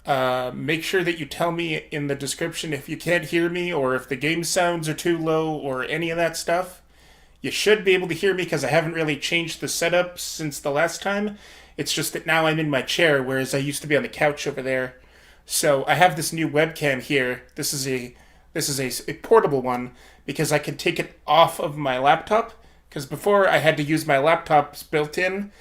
Make sure that you tell me in the description if you can't hear me or if the game sounds are too low or any of that stuff. You should be able to hear me because I haven't really changed the setup since the last time. It's just that now I'm in my chair, whereas I used to be on the couch over there. So I have this new webcam here. This is a portable one because I can take it off of my laptop. Because before I had to use my laptop's built in,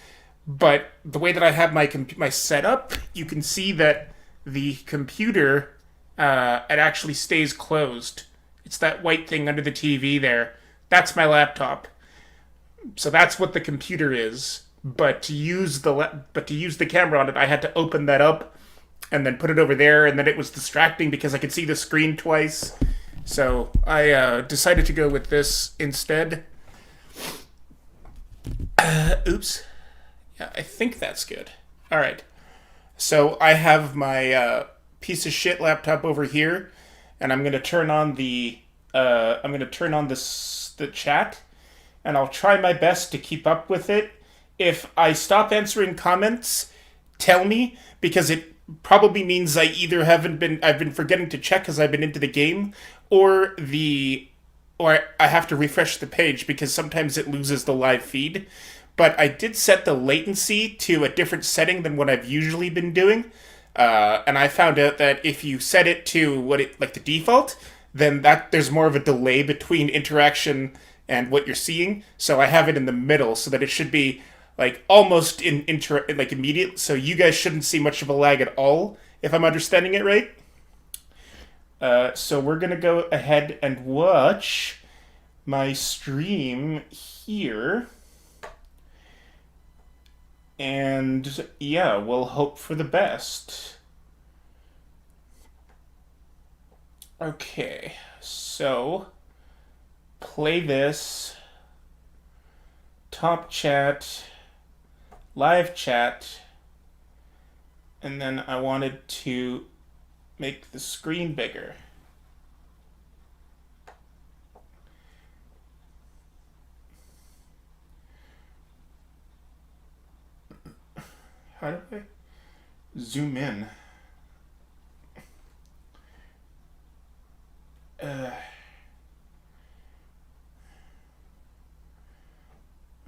but the way that I have my setup, you can see that the computer it actually stays closed. It's that white thing under the TV there. That's my laptop. So that's what the computer is. But to use the camera on it, I had to open that up and then put it over there, and then it was distracting because I could see the screen twice. So I decided to go with this instead. Oops. Yeah, I think that's good. All right. So I have my piece of shit laptop over here, and I'm gonna turn on the chat, and I'll try my best to keep up with it. If I stop answering comments, tell me because it probably means I've been forgetting to check because I've been into the game, or I have to refresh the page because sometimes it loses the live feed. But I did set the latency to a different setting than what I've usually been doing. And I found out that if you set it to like the default, then there's more of a delay between interaction and what you're seeing. So I have it in the middle so that it should be like almost like immediate. So you guys shouldn't see much of a lag at all if I'm understanding it right. So we're gonna go ahead and watch my stream here. And yeah, we'll hope for the best. Okay, so play this, top chat, live chat, and then I wanted to make the screen bigger. How do I zoom in? Oh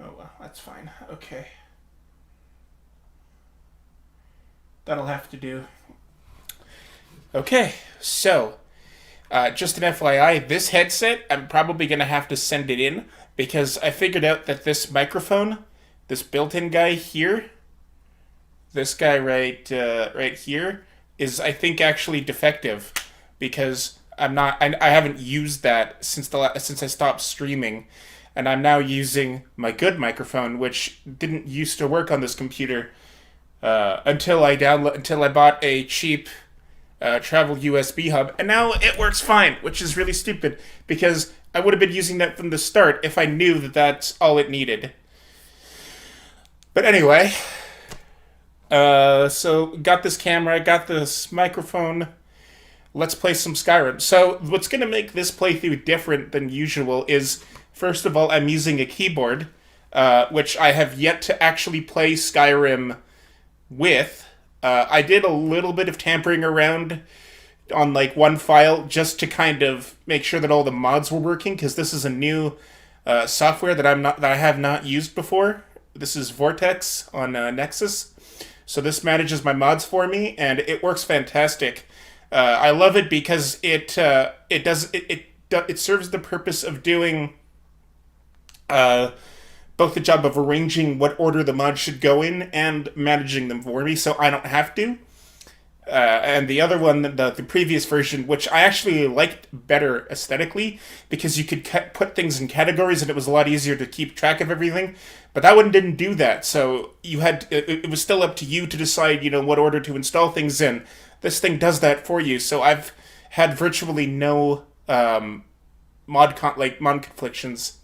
well, that's fine. Okay. That'll have to do. Okay, so just an FYI, this headset, I'm probably going to have to send it in because I figured out that this microphone, this built-in guy here, this guy right here, is I think actually defective because I haven't used that since I stopped streaming, and I'm now using my good microphone, which didn't used to work on this computer until I bought a cheap travel USB hub, and now it works fine, which is really stupid because I would have been using that from the start if I knew that that's all it needed. But anyway, so got this camera, got this microphone. Let's play some Skyrim. So what's going to make this playthrough different than usual is, first of all, I'm using a keyboard, which I have yet to actually play Skyrim with. I did a little bit of tampering around on like one file just to kind of make sure that all the mods were working, because this is a new software that I have not used before. This is Vortex on Nexus. So this manages my mods for me, and it works fantastic. I love it because it serves the purpose of doing both the job of arranging what order the mods should go in and managing them for me, so I don't have to. And the other one, the previous version, which I actually liked better aesthetically, because you could put things in categories and it was a lot easier to keep track of everything. But that one didn't do that, so it was still up to you to decide, what order to install things in. This thing does that for you, so I've had virtually no mod conflictions.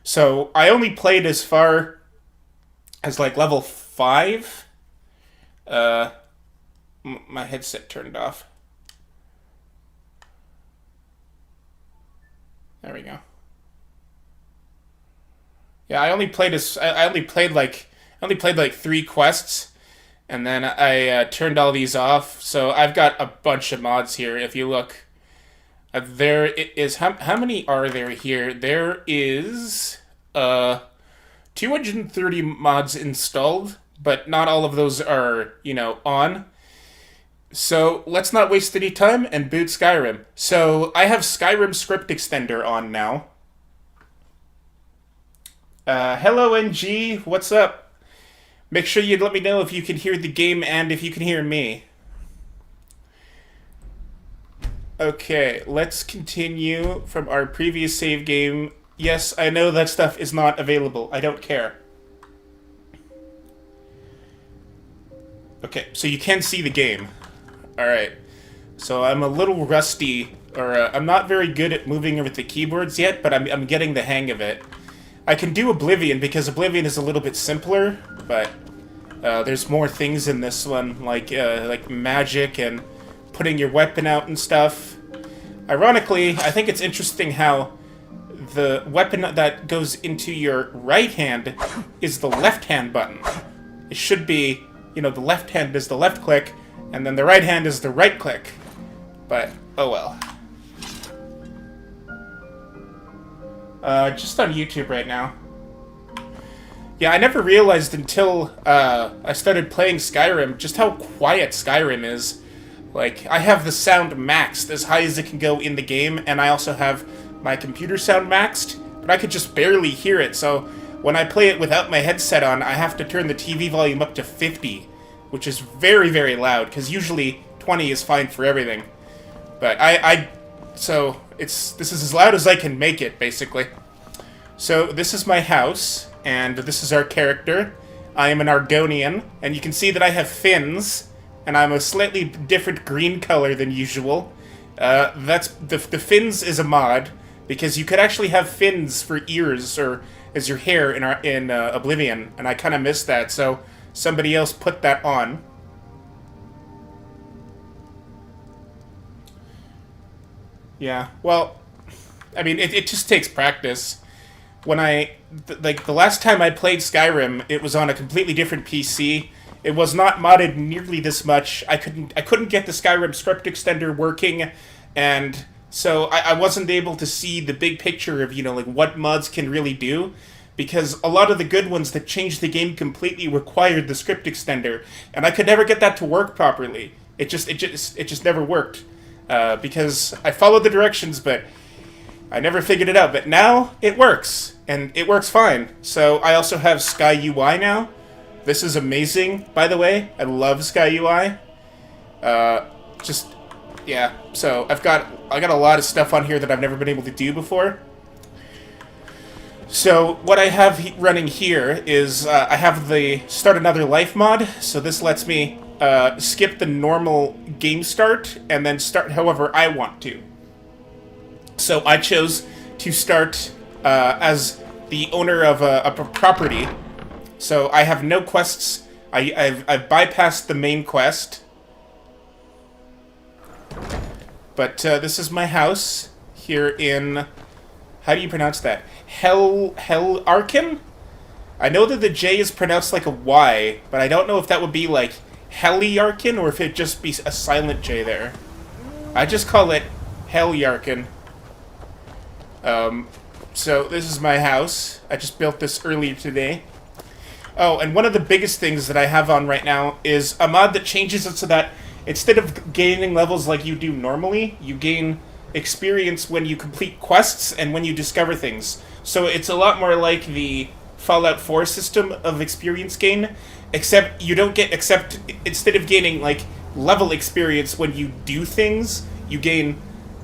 So I only played as far as like level 5. My headset turned off. There we go. Yeah, I only played like 3 quests, And then I turned all these off. So I've got a bunch of mods here. If you look, there is how many are there here? There is 230 mods installed, but not all of those are, on. So let's not waste any time and boot Skyrim. So I have Skyrim script extender on now. Hello NG, what's up? Make sure you let me know if you can hear the game and if you can hear me. Okay, let's continue from our previous save game. Yes, I know that stuff is not available. I don't care. Okay, so you can see the game. Alright. So I'm a little rusty, or I'm not very good at moving with the keyboards yet, but I'm getting the hang of it. I can do Oblivion because Oblivion is a little bit simpler, but there's more things in this one, like magic and putting your weapon out and stuff. Ironically, I think it's interesting how the weapon that goes into your right hand is the left hand button. It should be, the left hand is the left click, and then the right hand is the right click. But, oh well. Just on YouTube right now. Yeah, I never realized until I started playing Skyrim just how quiet Skyrim is. Like, I have the sound maxed as high as it can go in the game, and I also have my computer sound maxed, but I could just barely hear it, so when I play it without my headset on, I have to turn the TV volume up to 50, which is very, very loud, because usually 20 is fine for everything. But so this is as loud as I can make it, basically. So this is my house, and this is our character. I am an Argonian, and you can see that I have fins, and I'm a slightly different green color than usual. That's the fins is a mod, because you could actually have fins for ears or as your hair in Oblivion, and I kind of missed that, so somebody else put that on. Yeah, well, I mean, it just takes practice. When the last time I played Skyrim, it was on a completely different PC. It was not modded nearly this much. I couldn't get the Skyrim script extender working, and so I wasn't able to see the big picture of, what mods can really do, because a lot of the good ones that changed the game completely required the script extender, and I could never get that to work properly. It just never worked, because I followed the directions, but I never figured it out. But now it works, and it works fine. So I also have Sky UI now. This is amazing, by the way. I love Sky UI. Yeah. So I got a lot of stuff on here that I've never been able to do before. So what I have running here is I have the Start Another Life mod. So this lets me skip the normal game start and then start however I want to. So I chose to start as the owner of a property. So I have no quests. I've bypassed the main quest. But this is my house here in... How do you pronounce that? Hellarkin? I know that the J is pronounced like a Y, but I don't know if that would be like Heliarkin or if it'd just be a silent J there. I just call it Helyarkin. So this is my house. I just built this earlier today. Oh, and one of the biggest things that I have on right now is a mod that changes it so that instead of gaining levels like you do normally, you gain experience when you complete quests and when you discover things. So it's a lot more like the Fallout 4 system of experience gain, except you don't get, instead of gaining like level experience when you do things, you gain,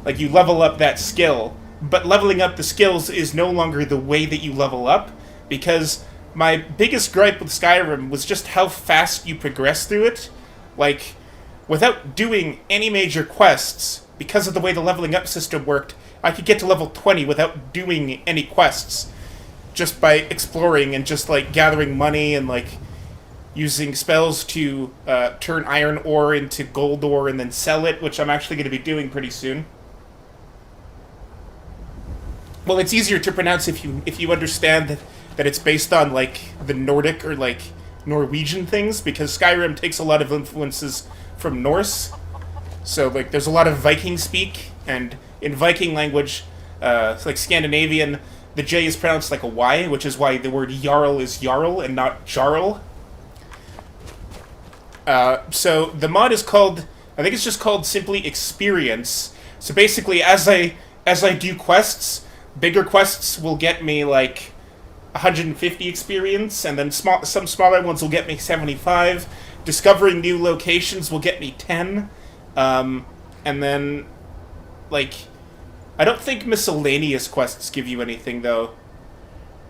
like you level up that skill. But leveling up the skills is no longer the way that you level up, because my biggest gripe with Skyrim was just how fast you progress through it. Like, without doing any major quests, because of the way the leveling up system worked, I could get to level 20 without doing any quests, just by exploring and just, like, gathering money and, like, using spells to turn iron ore into gold ore and then sell it, which I'm actually going to be doing pretty soon. Well, it's easier to pronounce if you understand that it's based on, like, the Nordic or, like, Norwegian things, because Skyrim takes a lot of influences from Norse. So, like, there's a lot of Viking speak, and in Viking language, like Scandinavian, the J is pronounced like a Y, which is why the word Jarl is Jarl and not Jarl. So the mod is called, I think it's just called simply Experience. So basically, as I do quests, bigger quests will get me like 150 experience, and then some smaller ones will get me 75. Discovering new locations will get me 10. And then, like, I don't think miscellaneous quests give you anything, though.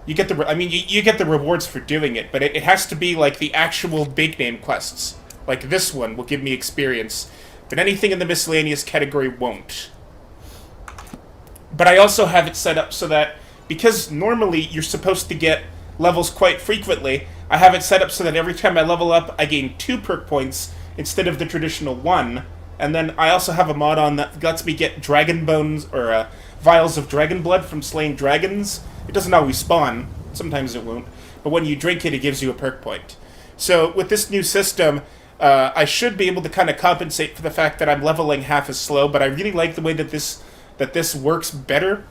You get you get the rewards for doing it, but it has to be, like, the actual big-name quests. Like this one will give me experience, but anything in the miscellaneous category won't. But I also have it set up so that, because normally you're supposed to get levels quite frequently, I have it set up so that every time I level up, I gain 2 perk points instead of the traditional 1. And then I also have a mod on that lets me get dragon bones, or vials of dragon blood from slaying dragons. It doesn't always spawn, sometimes it won't, but when you drink it, it gives you a perk point. So with this new system, I should be able to kind of compensate for the fact that I'm leveling half as slow, but I really like the way that this works better,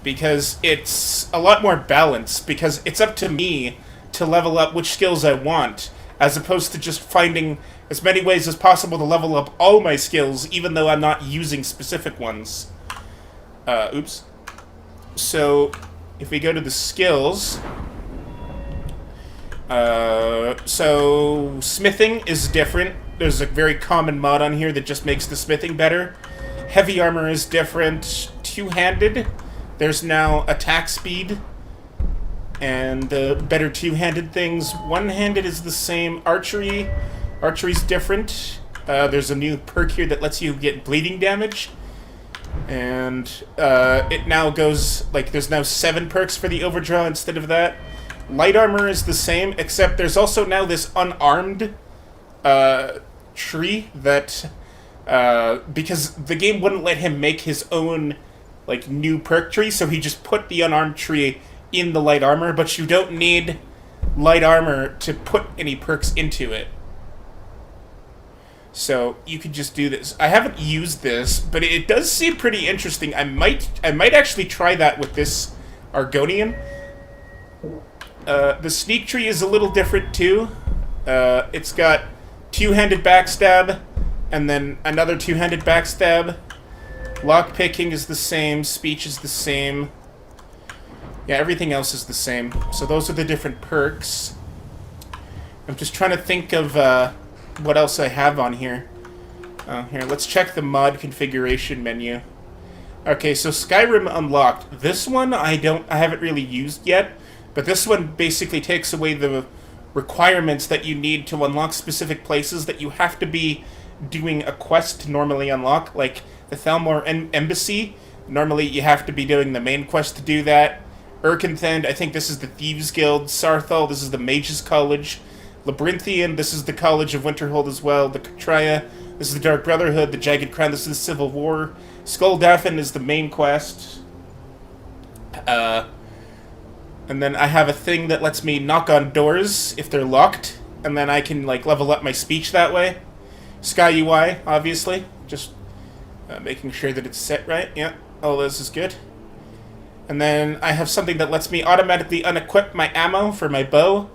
because it's a lot more balanced, because it's up to me to level up which skills I want, as opposed to just finding as many ways as possible to level up all my skills, even though I'm not using specific ones. Oops. So, if we go to the skills... so smithing is different. There's a very common mod on here that just makes the smithing better. Heavy armor is different. Two-handed, there's now attack speed and better two-handed things. One-handed is the same. Archery's different. There's a new perk here that lets you get bleeding damage. And it now goes, like, there's now 7 perks for the overdraw instead of that. Light armor is the same, except there's also now this unarmed tree that, because the game wouldn't let him make his own, like, new perk tree, so he just put the unarmed tree in the light armor, but you don't need light armor to put any perks into it. So you could just do this. I haven't used this, but it does seem pretty interesting. I might actually try that with this Argonian. The sneak tree is a little different too. It's got two-handed backstab, and then another two-handed backstab. Lockpicking is the same. Speech is the same. Yeah, everything else is the same. So those are the different perks. I'm just trying to think of what else I have on here. Here, let's check the mod configuration menu. Okay, so Skyrim Unlocked. This one I haven't really used yet. But this one basically takes away the requirements that you need to unlock specific places that you have to be doing a quest to normally unlock, like the Thalmor Embassy. Normally you have to be doing the main quest to do that. Erkenthend, I think this is the Thieves Guild. Sarthal, this is the Mages College. Labyrinthian, this is the College of Winterhold as well. The Katria, this is the Dark Brotherhood. The Jagged Crown, this is the Civil War. Skulldaffin is the main quest. And then I have a thing that lets me knock on doors if they're locked, and then I can, like, level up my speech that way. Sky UI, obviously. Just making sure that it's set right. Yeah, all this is good. And then I have something that lets me automatically unequip my ammo for my bow.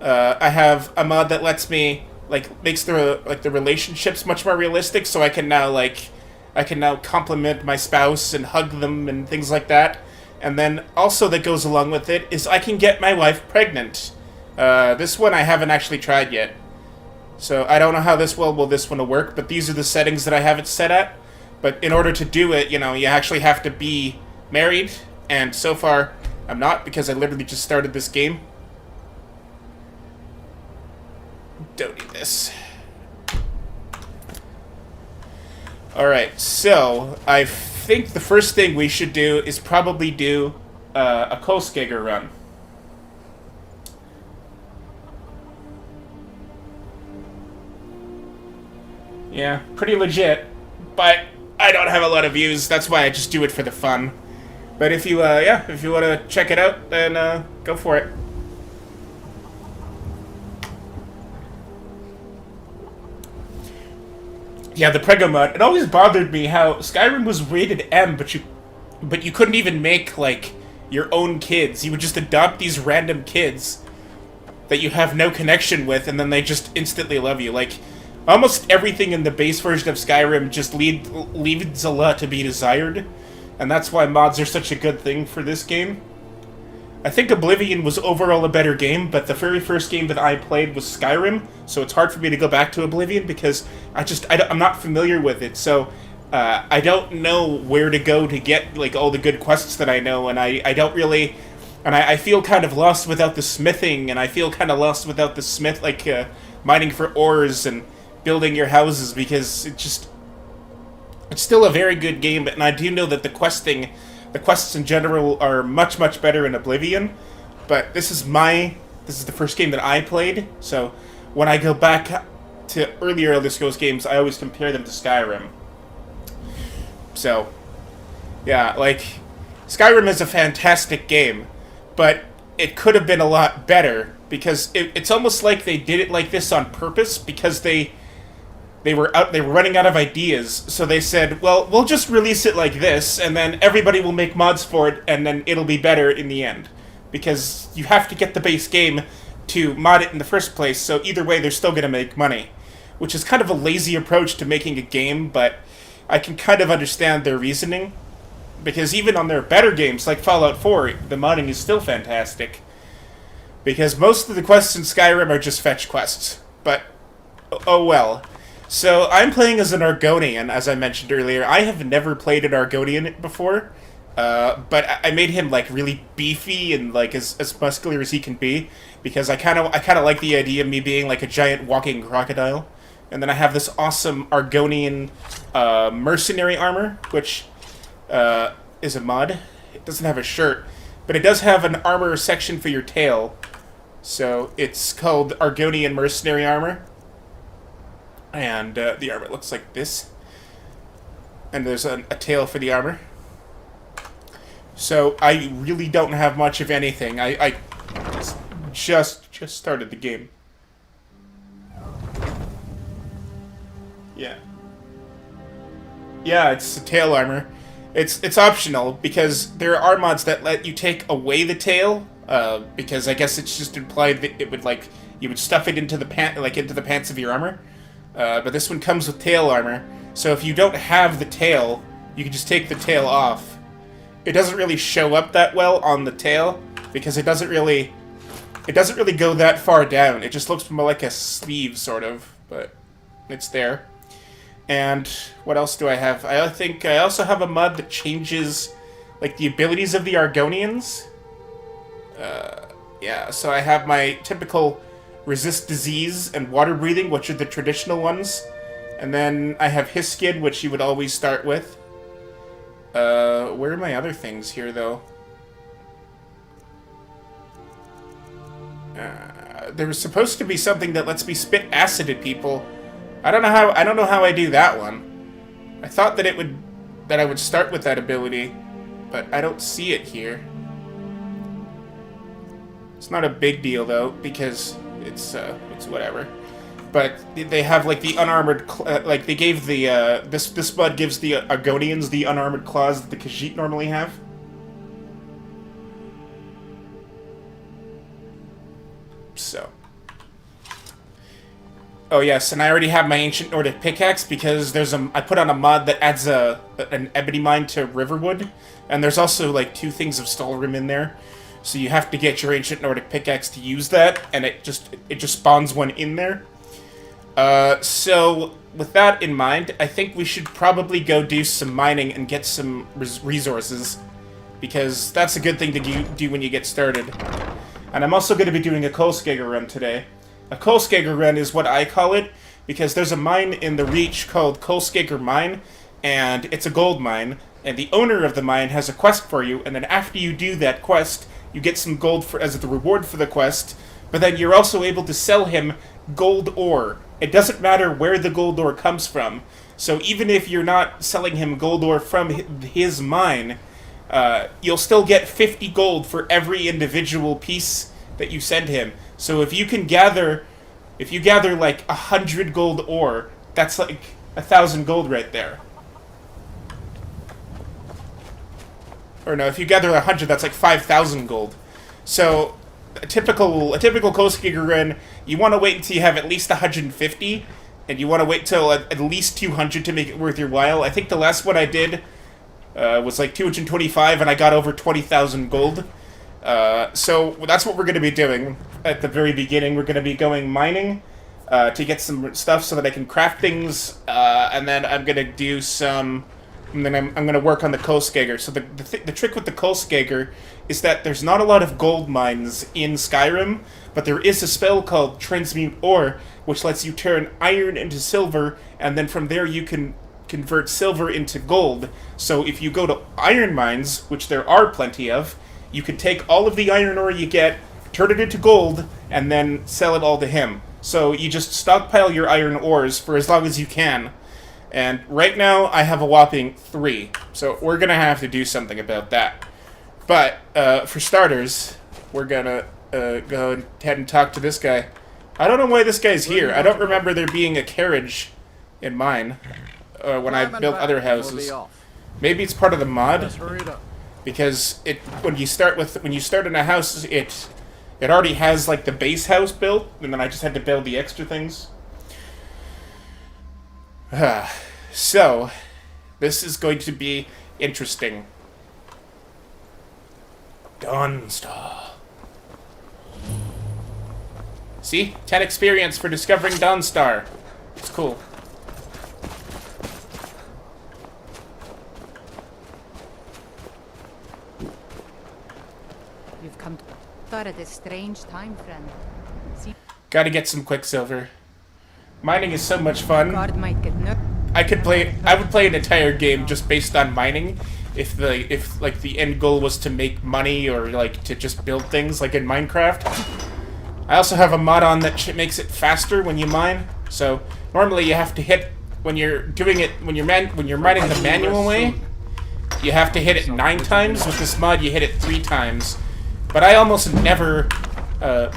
I have a mod that lets me, like, makes the relationships much more realistic, so I can now compliment my spouse and hug them and things like that. And then also that goes along with it is I can get my wife pregnant. This one I haven't actually tried yet. So I don't know how this one will work, but these are the settings that I have it set at. But in order to do it, you know, you actually have to be married. And so far, I'm not, because I literally just started this game. Don't need this. Alright, so I think the first thing we should do is probably do a Kohlskegger run. Yeah, pretty legit, but I don't have a lot of views, that's why I just do it for the fun. But if you, if you want to check it out, then go for it. Yeah, the Prego mod. It always bothered me how Skyrim was rated M, but you couldn't even make like your own kids. You would just adopt these random kids that you have no connection with, and then they just instantly love you. Like almost everything in the base version of Skyrim just leaves a lot to be desired, and that's why mods are such a good thing for this game. I think Oblivion was overall a better game, but the very first game that I played was Skyrim, so it's hard for me to go back to Oblivion because I'm not familiar with it, so I don't know where to go to get like all the good quests that I know, and I don't really, and I feel kind of lost without the smithing, and I feel kind of lost without the mining for ores and building your houses, because it's still a very good game, and I do know that the quests in general are much, much better in Oblivion, but this is the first game that I played, so when I go back to earlier Elder Scrolls games, I always compare them to Skyrim. So, yeah, like, Skyrim is a fantastic game, but it could have been a lot better, because it's almost like they did it like this on purpose, because they were running out of ideas, so they said, well, we'll just release it like this, and then everybody will make mods for it, and then it'll be better in the end. Because you have to get the base game to mod it in the first place, so either way they're still going to make money. Which is kind of a lazy approach to making a game, but I can kind of understand their reasoning. Because even on their better games, like Fallout 4, the modding is still fantastic. Because most of the quests in Skyrim are just fetch quests. But, oh well. So, I'm playing as an Argonian, as I mentioned earlier. I have never played an Argonian before, but I made him, like, really beefy and, like, as muscular as he can be, because I kind of like the idea of me being, like, a giant walking crocodile. And then I have this awesome Argonian mercenary armor, which is a mod. It doesn't have a shirt, but it does have an armor section for your tail. So, it's called Argonian mercenary armor. And the armor looks like this. And there's a tail for the armor. So I really don't have much of anything. I just started the game. Yeah. Yeah, it's a tail armor. It's optional, because there are mods that let you take away the tail. Because I guess it's just implied that it would, like, you would stuff it into the pants of your armor. But this one comes with tail armor, so if you don't have the tail, you can just take the tail off. It doesn't really show up that well on the tail, because it doesn't really go that far down. It just looks more like a sleeve, sort of, but it's there. And what else do I have? I think I also have a mod that changes, like, the abilities of the Argonians. Yeah, so I have my typical resist disease and water breathing, which are the traditional ones. And then I have Hiskid, which you would always start with. Where are my other things here, though? There was supposed to be something that lets me spit acid at people. I don't know how I do that one. I thought that I would start with that ability, but I don't see it here. It's not a big deal though, because it's whatever. But they have, like, the unarmored, like, they gave the, this mod gives the Argonians the unarmored claws that the Khajiit normally have. So. Oh yes, and I already have my Ancient Nordic pickaxe, because I put on a mod that adds an ebony mine to Riverwood, and there's also, like, 2 things of Stalrim in there. So you have to get your Ancient Nordic pickaxe to use that, and it just spawns one in there. So, with that in mind, I think we should probably go do some mining and get some resources, because that's a good thing to do when you get started. And I'm also going to be doing a Coalscager run today. A Coalscager run is what I call it, because there's a mine in the Reach called Coalscager Mine, and it's a gold mine, and the owner of the mine has a quest for you, and then after you do that quest, you get some gold as the reward for the quest, but then you're also able to sell him gold ore. It doesn't matter where the gold ore comes from. So even if you're not selling him gold ore from his mine, you'll still get 50 gold for every individual piece that you send him. So if you gather like 100 gold ore, that's like 1,000 gold right there. Or no, if you gather 100, that's like 5,000 gold. So a typical coast giger run, you want to wait until you have at least 150, and you want to wait till at least 200 to make it worth your while. I think the last one I did was like 225, and I got over 20,000 gold. So that's what we're going to be doing at the very beginning. We're going to be going mining to get some stuff so that I can craft things, and then I'm going to do some... And then I'm going to work on the Kohlskager. So the trick with the Kohlskager is that there's not a lot of gold mines in Skyrim, but there is a spell called Transmute Ore, which lets you turn iron into silver, and then from there you can convert silver into gold. So if you go to iron mines, which there are plenty of, you can take all of the iron ore you get, turn it into gold, and then sell it all to him. So you just stockpile your iron ores for as long as you can. And right now, I have a whopping 3. So we're going to have to do something about that. But, for starters, we're going to go ahead and talk to this guy. I don't know why this guy's here. I don't remember there being a carriage in mine when I built other houses. Maybe it's part of the mod. Because when you start in a house, it already has like the base house built, and then I just had to build the extra things. So, this is going to be interesting. Dawnstar. See? 10 experience for discovering Dawnstar. It's cool. You've come at a strange time, friend. See, gotta get some Quicksilver. Mining is so much fun. guard might get I would play an entire game just based on mining if like the end goal was to make money or like to just build things like in Minecraft. I also have a mod on that makes it faster when you mine. So normally you have to hit when you're doing it when you're mining the manual way, you have to hit it 9 times. With this mod you hit it 3 times. But I almost never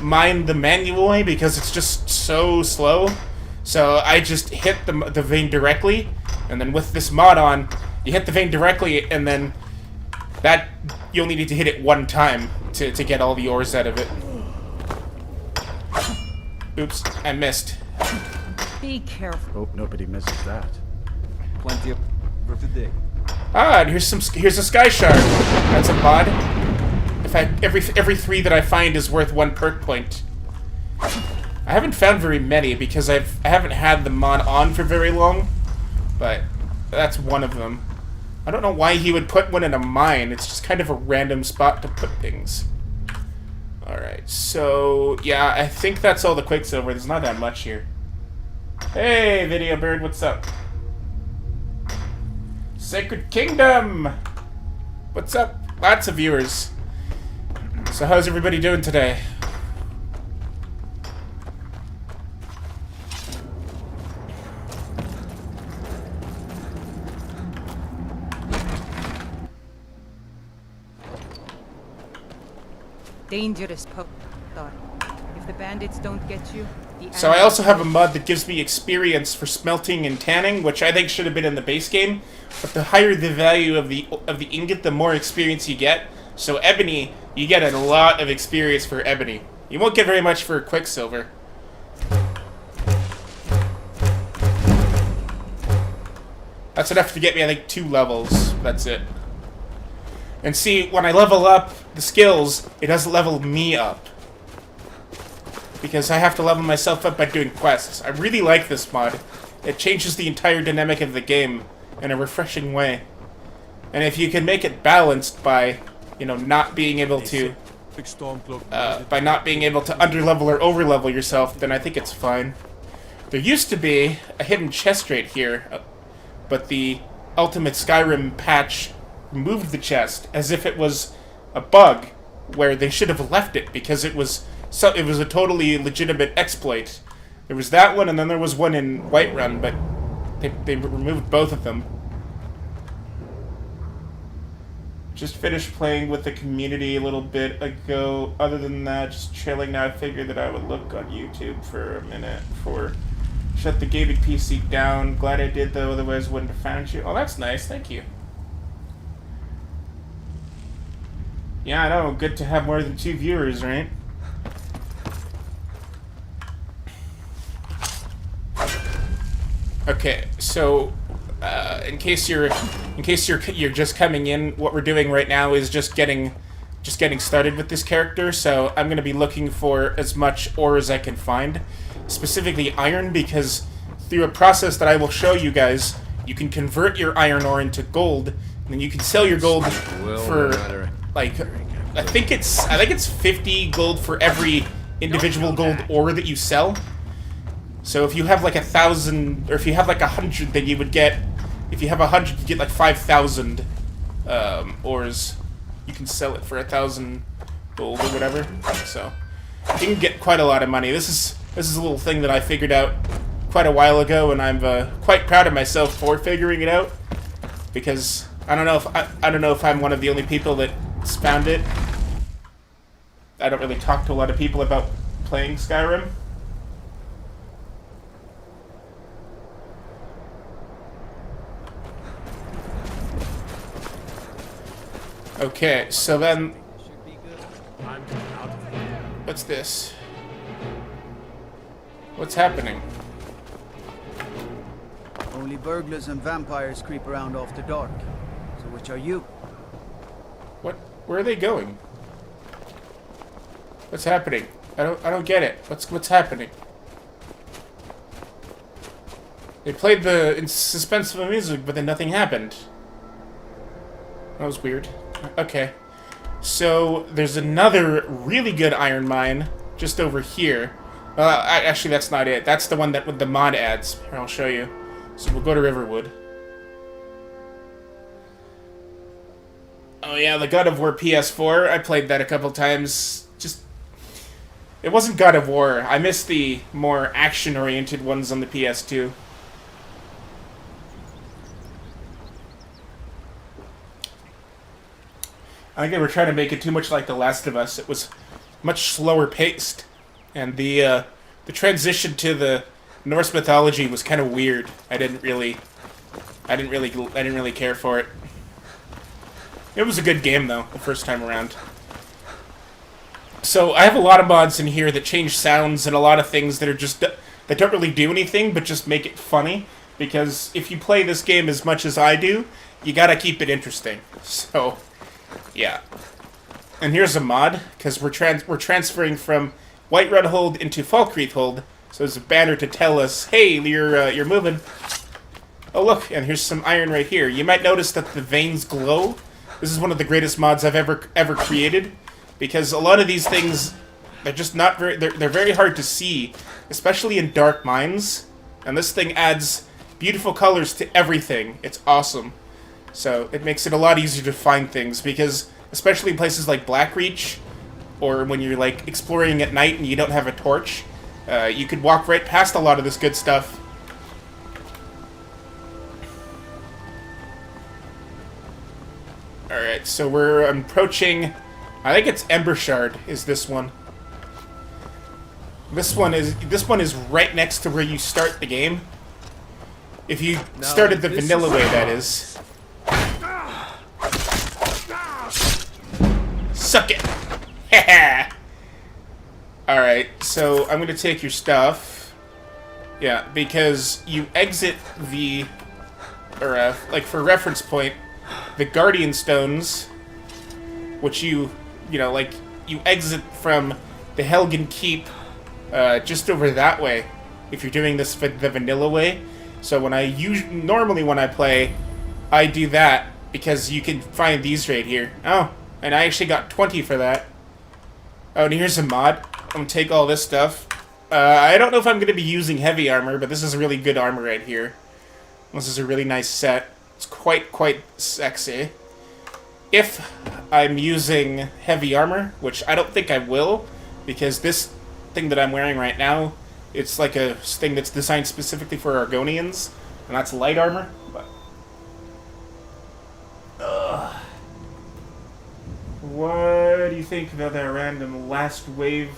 mine the manual way because it's just so slow. So I just hit the vein directly, and then with this mod on, you hit the vein directly, and then that you only need to hit it 1 time to get all the ores out of it. Oops, I missed. Be careful. Hope nobody misses that. Plenty of for the dig. Ah, and here's a sky shard. That's a mod. In fact, every 3 that I find is worth 1 perk point. I haven't found very many because I haven't had the mod on for very long, but that's one of them. I don't know why he would put one in a mine. It's just kind of a random spot to put things. Alright, so yeah, I think that's all the Quicksilver. There's not that much here. Hey, Video Bird, what's up? Sacred Kingdom! What's up? Lots of viewers. So how's everybody doing today? Dangerous poke. If the bandits don't get you, so I also have a mod that gives me experience for smelting and tanning, which I think should have been in the base game. But the higher the value of the ingot, the more experience you get. So ebony, you get a lot of experience for ebony. You won't get very much for Quicksilver. That's enough to get me, I think, 2 levels. That's it. And see, when I level up the skills, it doesn't level me up. Because I have to level myself up by doing quests. I really like this mod. It changes the entire dynamic of the game in a refreshing way. And if you can make it balanced by, you know, not being able to... by not being able to underlevel or overlevel yourself, then I think it's fine. There used to be a hidden chest right here, but the Ultimate Skyrim patch removed the chest as if it was a bug where they should have left it because it was a totally legitimate exploit. There was that one and then there was one in Whiterun, but they removed both of them. Just finished playing with the community a little bit ago. Other than that, just chilling now. I figured that I would look on YouTube for a minute for Shut the gaming PC down. Glad I did, though, otherwise wouldn't have found you. Oh, that's nice. Thank you. Yeah, I know. Good to have more than 2 viewers, right? Okay, so in case you're just coming in, what we're doing right now is just getting started with this character. So I'm going to be looking for as much ore as I can find, specifically iron, because through a process that I will show you guys, you can convert your iron ore into gold, and then you can sell your gold for like I think it's 50 gold for every individual gold ore that you sell. So if you have like 1,000, or if you have like 100, then you would get, if you have 100, you get like 5,000 ores. You can sell it for 1,000 gold or whatever. So you can get quite a lot of money. This is a little thing that I figured out quite a while ago, and I'm quite proud of myself for figuring it out, because I don't know if I'm one of the only people that's found it. I don't really talk to a lot of people about playing Skyrim. Okay, so then... What's this? What's happening? Only burglars and vampires creep around after dark. So which are you? What? Where are they going? What's happening? I don't get it. What's happening? They played the suspenseful music, but then nothing happened. That was weird. Okay. So, there's another really good iron mine just over here. Actually, that's not it. That's the one that with the mod adds. Here, I'll show you. So, we'll go to Riverwood. Oh yeah, the God of War PS4. I played that a couple times. Just... It wasn't God of War. I missed the more action-oriented ones on the PS2. I think they were trying to make it too much like The Last of Us. It was much slower paced, and the transition to the Norse mythology was kind of weird. I didn't really care for it. It was a good game though, the first time around. So I have a lot of mods in here that change sounds and a lot of things that are just that don't really do anything but just make it funny. Because if you play this game as much as I do, you gotta keep it interesting. So. Yeah. And here's a mod, because we're transferring from Whiterun Hold into Falkreath Hold, so there's a banner to tell us, hey, you're moving. Oh look, and here's some iron right here. You might notice that the veins glow. This is one of the greatest mods I've ever created, because a lot of these things, they're just not very, they're very hard to see, especially in dark mines, and this thing adds beautiful colors to everything. It's awesome. So it makes it a lot easier to find things, because especially in places like Blackreach, or when you're like exploring at night and you don't have a torch, you could walk right past a lot of this good stuff. Alright, so we're approaching, I think it's Embershard is this one. This one is right next to where you start the game. If you started the vanilla way, that is. Suck it! Haha! Alright, so I'm gonna take your stuff. Yeah, because you exit the... Or, like, for reference point, the Guardian Stones, which you exit from the Helgen Keep just over that way, if you're doing this the vanilla way. So normally when I play, I do that, because you can find these right here. Oh, and I actually got 20 for that. Oh, and here's a mod. I'm gonna take all this stuff. I don't know if I'm gonna be using heavy armor, but this is really good armor right here. This is a really nice set. It's quite sexy. If I'm using heavy armor, which I don't think I will, because this thing that I'm wearing right now, it's like a thing that's designed specifically for Argonians, and that's light armor. But what do you think about that random last wave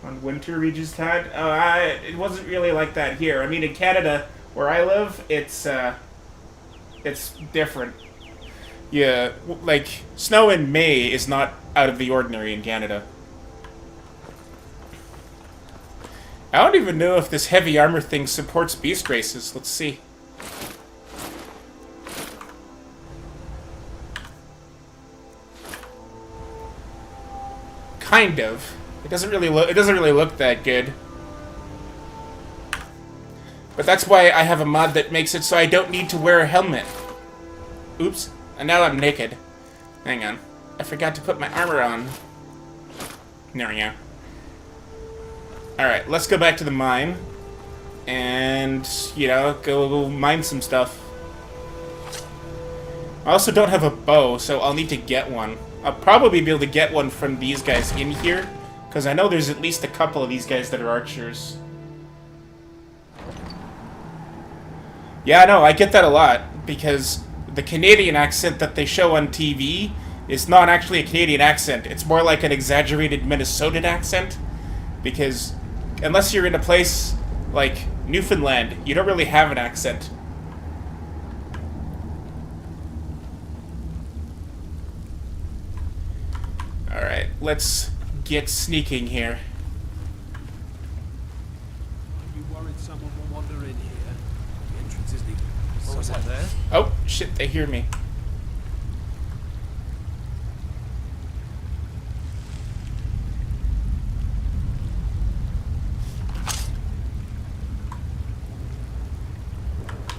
On winter we just had. It wasn't really like that here. I mean, in Canada, where I live, it's different. Yeah, like snow in May is not out of the ordinary in Canada. I don't even know if this heavy armor thing supports beast races. Let's see. Kind of. It doesn't really look that good. But that's why I have a mod that makes it so I don't need to wear a helmet. Oops. And now I'm naked. Hang on. I forgot to put my armor on. There we go. Alright, let's go back to the mine. And, you know, go mine some stuff. I also don't have a bow, so I'll need to get one. I'll probably be able to get one from these guys in here, because I know there's at least a couple of these guys that are archers. Yeah, no, I get that a lot, because the Canadian accent that they show on TV is not actually a Canadian accent. It's more like an exaggerated Minnesotan accent, because unless you're in a place like Newfoundland, you don't really have an accent. Alright, let's get sneaking here. Are you worried someone will wander in here? The entrance is legal. What was that there? Oh, shit, they hear me.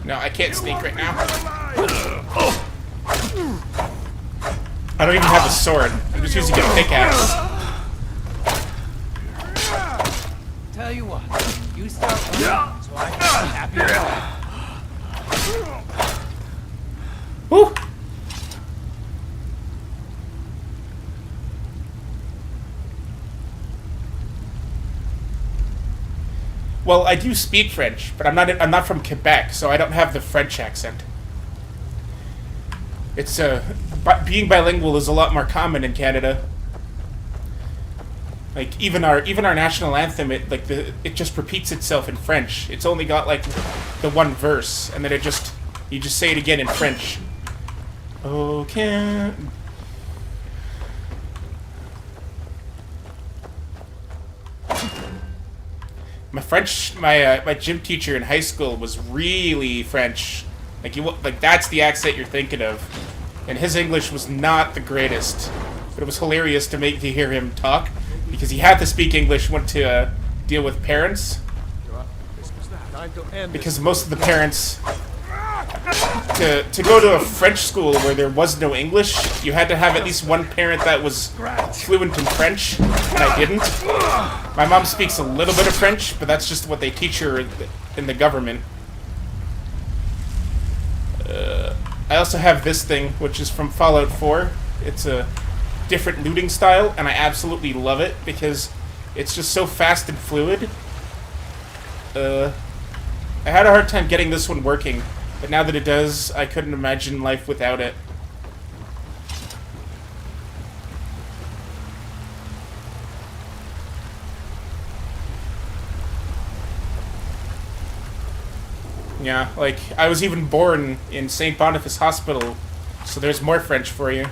No, I can't sneak right now. I don't even have a sword. I'm just using a pickaxe. Tell you what, you start running so I can be happy. Woo! Well, I do speak French, but I'm not from Quebec, so I don't have the French accent. It's being bilingual is a lot more common in Canada. Like even our national anthem, it just repeats itself in French. It's only got like the one verse, and then you just say it again in French. Okay. My gym teacher in high school was really French. Like that's the accent you're thinking of, and his English was not the greatest, but it was hilarious to hear him talk because he had to speak English when to deal with parents. Because most of the parents to go to a French school where there was no English, you had to have at least one parent that was fluent in French, and I didn't. My mom speaks a little bit of French, but that's just what they teach her in the government. I also have this thing, which is from Fallout 4. It's a different looting style, and I absolutely love it because it's just so fast and fluid. I had a hard time getting this one working, but now that it does, I couldn't imagine life without it. Yeah, like, I was even born in St. Boniface Hospital, so there's more French for you.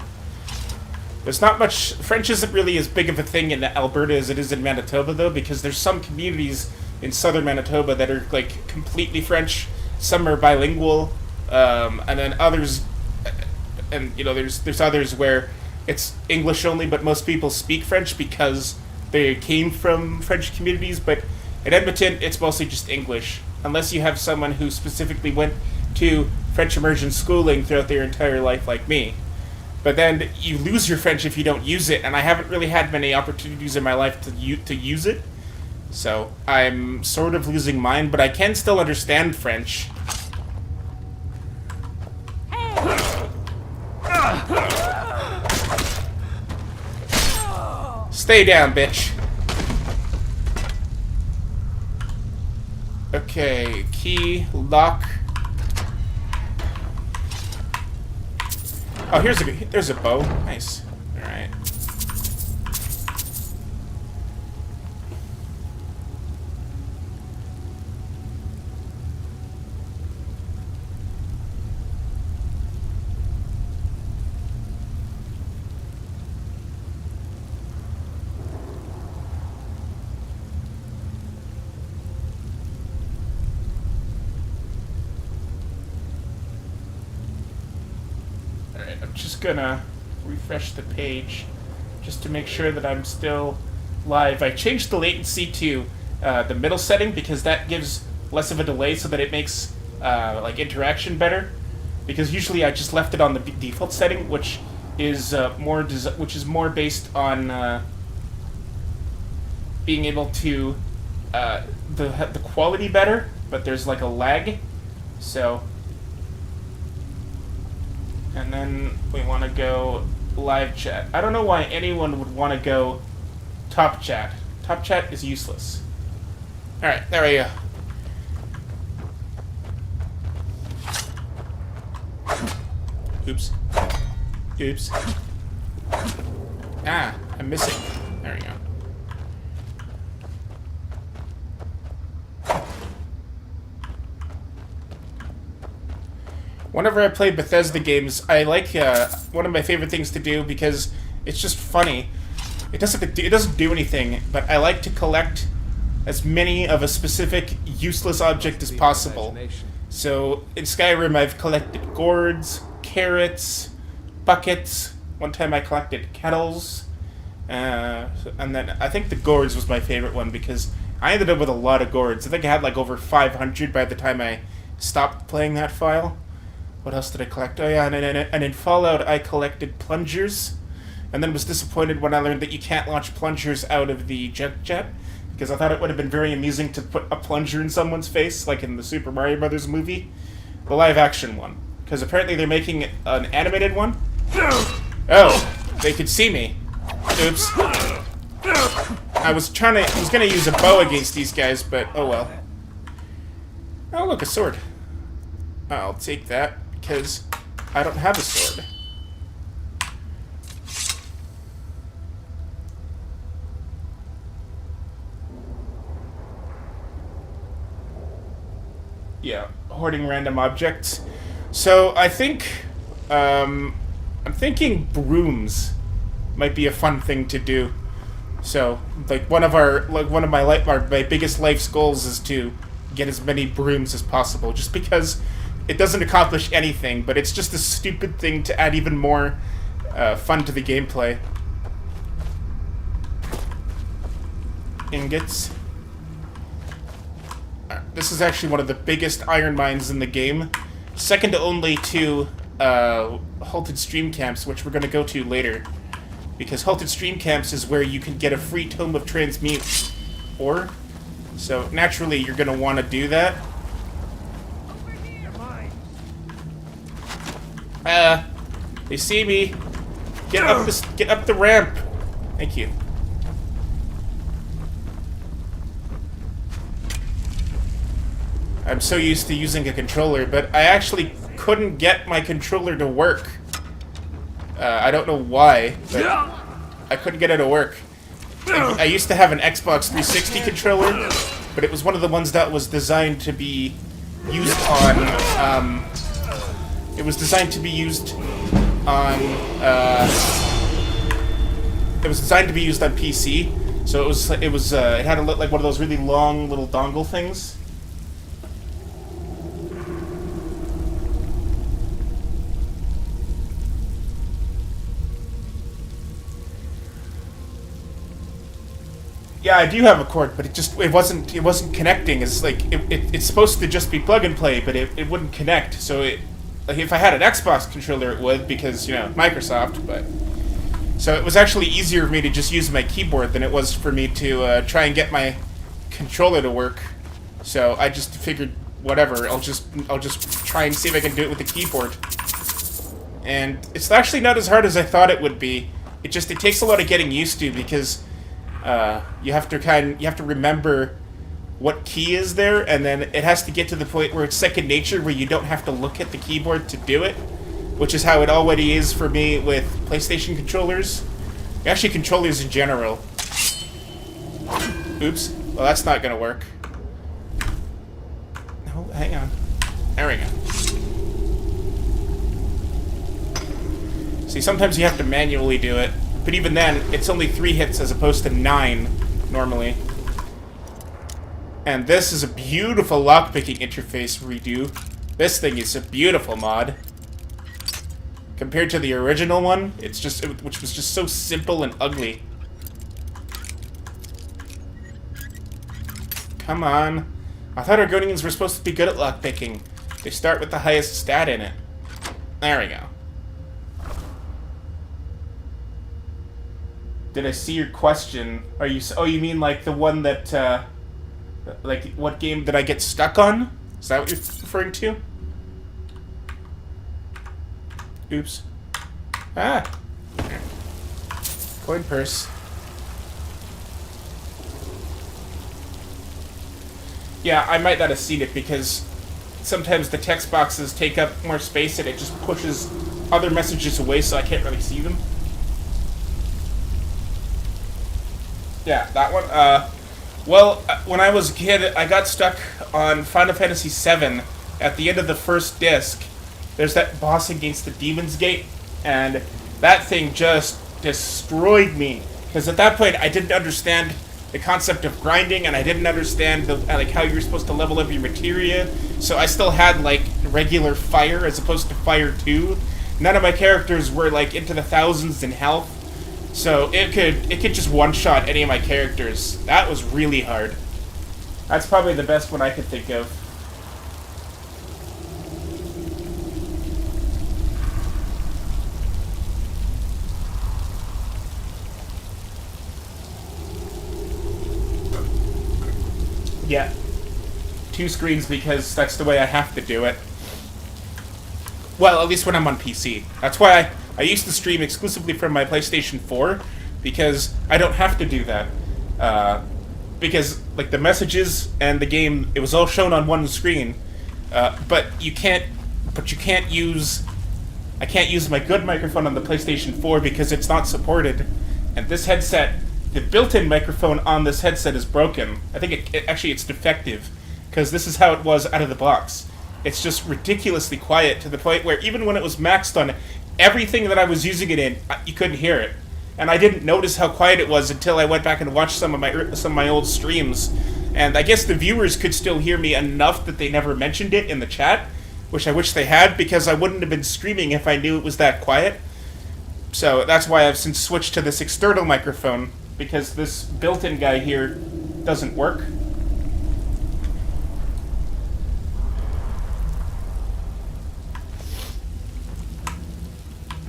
There's not much... French isn't really as big of a thing in Alberta as it is in Manitoba, though, because there's some communities in southern Manitoba that are, like, completely French. Some are bilingual, and then others... And, you know, there's others where it's English only, but most people speak French because they came from French communities, but in Edmonton, it's mostly just English. Unless you have someone who specifically went to French immersion schooling throughout their entire life like me. But then you lose your French if you don't use it, and I haven't really had many opportunities in my life to use it. So I'm sort of losing mine, but I can still understand French. Stay down, bitch. Okay, key, lock. Oh, there's a bow. Nice. All right. I'm just gonna refresh the page just to make sure that I'm still live. I changed the latency to the middle setting because that gives less of a delay so that it makes like interaction better. Because usually I just left it on the default setting, which is more based on being able to the quality better, but there's like a lag. So, and then we want to go live chat. I don't know why anyone would want to go top chat. Top chat is useless. All right, there we go. Oops. Oops. Ah, I'm missing. There we go. Whenever I play Bethesda games, I like one of my favorite things to do because it's just funny. It doesn't do anything, but I like to collect as many of a specific useless object as possible. So in Skyrim, I've collected gourds, carrots, buckets. One time I collected kettles, and then I think the gourds was my favorite one because I ended up with a lot of gourds. I think I had like over 500 by the time I stopped playing that file. What else did I collect? Oh yeah, and in Fallout I collected plungers, and then was disappointed when I learned that you can't launch plungers out of the jet, because I thought it would have been very amusing to put a plunger in someone's face, like in the Super Mario Brothers movie, the live-action one, because apparently they're making an animated one. Oh, they could see me. Oops. I was gonna use a bow against these guys, but oh well. Oh look, a sword. I'll take that, because I don't have a sword. Yeah, hoarding random objects. So I think, I'm thinking brooms might be a fun thing to do. So, like one of my biggest life's goals is to get as many brooms as possible, just because it doesn't accomplish anything, but it's just a stupid thing to add even more fun to the gameplay. Ingots. This is actually one of the biggest iron mines in the game, second only to halted stream camps, which we're going to go to later, because halted stream camps is where you can get a free tome of transmute ore. So naturally, you're going to want to do that. They see me. Get up the ramp. Thank you. I'm so used to using a controller, but I actually couldn't get my controller to work. I don't know why, but I couldn't get it to work. I used to have an Xbox 360 controller, but it was one of the ones that was designed to be used on, it was designed to be used on, it was designed to be used on PC, so it had like one of those really long little dongle things. Yeah, I do have a cord, but it wasn't connecting. It's like it's supposed to just be plug and play, but it wouldn't connect. So like if I had an Xbox controller, it would, because Microsoft. But so it was actually easier for me to just use my keyboard than it was for me to try and get my controller to work. So I just figured, whatever, I'll just try and see if I can do it with the keyboard. And it's actually not as hard as I thought it would be. It takes a lot of getting used to, because you have to remember what key is there, and then it has to get to the point where it's second nature, where you don't have to look at the keyboard to do it, which is how it already is for me with PlayStation controllers. Actually, controllers in general. Oops. Well, that's not gonna work. No, hang on. There we go. See, sometimes you have to manually do it. But even then, it's only 3 hits as opposed to 9, normally. And this is a beautiful lockpicking interface redo. This thing is a beautiful mod. compared to the original one. It's just, which was just so simple and ugly. Come on. I thought Argonians were supposed to be good at lockpicking. They start with the highest stat in it. There we go. Did I see your question? Are you? Oh, you mean like the one that, like what game did I get stuck on? Is that what you're referring to? Oops. Ah. Coin purse. Yeah, I might not have seen it because sometimes the text boxes take up more space and it just pushes other messages away, so I can't really see them. Yeah, that one. Well, when I was a kid, I got stuck on Final Fantasy VII at the end of the first disc. There's that boss against the Demon's Gate, and that thing just destroyed me. Because at that point, I didn't understand the concept of grinding, and I didn't understand the, like how you were supposed to level up your materia. So I still had like regular fire as opposed to fire 2. None of my characters were like into the thousands in health. So it could just one-shot any of my characters. That was really hard. That's probably the best one I could think of. Yeah. 2 screens because that's the way I have to do it. Well, at least when I'm on PC. That's why I used to stream exclusively from my PlayStation 4, because I don't have to do that. Because, like, the messages and the game, it was all shown on one screen. But you can't use... I can't use my good microphone on the PlayStation 4 because it's not supported. And this headset, the built-in microphone on this headset is broken. I think actually it's defective, because this is how it was out of the box. It's just ridiculously quiet to the point where even when it was maxed on everything that I was using it in, you couldn't hear it. And I didn't notice how quiet it was until I went back and watched some of my old streams. And I guess the viewers could still hear me enough that they never mentioned it in the chat, which I wish they had, because I wouldn't have been streaming if I knew it was that quiet. So that's why I've since switched to this external microphone, because this built-in guy here doesn't work.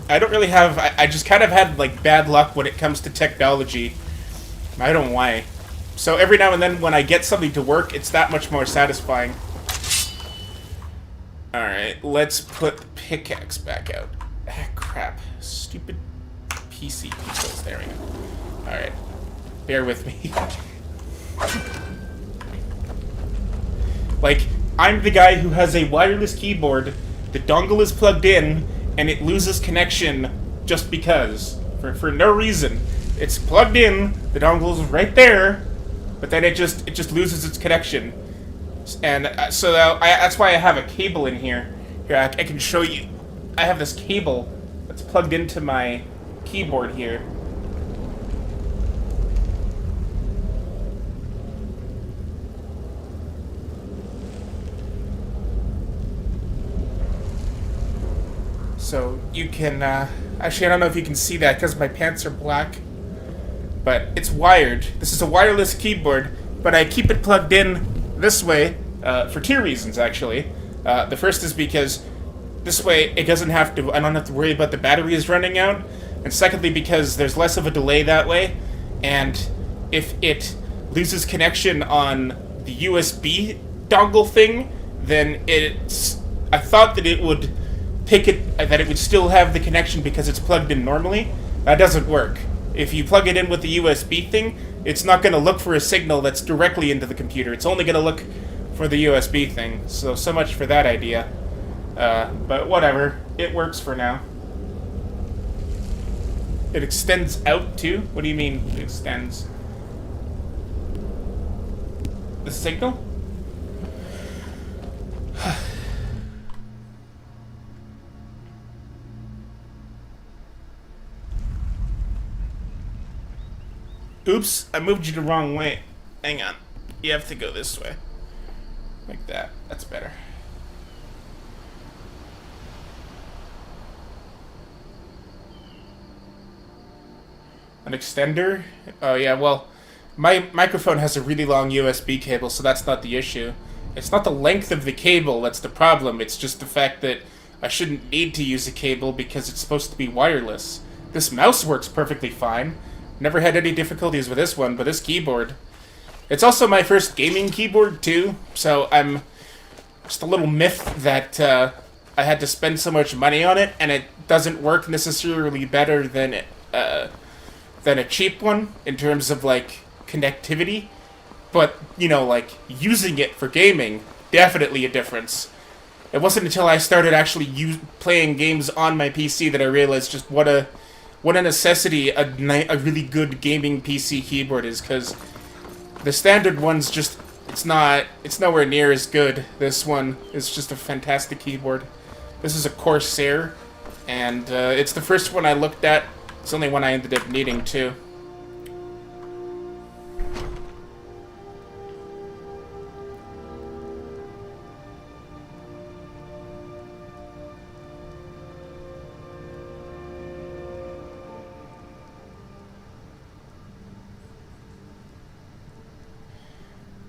I don't really have... I just kind of had, like, bad luck when it comes to technology. I don't know why. So every now and then when I get something to work, it's that much more satisfying. Alright, let's put the pickaxe back out. Ah, crap. Stupid PC controls. There we go. Alright. Bear with me. Like, I'm the guy who has a wireless keyboard, the dongle is plugged in, and it loses connection just because. For no reason. It's plugged in, the dongle's right there, but then it just loses its connection. And so that's why I have a cable in here. Here, I can show you. I have this cable that's plugged into my keyboard here. So you can, actually I don't know if you can see that because my pants are black, but it's wired. This is a wireless keyboard, but I keep it plugged in this way for 2 reasons, actually. The first is because this way it doesn't have to, I don't have to worry about the batteries running out, and secondly because there's less of a delay that way, and if it loses connection on the USB dongle thing, then I thought that it would pick it, that it would still have the connection because it's plugged in normally. That doesn't work. If you plug it in with the USB thing, it's not going to look for a signal that's directly into the computer. It's only going to look for the USB thing. So much for that idea. But whatever. It works for now. It extends out too? What do you mean it extends? The signal? Oops, I moved you the wrong way. Hang on. You have to go this way. Like that. That's better. An extender? Oh yeah, well, my microphone has a really long USB cable, so that's not the issue. It's not the length of the cable that's the problem, it's just the fact that I shouldn't need to use a cable because it's supposed to be wireless. This mouse works perfectly fine. Never had any difficulties with this one, but this keyboard... It's also my first gaming keyboard, too, so I'm just a little miffed that I had to spend so much money on it, and it doesn't work necessarily better than a cheap one, in terms of, like, connectivity. But, you know, like, using it for gaming, definitely a difference. It wasn't until I started actually playing games on my PC that I realized just what a necessity a really good gaming PC keyboard is, because the standard one's just, it's nowhere near as good. This one is just a fantastic keyboard. This is a Corsair, and it's the first one I looked at. It's the only one I ended up needing, too.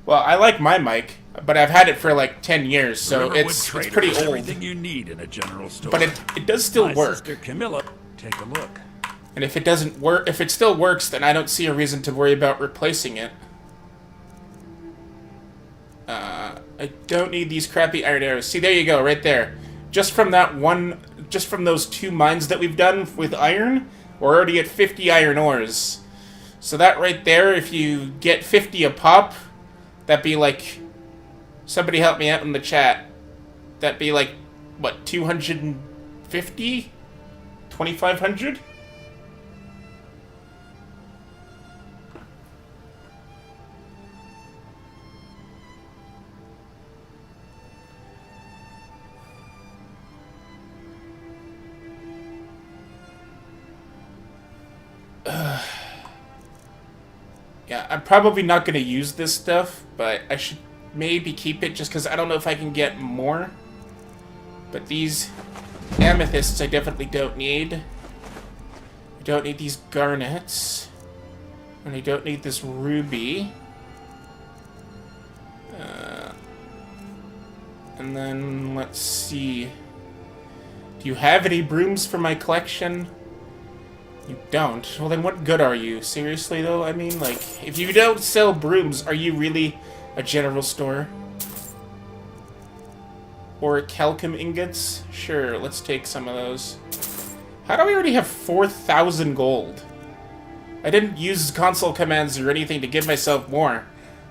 Well, I like my mic, but I've had it for like 10 years, so it's pretty old. Everything you need in a general store. But it does still work. Sister Camilla, take a look. And if it doesn't work, if it still works, then I don't see a reason to worry about replacing it. I don't need these crappy iron arrows. See, there you go, right there. Just from those 2 mines that we've done with iron, we're already at 50 iron ores. So that right there, if you get 50 a pop, that'd be like, somebody help me out in the chat. That'd be like, what, 250? 2,500? Yeah, I'm probably not going to use this stuff, but I should maybe keep it just because I don't know if I can get more. But these amethysts I definitely don't need. I don't need these garnets. And I don't need this ruby. And then, let's see. Do you have any brooms for my collection? You don't? Well, then what good are you? Seriously, though? I mean, like, if you don't sell brooms, are you really a general store? Or calcum ingots? Sure, let's take some of those. How do we already have 4,000 gold? I didn't use console commands or anything to give myself more.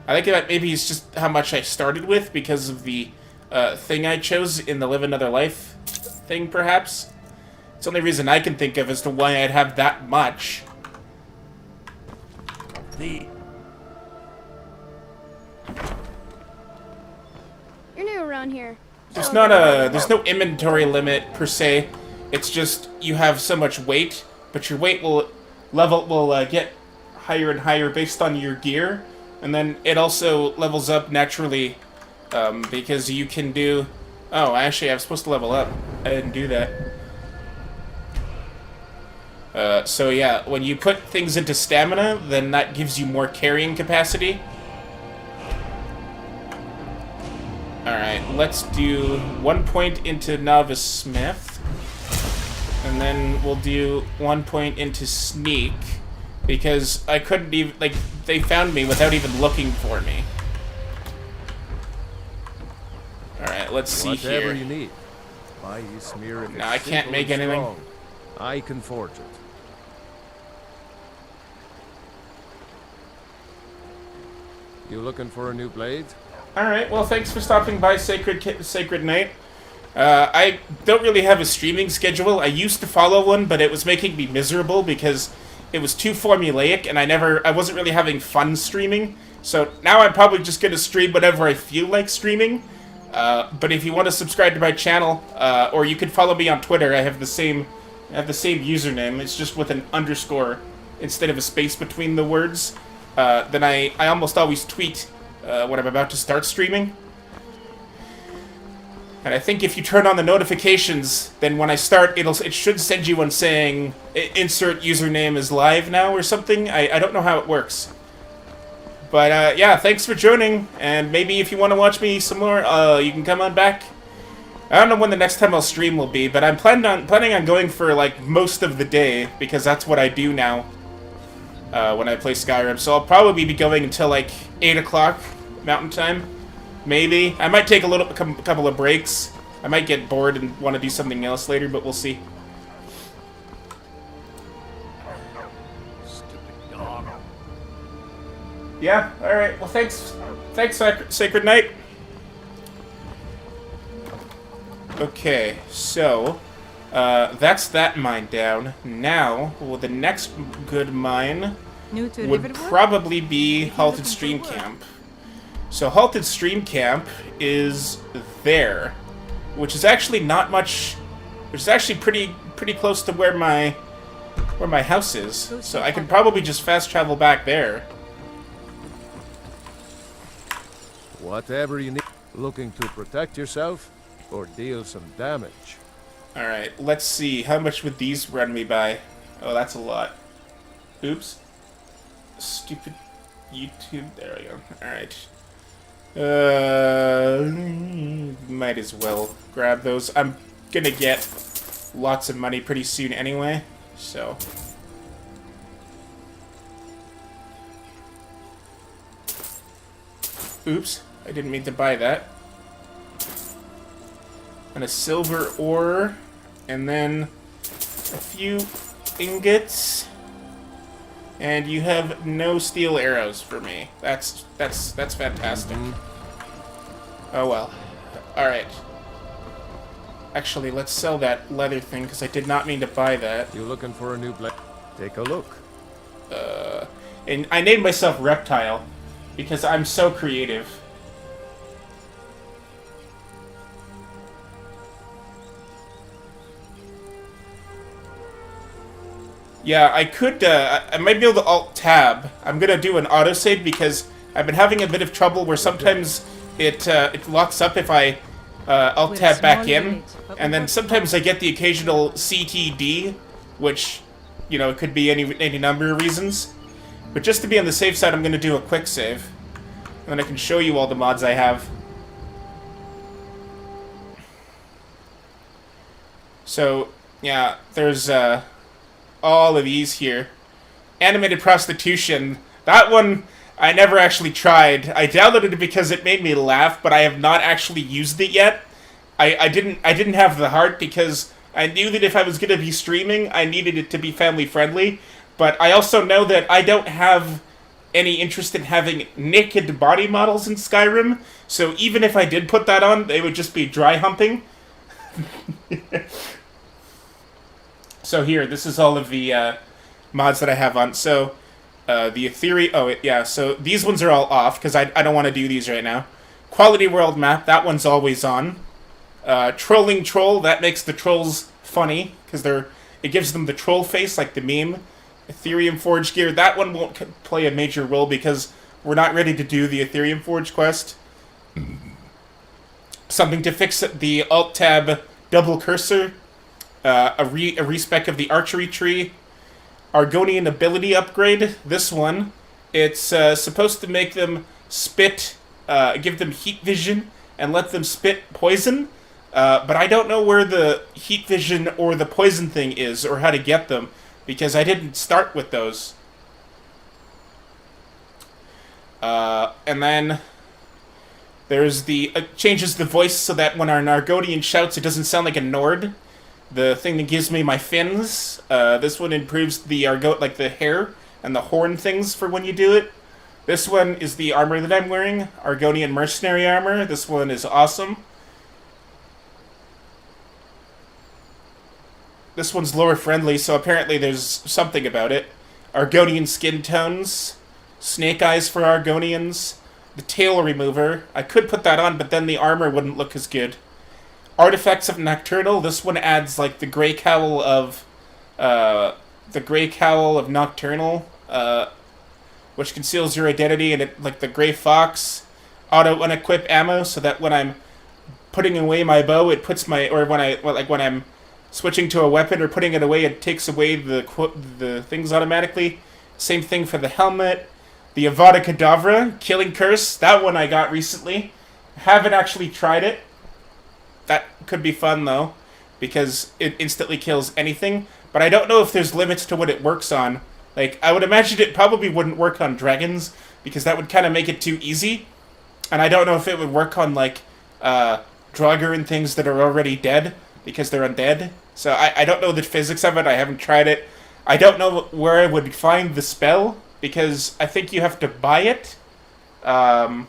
I think that maybe it's just how much I started with because of the thing I chose in the Live Another Life thing, perhaps? It's the only reason I can think of as to why I'd have that much. The You're new around here. There's there's no inventory limit per se. It's just you have so much weight, but your weight will get higher and higher based on your gear, and then it also levels up naturally because you can do. Oh, actually, I was supposed to level up. I didn't do that. So yeah, when you put things into stamina, then that gives you more carrying capacity. Alright, let's do 1 point into Novice Smith. And then we'll do 1 point into Sneak. Because I couldn't even, like, they found me without even looking for me. Alright, let's see Whatever here. you need. Why you smear it? No, I can't make anything. I can forge it. You looking for a new blade? Alright, well, thanks for stopping by, Sacred Knight. I don't really have a streaming schedule. I used to follow one, but it was making me miserable because it was too formulaic, and I wasn't really having fun streaming. So now I'm probably just going to stream whenever I feel like streaming. But if you want to subscribe to my channel, or you can follow me on Twitter, I have the same username. It's just with an underscore instead of a space between the words. Then I almost always tweet when I'm about to start streaming. And I think if you turn on the notifications, then when I start, it should send you one saying, insert username is live now or something. I don't know how it works. But, yeah, thanks for joining, and maybe if you want to watch me some more, you can come on back. I don't know when the next time I'll stream will be, but I'm planning on going for, like, most of the day, because that's what I do now when I play Skyrim. So I'll probably be going until, like, 8 o'clock Mountain Time. Maybe. I might take a couple of breaks. I might get bored and want to do something else later, but we'll see. Stupid dog. Yeah, alright. Well, thanks. Thanks, Sacred Knight. Okay, so, that's that mine down. Now, well, the next good mine New to would Riverwood? probably be Halted Stream Camp. So Halted Stream Camp is there, which is actually not much, which is actually pretty close to where my house is. So I can probably just fast travel back there. Whatever you need. Looking to protect yourself or deal some damage? Alright, let's see. How much would these run me by? Oh, that's a lot. Oops. Stupid YouTube. There we go. Alright. Might as well grab those. I'm gonna get lots of money pretty soon anyway, so. Oops, I didn't mean to buy that. And a silver ore, and then a few ingots. And you have no steel arrows for me. That's fantastic. Oh well. Alright. Actually, let's sell that leather thing, because I did not mean to buy that. You looking for a new blade? Take a look. And I named myself Reptile, because I'm so creative. Yeah, I could, I might be able to Alt-Tab. I'm gonna do an autosave because I've been having a bit of trouble where sometimes it locks up if I Alt-Tab back in. And then sometimes I get the occasional CTD, which, you know, it could be any number of reasons. But just to be on the safe side, I'm gonna do a quick save. And then I can show you all the mods I have. So, yeah, there's, all of these here. Animated Prostitution. That one I never actually tried. I downloaded it because it made me laugh, but I have not actually used it yet. I didn't have the heart because I knew that if I was going to be streaming, I needed it to be family friendly. But I also know that I don't have any interest in having naked body models in Skyrim. So even if I did put that on, they would just be dry humping. So here, this is all of the mods that I have on. So, the Ethereum... Oh, yeah, so these ones are all off, because I don't want to do these right now. Quality World Map, that one's always on. Trolling Troll, that makes the trolls funny, because it gives them the troll face, like the meme. Ethereum Forge Gear, that one won't play a major role, because we're not ready to do the Ethereum Forge quest. Something to fix the Alt-Tab double cursor. A respec of the archery tree. Argonian ability upgrade. This one. It's supposed to make them spit, give them heat vision, and let them spit poison. But I don't know where the heat vision or the poison thing is, or how to get them, because I didn't start with those. And then there's the... changes the voice so that when our Argonian shouts, it doesn't sound like a Nord. The thing that gives me my fins. This one improves the like the hair and the horn things for when you do it. This one is the armor that I'm wearing. Argonian mercenary armor. This one is awesome. This one's lower friendly, so apparently there's something about it. Argonian skin tones. Snake eyes for Argonians. The tail remover. I could put that on, but then the armor wouldn't look as good. Artifacts of Nocturnal. This one adds like the gray cowl of Nocturnal, which conceals your identity, and it like the gray fox. Auto unequip ammo, so that when I'm putting away my bow, it puts my, or when I'm switching to a weapon or putting it away, it takes away the things automatically. Same thing for the helmet. The Avada Kedavra, Killing Curse, that one I got recently. Haven't actually tried it. That could be fun though, because it instantly kills anything. But I don't know if there's limits to what it works on. Like, I would imagine it probably wouldn't work on dragons, because that would kind of make it too easy. And I don't know if it would work on, like, Draugr and things that are already dead, because they're undead. So I don't know the physics of it, I haven't tried it. I don't know where I would find the spell, because I think you have to buy it. I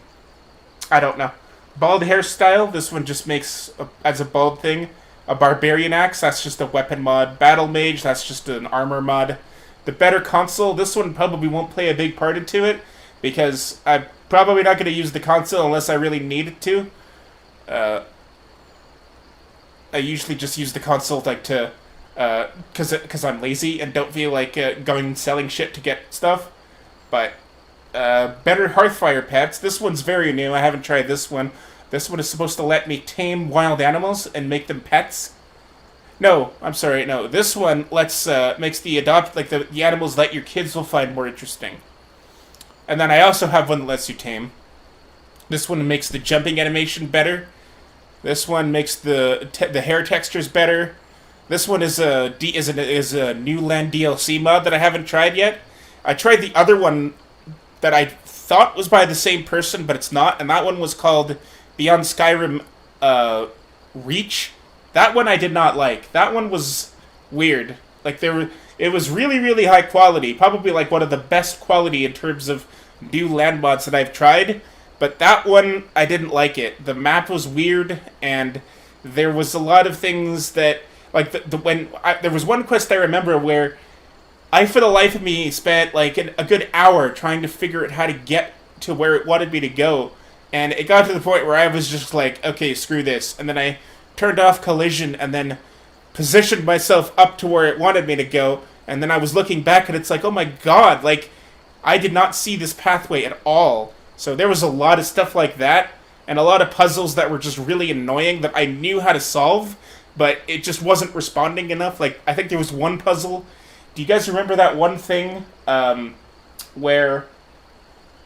don't know. Bald hairstyle, this one just makes, as a bald thing. A barbarian axe, that's just a weapon mod. Battle mage, that's just an armor mod. The better console, this one probably won't play a big part into it, because I'm probably not going to use the console unless I really need it to. I usually just use the console like to, because I'm lazy and don't feel like going and selling shit to get stuff. But better Hearthfire pets. This one's very new. I haven't tried this one. This one is supposed to let me tame wild animals and make them pets. No, I'm sorry. No, this one makes the animals that your kids will find more interesting. And then I also have one that lets you tame. This one makes the jumping animation better. This one makes the hair textures better. This one is a new land DLC mod that I haven't tried yet. I tried the other one that I thought was by the same person, but it's not, and that one was called Beyond Skyrim Reach. That one I did not like. That one was weird. Like, it was really, really high quality. Probably like one of the best quality in terms of new land mods that I've tried. But that one, I didn't like it. The map was weird, and there was a lot of things that, like, there was one quest I remember where I, for the life of me, spent like a good hour trying to figure out how to get to where it wanted me to go. And it got to the point where I was just like, okay, screw this. And then I turned off collision and then positioned myself up to where it wanted me to go. And then I was looking back and it's like, oh my god, like, I did not see this pathway at all. So there was a lot of stuff like that, and a lot of puzzles that were just really annoying that I knew how to solve, but it just wasn't responding enough. Like, I think there was one puzzle. Do you guys remember that one thing where,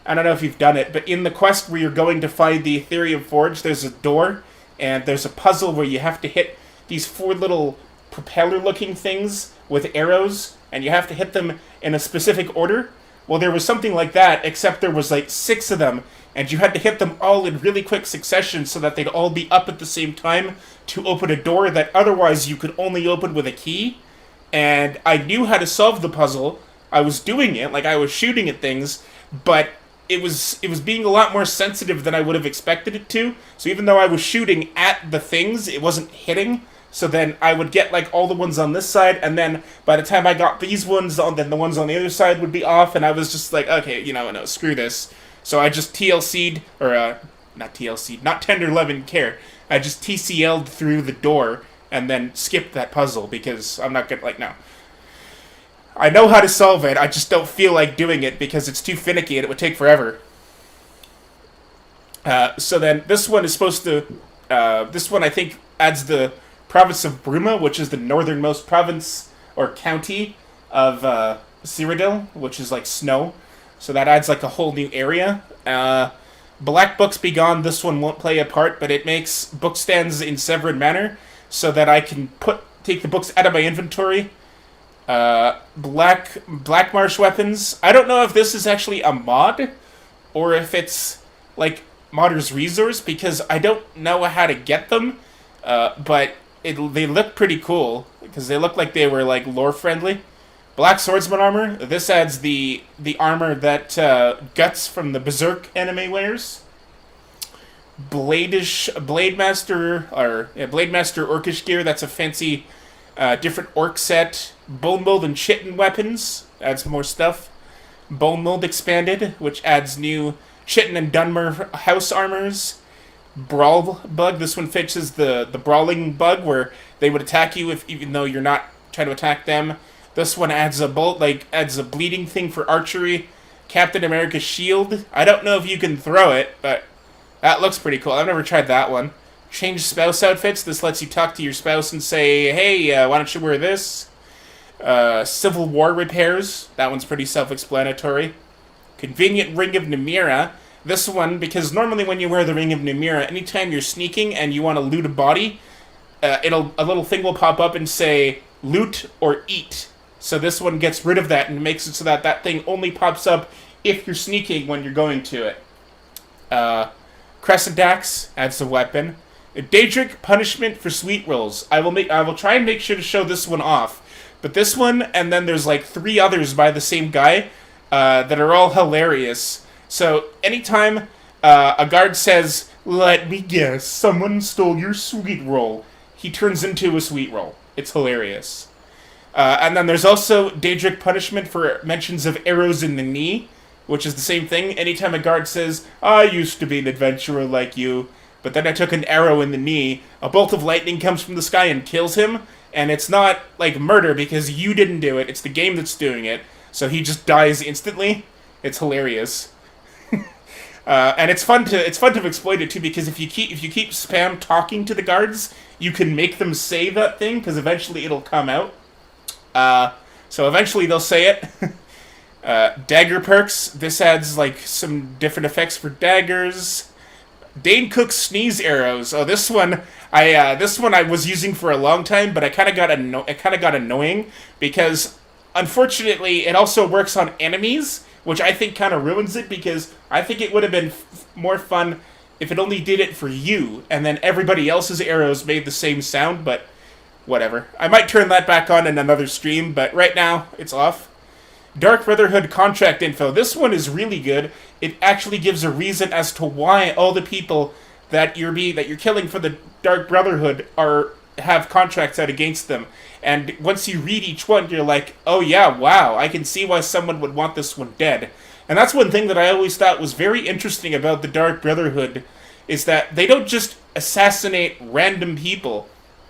I don't know if you've done it, but in the quest where you're going to find the Ethereum Forge, there's a door, and there's a puzzle where you have to hit these 4 little propeller-looking things with arrows, and you have to hit them in a specific order? Well, there was something like that, except there was like 6 of them, and you had to hit them all in really quick succession so that they'd all be up at the same time to open a door that otherwise you could only open with a key. And I knew how to solve the puzzle. I was doing it, like I was shooting at things, but it was being a lot more sensitive than I would have expected it to. So even though I was shooting at the things, it wasn't hitting. So then I would get like all the ones on this side, and then by the time I got these ones, then the ones on the other side would be off, and I was just like, okay, no, screw this. So I just TLC'd, or not TLC'd, not Tender Love and Care. I just TCL'd through the door, and then skipped that puzzle, because I'm not gonna, like, no. I know how to solve it, I just don't feel like doing it, because it's too finicky and it would take forever. So then, this one is supposed to, this one I think adds the province of Bruma, which is the northernmost province or county of Cyrodiil, which is like snow. So that adds like a whole new area. Black Books Be Gone, this one won't play a part, but it makes book stands in Severed Manor so that I can take the books out of my inventory. Black Marsh weapons. I don't know if this is actually a mod or if it's like modder's resource, because I don't know how to get them. But they look pretty cool, because they look like they were like lore friendly. Black Swordsman armor. This adds the armor that Guts from the Berserk anime wears. Blademaster Orcish gear. That's a fancy different orc set. Bone Mold and Chitin weapons. Adds more stuff. Bone Mold expanded, which adds new Chitin and Dunmer house armors. Brawl bug. This one fixes the brawling bug where they would attack you even though you're not trying to attack them. This one adds a bleeding thing for archery. Captain America's shield. I don't know if you can throw it, but that looks pretty cool. I've never tried that one. Change spouse outfits. This lets you talk to your spouse and say, hey, why don't you wear this? Civil War repairs. That one's pretty self-explanatory. Convenient Ring of Numera. This one, because normally when you wear the Ring of Numera, anytime you're sneaking and you want to loot a body, a little thing will pop up and say, loot or eat. So this one gets rid of that and makes it so that that thing only pops up if you're sneaking when you're going to it. Crescent Axe adds a weapon. Daedric Punishment for Sweet Rolls. I will try and make sure to show this one off. But this one, and then there's like 3 others by the same guy that are all hilarious. So anytime a guard says, let me guess, someone stole your sweet roll, he turns into a sweet roll. It's hilarious. And then there's also Daedric Punishment for mentions of arrows in the knee, which is the same thing. Anytime a guard says, I used to be an adventurer like you, but then I took an arrow in the knee, a bolt of lightning comes from the sky and kills him, and it's not like murder because you didn't do it, it's the game that's doing it, so he just dies instantly. It's hilarious. And it's fun to exploit it too, because if you keep spam talking to the guards, you can make them say that thing, because eventually it'll come out. So eventually they'll say it. Dagger perks. This adds like some different effects for daggers. Dane Cook's sneeze arrows. Oh, this one I was using for a long time, but it kind of got annoying because unfortunately it also works on enemies, which I think kind of ruins it, because I think it would have been more fun if it only did it for you and then everybody else's arrows made the same sound, but whatever. I might turn that back on in another stream, but right now it's off. Dark Brotherhood contract info. This one is really good. It actually gives a reason as to why all the people that you're killing for the Dark Brotherhood have contracts out against them. And once you read each one, you're like, oh yeah, wow, I can see why someone would want this one dead. And that's one thing that I always thought was very interesting about the Dark Brotherhood, is that they don't just assassinate random people.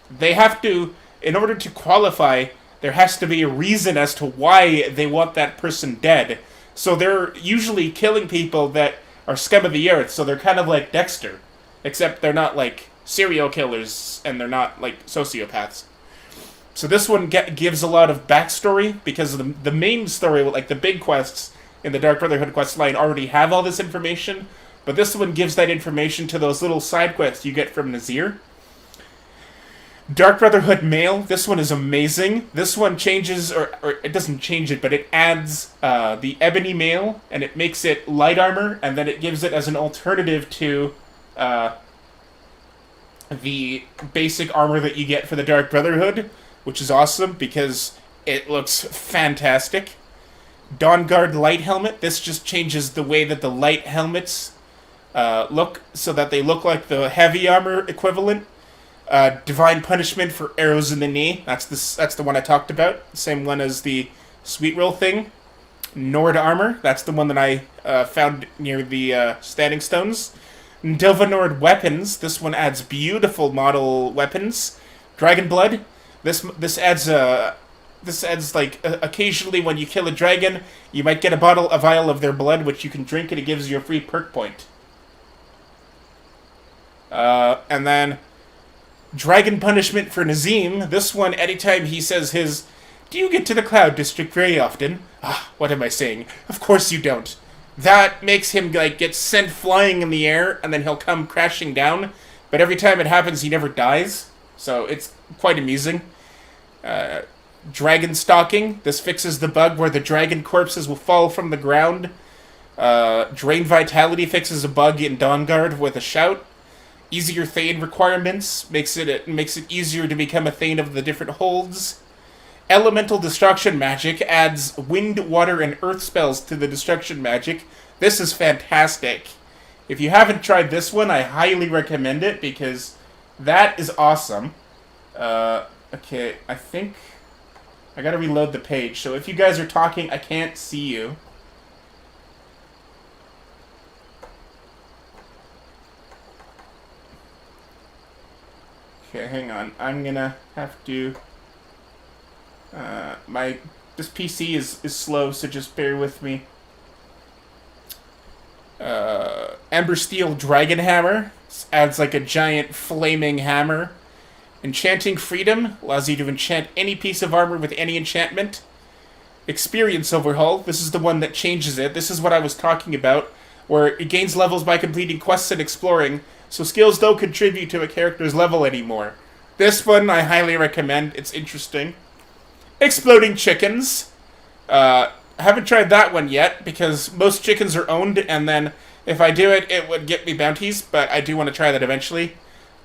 They have to, in order to qualify, there has to be a reason as to why they want that person dead. So they're usually killing people that are scum of the earth, so they're kind of like Dexter. Except they're not like serial killers, and they're not like sociopaths. So this one gives a lot of backstory, because the main story, like the big quests in the Dark Brotherhood quest line, already have all this information. But this one gives that information to those little side quests you get from Nazir. Dark Brotherhood Mail. This one is amazing. This one changes, or it doesn't change it, but it adds the Ebony Mail, and it makes it light armor, and then it gives it as an alternative to the basic armor that you get for the Dark Brotherhood, which is awesome because it looks fantastic. Dawnguard Light Helmet. This just changes the way that the light helmets look, so that they look like the heavy armor equivalent. Divine Punishment for arrows in the knee. That's the one I talked about. Same one as the Sweet Roll thing. Nord Armor. That's the one that I found near the Standing Stones. Delvanord Weapons. This one adds beautiful model weapons. Dragon Blood. This adds like occasionally when you kill a dragon, you might get a vial of their blood, which you can drink, and it gives you a free perk point. And then Dragon Punishment for Nazim. This one, anytime he says his, do you get to the Cloud District very often? Ah, what am I saying? Of course you don't. That makes him like get sent flying in the air, and then he'll come crashing down. But every time it happens, he never dies. So it's quite amusing. Dragon Stalking. This fixes the bug where the dragon corpses will fall from the ground. Drain Vitality fixes a bug in Dawnguard with a shout. Easier Thane requirements makes it easier to become a Thane of the different holds. Elemental Destruction Magic adds wind, water, and earth spells to the destruction magic. This is fantastic. If you haven't tried this one, I highly recommend it, because that is awesome. Okay, I think I gotta reload the page, so if you guys are talking, I can't see you. Okay, hang on. I'm gonna have to... this PC is slow, so just bear with me. Ember Steel Dragon Hammer. This adds like a giant flaming hammer. Enchanting Freedom allows you to enchant any piece of armor with any enchantment. Experience Overhaul. This is the one that changes it. This is what I was talking about, where it gains levels by completing quests and exploring, so skills don't contribute to a character's level anymore. This one I highly recommend. It's interesting. Exploding Chickens. Haven't tried that one yet, because most chickens are owned, and then if I do it, it would get me bounties, but I do want to try that eventually.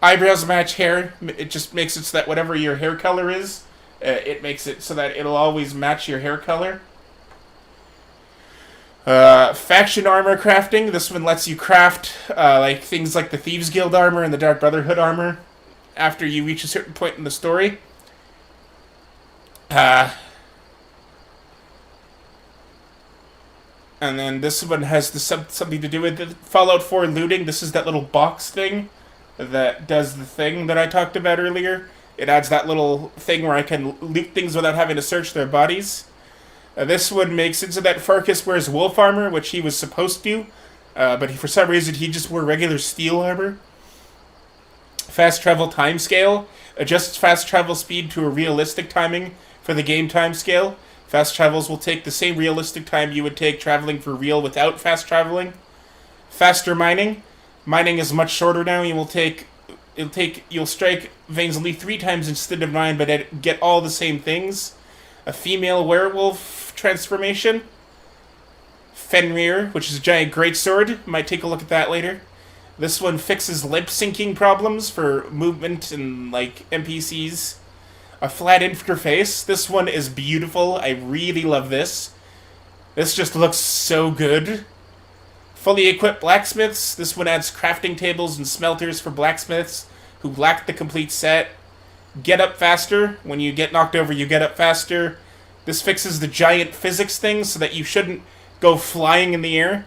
Eyebrows match hair. It just makes it so that whatever your hair color is, it makes it so that it'll always match your hair color. Faction armor crafting. This one lets you craft like things like the Thieves Guild armor and the Dark Brotherhood armor after you reach a certain point in the story. And then this one has something to do with the Fallout 4 looting. This is that little box thing that does the thing that I talked about earlier. It adds that little thing where I can loot things without having to search their bodies. This one makes it so that Farkas wears wolf armor, which he was supposed to, but for some reason he just wore regular steel armor. Fast travel timescale adjusts fast travel speed to a realistic timing for the game timescale. Fast travels will take the same realistic time you would take traveling for real without fast traveling. Faster mining. Mining is much shorter now. You'll strike veins only 3 times instead of 9, but get all the same things. A female werewolf transformation. Fenrir, which is a giant greatsword. Might take a look at that later. This one fixes lip syncing problems for movement and like NPCs. A flat interface. This one is beautiful. I really love this. This just looks so good. Fully equipped blacksmiths. This one adds crafting tables and smelters for blacksmiths who lack the complete set. Get up faster. When you get knocked over, you get up faster. This fixes the giant physics thing so that you shouldn't go flying in the air.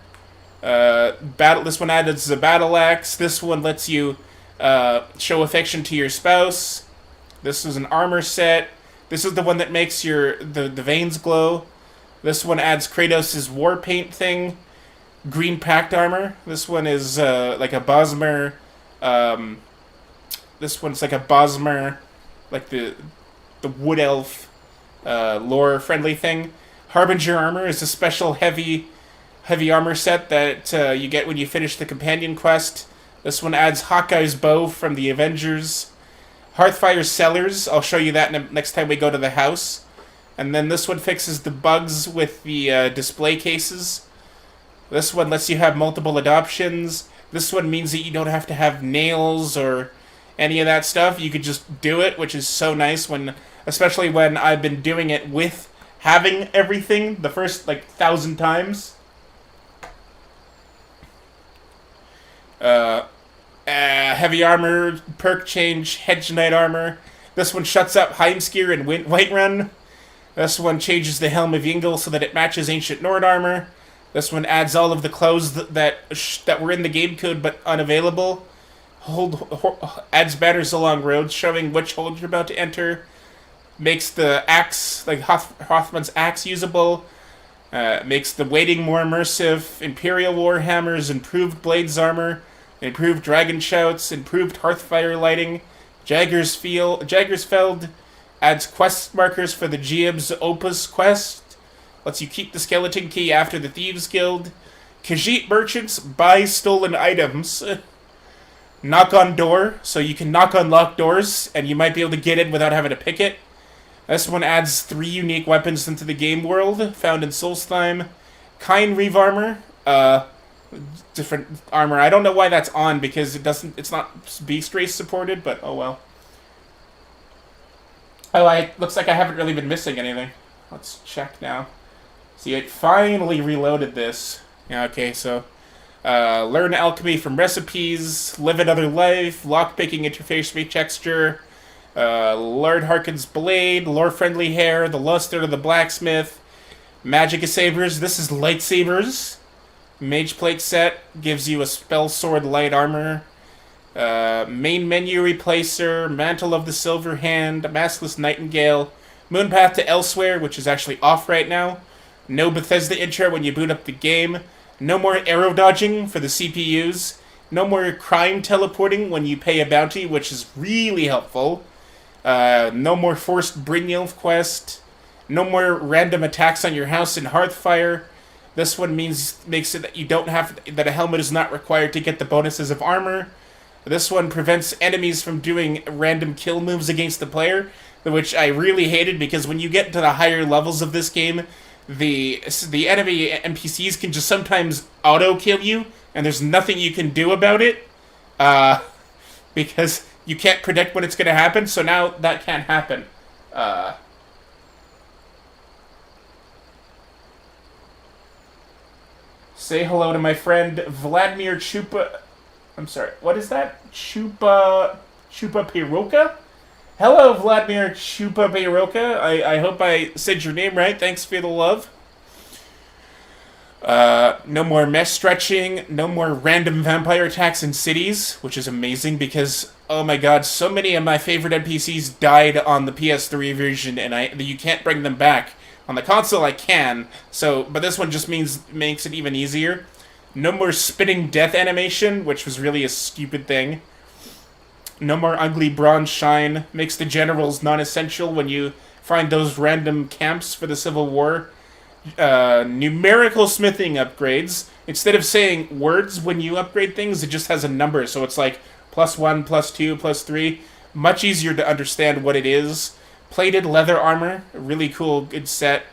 This one adds a battle axe. This one lets you show affection to your spouse. This is an armor set. This is the one that makes the veins glow. This one adds Kratos' war paint thing. Green packed armor. This one is like a Bosmer. This one's like a Bosmer, like the wood elf lore friendly thing. Harbinger armor is a special heavy armor set that you get when you finish the companion quest. This one adds Hawkeye's bow from the Avengers. Hearthfire Cellars, I'll show you that next time we go to the house. And then this one fixes the bugs with the display cases. This one lets you have multiple adoptions. This one means that you don't have to have nails or any of that stuff. You could just do it, which is so nice, especially when I've been doing it with having everything the first 1,000 times. Heavy armor, perk change, hedge knight armor. This one shuts up Heimskir and Whiterun. This one changes the Helm of Yingel so that it matches ancient Nord armor. This one adds all of the clothes that were in the game code but unavailable. Adds banners along roads showing which hold you're about to enter. Makes the axe, like Hothman's axe, usable. Makes the waiting more immersive. Imperial Warhammers, improved blades armor. Improved dragon shouts, improved hearthfire lighting, Jaggersfeld adds quest markers for the GM's Opus quest, lets you keep the skeleton key after the Thieves Guild, Khajiit merchants buy stolen items, knock on door, so you can knock on locked doors, and you might be able to get in without having to pick it. This one adds 3 unique weapons into the game world, found in Solstheim. Kine Reeve armor, different armor. I don't know why that's on because it's not beast race supported, but oh well. Oh, looks like I haven't really been missing anything. Let's check now. See, it finally reloaded this. Yeah, okay, so learn alchemy from recipes, live another life, lockpicking interface retexture, Lord Harkin's blade, lore-friendly hair, the luster of the blacksmith, Magicka sabers. This is lightsabers. Mage plate set gives you a spell sword light armor. Main menu replacer, Mantle of the Silver Hand, Maskless Nightingale, Moonpath to Elsewhere, which is actually off right now. No Bethesda intro when you boot up the game. No more arrow dodging for the CPUs. No more crime teleporting when you pay a bounty, which is really helpful. No more forced Brynjolf quest. No more random attacks on your house in Hearthfire. This one makes it that you don't have that a helmet is not required to get the bonuses of armor. This one prevents enemies from doing random kill moves against the player, which I really hated because when you get to the higher levels of this game, the enemy NPCs can just sometimes auto kill you, and there's nothing you can do about it, because you can't predict when it's going to happen. So now that can't happen. Say hello to my friend Vladimir Chupa. I'm sorry, what is that? Chupa Piroka? Hello, Vladimir Chupa Piroka. I hope I said your name right. Thanks for the love. No more mesh stretching. No more random vampire attacks in cities, which is amazing because, oh my god, so many of my favorite NPCs died on the PS3 version, and you can't bring them back. On the console, I can, but this one just makes it even easier. No more spinning death animation, which was really a stupid thing. No more ugly bronze shine. Makes the generals non-essential when you find those random camps for the Civil War. Numerical smithing upgrades. Instead of saying words when you upgrade things, it just has a number. So it's like +1, +2, +3. Much easier to understand what it is. Plated leather armor, a really cool, good set.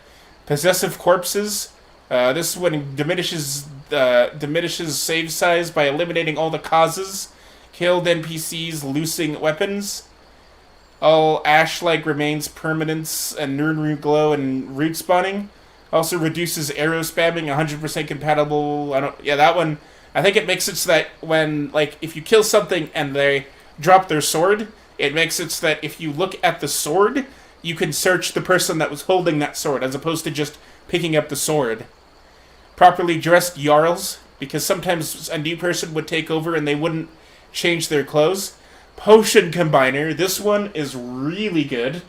Possessive corpses. This one diminishes save size by eliminating all the causes. Killed NPCs, loosing weapons. All ash-like remains permanence and Nirnroot glow and root spawning. Also reduces arrow spamming, 100% compatible. That one. I think it makes it so that when, if you kill something and they drop their sword, it makes it so that if you look at the sword, you can search the person that was holding that sword, as opposed to just picking up the sword. Properly dressed Jarls, because sometimes a new person would take over and they wouldn't change their clothes. Potion Combiner. This one is really good.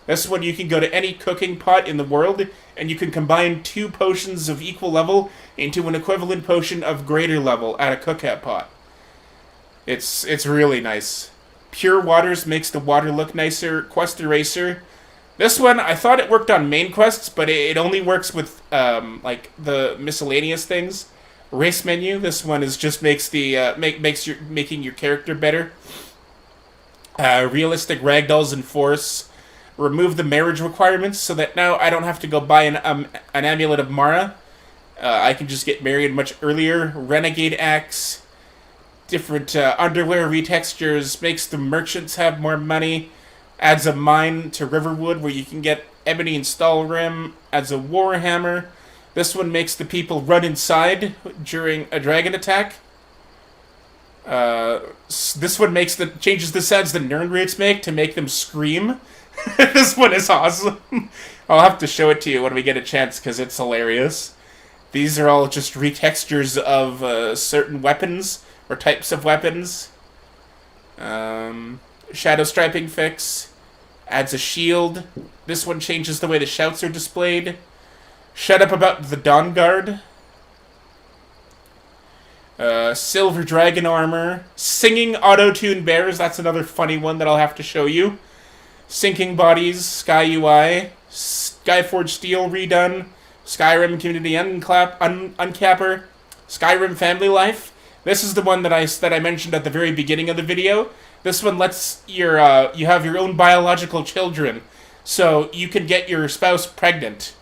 This one you can go to any cooking pot in the world, and you can combine 2 potions of equal level into an equivalent potion of greater level at a cookout pot. It's really nice. Pure Waters makes the water look nicer. Quest Eraser. This one, I thought it worked on main quests, but it only works with, the miscellaneous things. Race Menu. This one is just making your character better. Realistic Ragdolls and Force. Remove the marriage requirements so that now I don't have to go buy an Amulet of Mara. I can just get married much earlier. Renegade Axe. Different underwear retextures, makes the merchants have more money, adds a mine to Riverwood where you can get ebony and Stalrim, adds a warhammer. This one makes the people run inside during a dragon attack. This one changes the sounds the Nirnroots make to make them scream. This one is awesome. I'll have to show it to you when we get a chance because it's hilarious. These are all just retextures of certain weapons. Or types of weapons. Shadow striping fix. Adds a shield. This one changes the way the shouts are displayed. Shut up about the Dawn Guard. Silver dragon armor. Singing auto-tune bears. That's another funny one that I'll have to show you. Sinking bodies. Sky UI. Skyforge Steel redone. Skyrim Community Uncapper. Skyrim Family Life. This is the one that I mentioned at the very beginning of the video. This one lets you have your own biological children, so you can get your spouse pregnant.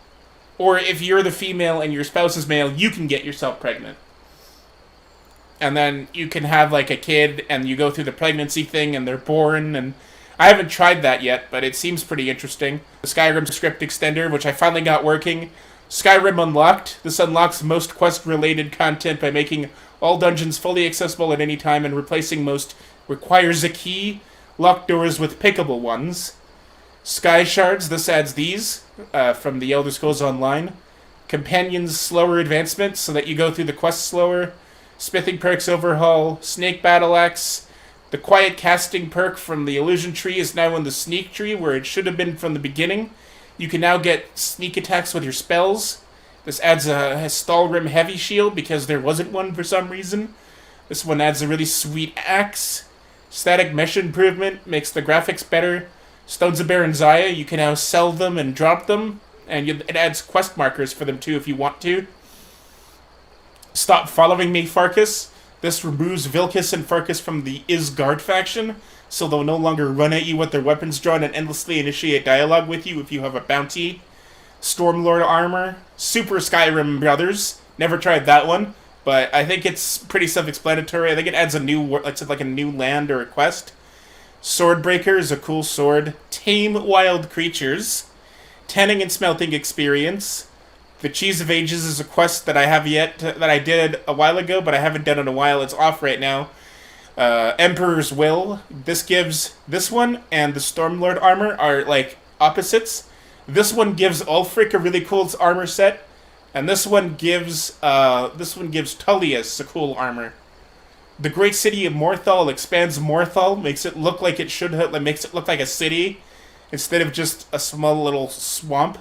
Or if you're the female and your spouse is male, you can get yourself pregnant. And then you can have a kid, and you go through the pregnancy thing, and they're born, and I haven't tried that yet, but it seems pretty interesting. The Skyrim script extender, which I finally got working. Skyrim Unlocked. This unlocks most quest-related content by making all dungeons fully accessible at any time and replacing most requires a key locked doors with pickable ones. Sky Shards. This adds these from the Elder Scrolls Online. Companions slower advancement so that you go through the quest slower. Smithing perks overhaul. Snake Battle Axe. The Quiet Casting perk from the Illusion Tree is now in the Sneak Tree where it should have been from the beginning. You can now get sneak attacks with your spells. This adds a Stalrim heavy shield because there wasn't one for some reason. This one adds a really sweet axe. Static mesh improvement makes the graphics better. Stones of Baron Zaya, you can now sell them and drop them. And it adds quest markers for them too if you want to. Stop following me, Farkas. This removes Vilkas and Farkas from the Isgard faction, so they'll no longer run at you with their weapons drawn and endlessly initiate dialogue with you if you have a bounty. Stormlord armor. Super Skyrim Brothers. Never tried that one, but I think it's pretty self-explanatory. I think it adds a new, it's like a new land or a quest. Swordbreaker is a cool sword. Tame wild creatures. Tanning and smelting experience. The Cheese of Ages is a quest that I have that I did a while ago, but I haven't done in a while. It's off right now. Emperor's Will. This gives this one and the Stormlord armor are like opposites. This one gives Ulfric a really cool armor set, and this one gives Tullius a cool armor. The Great City of Morthal expands Morthal, makes it look like it should have, makes it look like a city instead of just a small little swamp.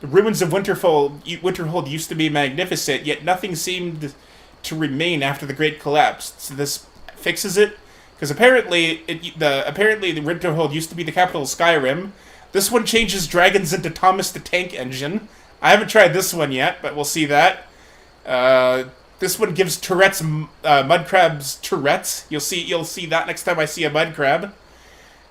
The ruins of Winterhold used to be magnificent, yet nothing seemed to remain after the Great Collapse. So this fixes it, because apparently the Winterhold used to be the capital of Skyrim. This one changes dragons into Thomas the Tank Engine. I haven't tried this one yet, but we'll see that. This one gives mud crabs Tourette's. You'll see that next time I see a mud crab.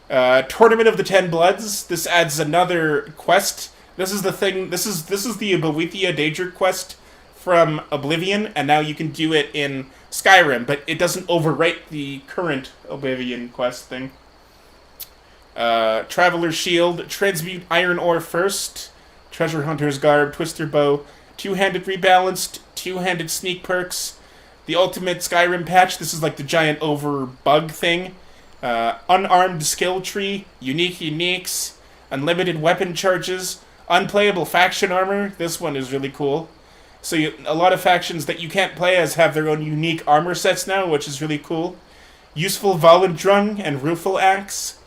Tournament of the Ten Bloods. This adds another quest. This is the thing. This is the Boethia Daedric quest from Oblivion, and now you can do it in Skyrim, but it doesn't overwrite the current Oblivion quest thing. Traveler's Shield. Transmute Iron Ore first. Treasure Hunter's Garb. Twister Bow. Two-handed rebalanced. Two-handed sneak perks. The ultimate Skyrim patch. This is like the giant over bug thing. Unarmed skill tree. Unique uniques. Unlimited weapon charges. Unplayable faction armor. This one is really cool. So a lot of factions that you can't play as have their own unique armor sets now, which is really cool. Useful Volendrung and Rueful Axe.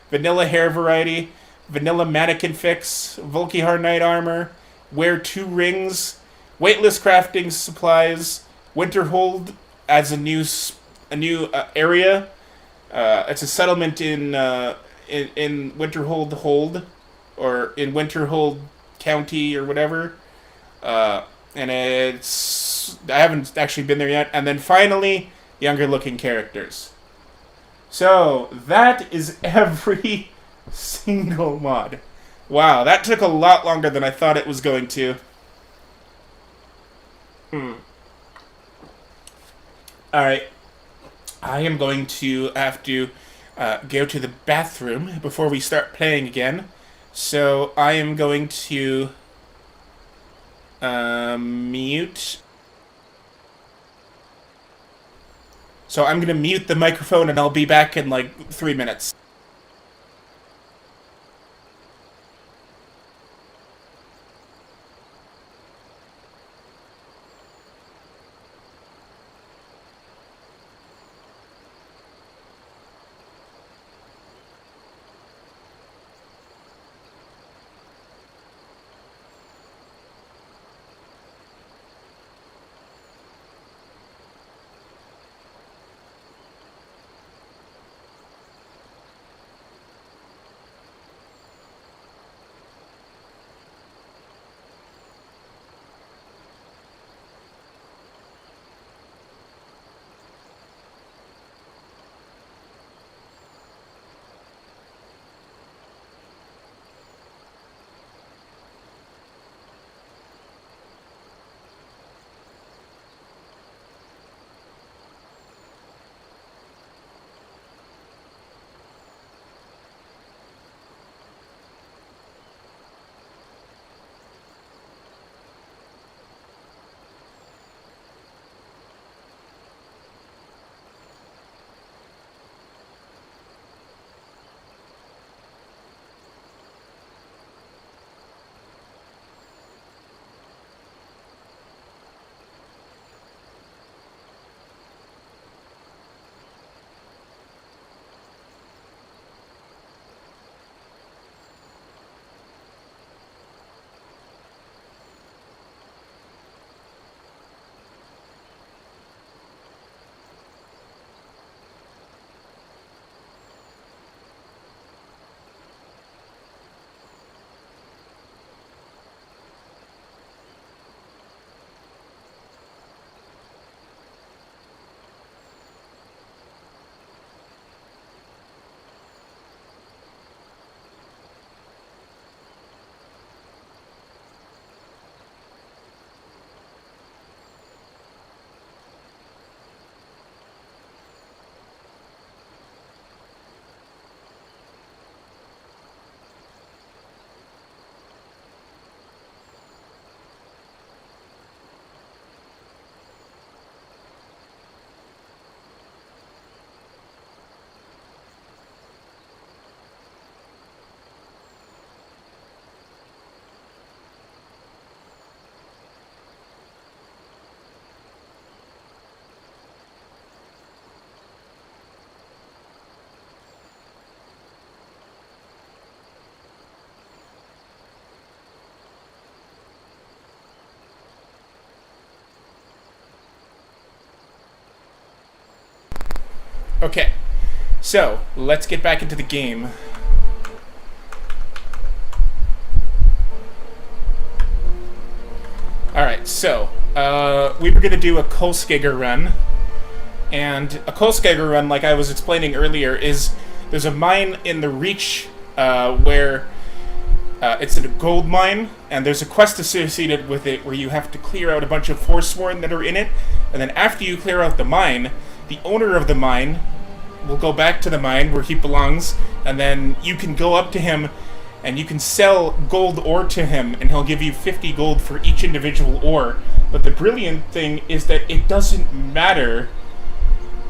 Vanilla hair variety. Vanilla mannequin fix. Volkihar Knight armor. Wear 2 rings. Weightless crafting supplies. Winterhold adds a new area. It's a settlement in Winterhold Hold, or in Winterhold County or whatever. And I haven't actually been there yet. And then finally, younger looking characters. So that is every single mod. Wow, that took a lot longer than I thought it was going to. Alright. I am going to have to go to the bathroom before we start playing again. So I am going to mute. So I'm going to mute the microphone and I'll be back in like 3 minutes. Okay, so let's get back into the game. Alright, so we were going to do a Kolskegger run. And a Kolskegger run, like I was explaining earlier, is there's a mine in the Reach where it's a gold mine, and there's a quest associated with it where you have to clear out a bunch of Forsworn that are in it, and then after you clear out the mine, the owner of the mine will go back to the mine where he belongs, and then you can go up to him and you can sell gold ore to him, and he'll give you 50 gold for each individual ore. But the brilliant thing is that it doesn't matter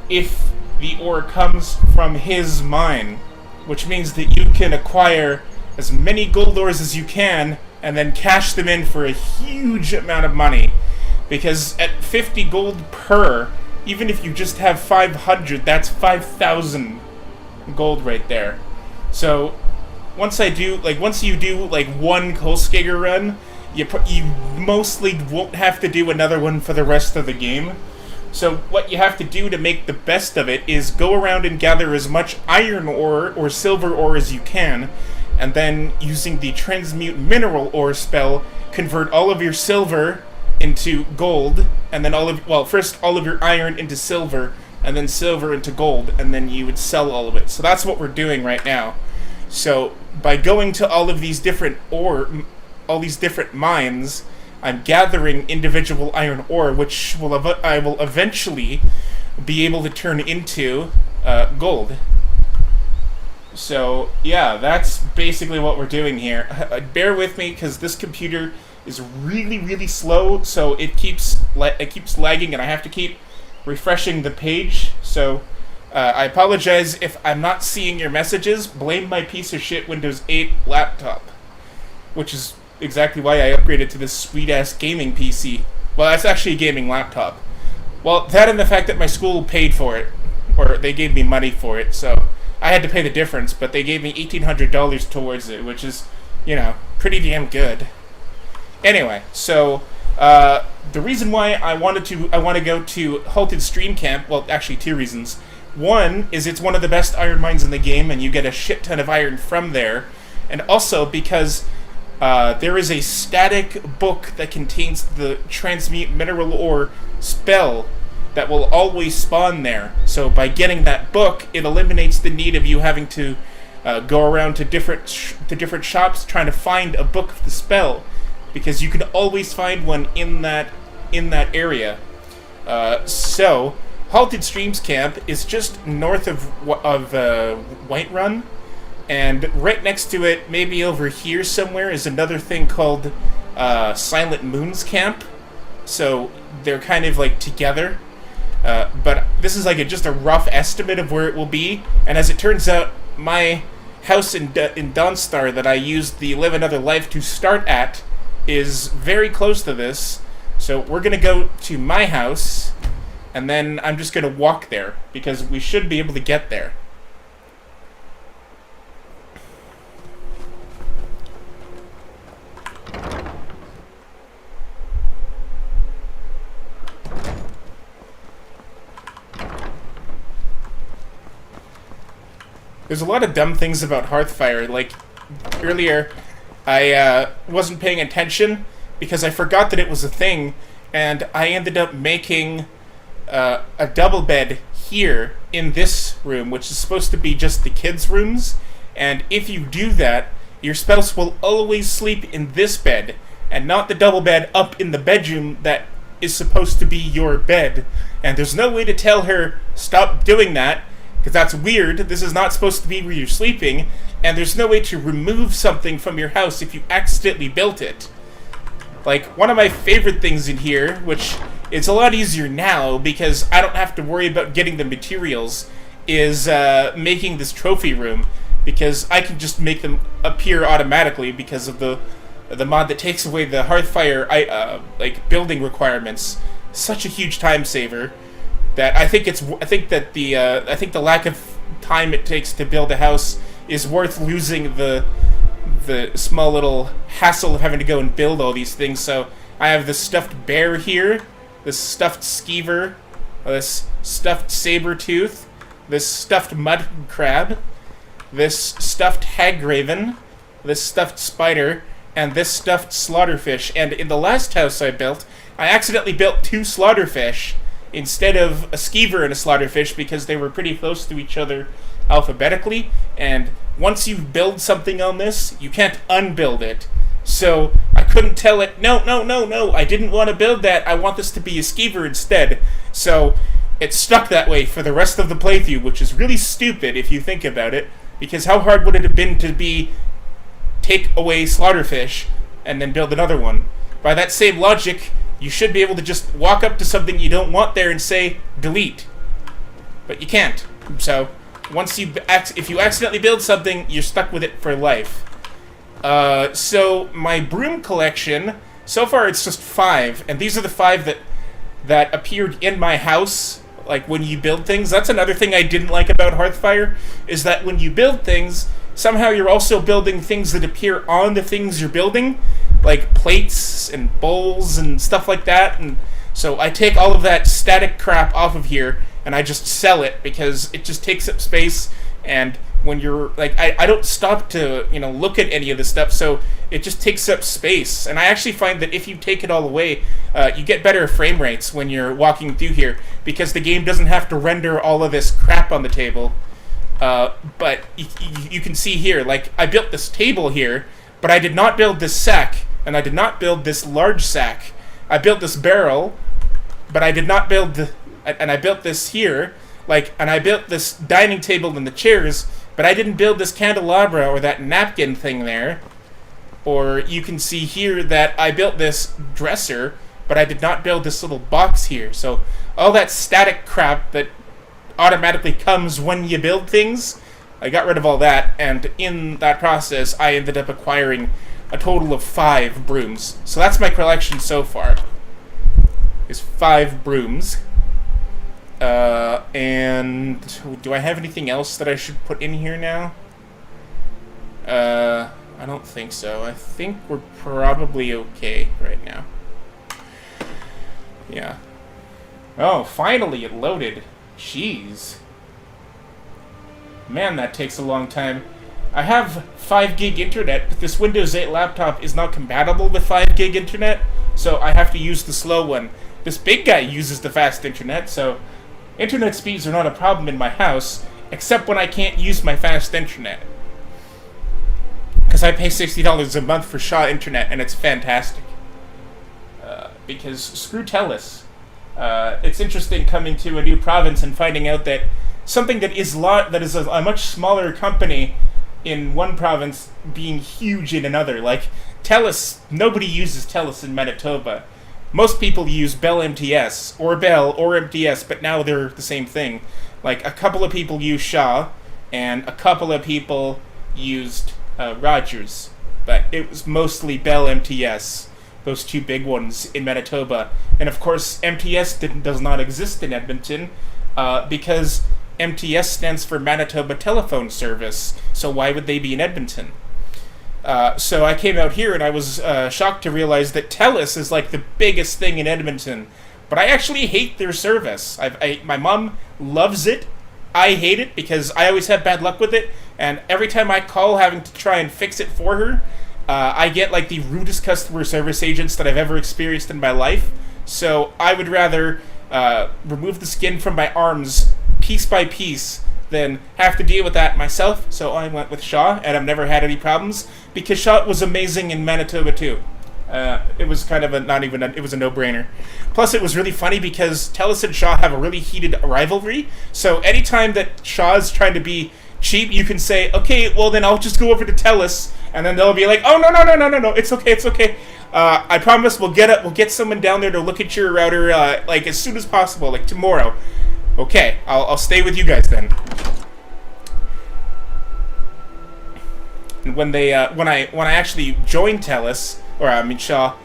if the ore comes from his mine, which means that you can acquire as many gold ores as you can and then cash them in for a huge amount of money. Because at 50 gold per, even if you just have 500, that's 5,000 gold right there. So once you do like one Kolskegger run, you mostly won't have to do another one for the rest of the game. So what you have to do to make the best of it is go around and gather as much iron ore or silver ore as you can, and then using the transmute mineral ore spell, convert all of your silver into gold, and then first all of your iron into silver, and then silver into gold, and then you would sell all of it. So that's what we're doing right now. So by going to all of these different mines, I'm gathering individual iron ore, which I will eventually be able to turn into gold. So yeah, that's basically what we're doing here. Bear with me because this computer is really, really slow, so it keeps lagging, and I have to keep refreshing the page. So I apologize if I'm not seeing your messages. Blame my piece of shit Windows 8 laptop, which is exactly why I upgraded to this sweet-ass gaming PC. Well, that's actually a gaming laptop. Well, that and the fact that my school paid for it, or they gave me money for it, so I had to pay the difference, but they gave me $1,800 towards it, which is, you know, pretty damn good. Anyway, so the reason why I want to go to Halted Stream Camp, well, actually two reasons. One is it's one of the best iron mines in the game, and you get a shit ton of iron from there, and also because there is a static book that contains the transmute mineral ore spell that will always spawn there. So by getting that book, it eliminates the need of you having to go around to different shops trying to find a book of the spell, because you can always find one in that area. So Halted Streams Camp is just north of Whiterun. And right next to it, maybe over here somewhere, is another thing called Silent Moons Camp. So they're kind of like together. But this is like just a rough estimate of where it will be. And as it turns out, my house in Dawnstar that I used the Live Another Life to start at is very close to this. So we're going to go to my house, and then I'm just going to walk there, because we should be able to get there. There's a lot of dumb things about Hearthfire. Like, earlier, I wasn't paying attention because I forgot that it was a thing, and I ended up making a double bed here in this room, which is supposed to be just the kids' rooms. And if you do that, your spouse will always sleep in this bed, and not the double bed up in the bedroom that is supposed to be your bed. And there's no way to tell her, stop doing that, because that's weird. This is not supposed to be where you're sleeping, and there's no way to remove something from your house if you accidentally built it. Like, one of my favorite things in here, which is a lot easier now because I don't have to worry about getting the materials, is making this trophy room, because I can just make them appear automatically because of the mod that takes away the Hearthfire like building requirements. Such a huge time saver. That I think the lack of time it takes to build a house is worth losing the small little hassle of having to go and build all these things. So I have this stuffed bear here, this stuffed skeever, this stuffed saber tooth, this stuffed mud crab, this stuffed hagraven, this stuffed spider, and this stuffed slaughterfish. And in the last house I built, I accidentally built 2 slaughterfish instead of a skeever and a slaughterfish because they were pretty close to each other alphabetically. And once you build something on this, you can't unbuild it. So I couldn't tell it, no, I didn't want to build that. I want this to be a skeever instead. So it stuck that way for the rest of the playthrough, which is really stupid if you think about it. Because how hard would it have been to take away slaughterfish and then build another one? By that same logic, you should be able to just walk up to something you don't want there and say, delete. But you can't. So, if you accidentally build something, you're stuck with it for life. So, my broom collection, so far it's just 5, and these are the 5 that appeared in my house, like when you build things. That's another thing I didn't like about Hearthfire, is that when you build things, somehow you're also building things that appear on the things you're building, like plates and bowls and stuff like that. And so I take all of that static crap off of here and I just sell it because it just takes up space. And when you're like, I don't stop to look at any of this stuff, so it just takes up space. And I actually find that if you take it all away, you get better frame rates when you're walking through here because the game doesn't have to render all of this crap on the table. But you can see here, like, I built this table here, but I did not build this sack, and I did not build this large sack. I built this barrel, but I did not build and I built this here, and I built this dining table and the chairs, but I didn't build this candelabra or that napkin thing there. Or you can see here that I built this dresser, but I did not build this little box here. So all that static crap that automatically comes when you build things, I got rid of all that, and in that process I ended up acquiring a total of 5 brooms. So that's my collection so far, is 5 brooms. And do I have anything else that I should put in here now? I don't think so. I think we're probably okay right now. Yeah. Oh, finally it loaded. Jeez. Man, that takes a long time. I have 5 gig internet, but this Windows 8 laptop is not compatible with 5 gig internet, so I have to use the slow one. This big guy uses the fast internet, so internet speeds are not a problem in my house, except when I can't use my fast internet. Because I pay $60 a month for Shaw Internet, and it's fantastic. Because screw TELUS. It's interesting coming to a new province and finding out that something that is a much smaller company in one province being huge in another. Like TELUS, nobody uses TELUS in Manitoba. Most people use Bell MTS or Bell or MTS, but now they're the same thing. Like a couple of people use Shaw, and a couple of people used Rogers, but it was mostly Bell MTS. Those 2 big ones in Manitoba. And of course, MTS does not exist in Edmonton because MTS stands for Manitoba Telephone Service. So why would they be in Edmonton? So I came out here and I was shocked to realize that TELUS is like the biggest thing in Edmonton. But I actually hate their service. My mom loves it. I hate it because I always have bad luck with it. And every time I call having to try and fix it for her, I get like the rudest customer service agents that I've ever experienced in my life. So I would rather remove the skin from my arms piece by piece than have to deal with that myself. So I went with Shaw, and I've never had any problems because Shaw was amazing in Manitoba too. It was kind of it was a no-brainer. Plus, it was really funny because TELUS and Shaw have a really heated rivalry. So anytime that Shaw is trying to be cheap, you can say, okay, well then I'll just go over to TELUS, and then they'll be like, oh no, it's okay. I promise we'll get someone down there to look at your router like as soon as possible, like tomorrow. Okay, I'll stay with you guys then. And when I actually joined TELUS, Shaw,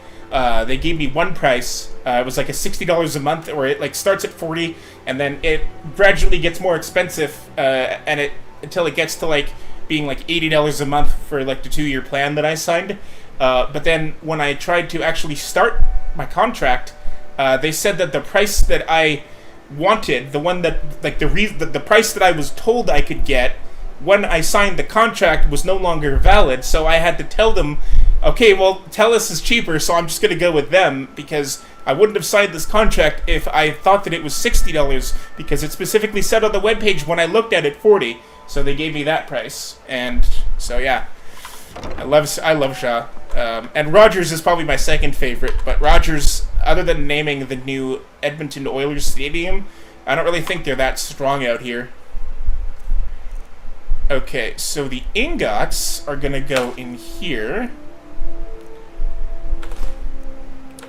they gave me one price. It was like a $60 a month, or it like starts at $40, and then it gradually gets more expensive, until it gets to like being like $80 a month for like the 2-year plan that I signed. But then when I tried to actually start my contract, they said that the price that I wanted, the one that, like, the price that I was told I could get when I signed the contract was no longer valid, so I had to tell them, okay, well, Telus is cheaper, so I'm just going to go with them, because I wouldn't have signed this contract if I thought that it was $60, because it specifically said on the webpage when I looked at it $40, so they gave me that price, and so yeah, I love Shaw. And Rogers is probably my second favorite, but Rogers, other than naming the new Edmonton Oilers Stadium, I don't really think they're that strong out here. Okay, so the ingots are going to go in here.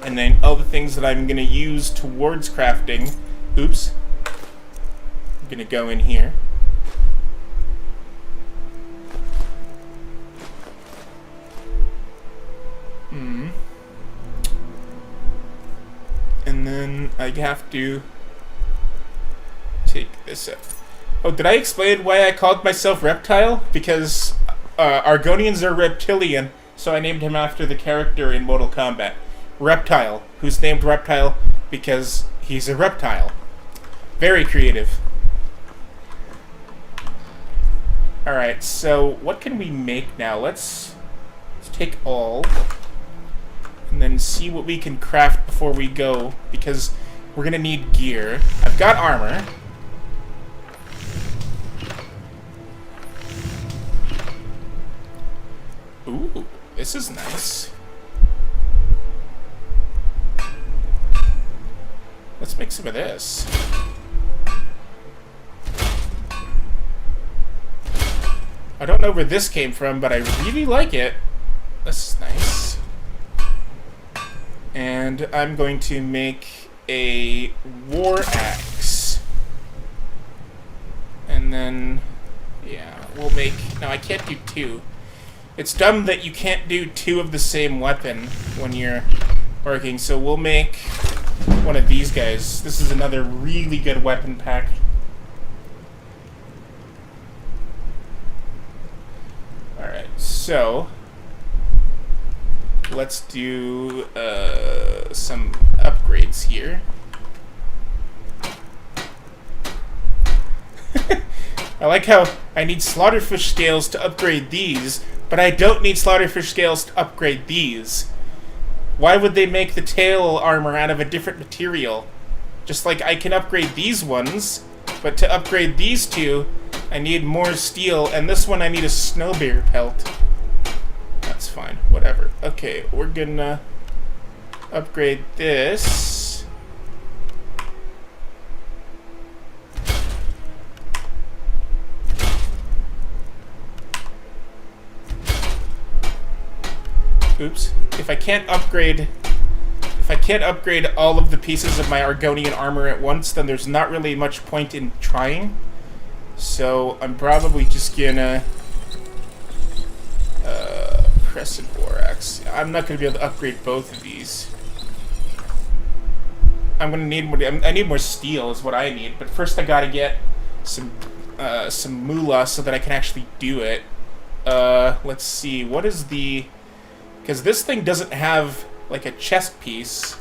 And then all the things that I'm going to use towards crafting, oops, I'm going to go in here. And then I have to take this out. Oh, did I explain why I called myself Reptile? Because Argonians are reptilian, so I named him after the character in Mortal Kombat. Reptile, who's named Reptile because he's a reptile. Very creative. Alright, so what can we make now? Let's take all and then see what we can craft before we go, because we're gonna need gear. I've got armor. Ooh, this is nice. Let's make some of this. I don't know where this came from, but I really like it. This is nice. And I'm going to make a war axe. And then, yeah, we'll make... No, I can't do two. It's dumb that you can't do two of the same weapon when you're working, so we'll make one of these guys. This is another really good weapon pack. Alright, so let's do some upgrades here. I like how I need slaughterfish scales to upgrade these, but I don't need slaughterfish scales to upgrade these. Why would they make the tail armor out of a different material? Just like I can upgrade these ones, but to upgrade these two, I need more steel, and this one I need a snow bear pelt. That's fine, whatever. Okay, we're gonna upgrade this. Oops. If I can't upgrade all of the pieces of my Argonian armor at once, then there's not really much point in trying. So I'm probably just gonna Crescent War Axe. I'm not gonna be able to upgrade both of these. I'm gonna need more. I need more steel is what I need. But first I gotta get some moolah so that I can actually do it. Let's see. What is the... Because this thing doesn't have, like, a chest piece.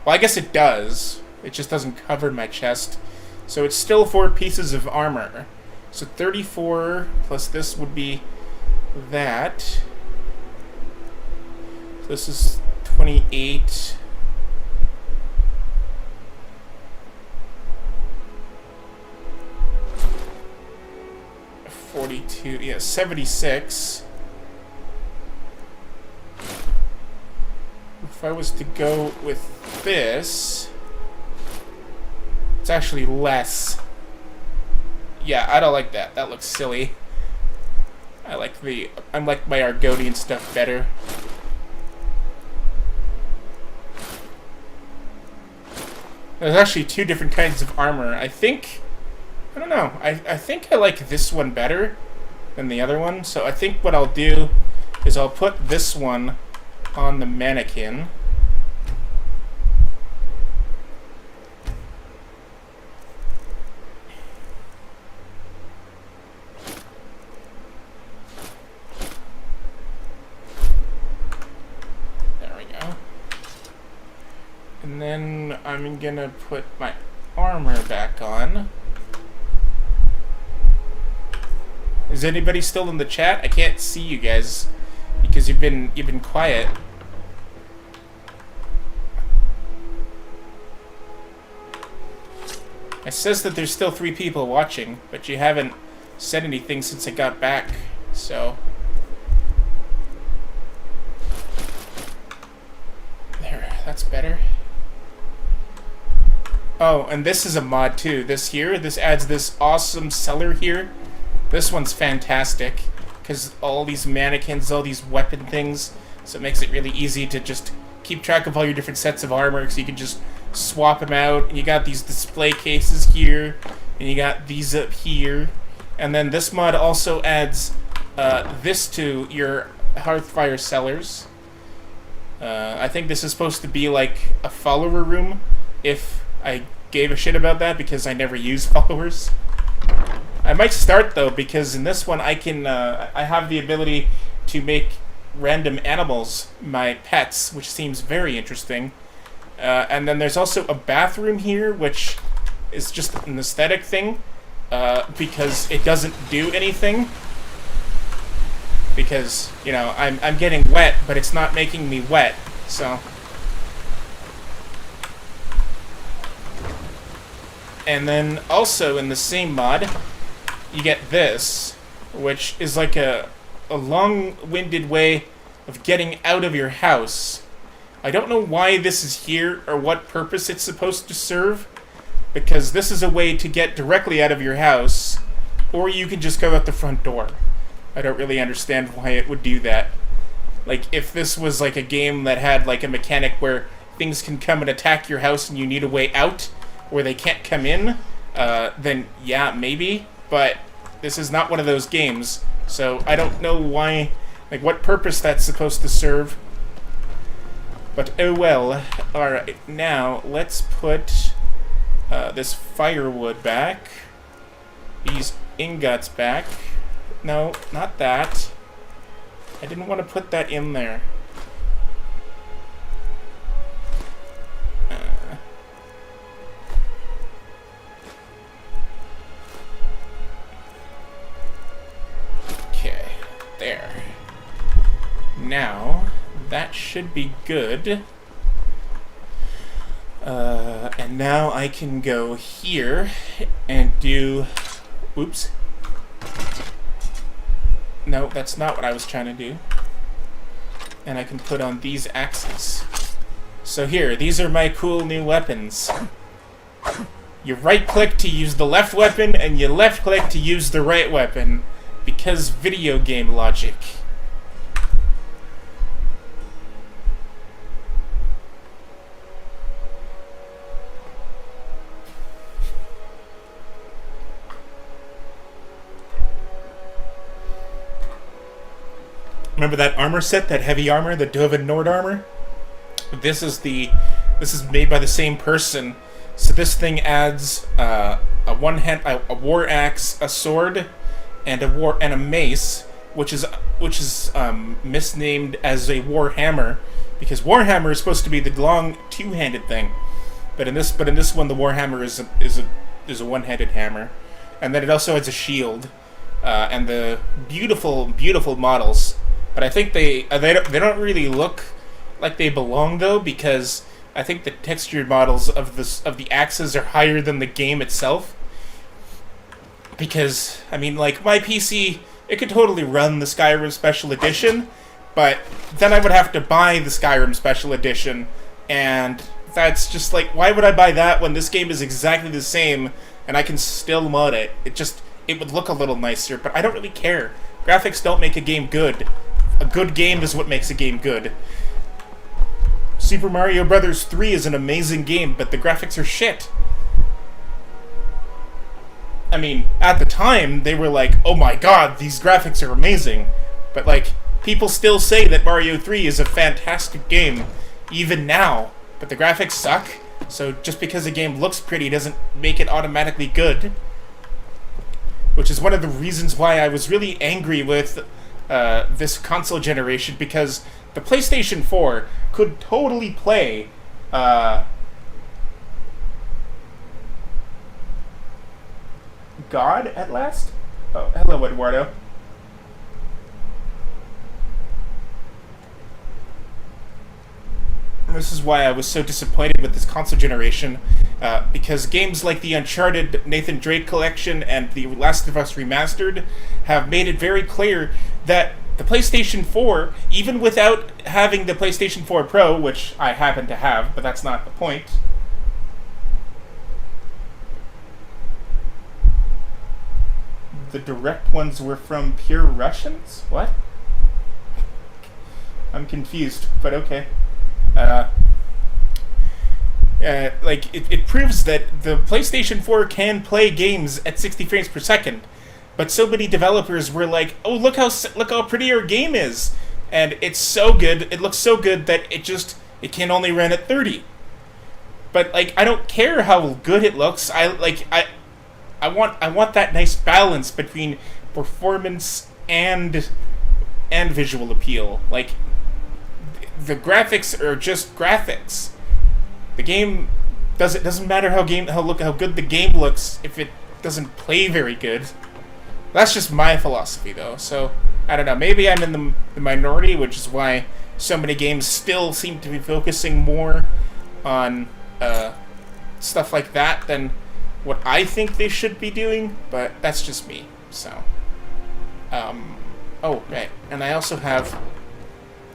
Well, I guess it does. It just doesn't cover my chest. So it's still 4 pieces of armor. So 34 plus this would be that. So this is 28. Yeah, 76. If I was to go with this, it's actually less. Yeah, I don't like that. That looks silly. I like my Argonian stuff better. There's actually 2 different kinds of armor. I don't know. I think I like this one better than the other one. So I think what I'll do is I'll put this one on the mannequin. There we go. And then I'm gonna put my armor back on. Is anybody still in the chat? I can't see you guys because you've been quiet. It says that there's still 3 people watching, but you haven't said anything since I got back, so... There, that's better. Oh, and this is a mod too. This adds this awesome cellar here. This one's fantastic, because all these mannequins, all these weapon things, so it makes it really easy to just keep track of all your different sets of armor, so you can just swap them out. And you got these display cases here, and you got these up here. And then this mod also adds this to your Hearthfire cellars. I think this is supposed to be like a follower room, if I gave a shit about that, because I never use followers. I might start though, because in this one I can I have the ability to make random animals my pets, which seems very interesting. And then there's also a bathroom here, which is just an aesthetic thing, because it doesn't do anything. Because, you know, I'm getting wet, but it's not making me wet, so... And then also in the same mod, you get this, which is like a long-winded way of getting out of your house. I don't know why this is here or what purpose it's supposed to serve, because this is a way to get directly out of your house, or you can just go out the front door. I don't really understand why it would do that. Like, if this was like a game that had like a mechanic where things can come and attack your house and you need a way out, where they can't come in, then yeah, maybe. But this is not one of those games, so I don't know why, like what purpose that's supposed to serve. But oh well. Alright, now let's put this firewood back. These ingots back. No, not that. I didn't want to put that in there. Okay, there. Now, that should be good. And now I can go here and do... Oops. No, that's not what I was trying to do. And I can put on these axes. So here, these are my cool new weapons. You right-click to use the left weapon, and you left-click to use the right weapon. Because video game logic. Remember that armor set, that heavy armor, the Dovin Nord armor? This is made by the same person. So this thing adds a war axe, a sword, and a mace, which is misnamed as a war hammer, because war hammer is supposed to be the long two-handed thing, but in this one the war hammer is a one-handed hammer, and then it also has a shield, and the beautiful models. But I think they don't really look like they belong though, because I think the textured models of the axes are higher than the game itself. Because I mean, like my PC, it could totally run the Skyrim Special Edition, but then I would have to buy the Skyrim Special Edition, and that's just like, why would I buy that when this game is exactly the same and I can still mod it? It would look a little nicer, but I don't really care. Graphics don't make a game good. A good game is what makes a game good. Super Mario Bros. 3 is an amazing game, but the graphics are shit. I mean, at the time, they were like, oh my god, these graphics are amazing. But, like, people still say that Mario 3 is a fantastic game, even now. But the graphics suck, so just because a game looks pretty doesn't make it automatically good. Which is one of the reasons why I was really angry with this console generation, because the PlayStation 4 could totally play God at last? Oh, hello, Eduardo. This is why I was so disappointed with this console generation, because games like the Uncharted Nathan Drake Collection and the Last of Us Remastered have made it very clear that the PlayStation 4, even without having the PlayStation 4 Pro, which I happen to have, but that's not the point. The direct ones were from pure Russians? What? I'm confused, but okay. It proves that the PlayStation 4 can play games at 60 frames per second, but so many developers were like, "Oh, look how pretty our game is," and it's so good. It looks so good that it can only run at 30. But like, I don't care how good it looks. I want that nice balance between performance and visual appeal. Like, the graphics are just graphics. The game doesn't matter how good the game looks if it doesn't play very good. That's just my philosophy, though. So I don't know. Maybe I'm in the minority, which is why so many games still seem to be focusing more on stuff like that than what I think they should be doing. But that's just me. So, oh right, and I also have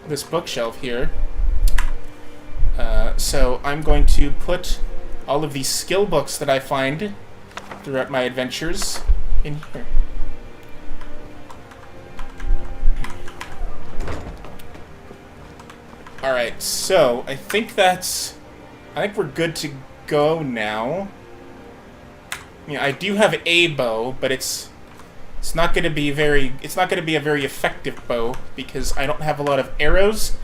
this bookshelf here. So I'm going to put all of these skill books that I find throughout my adventures in here. Alright, so I think we're good to go now. I do have a bow, but it's not going to be a very effective bow because I don't have a lot of arrows.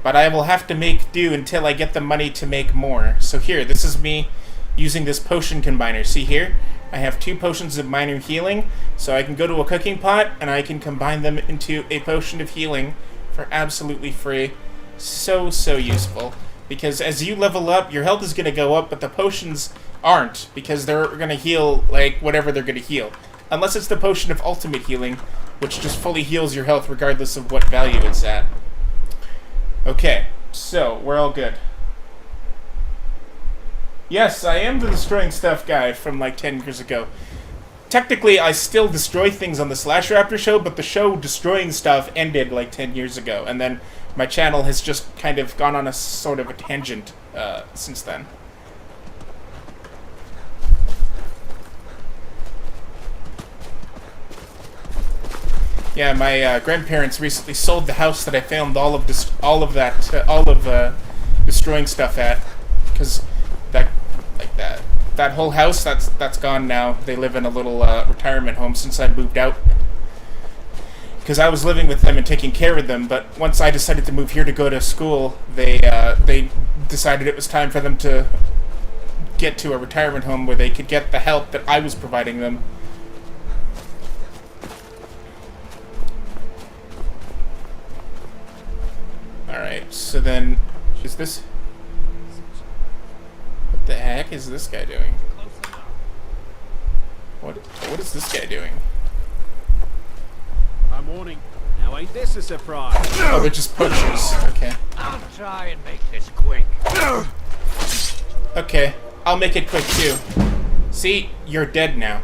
But I will have to make do until I get the money to make more. So here, this is me using this potion combiner. See here? I have 2 potions of minor healing, so I can go to a cooking pot and I can combine them into a potion of healing for absolutely free. So useful. Because as you level up, your health is going to go up, but the potions aren't, because they're going to heal like whatever they're going to heal. Unless it's the potion of ultimate healing, which just fully heals your health regardless of what value it's at. Okay, so we're all good. Yes, I am the destroying stuff guy from like 10 years ago. Technically, I still destroy things on the Slash Raptor show, but the show destroying stuff ended like 10 years ago, and then my channel has just kind of gone on a sort of a tangent since then. Yeah, my grandparents recently sold the house that I filmed all of destroying stuff at, because that whole house that's gone now. They live in a little retirement home since I moved out. Because I was living with them and taking care of them, but once I decided to move here to go to school, they decided it was time for them to get to a retirement home where they could get the help that I was providing them. Alright, so then, is this... What the heck is this guy doing? What is this guy doing? I'm warning. Now ain't this a surprise? Oh, they're just poachers. Okay. I'll try and make this quick. Okay, I'll make it quick too. See, you're dead now.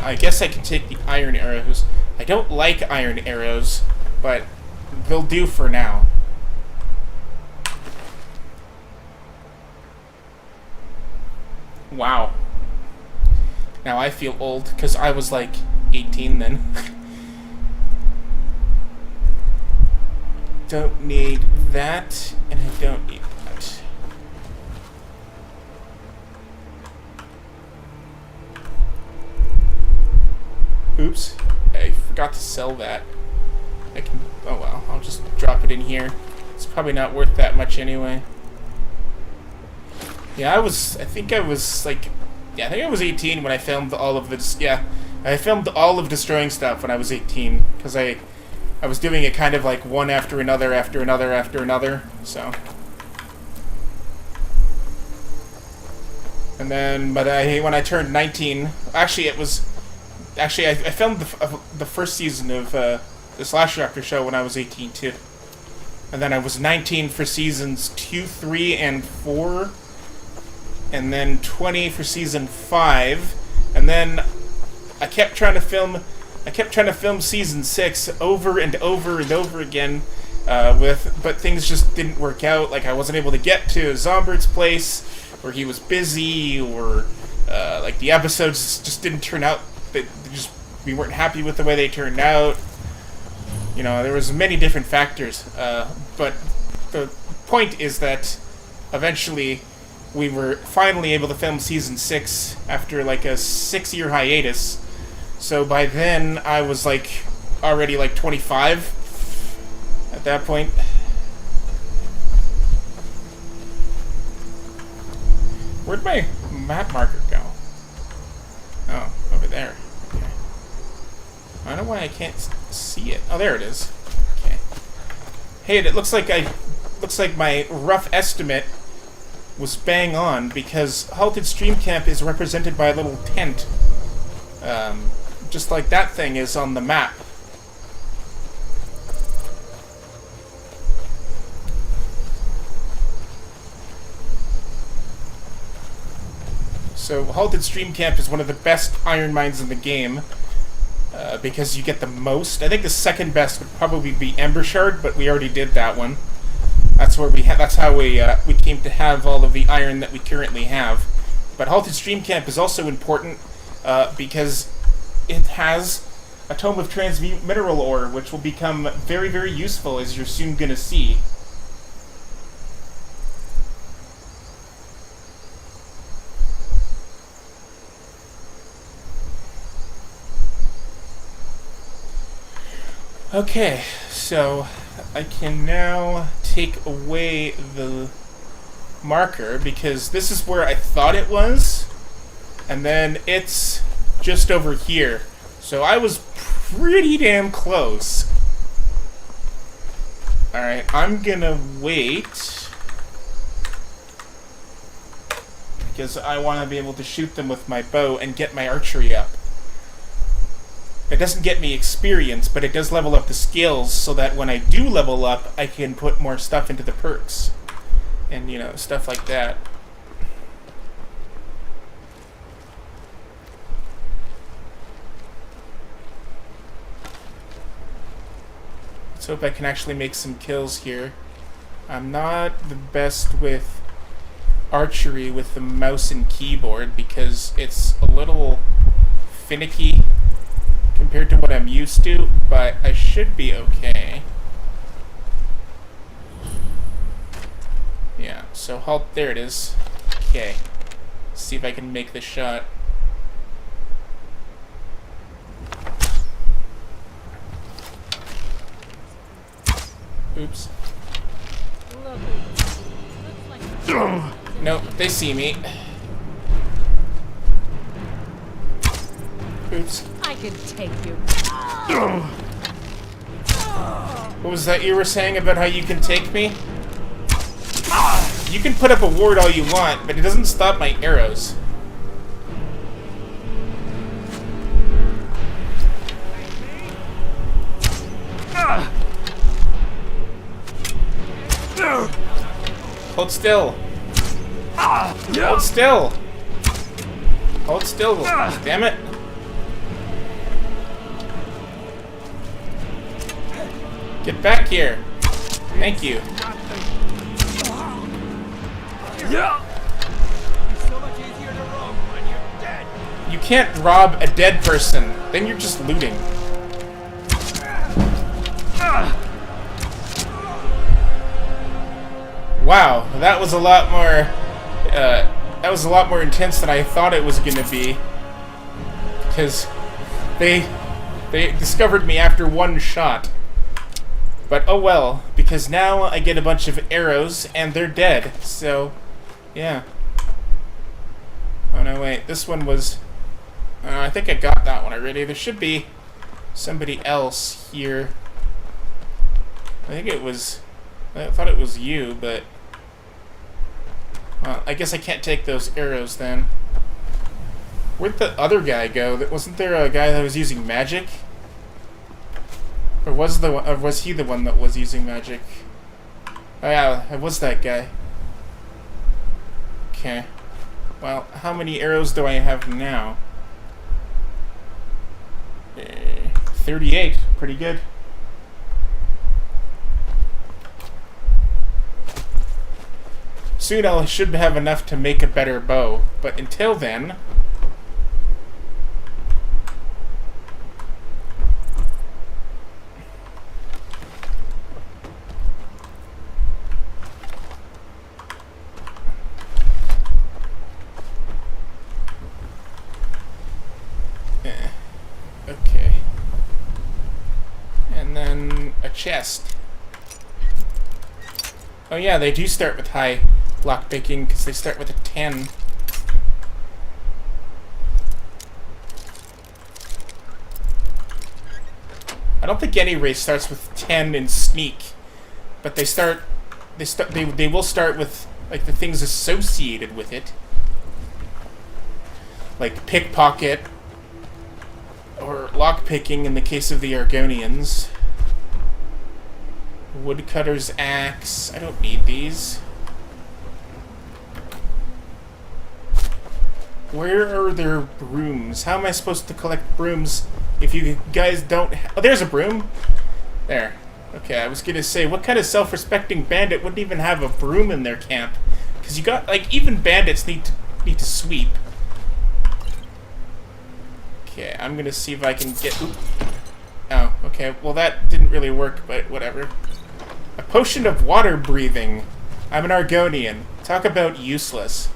I guess I can take the iron arrows. I don't like iron arrows, but they'll do for now. Wow. Now I feel old, because I was like 18 then. Don't need that, and I don't need that. Oops, I forgot to sell that. I can, oh well, I'll just drop it in here. It's probably not worth that much anyway. Yeah, I think I was 18 when I filmed all of this. Yeah, I filmed all of destroying stuff when I was 18, because I was doing it kind of like one after another, after another, after another, so. And then, but when I turned 19, actually I filmed the first season of the Slasher Actor show when I was 18 too. And then I was 19 for seasons 2, 3, and 4. And then 20 for season 5. And then I kept trying to film season 6 over and over and over again. But things just didn't work out. Like, I wasn't able to get to Zombert's place, or he was busy, or like the episodes just didn't turn out. We weren't happy with the way they turned out. You know, there was many different factors. But the point is that eventually we were finally able to film season 6 after like a 6-year hiatus. So by then I was like already like 25 at that point. Where'd my map marker go? Oh, over there. Okay. I don't know why I can't see it. Oh, there it is. Okay. Hey, it looks like my rough estimate was bang on, because Halted Stream Camp is represented by a little tent. Just like that thing is on the map. So Halted Stream Camp is one of the best iron mines in the game, because you get the most. I think the second best would probably be Ember Shard, but we already did that one. That's where that's how we came to have all of the iron that we currently have. But Halted Stream Camp is also important because it has a Tome of Transmute Mineral Ore, which will become very, very useful, as you're soon going to see. Okay, so I can now take away the marker, because this is where I thought it was, and then it's just over here. So I was pretty damn close. Alright, I'm gonna wait, because I want to be able to shoot them with my bow and get my archery up. It doesn't get me experience, but it does level up the skills, so that when I do level up, I can put more stuff into the perks. And, you know, stuff like that. Let's hope I can actually make some kills here. I'm not the best with archery with the mouse and keyboard, because it's a little finicky compared to what I'm used to, but I should be okay. Yeah, so halt, there it is. Okay. See if I can make the shot. Oops. Nope, they see me. Oops. I can take you. What was that you were saying about how you can take me? You can put up a ward all you want, but it doesn't stop my arrows. Hold still. Hold still. Hold still. Damn it. Get back here. Thank you. You can't rob a dead person. Then you're just looting. Wow, that was a lot more. That was a lot more intense than I thought it was gonna be. Because they discovered me after one shot. But oh well, because now I get a bunch of arrows and they're dead. So, yeah. Oh no, wait, this one was. I think I got that one already. There should be somebody else here. I think it was. I thought it was you, but Well, I guess I can't take those arrows then. Where'd the other guy go? Wasn't there a guy that was using magic? Or was he the one that was using magic? Oh yeah, it was that guy. Okay. Well, how many arrows do I have now? 38. Pretty good. Soon I should have enough to make a better bow, but until then... Okay. And then a chest. Oh yeah, they do start with high lockpicking because they start with a 10. I don't think any race starts with 10 in sneak, but they will start with like the things associated with it, like pickpocket or lockpicking in the case of the Argonians. Woodcutter's axe. I don't need these. Where are their brooms? How am I supposed to collect brooms if you guys don't... Oh, there's a broom. There. Okay, I was gonna say, what kind of self-respecting bandit wouldn't even have a broom in their camp? Because you got, like, even bandits need to sweep. Okay, I'm gonna see if I can get... Oop. Oh, okay. Well, that didn't really work, but whatever. A potion of water breathing. I'm an Argonian. Talk about useless.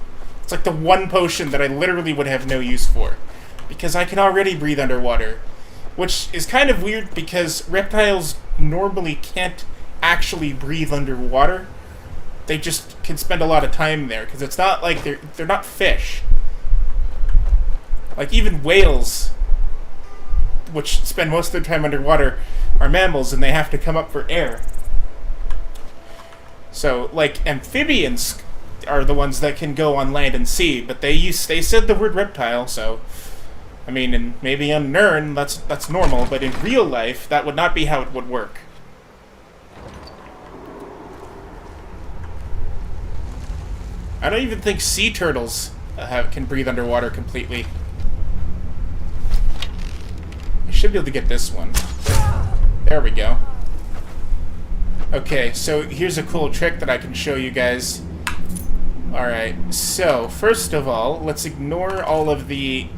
It's like the one potion that I literally would have no use for. Because I can already breathe underwater. Which is kind of weird because reptiles normally can't actually breathe underwater. They just can spend a lot of time there. Because it's not like they're not fish. Like even whales, which spend most of their time underwater, are mammals and they have to come up for air. So, like, amphibians are the ones that can go on land and sea, but they said the word reptile, so... I mean, and maybe on Nern, that's normal, but in real life, that would not be how it would work. I don't even think sea turtles can breathe underwater completely. I should be able to get this one. There we go. Okay, so here's a cool trick that I can show you guys. Alright, so first of all, let's ignore all of the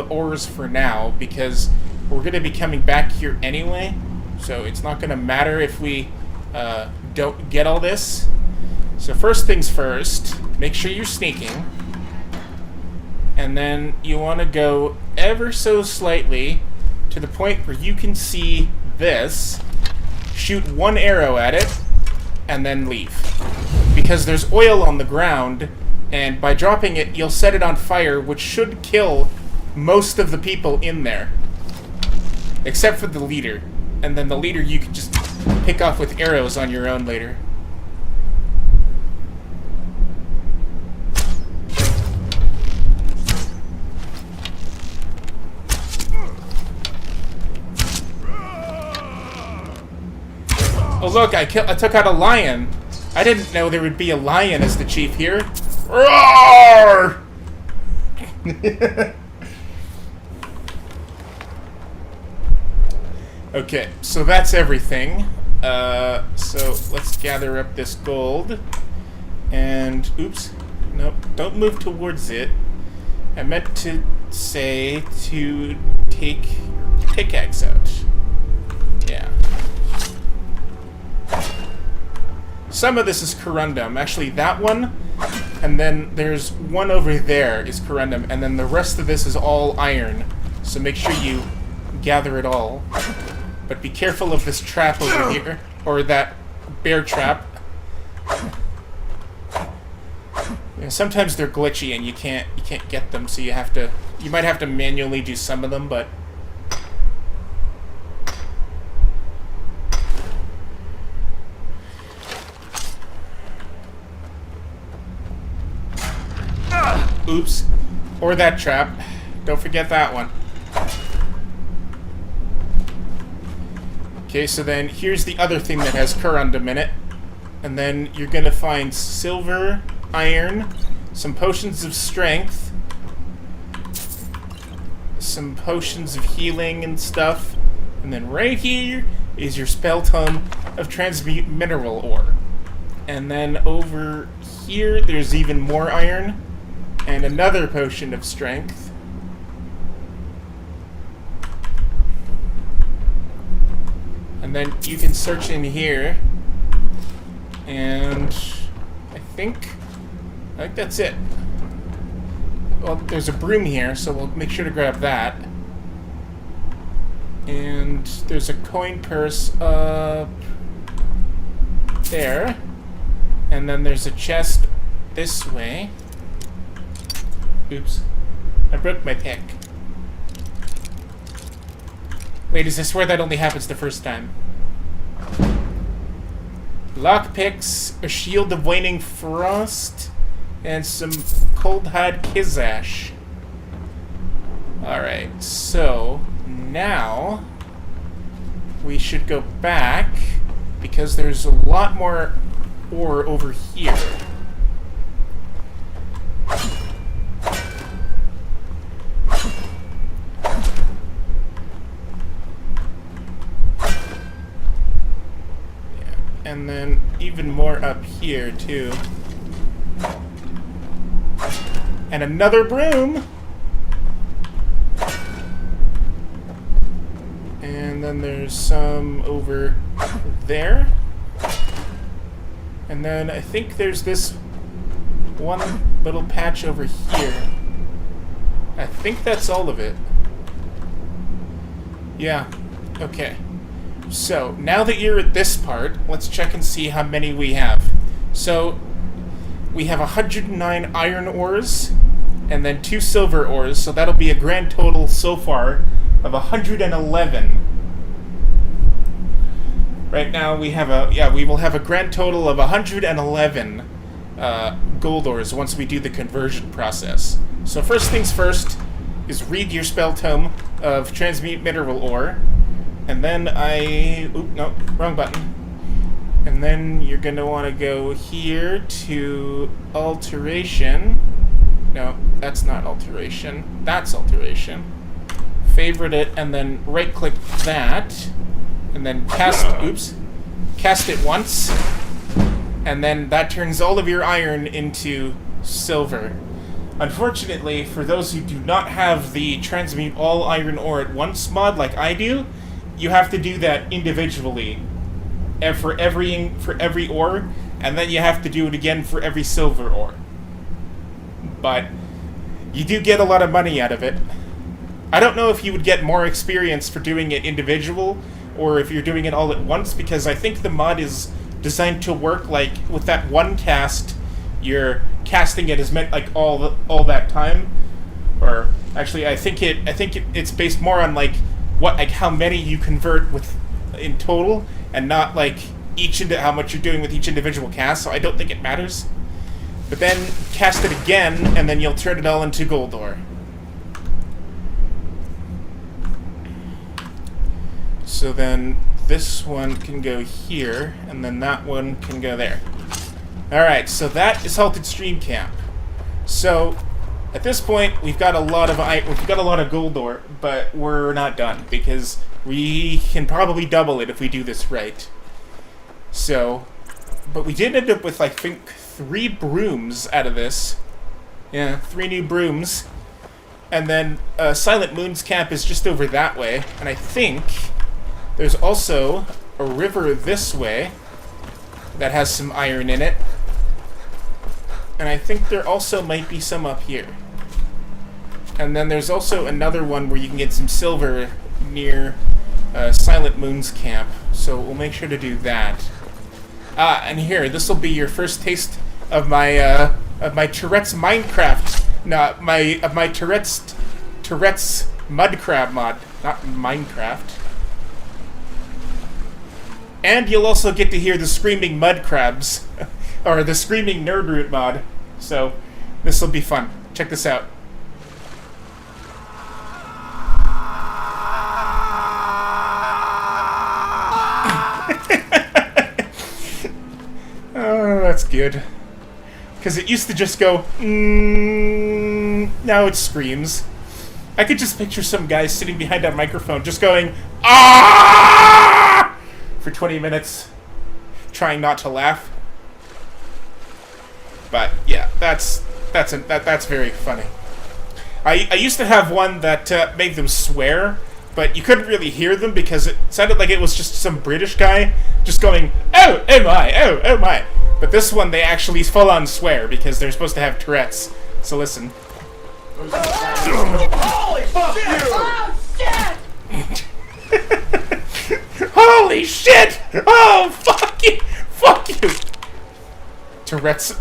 ores for now, because we're going to be coming back here anyway, so it's not going to matter if we don't get all this. So first things first, make sure you're sneaking, and then you want to go ever so slightly to the point where you can see this, shoot one arrow at it, and then leave. Because there's oil on the ground, and by dropping it, you'll set it on fire, which should kill most of the people in there. Except for the leader. And then the leader you can just pick off with arrows on your own later. Oh look, I took out a lion. I didn't know there would be a lion as the chief here. Roar! Okay, so that's everything. So let's gather up this gold. And, oops, nope, don't move towards it. I meant to say to take your pickaxe out. Yeah. Some of this is corundum. Actually, that one, and then there's one over there is corundum, and then the rest of this is all iron. So make sure you gather it all. But be careful of this trap over here, or that bear trap. Yeah, sometimes they're glitchy and you can't get them, so you might have to manually do some of them, but Oops. Or that trap. Don't forget that one. Okay, so then here's the other thing that has current a minute. And then you're gonna find silver, iron, some potions of strength, some potions of healing and stuff. And then right here is your spell tome of transmute mineral ore. And then over here, there's even more iron and another potion of strength. And then you can search in here, and I think that's it. Well, there's a broom here, so we'll make sure to grab that. And there's a coin purse up there. And then there's a chest this way. Oops. I broke my pick. Ladies, I swear that only happens the first time. Lockpicks, a shield of waning frost, and some cold hard kizash. Alright, so now we should go back because there's a lot more ore over here. And then even more up here, too. And another broom! And then there's some over there. And then I think there's this one little patch over here. I think that's all of it. Yeah. Okay. So, now that you're at this part, let's check and see how many we have. So, we have 109 iron ores, and then 2 silver ores, so that'll be a grand total so far of 111. Right now we have we will have a grand total of 111 gold ores once we do the conversion process. So first things first is read your spell tome of transmute mineral ore. And then no, wrong button. And then you're going to want to go here to alteration. No, that's not alteration. That's alteration. Favorite it, and then right-click that. And then cast it once. And then that turns all of your iron into silver. Unfortunately, for those who do not have the transmute all iron ore at once mod like I do, you have to do that individually for every ore, and then you have to do it again for every silver ore. But you do get a lot of money out of it. I don't know if you would get more experience for doing it individual or if you're doing it all at once, because I think the mod is designed to work like with that one cast. You're casting it as meant like all that time, or actually I think it's based more on like how many you convert with in total, and not like how much you're doing with each individual cast. So I don't think it matters. But then cast it again, and then you'll turn it all into gold ore. So then this one can go here, and then that one can go there. All right, so that is Halted Stream Camp. So at this point, we've got a lot of gold ore, but we're not done because we can probably double it if we do this right. So, but we did end up with, I think, 3 brooms out of this. Yeah, 3 new brooms. And then Silent Moon's camp is just over that way, and I think there's also a river this way that has some iron in it. And I think there also might be some up here. And then there's also another one where you can get some silver near Silent Moon's camp. So we'll make sure to do that. And here, this will be your first taste of my Tourette's Minecraft. No, my Tourette's Mud Crab mod, not Minecraft. And you'll also get to hear the screaming mud crabs, or the screaming nerd root mod. So this will be fun. Check this out. Oh, that's good. Because it used to just go, now it screams. I could just picture some guy sitting behind that microphone just going, ah, for 20 minutes, trying not to laugh. But yeah, that's very funny. I used to have one that made them swear, but you couldn't really hear them because it sounded like it was just some British guy just going, oh my, oh my. But this one, they actually full on swear because they're supposed to have Tourette's. So listen. Holy fuck you! Oh shit! Holy shit! Oh, fuck you! Fuck you! Tourette's.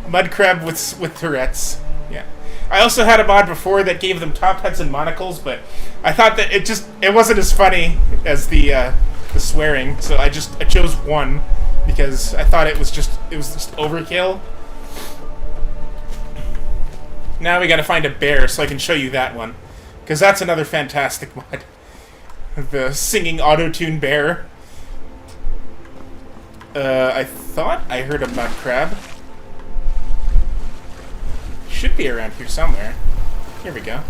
Mud crab with Tourette's. Yeah. I also had a mod before that gave them top hats and monocles, but I thought that it wasn't as funny as the swearing, so I chose one because I thought it was just overkill. Now we gotta find a bear so I can show you that one, because that's another fantastic mod. The singing auto-tune bear. I thought I heard a mud crab. Should be around here somewhere. Here we go.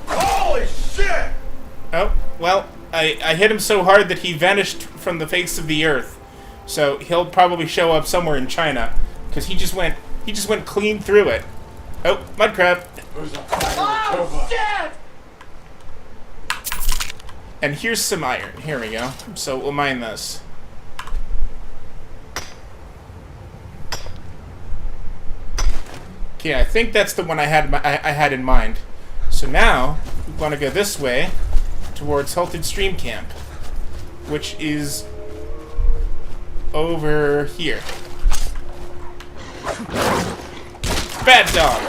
Holy shit! Oh, well, I hit him so hard that he vanished from the face of the earth. So he'll probably show up somewhere in China, because he just went clean through it. Oh, mud crab. Oh shit! And here's some iron. Here we go. So we'll mine this. Okay, I think that's the one I had in mind. So now we want to go this way towards Halted Stream Camp, which is over here. Bad dog.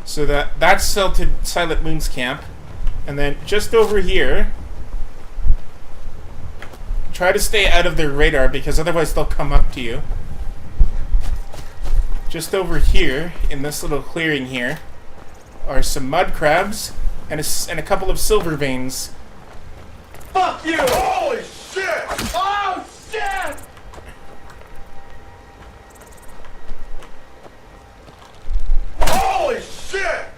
So that's Silent Moon's camp, and then just over here. Try to stay out of their radar because otherwise they'll come up to you. Just over here, in this little clearing here, are some mud crabs and a couple of silver veins. Fuck you! Holy shit! Oh shit! Holy shit!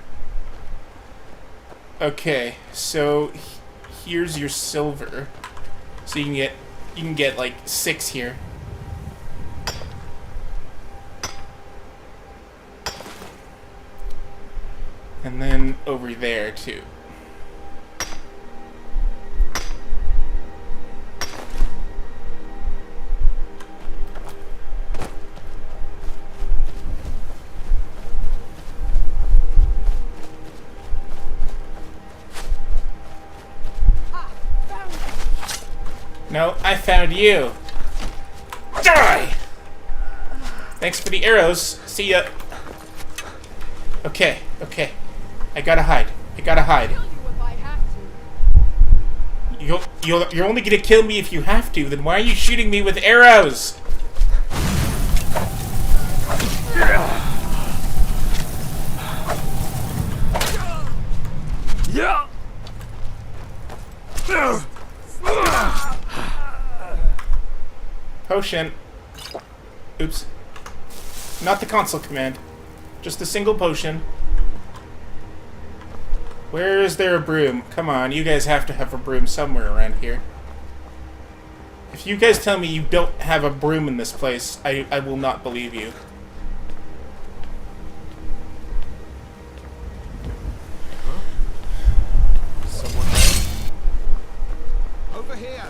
Okay, so here's your silver. So you can get like 6 here. And then over there too. No, I found you. Die! Thanks for the arrows. See ya. Okay. I gotta hide. You're only gonna kill me if you have to. Then why are you shooting me with arrows? Yeah. Potion. Oops. Not the console command. Just a single potion. Where is there a broom? Come on, you guys have to have a broom somewhere around here. If you guys tell me you don't have a broom in this place, I will not believe you. Someone there? Over here.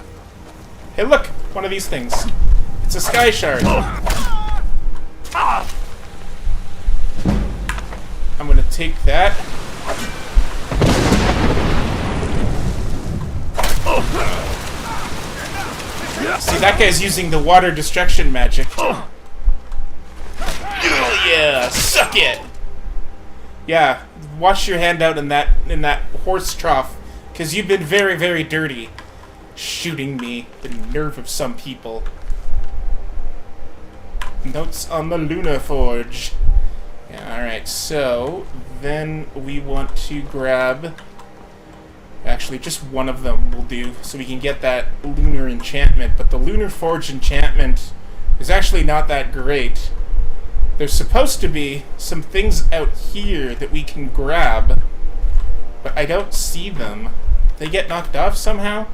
Hey look! One of these things. It's a sky shard. I'm gonna take that. See, that guy's using the water destruction magic. Oh yeah, suck it. Yeah, wash your hand out in that horse trough, because you've been very, very dirty. Shooting me, the nerve of some people. Notes on the Lunar Forge. Yeah, alright, so then we want to grab... Actually, just one of them will do, so we can get that lunar enchantment. But the Lunar Forge enchantment is actually not that great. There's supposed to be some things out here that we can grab, but I don't see them. They get knocked off somehow?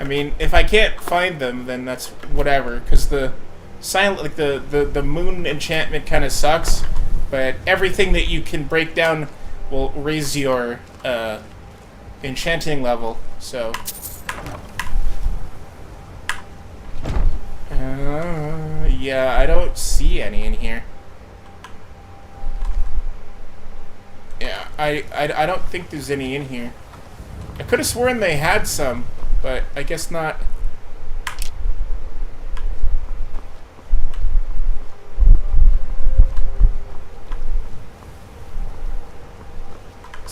I mean, if I can't find them, then that's whatever, because the silent, like the moon enchantment kind of sucks, but everything that you can break down will raise your enchanting level. So yeah, I don't see any in here. Yeah, I don't think there's any in here. I could have sworn they had some, but I guess not.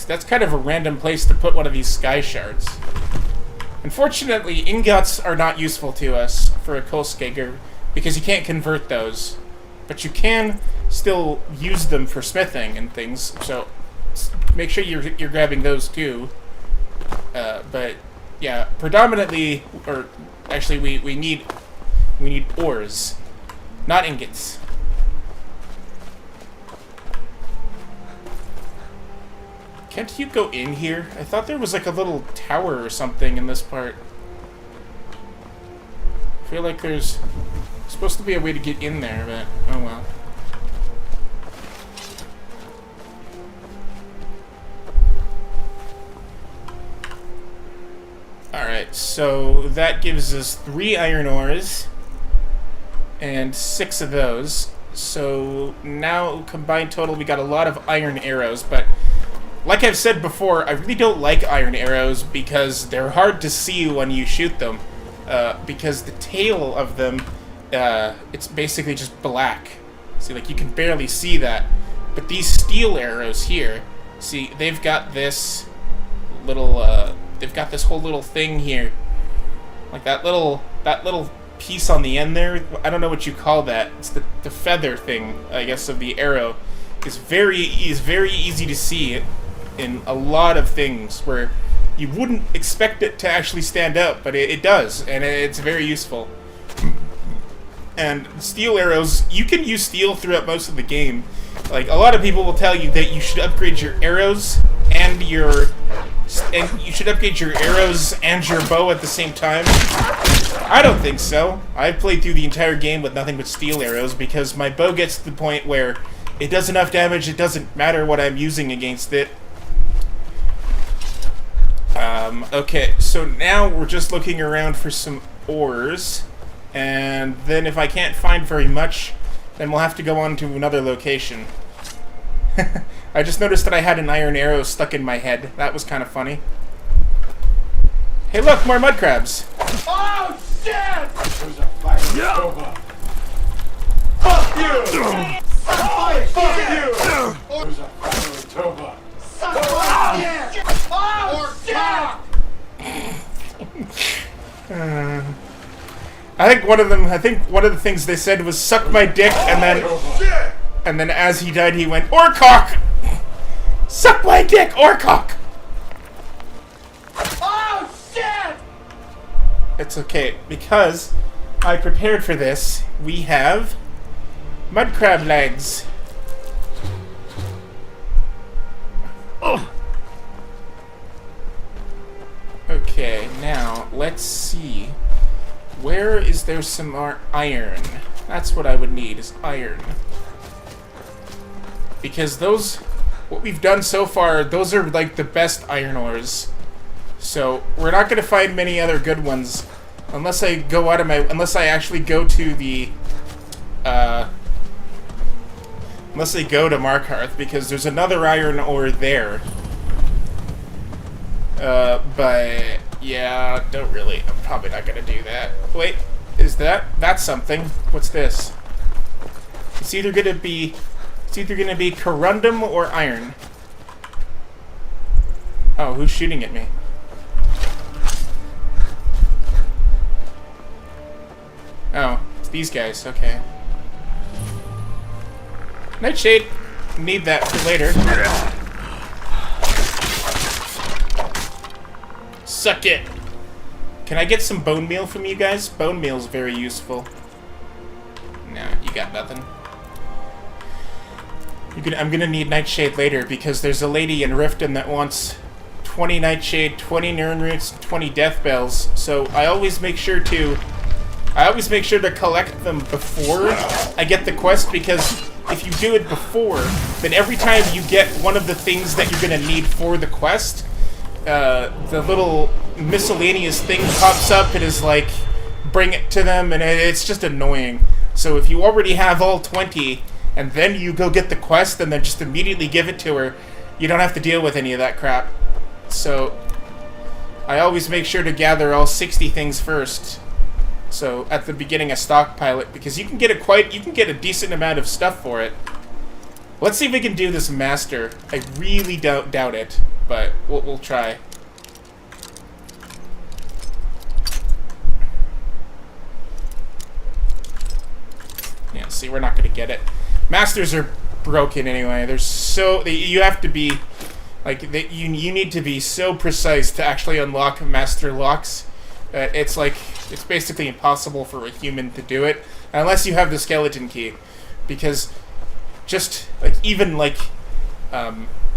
That's kind of a random place to put one of these sky shards. Unfortunately, ingots are not useful to us for a Kolskager because you can't convert those. But you can still use them for smithing and things, so make sure you're grabbing those too. But yeah, predominantly, or actually we need ores, not ingots. Can't you go in here? I thought there was like a little tower or something in this part. I feel like there's supposed to be a way to get in there, but oh well. Alright, so that gives us 3 iron ores and 6 of those. So now combined total we got a lot of iron arrows, but like I've said before, I really don't like iron arrows because they're hard to see when you shoot them. Because the tail of them, it's basically just black. See, like, you can barely see that. But these steel arrows here, see, they've got this little, they've got this whole little thing here. Like that little piece on the end there, I don't know what you call that. It's the feather thing, I guess, of the arrow. Is very easy to see in a lot of things where you wouldn't expect it to actually stand up, but it does, and it's very useful. And steel arrows, you can use steel throughout most of the game. Like, a lot of people will tell you that you should upgrade your arrows and you should upgrade your arrows and your bow at the same time. I don't think so. I've played through the entire game with nothing but steel arrows because my bow gets to the point where it does enough damage, it doesn't matter what I'm using against it. Okay, so now we're just looking around for some ores, and then if I can't find very much, then we'll have to go on to another location. I just noticed that I had an iron arrow stuck in my head. That was kind of funny. Hey look, more mud crabs! Oh shit! There's a fire over. Fuck you! Oh, fuck you! There's a fire over. Oh shit! Oh shit! I think one of the things they said was suck my dick, and then as he died he went, Orcock! Suck my dick, Orcock! Oh shit! It's okay, because I prepared for this. We have mud crab legs. Oh. Okay, now let's see. Where is there some more iron? That's what I would need, is iron. Because those, what we've done so far, those are like the best iron ores. So we're not going to find many other good ones unless I go out of my, unless I actually go to the, unless I go to Markarth, because there's another iron ore there. But yeah, don't really. I'm probably not gonna do that. Wait, that's something? What's this? It's either gonna be corundum or iron. Oh, who's shooting at me? Oh, it's these guys. Okay. Nightshade. Need that for later. Suck it. Can I get some bone meal from you guys? Bone meal is very useful. Nah, you got nothing. I'm gonna need Nightshade later because there's a lady in Riften that wants 20 Nightshade, 20 Nirn Roots, 20 Death Bells. So I always make sure to collect them before I get the quest, because if you do it before, then every time you get one of the things that you're gonna need for the quest, the little miscellaneous thing pops up and is like, bring it to them, and it's just annoying. So if you already have all 20, and then you go get the quest and then just immediately give it to her, you don't have to deal with any of that crap. So I always make sure to gather all 60 things first. So at the beginning I stockpile it, because you can get a decent amount of stuff for it. Let's see if we can do this master. I really doubt it, but we'll try. Yeah, see, we're not gonna get it. Masters are broken anyway. You have to be like you need to be so precise to actually unlock master locks. It's basically impossible for a human to do it unless you have the skeleton key, because just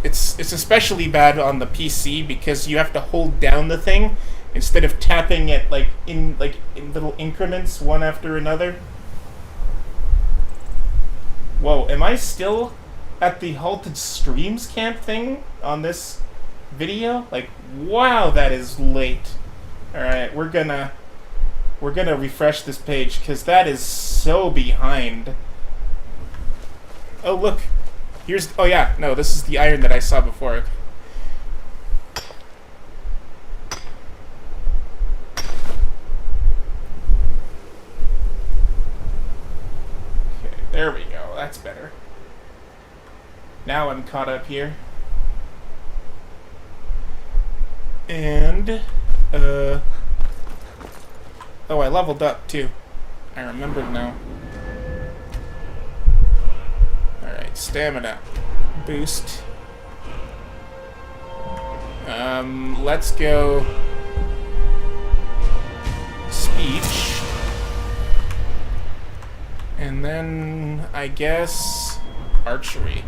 it's especially bad on the PC because you have to hold down the thing instead of tapping it in little increments one after another. Whoa, am I still at the halted streams camp thing on this video? Like, wow, that is late. Alright, we're gonna refresh this page, because that is so behind. Oh, look. Oh yeah, no, this is the iron that I saw before. Okay, there we go. That's better. Now I'm caught up here. And, oh, I leveled up, too. I remembered now. Alright, stamina. Boost. Let's go... Speech. And then, I guess... Archery.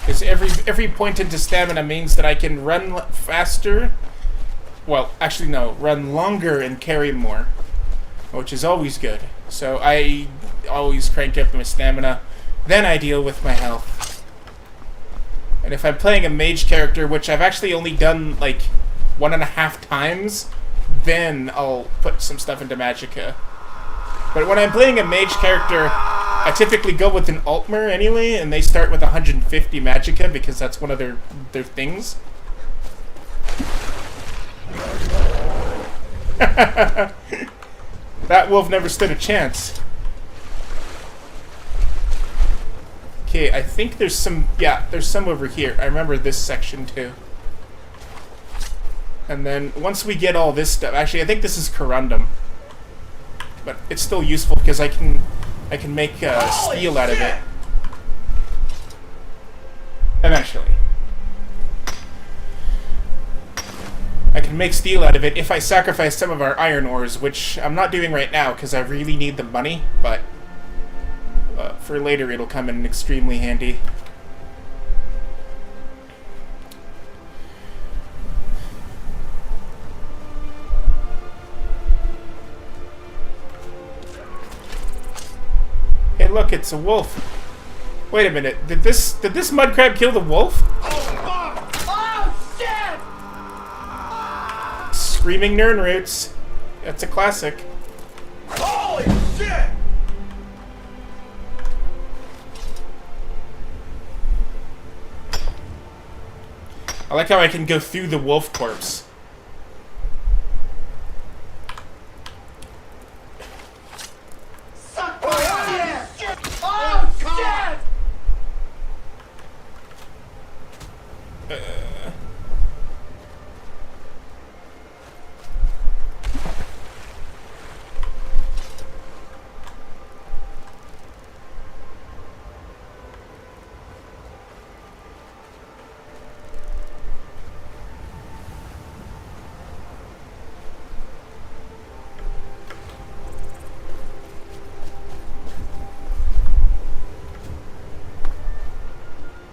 Because every point into stamina means that I can run faster. Well, actually no, run longer and carry more, which is always good. So I always crank up my stamina, then I deal with my health. And if I'm playing a mage character, which I've actually only done like 1.5 times, then I'll put some stuff into magicka. But when I'm playing a mage character, I typically go with an Altmer anyway, and they start with 150 magicka because that's one of their things. That wolf never stood a chance. Okay, I think there's some... Yeah, there's some over here. I remember this section too. And then once we get all this stuff... Actually, I think this is corundum. But it's still useful because I can make steel out of it. Eventually. I can make steel out of it if I sacrifice some of our iron ores, which I'm not doing right now because I really need the money, but for later it'll come in extremely handy. Hey, look, it's a wolf. Wait a minute. Did this mud crab kill the wolf? Oh, shit! Screaming Nirn Roots. That's a classic. Holy shit! I like how I can go through the wolf corpse. Suck my shit! Oh, shit!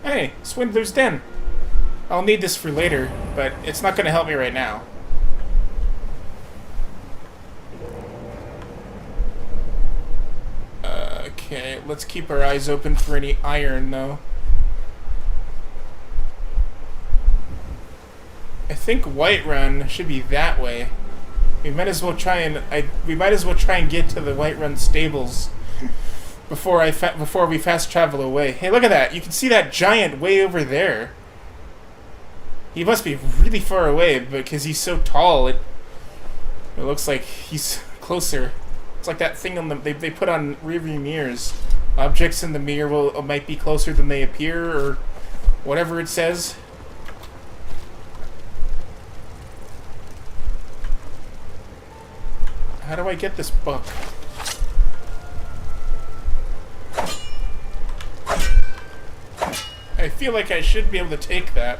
Hey, Swindler's Den. I'll need this for later, but it's not going to help me right now. Okay, let's keep our eyes open for any iron, though. I think Whiterun should be that way. We might as well try and get to the Whiterun stables before we fast travel away. Hey, look at that! You can see that giant way over there. He must be really far away because he's so tall. It looks like he's closer. It's like that thing on they put on rearview mirrors. Objects in the mirror might be closer than they appear, or whatever it says. How do I get this book? I feel like I should be able to take that.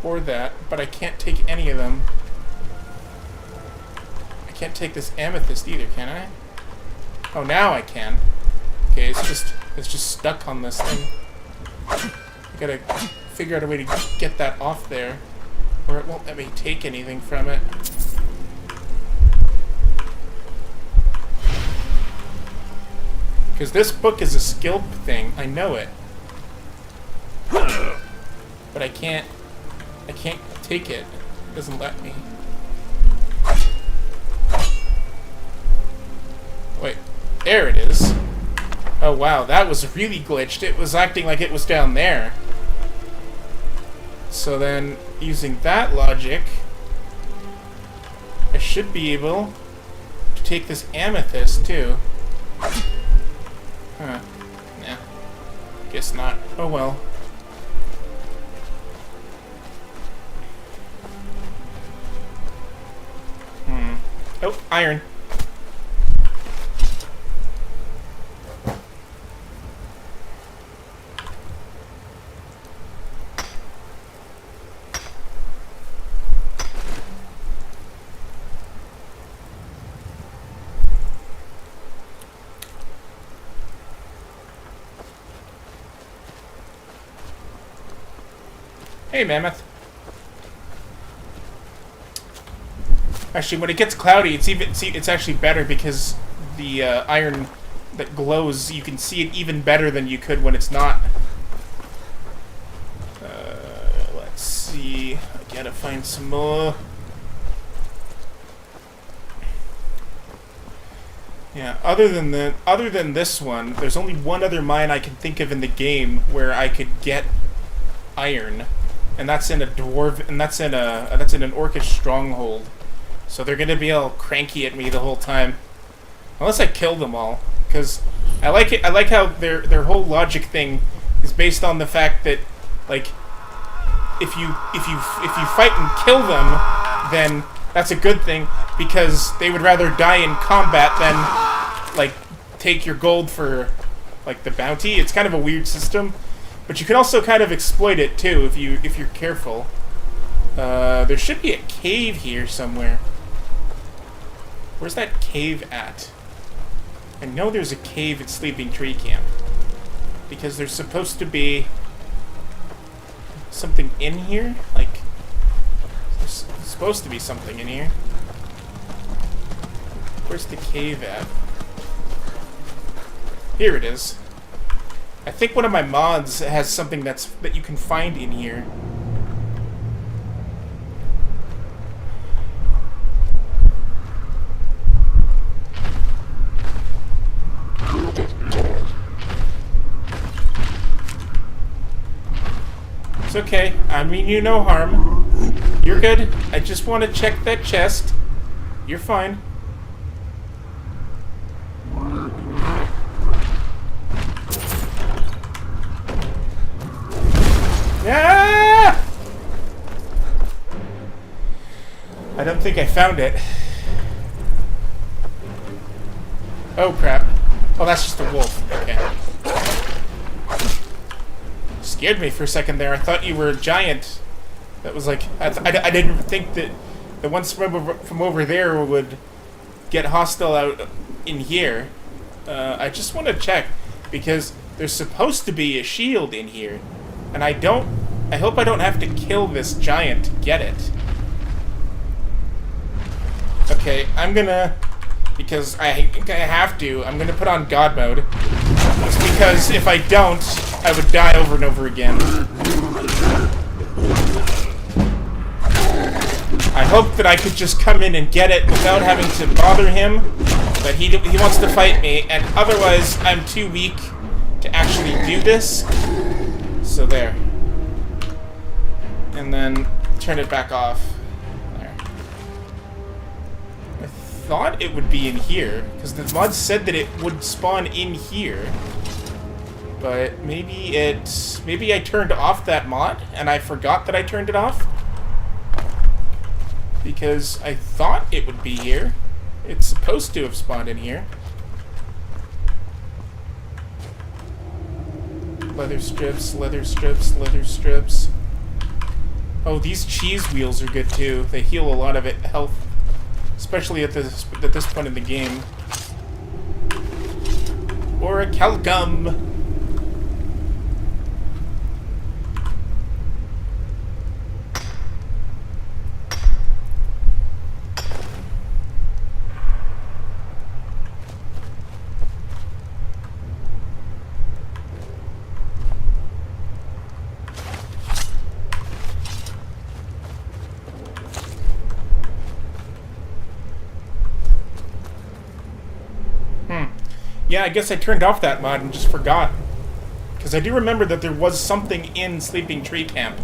Or that, but I can't take any of them. I can't take this amethyst either, can I? Oh, now I can. Okay, it's just stuck on this thing. I gotta figure out a way to get that off there, or it won't let me take anything from it. Because this book is a skill thing, I know it. But I can't take it. It doesn't let me. Wait, there it is. Oh wow, that was really glitched. It was acting like it was down there. So then, using that logic, I should be able to take this amethyst too. Huh. Nah. Guess not. Oh well. Oh, iron. Hey, Mammoth. Actually, when it gets cloudy, it's actually better because the iron that glows, you can see it even better than you could when it's not. Let's see. I gotta find some more. Yeah. Other than this one, there's only one other mine I can think of in the game where I could get iron, and that's in a dwarf, and that's in an orcish stronghold. So they're gonna be all cranky at me the whole time, unless I kill them all. Because I like it. I like how their whole logic thing is based on the fact that, like, if you fight and kill them, then that's a good thing because they would rather die in combat than like take your gold for like the bounty. It's kind of a weird system, but you can also kind of exploit it too if you're careful. There should be a cave here somewhere. Where's that cave at? I know there's a cave at Sleeping Tree Camp. Because there's supposed to be something in here? Like, there's supposed to be something in here. Where's the cave at? Here it is. I think one of my mods has something that you can find in here. It's okay. I mean you no harm. You're good. I just want to check that chest. You're fine. Ah! I don't think I found it. Oh crap. Oh, that's just a wolf. Okay. Scared me for a second there. I thought you were a giant. That was like... I didn't think that the ones from over there would get hostile out in here. I just want to check, because there's supposed to be a shield in here, and I hope I don't have to kill this giant to get it. Okay, I'm gonna, because I think I have to, I'm gonna put on God mode. Just because if I don't, I would die over and over again. I hope that I could just come in and get it without having to bother him, but he wants to fight me, and otherwise I'm too weak to actually do this. So there. And then turn it back off. There. I thought it would be in here, because the mod said that it would spawn in here. But maybe I turned off that mod, and I forgot that I turned it off. Because I thought it would be here. It's supposed to have spawned in here. Leather strips, leather strips, leather strips. Oh, these cheese wheels are good too. They heal a lot of health, especially at this point in the game. Or a calgum. Yeah, I guess I turned off that mod and just forgot. Because I do remember that there was something in Sleeping Tree Camp.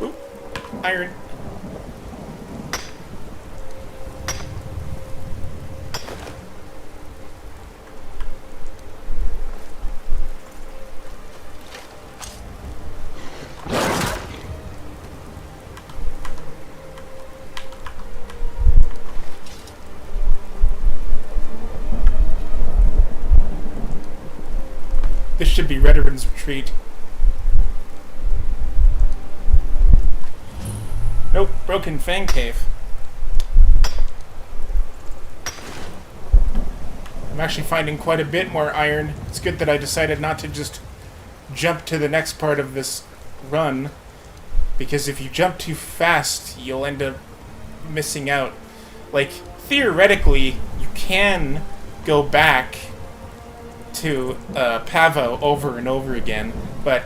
Oop, iron. This should be Redderman's Retreat. Nope, Broken Fang Cave. I'm actually finding quite a bit more iron. It's good that I decided not to just jump to the next part of this run, because if you jump too fast, you'll end up missing out. Like, theoretically, you can go back to Pavo over and over again, but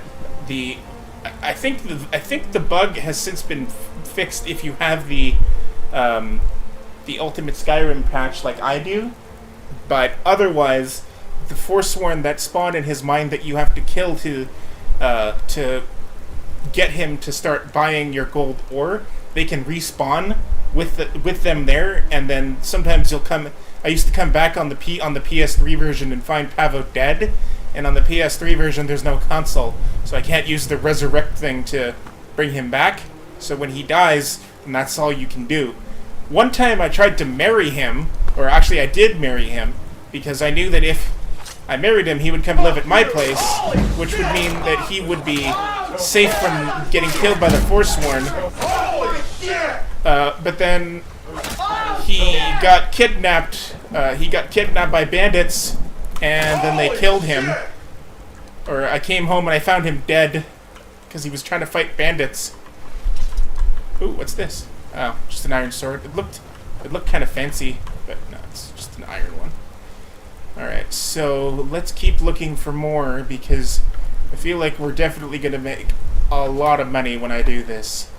I think the bug has since been fixed if you have the Ultimate Skyrim patch like I do. But otherwise, the Forsworn that spawn in his mind that you have to kill to get him to start buying your gold ore, they can respawn with them there, and then sometimes you'll come. I used to come back on the PS3 version and find Pavo dead, and on the PS3 version there's no console, so I can't use the resurrect thing to bring him back. So when he dies, then that's all you can do. One time I tried to marry him, or actually I did marry him, because I knew that if I married him, he would come live at my place, which would mean that he would be safe from getting killed by the Forsworn. But then he got kidnapped. He got kidnapped by bandits, and then they killed him. Or I came home and I found him dead because he was trying to fight bandits. Ooh, what's this? Oh, just an iron sword. It looked kind of fancy, but no, it's just an iron one. All right, so let's keep looking for more, because I feel like we're definitely gonna make a lot of money when I do this.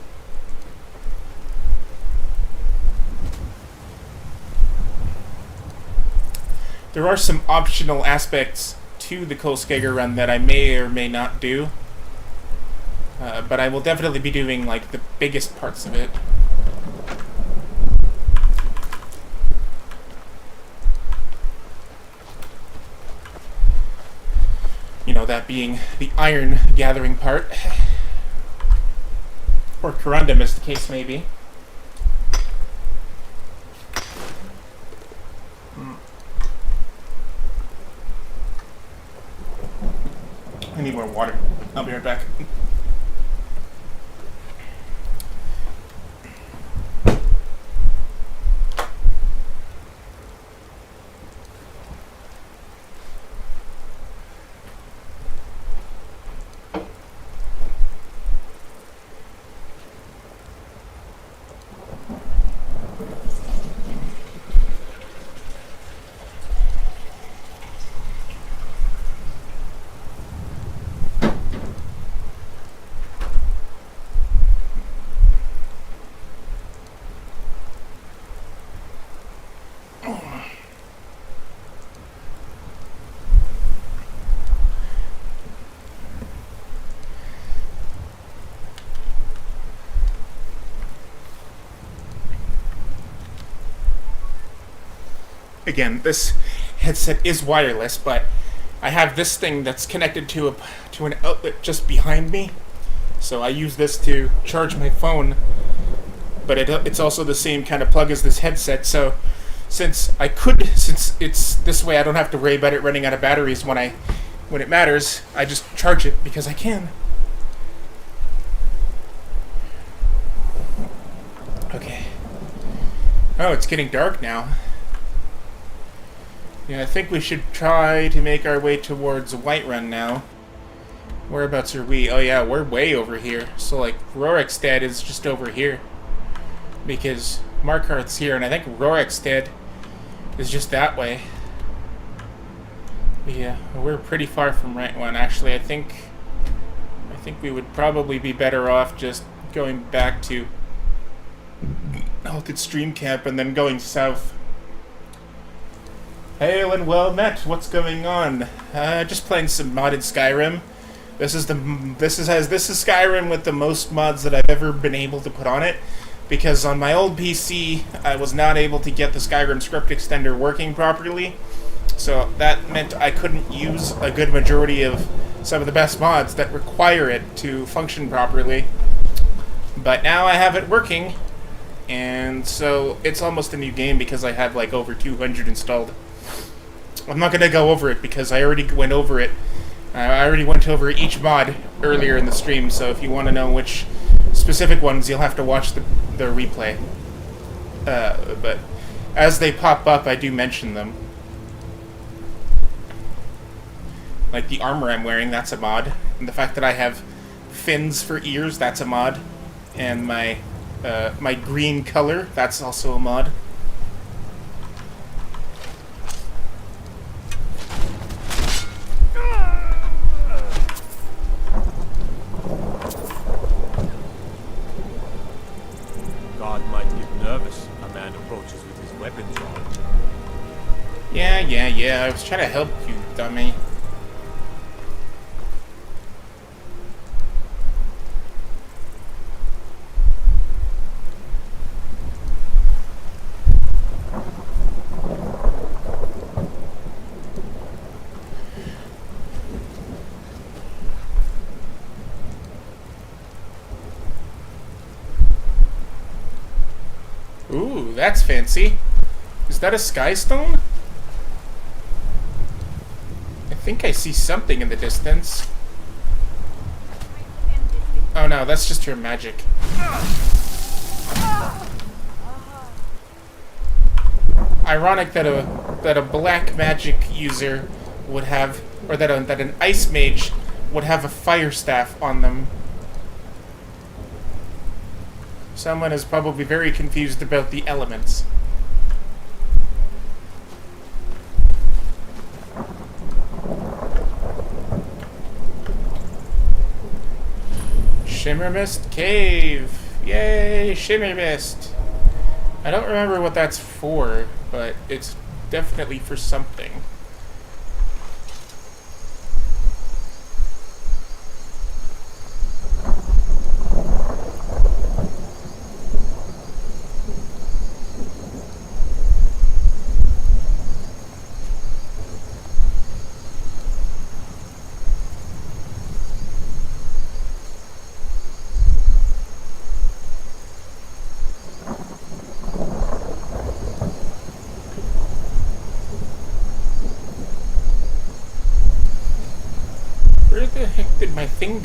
There are some optional aspects to the Kolskegger run that I may or may not do, but I will definitely be doing like the biggest parts of it. You know, that being the iron gathering part, or corundum as the case may be. I need more water. I'll be right back. Again, this headset is wireless, but I have this thing that's connected to an outlet just behind me. So I use this to charge my phone, but it's also the same kind of plug as this headset. So since it's this way, I don't have to worry about it running out of batteries when it matters. I just charge it because I can. Okay. Oh, it's getting dark now. Yeah, I think we should try to make our way towards Whiterun now. Whereabouts are we? Oh yeah, we're way over here. So like, Rorikstead is just over here. Because Markarth's here, and I think Rorikstead is just that way. Yeah, we're pretty far from Whiterun. Actually, I think we would probably be better off just going back to Halted Stream Camp and then going south. Hail and well met. What's going on? Just playing some modded Skyrim. This is Skyrim with the most mods that I've ever been able to put on it, because on my old PC I was not able to get the Skyrim script extender working properly. So that meant I couldn't use a good majority of some of the best mods that require it to function properly. But now I have it working, and so it's almost a new game because I have like over 200 installed. I'm not going to go over it because I already went over it. I already went over each mod earlier in the stream, so if you want to know which specific ones, you'll have to watch the replay. But as they pop up, I do mention them. Like the armor I'm wearing, that's a mod. And the fact that I have fins for ears, that's a mod. And my green color, that's also a mod. Yeah, I was trying to help you, dummy. Ooh, that's fancy. Is that a sky stone? I think I see something in the distance. Oh no, that's just her magic. Ironic that a black magic user would have, or that an ice mage would have a fire staff on them. Someone is probably very confused about the elements. Shimmer Mist Cave! Yay, Shimmer Mist! I don't remember what that's for, but it's definitely for something.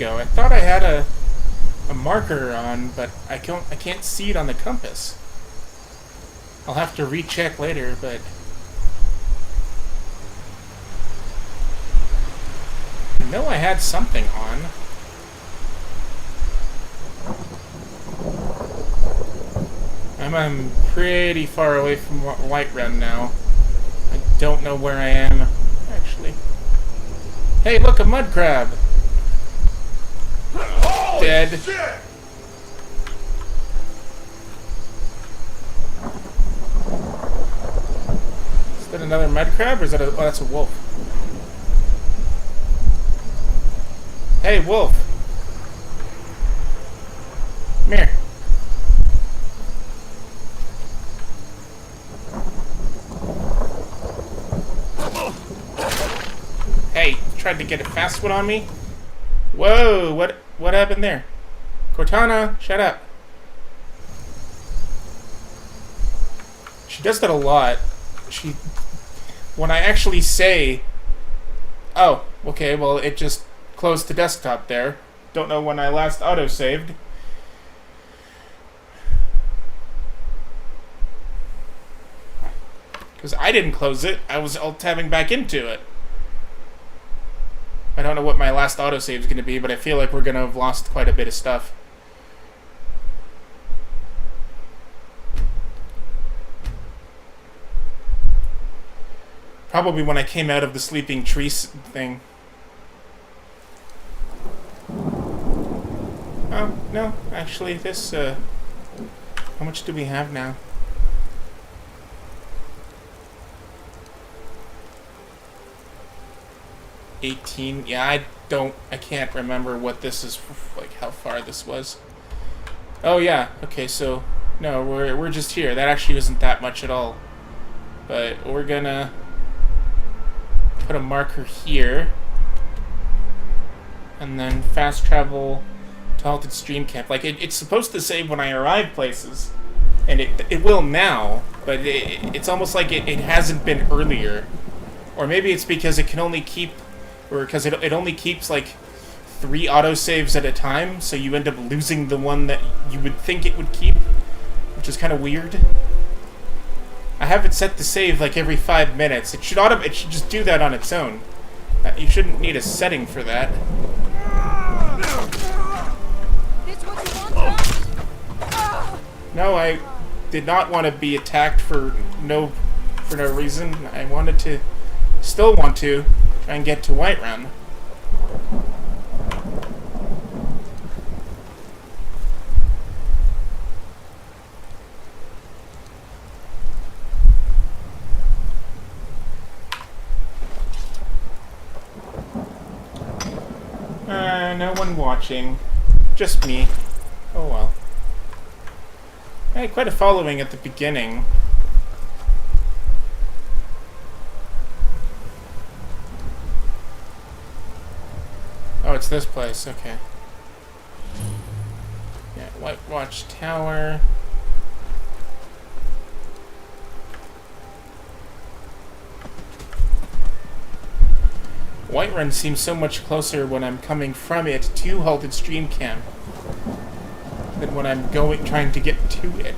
go? I thought I had a marker on, but I can't see it on the compass. I'll have to recheck later, but I know I had something on. I'm pretty far away from Whiterun now. I don't know where I am, actually. Hey, look, a mud crab! Dead. Is that another mud crab, or is that oh, that's a wolf. Hey, wolf! Come here. Hey, tried to get a fast one on me? Whoa, what happened there? Cortana, shut up. She does that a lot. When I actually say, oh, okay, well, it just closed the desktop there. Don't know when I last autosaved. Because I didn't close it. I was alt-tabbing back into it. I don't know what my last autosave is going to be, but I feel like we're going to have lost quite a bit of stuff. Probably when I came out of the sleeping tree thing. Oh, no, actually, this, how much do we have now? 18. Yeah, I can't remember what this is, like how far this was. Oh yeah, okay, so no, we're just here. That actually isn't that much at all. But we're gonna put a marker here, and then fast travel to Halted Stream Camp. Like it's supposed to save when I arrive places, and it will now, but it's almost like it hasn't been earlier, or maybe it's because it can only keep. Or because it only keeps like 3 autosaves at a time, so you end up losing the one that you would think it would keep, which is kind of weird. I have it set to save like every 5 minutes. It should just do that on its own. You shouldn't need a setting for that. No, I did not want to be attacked for no reason. I still want to. Try and get to Whiterun. No one watching. Just me. Oh well. I had quite a following at the beginning. Oh, it's this place, okay. Yeah, White Watch Tower. Whiterun seems so much closer when I'm coming from it to Halted Stream Camp than when I'm trying to get to it.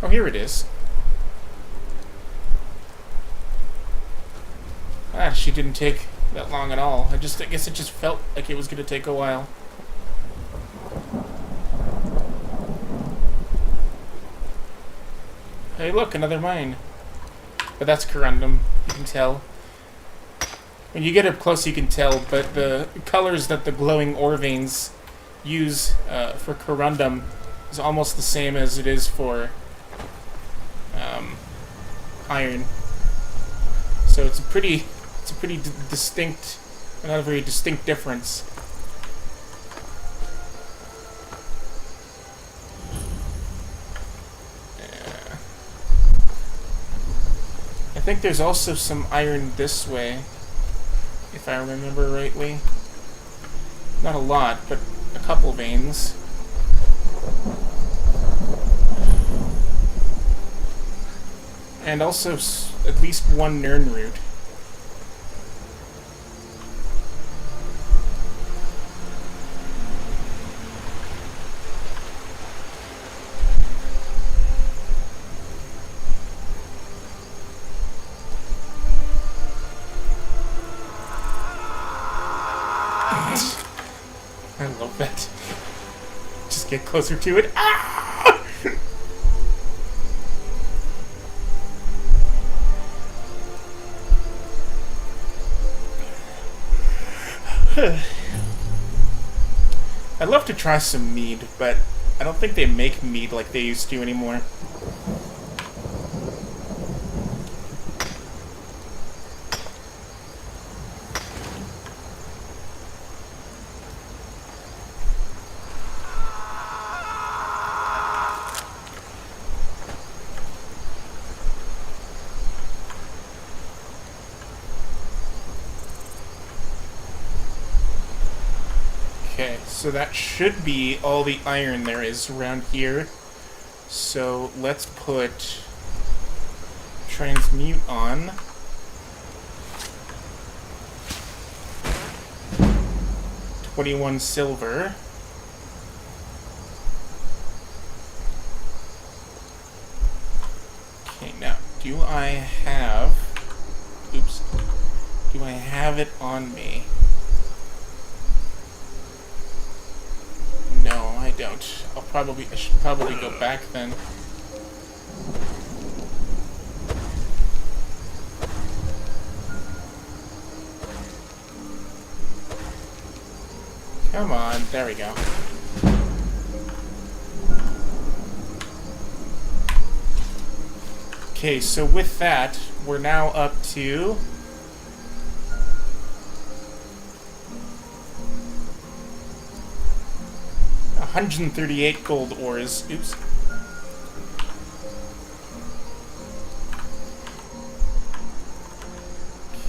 Oh, here it is. Ah, she didn't take that long at all. I guess it just felt like it was going to take a while. Hey, look, another mine. But that's corundum, you can tell. When you get up close, you can tell, but the colors that the glowing ore veins use for corundum is almost the same as it is for iron. So it's a pretty distinct, not a very distinct difference. I think there's also some iron this way, if I remember rightly. Not a lot, but a couple veins. And also at least one Nern root. I love that. Just get closer to it. Ah! I'd love to try some mead, but I don't think they make mead like they used to anymore. Okay, so that should be all the iron there is around here. So let's put transmute on. $21 silver. Okay, now, do I have... Oops. Do I have it on me? No, I don't. I should probably go back then. Come on, there we go. Okay, so with that, we're now up to... $138 gold ores. Oops.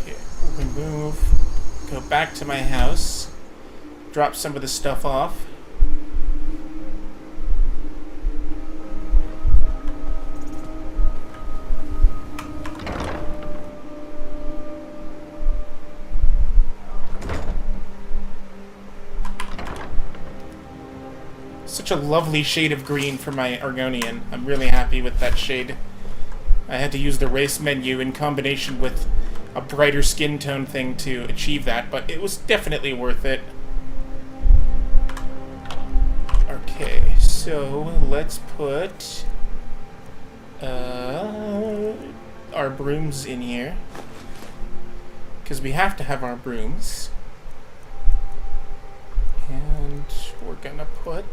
Okay, remove. Go back to my house. Drop some of the stuff off. Such a lovely shade of green for my Argonian. I'm really happy with that shade. I had to use the race menu in combination with a brighter skin tone thing to achieve that, but it was definitely worth it. Okay, so let's put our brooms in here, because we have to have our brooms. And we're gonna put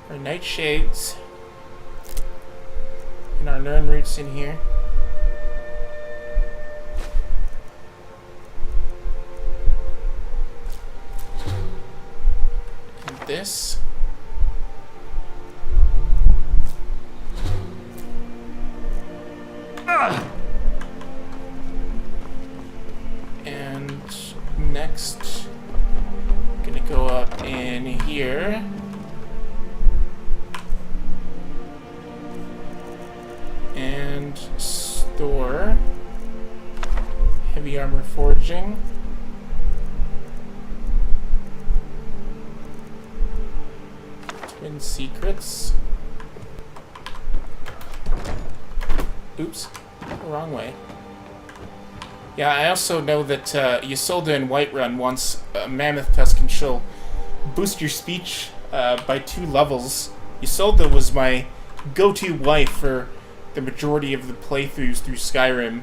our nightshades and our Nern roots in here. And this. And next, I'm gonna go up in here. And store heavy armor forging. Twin secrets. Oops, wrong way. Yeah, I also know that Ysolda in Whiterun wants Mammoth Tusk, and she'll boost your speech by 2 levels. Ysolda was my go-to wife for the majority of the playthroughs through Skyrim,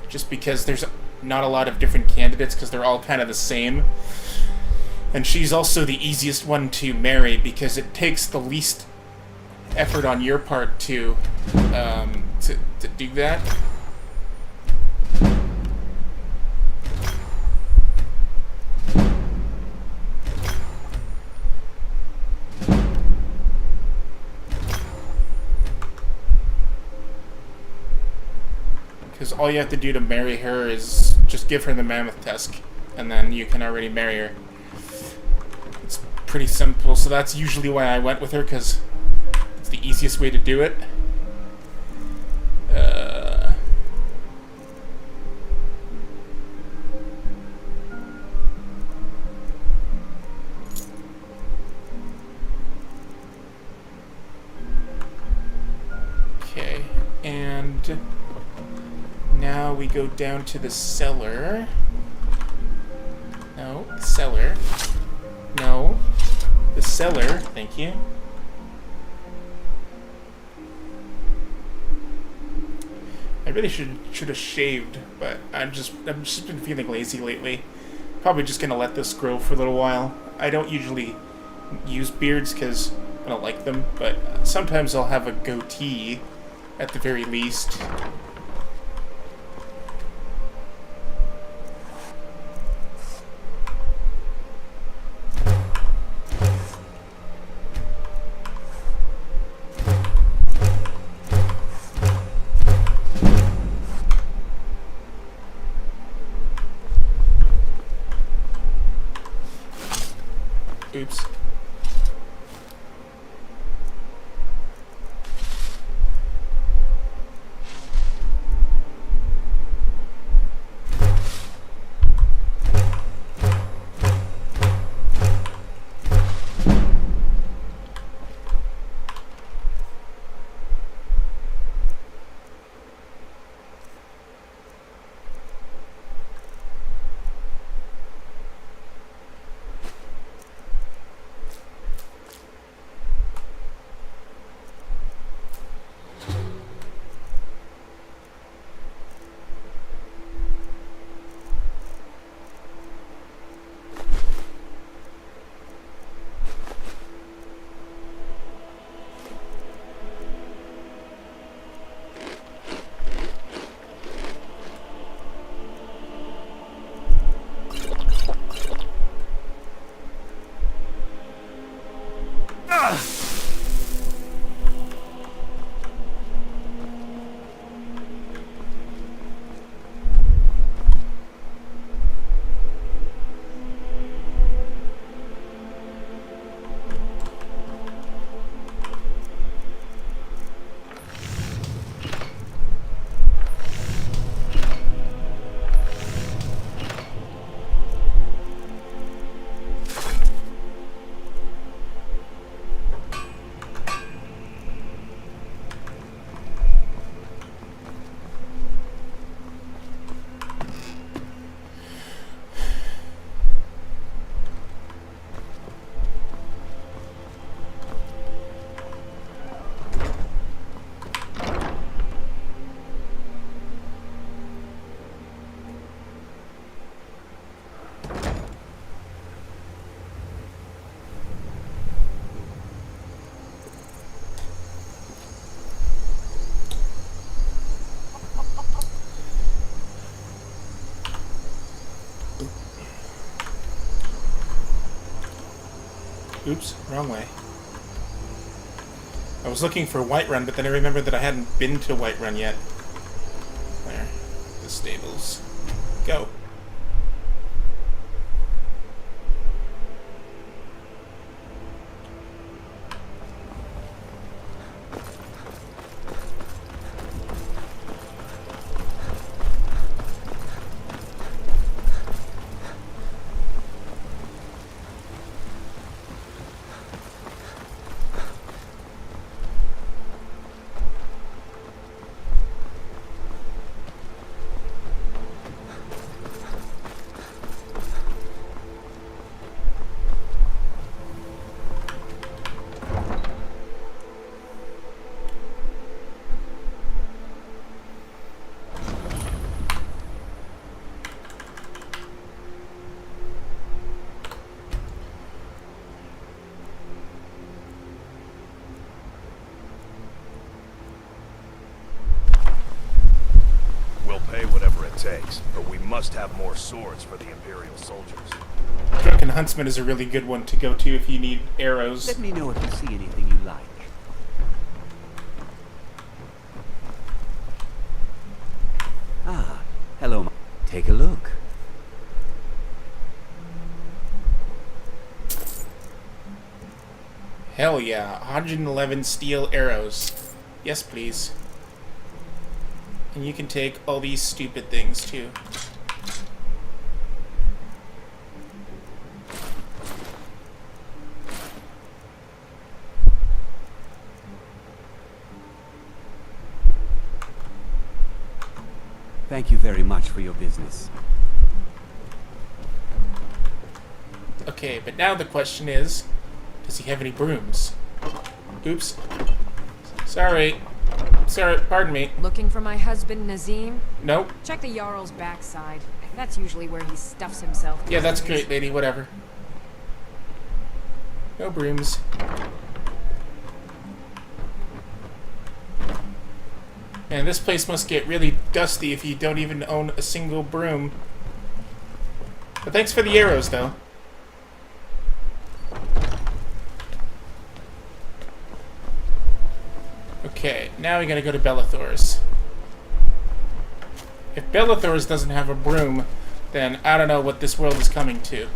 just because there's not a lot of different candidates, because they're all kind of the same. And she's also the easiest one to marry, because it takes the least effort on your part to do that. Because all you have to do to marry her is just give her the mammoth tusk, and then you can already marry her. It's pretty simple, so that's usually why I went with her, because it's the easiest way to do it. Okay, and now we go down to the cellar. No, the cellar. No, the cellar. Thank you. I really should have shaved, but I've just been feeling lazy lately. Probably just gonna let this grow for a little while. I don't usually use beards because I don't like them, but sometimes I'll have a goatee at the very least. Oops. Oops, wrong way. I was looking for Whiterun, but then I remembered that I hadn't been to Whiterun yet. There. The stables. Go. Takes, but we must have more swords for the Imperial soldiers. Drunken Huntsman is a really good one to go to if you need arrows. Let me know if you see anything you like. Take a look. Hell yeah, 111 steel arrows. Yes, please. And you can take all these stupid things, too. Thank you very much for your business. Okay, but now the question is, does he have any brooms? Oops. Sorry. Sorry, pardon me. Looking for my husband, Nazim? Nope. Check the Jarl's backside. That's usually where he stuffs himself. Yeah, that's great, lady. Whatever. No brooms. Man, this place must get really dusty if you don't even own a single broom. But thanks for the arrows, though. Okay, now we gotta go to Bellathor's. If Bellathor's doesn't have a broom, then I don't know what this world is coming to.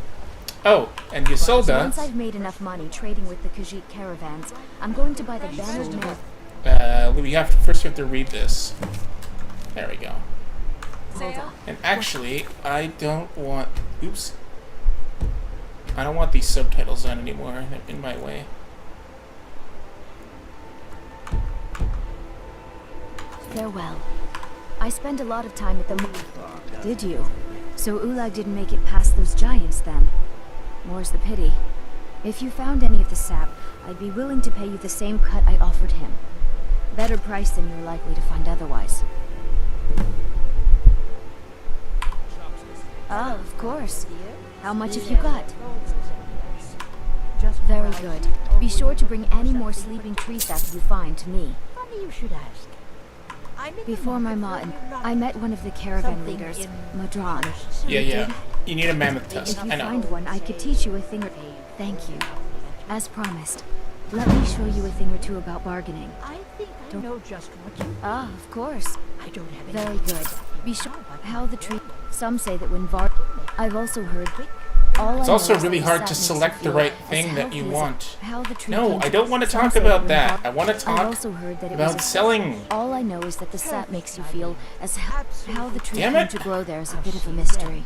Oh, and Ysolda... Once I've made enough money trading with the Khajiit caravans, I'm going to buy the banded mare. We have to first have to read this. There we go. Hold on. And actually, I don't want... Oops. I don't want these subtitles on anymore. They're in my way. Farewell. I spend a lot of time at the... Did you? So Ulag didn't make it past those giants then? More's the pity. If you found any of the sap, I'd be willing to pay you the same cut I offered him. Better price than you're likely to find otherwise. Ah, of course. How much have you got? Very good. Be sure to bring any more sleeping tree sap you find to me. Funny you should ask. Before my mom, I met one of the caravan leaders, Madron. Yeah. You need a mammoth tusk. If you I know. find one, I could teach you a thing or... Thank you. As promised. Let me show you a thing or two about bargaining. I think I know just what you... Ah, of course. I don't have Very good. Be sure how the tree... Some say that when I've also heard... It's also really hard to select the right thing that you want. No, I don't want to talk about that. I want to talk about selling. All I know is that the sap makes you feel as how the tree Damn came it. to grow there is a bit of a mystery.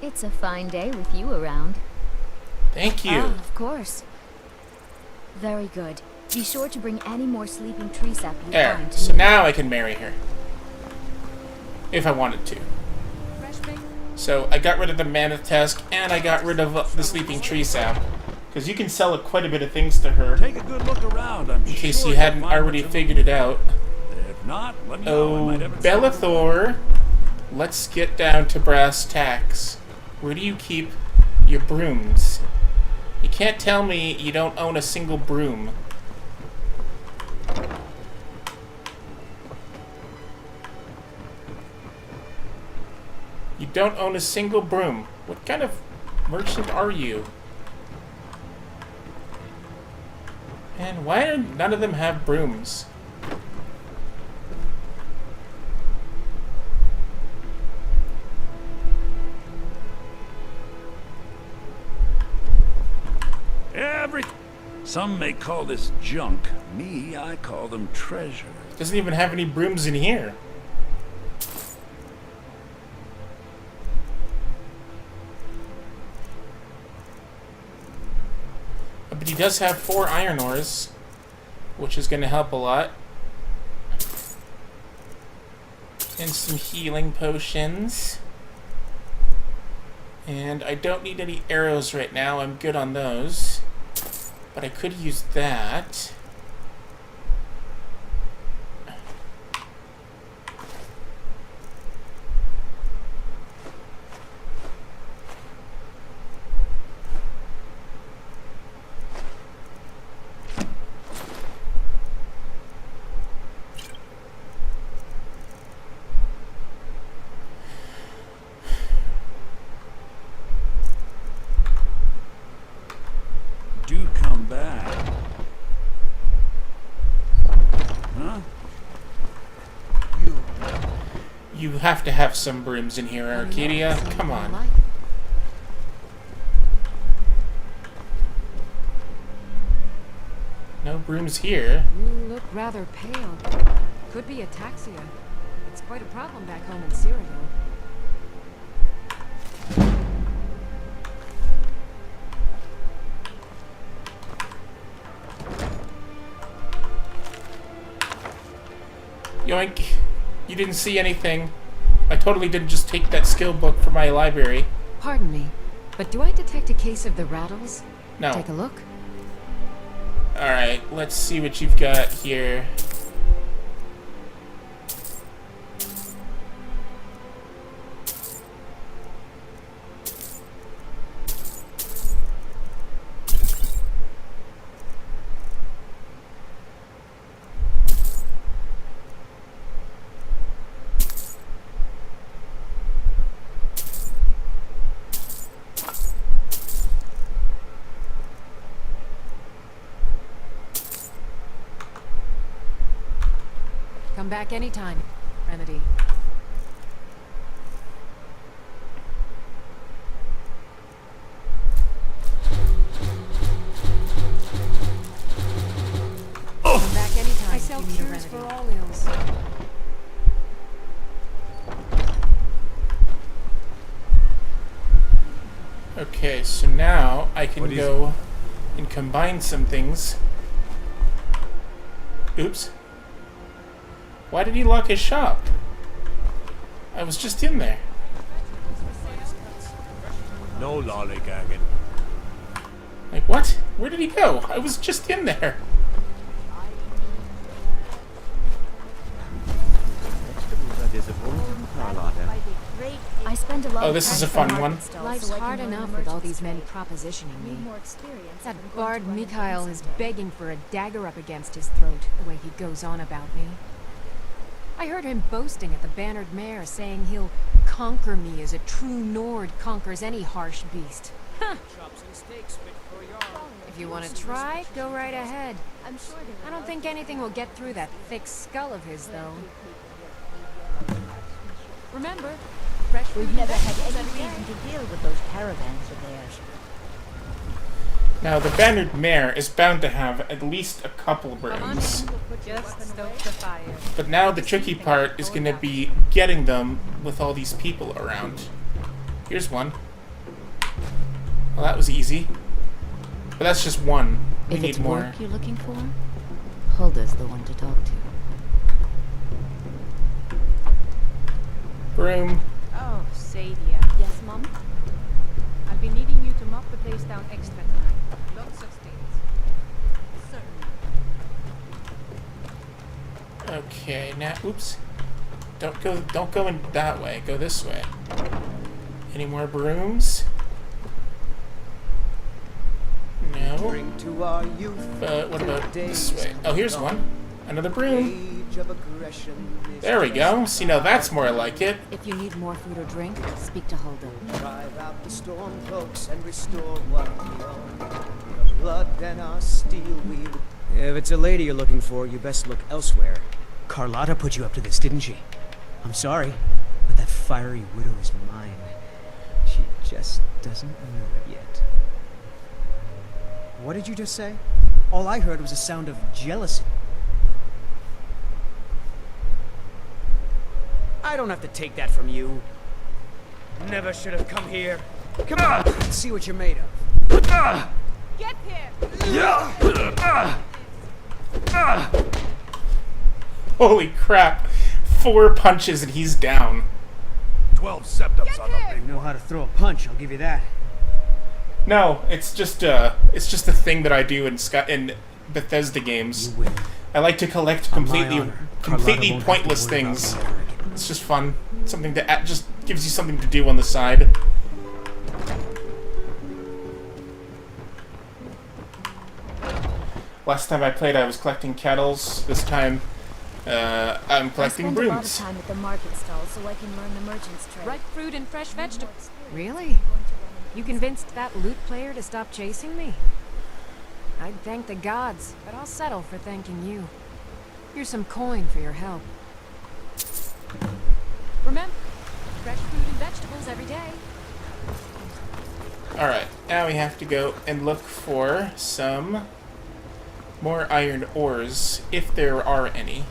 It's a fine day with you around. Thank you. Ah, of course. Very good. Be sure to bring any more sleeping tree sap you There. find to So me. now I can marry her. If I wanted to. So I got rid of the mammoth tusk, and I got rid of the sleeping tree sap. Because you can sell quite a bit of things to her. Take a good look around. I'm In case sure you you'll hadn't find already what you figured it out. want. If not, let me know. I Oh, might have it Bellathor. Let's get down to brass tacks. Where do you keep your brooms? You can't tell me you don't own a single broom. You don't own a single broom. What kind of merchant are you? And why do none of them have brooms? Some may call this junk. Me, I call them treasure. Doesn't even have any brooms in here. But he does have 4 iron ores, which is going to help a lot. And some healing potions. And I don't need any arrows right now. I'm good on those. But I could use that. Do come back. You have to have some brooms in here, Arcadia. Come on. No brooms here. You look rather pale. Could be ataxia. It's quite a problem back home in Cyrodiil. Yoink. You didn't see anything. I totally didn't just take that skill book from my library. Pardon me, but do I detect a case of the rattles? No. Take a look. Alright, let's see what you've got here. Come back anytime, Remedy. Come back anytime. I sell cures for all ills. Okay, so now I can go and combine some things. Oops. Why did he lock his shop? I was just in there. No lollygagging. Like, what? Where did he go? I was just in there. I spend a lot Oh, of this time is a at the fun market one. stall, Life's so I can hard learn the enough with all merchant's these men trade. propositioning me. Need more experience, That I'm going bard to run a Mikhail market is someday. begging for a dagger up against his throat, the way he goes on about me. I heard him boasting at the Bannered Mare, saying he'll conquer me as a true Nord conquers any harsh beast. Huh. If you want to try, go right ahead. I'm sure I don't think anything will get through that thick skull of his, though. Remember, fresh fruit We've never and had vegetables any every reason day. to deal with those caravans of theirs. Now, the Bannered Mare is bound to have at least a couple brooms. Just stoke the fire. But now the tricky part is going to be getting them with all these people around. Here's one. Well, that was easy. But that's just one. We If need it's more. work you're looking for, Hulda's the one to talk to. Broom. Oh, Sadia. Yes, Mom? I'll be needing you to mop the place down extra tonight. Lots of stains. Certainly. Okay, now, oops. Don't go in that way. Go this way. Any more brooms? No. But what about this way? Oh, here's one. Another broom. There we go. See, now that's more like it. If you need more food or drink, speak to Hulda. Drive out the storm cloaks and restore what we own. The blood and our steel we. If it's a lady you're looking for, you best look elsewhere. Carlotta put you up to this, didn't she? I'm sorry, but that fiery widow is mine. She just doesn't know it yet. What did you just say? All I heard was a sound of jealousy. I don't have to take that from you. Never should have come here. Come on, let's see what you're made of. Get here! Holy crap. 4 punches and he's down. 12 septums on the I big know how to throw a punch, I'll give you that. No, it's just a thing that I do in Bethesda games. You win. I like to collect On my completely honor, Carlotta won't have to pointless worry about things. me ever again. It's just fun. Something that just gives you something to do on the side. Last time I played, I was collecting kettles. This time, I'm collecting I spend a lot of brooms. time at the market stall so I can learn the merchant's trade. Ripe fruit and fresh vegetables. Really? You convinced that loot player to stop chasing me? I'd thank the gods, but I'll settle for thanking you. Here's some coin for your help. now we have to go and look for some more iron ores, if there are any.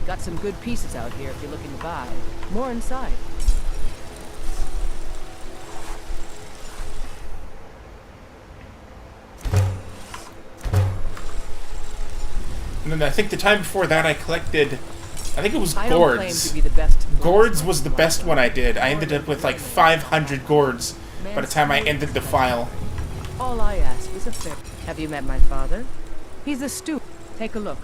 Got some good pieces out here if you're looking to buy. More inside. And then I think the time before that I collected, I think it was I don't claim gourds. to be the best. Gourds was the best one I did. I ended up with like 500 gourds by the time I ended the file. All I ask is a favor. Have you met my father? He's the steward. Take a look.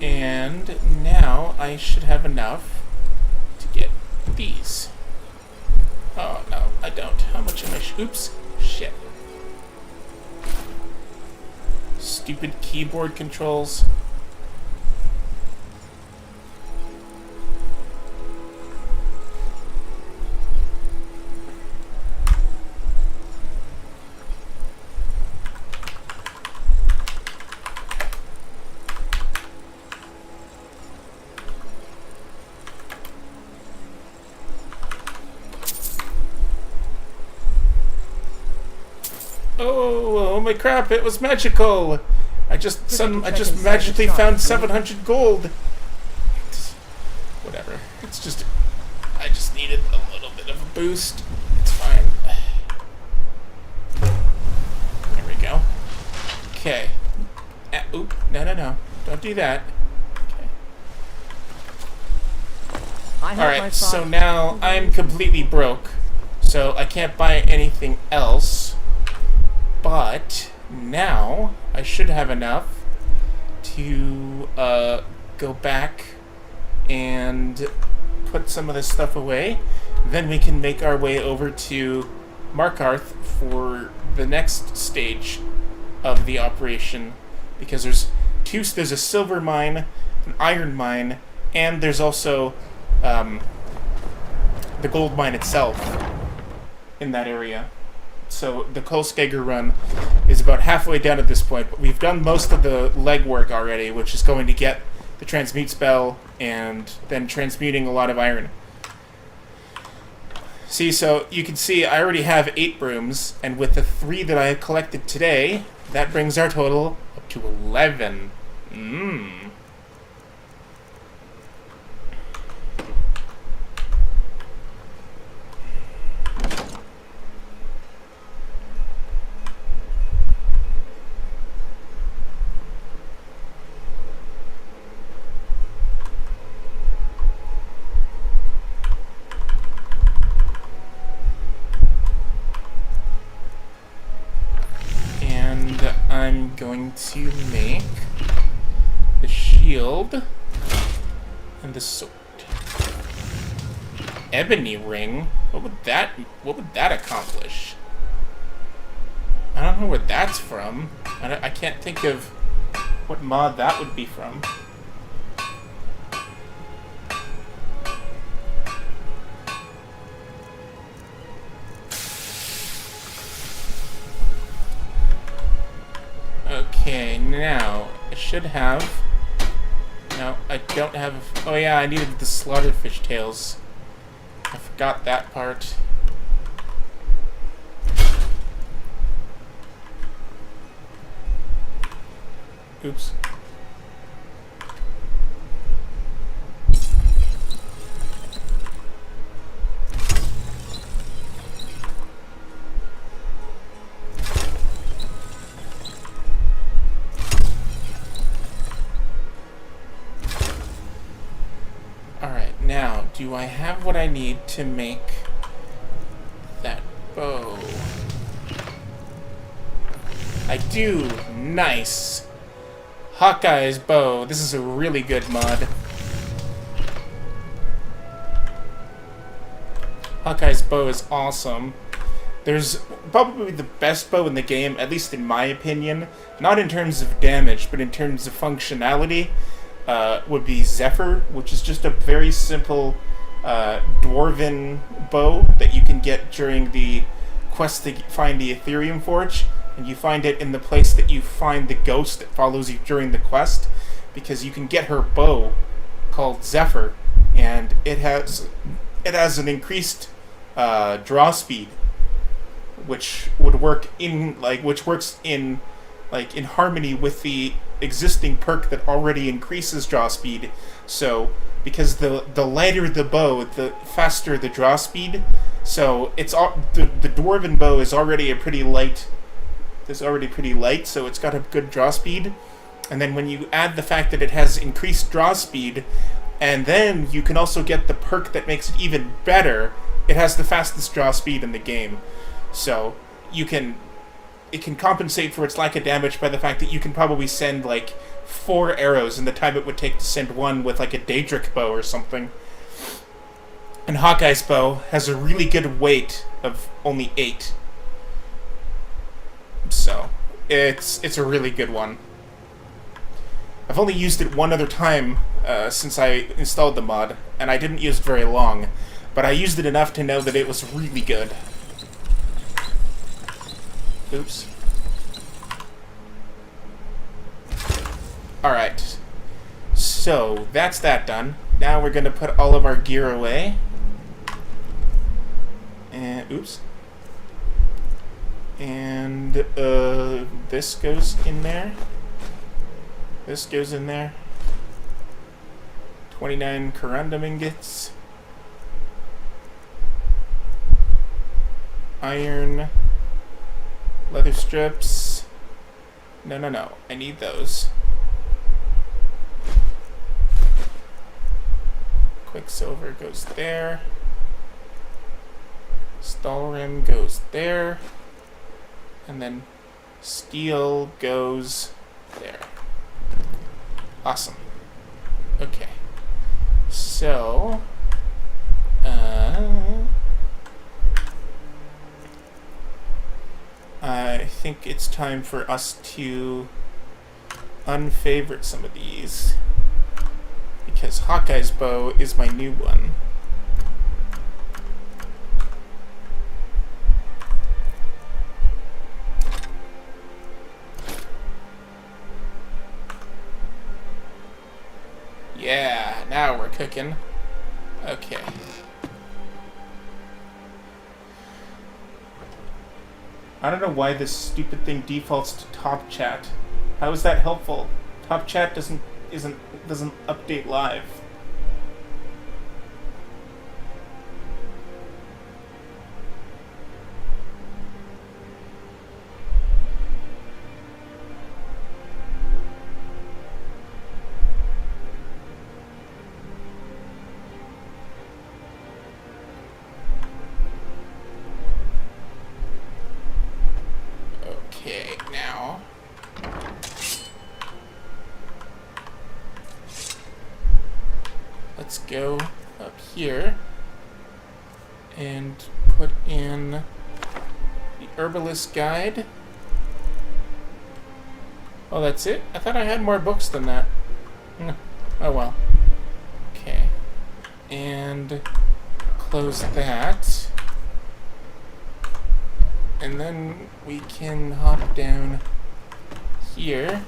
And now I should have enough to get these. Oh, no, I don't. How much am I? Oops. Shit. Stupid keyboard controls. Oh my crap, it was magical! I just magically found 700 gold. Whatever. It's just I just needed a little bit of a boost. It's fine. There we go. Okay. Oop, no. Don't do that. Okay. Alright, so now I'm completely broke. So I can't buy anything else. But now I should have enough to go back and put some of this stuff away. Then we can make our way over to Markarth for the next stage of the operation, because there's a silver mine, an iron mine, and there's also the gold mine itself in that area. So the Kolskager run is about halfway done at this point, but we've done most of the legwork already, which is going to get the transmute spell and then transmuting a lot of iron. See, so you can see I already have 8 brooms, and with the 3 that I collected today, that brings our total up to 11. I'm going to make the shield and the sword. Ebony ring? What would that accomplish? I don't know where that's from. I can't think of what mod that would be from. Okay, now I should have. No, I don't have. Oh yeah, I needed the slaughterfish tails. I forgot that part. Oops. Now, do I have what I need to make that bow? I do. Nice. Hawkeye's Bow. This is a really good mod. Hawkeye's Bow is awesome. There's probably the best bow in the game, at least in my opinion. Not in terms of damage, but in terms of functionality, would be Zephyr, which is just a very simple dwarven bow that you can get during the quest to find the Ethereum Forge. And you find it in the place that you find the ghost that follows you during the quest, because you can get her bow called Zephyr, and it has an increased draw speed, which would work in works in harmony with the existing perk that already increases draw speed. So because the lighter the bow, the faster the draw speed. So it's all the dwarven bow is already pretty light, so it's got a good draw speed. And then when you add the fact that it has increased draw speed, and then you can also get the perk that makes it even better, it has the fastest draw speed in the game. So it can compensate for its lack of damage by the fact that you can probably send like 4 arrows in the time it would take to send one with like a Daedric bow or something. And Hawkeye's Bow has a really good weight of only 8. So it's a really good one. I've only used it one other time since I installed the mod, and I didn't use it very long, but I used it enough to know that it was really good. Oops. Alright. So, that's that done. Now we're going to put all of our gear away. And, oops. And, this goes in there. This goes in there. 29 corundum ingots. Iron. Leather strips. No. I need those. Quicksilver goes there. Stalrim goes there. And then steel goes there. Awesome. Okay. So, I think it's time for us to unfavorite some of these, because Hawkeye's Bow is my new one. Yeah, now we're cooking. Okay. I don't know why this stupid thing defaults to top chat. How is that helpful? Top chat doesn't update live. Okay, now let's go up here and put in the Herbalist Guide. Oh, that's it? I thought I had more books than that. Oh well. Okay. And close that. And then we can hop down here.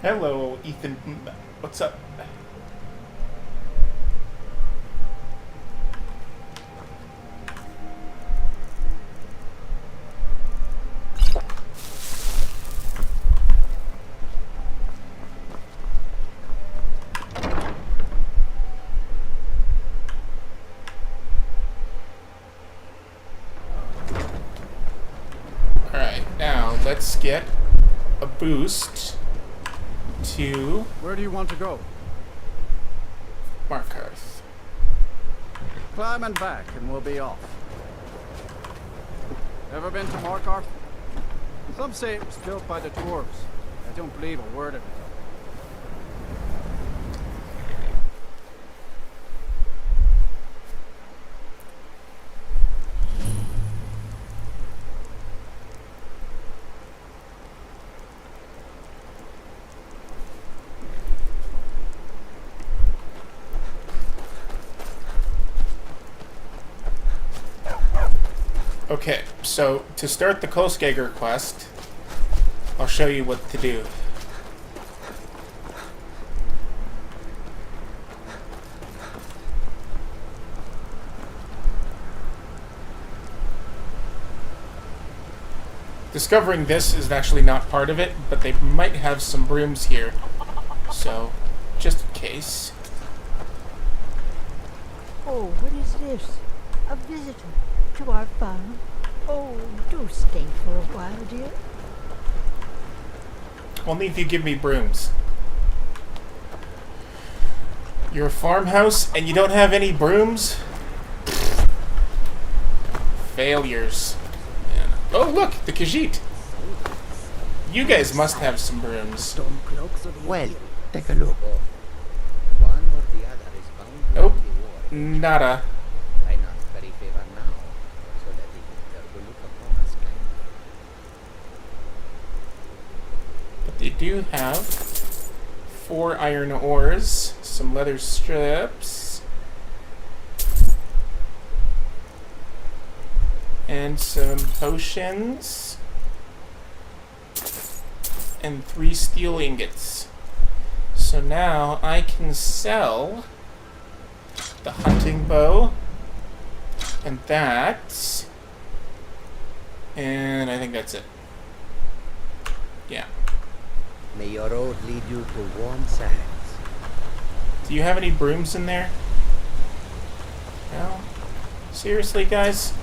Hello, Ethan. What's up? let's get a boost to Where do you want to go? Markarth. Climb and back, and we'll be off. Ever been to Markarth? Some say it was built by the dwarves. I don't believe a word of it. Okay, so to start the Kolskager quest, I'll show you what to do. Discovering this is actually not part of it, but they might have some brooms here. So, just in case. Oh, what is this? A visitor to our farm? Oh, do stay for a while, dear. Only if you give me brooms. You're a farmhouse and you don't have any brooms? Failures. Man. Oh, look, the Khajiit. You guys must have some brooms. Well, take a look. Nope. Nada. But they do have 4 iron ores, some leather strips, and some potions, and 3 steel ingots. So now I can sell the hunting bow, and that, and I think that's it. Yeah. May your road lead you to warm sands. Do you have any brooms in there? No? Seriously, guys?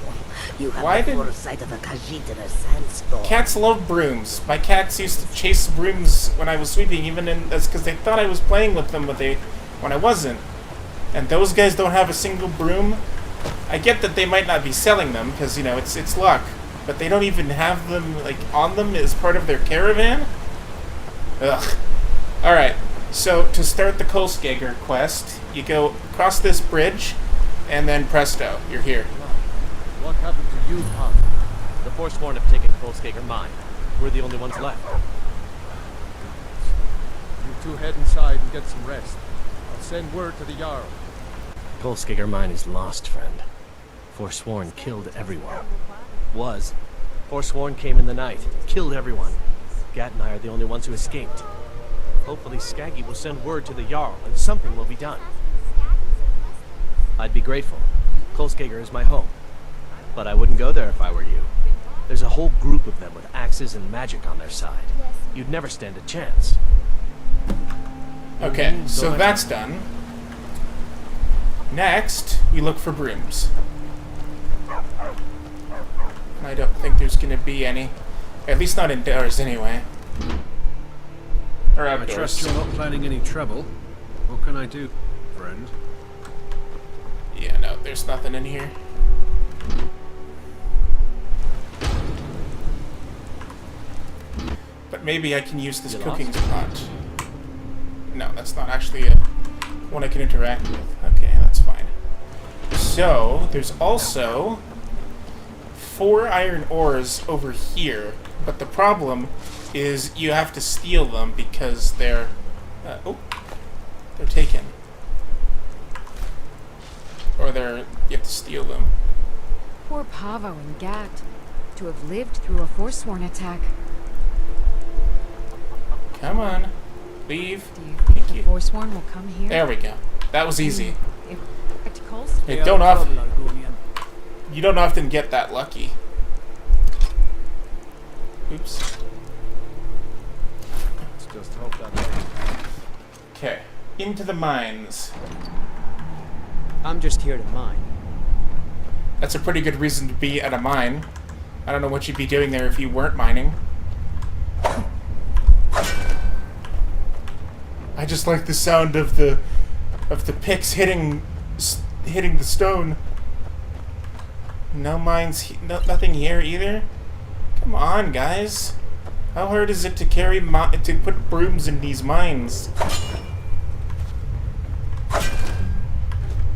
You have Why the did foresight of a Khajiit in a sandstorm. cats love brooms? My cats used to chase brooms when I was sweeping, even in that's because they thought I was playing with them, but when I wasn't. And those guys don't have a single broom. I get that they might not be selling them because it's luck, but they don't even have them like on them as part of their caravan. Ugh. All right. So to start the Kolskager quest, you go across this bridge, and then presto, you're here. What happened to you, Pop? The Forsworn have taken Kolskager Mine. We're the only ones left. You two head inside and get some rest. I'll send word to the Jarl. Kolskager Mine is lost, friend. Forsworn killed everyone. Was. Forsworn came in the night, killed everyone. Gat and I are the only ones who escaped. Hopefully Skaggy will send word to the Jarl and something will be done. I'd be grateful. Kolskager is my home. But I wouldn't go there if I were you. There's a whole group of them with axes and magic on their side. You'd never stand a chance. Okay, so that's done. Next, we look for brooms. I don't think there's going to be any. At least not indoors, anyway. Or I outdoors. trust you're not planning any trouble. What can I do, friend? Yeah, no, there's nothing in here. But maybe I can use this cooking spot. No, that's not actually one I can interact with. Okay, that's fine. So, there's also 4 iron ores over here, but the problem is you have to steal them because they're taken. Or you have to steal them. Poor Pavo and Gat. To have lived through a Forsworn attack. Come on. Leave. Do you think the Forsworn will come here? There we go. That was easy. Hey, You don't often get that lucky. Oops. Let's just hope that. Okay. Into the mines. I'm just here to mine. That's a pretty good reason to be at a mine. I don't know what you'd be doing there if you weren't mining. I just like the sound of the picks hitting the stone. No mines, nothing here either. Come on, guys. How hard is it to carry to put brooms in these mines?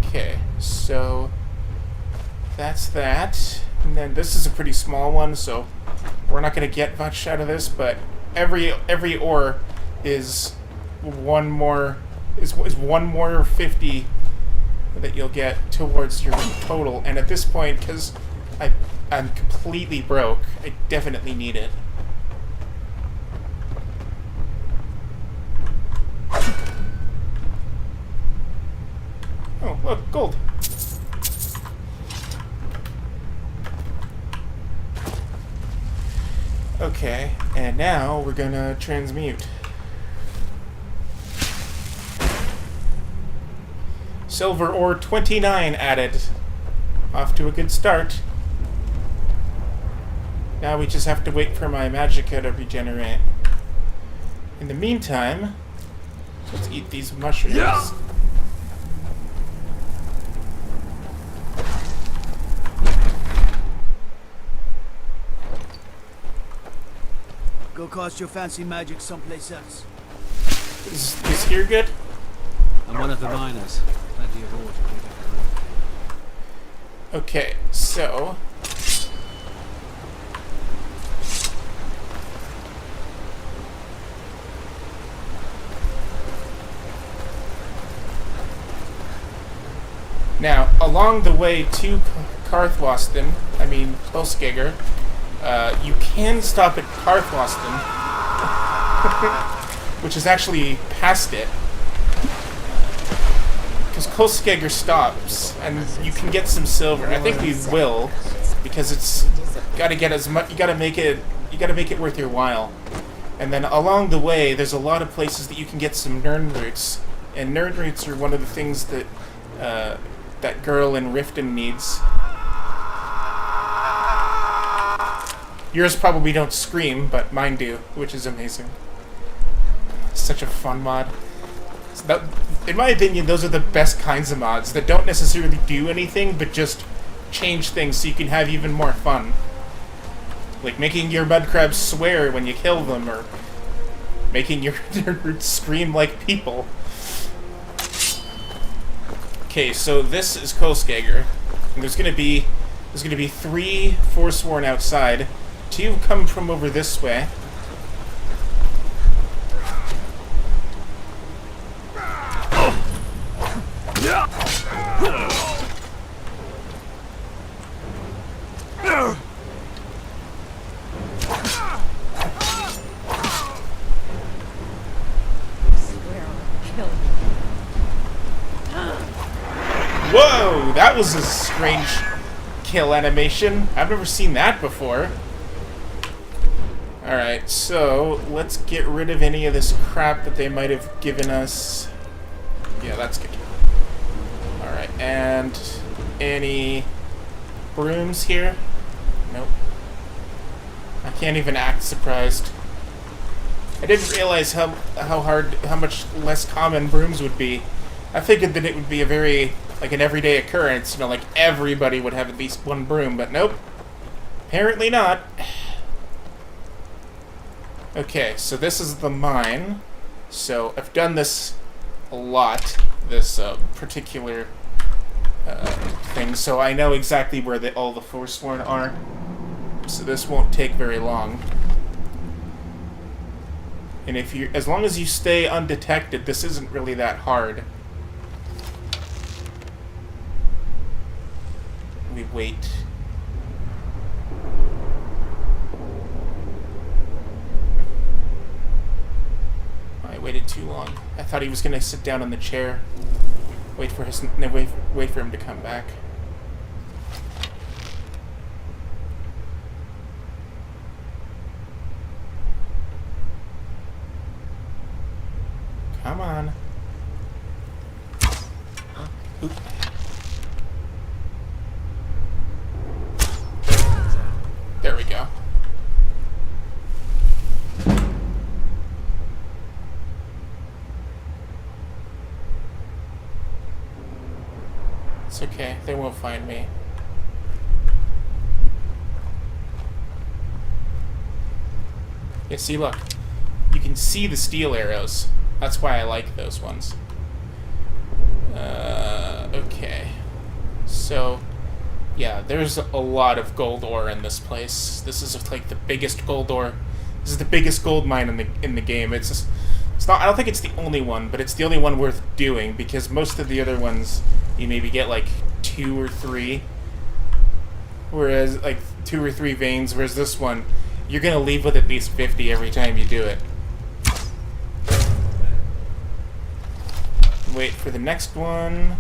Okay, so that's that. And then this is a pretty small one, so we're not going to get much out of this, but every ore is one more 50 that you'll get towards your total. And at this point, because I'm completely broke, I definitely need it. Oh, look, gold. Okay, and now we're gonna transmute. Silver ore 29 added. Off to a good start. Now we just have to wait for my magicka to regenerate. In the meantime, let's eat these mushrooms. Yeah. Go cast your fancy magic someplace else. Is here good? I'm one of the miners. Plenty of ore to dig. Okay, so now along the way to Karthwasten, I mean Kolskegger, you can stop at Karthwasten, which is actually past it. Because Kolskegger stops, and you can get some silver. I think we will, because it's gotta get as much. You gotta make it worth your while. And then along the way, there's a lot of places that you can get some nern roots, and nern roots are one of the things that that girl in Riften needs. Yours probably don't scream, but mine do, which is amazing. Such a fun mod. In my opinion, those are the best kinds of mods that don't necessarily do anything, but just change things so you can have even more fun. Like making your mud crabs swear when you kill them, or making your roots scream like people. Okay, so this is Kolskegger, and there's gonna be 3 Forsworn outside. 2 come from over this way. Whoa, that was a strange kill animation. I've never seen that before. Alright, so let's get rid of any of this crap that they might have given us. Yeah, that's good. Alright, and any brooms here? Nope. I can't even act surprised. I didn't realize how much less common brooms would be. I figured that it would be a very, like, an everyday occurrence, you know, like everybody would have at least one broom, but nope. Apparently not. Okay, so this is the mine. So I've done this a lot, this particular thing, so I know exactly where all the Forsworn are. So this won't take very long. And as long as you stay undetected, this isn't really that hard. We wait. I waited too long. I thought he was gonna sit down in the chair. Wait for him to come back. Come on. Huh? Oop. There we go. It's okay. They won't find me. Yeah, see, look. You can see the steel arrows. That's why I like those ones. Okay. So, yeah, there's a lot of gold ore in this place. This is like the biggest gold ore. This is the biggest gold mine in the game. It's not. I don't think it's the only one, but it's the only one worth doing because most of the other ones you maybe get like 2 or 3, whereas like 2 or 3 veins. Whereas this one, you're gonna leave with at least 50 every time you do it. Wait for the next one.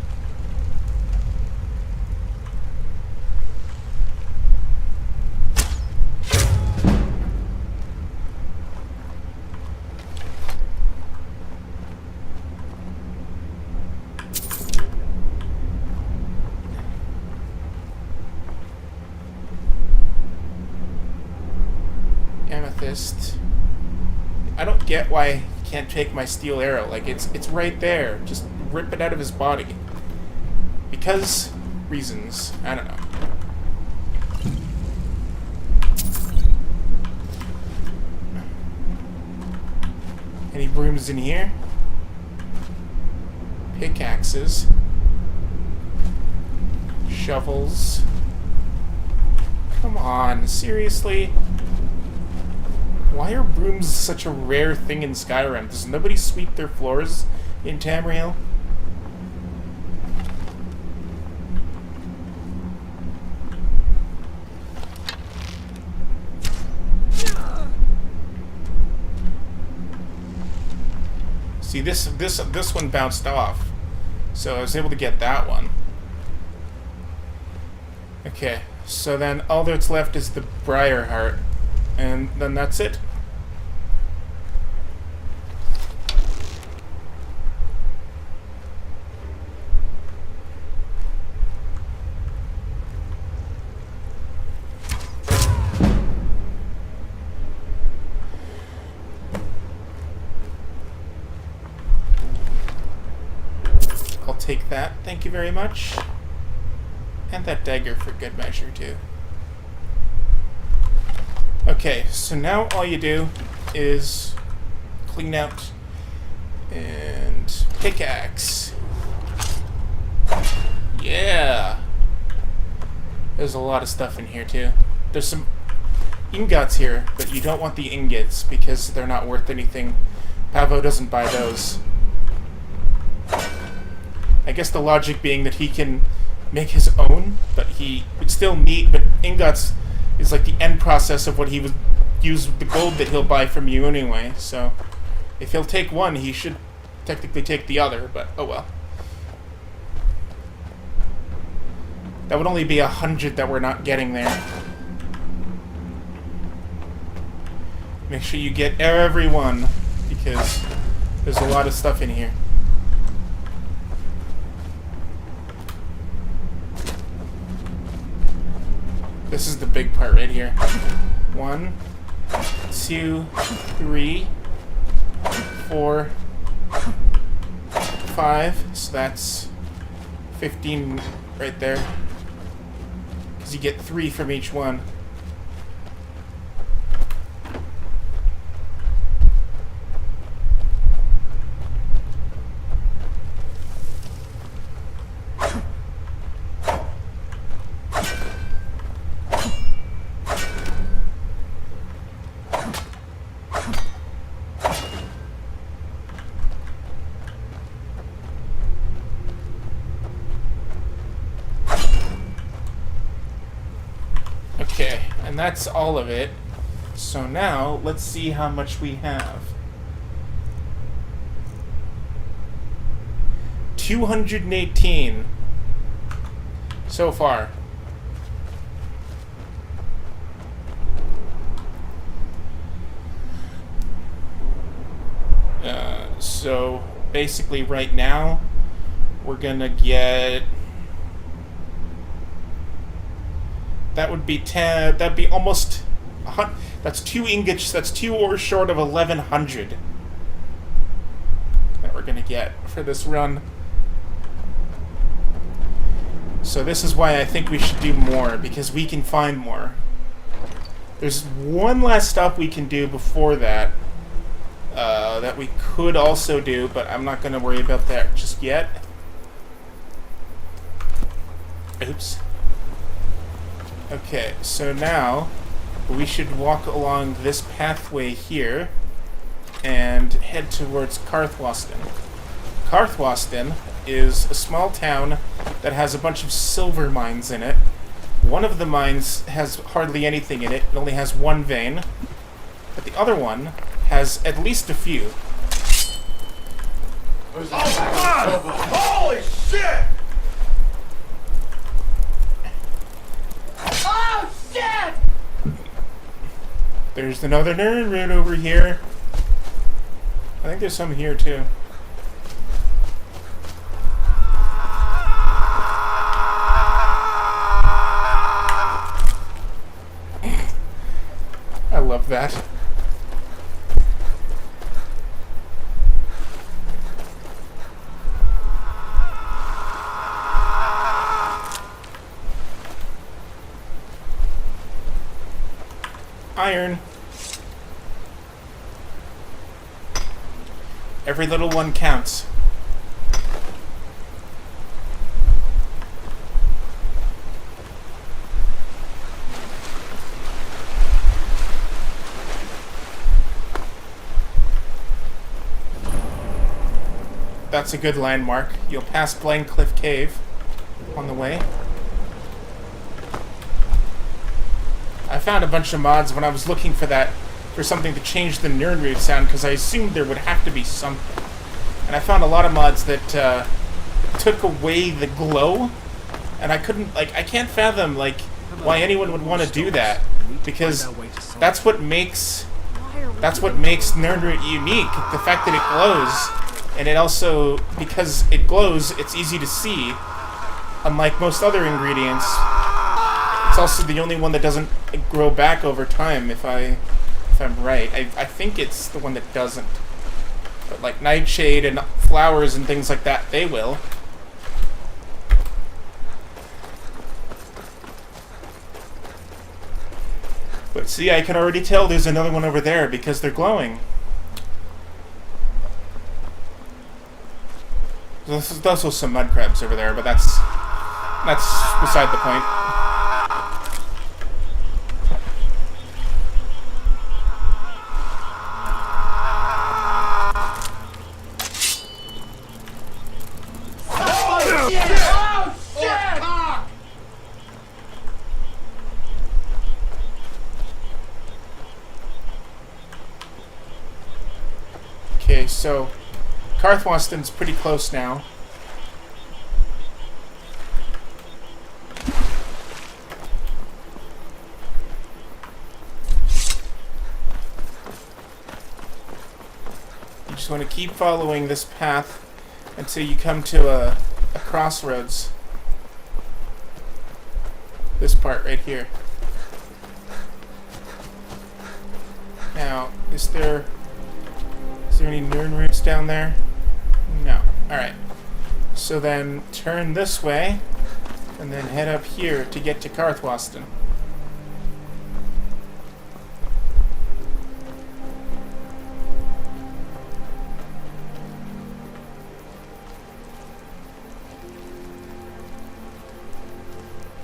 Amethyst. I don't get why he can't take my steel arrow. Like, it's right there. Just rip it out of his body. Because reasons. I don't know. Any brooms in here? Pickaxes. Shovels. Come on, seriously? Why are brooms such a rare thing in Skyrim? Does nobody sweep their floors in Tamriel? See, this one bounced off, so I was able to get that one. Okay, so then all that's left is the Briar Heart. And then that's it. I'll take that, thank you very much. And that dagger for good measure, too. Okay, so now all you do is clean out and pickaxe. Yeah! There's a lot of stuff in here too. There's some ingots here, but you don't want the ingots because they're not worth anything. Pavo doesn't buy those. I guess the logic being that he can make his own, but he would still need, but ingots is like the end process of what he would use the gold that he'll buy from you anyway. So if he'll take one, he should technically take the other, but oh well. That would only be 100 that we're not getting there. Make sure you get every one, because there's a lot of stuff in here. This is the big part right here. 1, 2, 3, 4, 5. So that's 15 right there. Because you get 3 from each one. Okay, and that's all of it. So now, let's see how much we have. 218 so far. So basically right now, we're gonna get... That would be 10. That'd be almost. That's 2 ingots. That's 2 ores short of 1,100 that we're gonna get for this run. So this is why I think we should do more, because we can find more. There's one last stop we can do before that, that we could also do, but I'm not going to worry about that just yet. Oops. Okay, so now we should walk along this pathway here and head towards Carthwaston. Carthwaston is a small town that has a bunch of silver mines in it. One of the mines has hardly anything in it. It only has one vein. But the other one has at least a few. Oh my god! Holy shit! Oh, shit! There's another nerd root over here. I think there's some here too. I love that. Iron. Every little one counts. That's a good landmark. You'll pass Blank Cliff Cave on the way. I found a bunch of mods when I was looking for that, for something to change the Nirnroot sound, because I assumed there would have to be something. And I found a lot of mods that took away the glow, and I couldn't, like, I can't fathom, like, why anyone would want to do that, because that's what makes Nirnroot unique, the fact that it glows, and it also, because it glows, it's easy to see, unlike most other ingredients. It's also the only one that doesn't grow back over time, if I'm right. I think it's the one that doesn't. But like nightshade and flowers and things like that, they will. But see, I can already tell there's another one over there because they're glowing. There's also some mud crabs over there, but that's beside the point. Okay, so Carthwaston's pretty close now. You just want to keep following this path until you come to a crossroads. This part right here. Now, is there any Nirnroots down there? No. Alright. So then turn this way and then head up here to get to Carthwaston.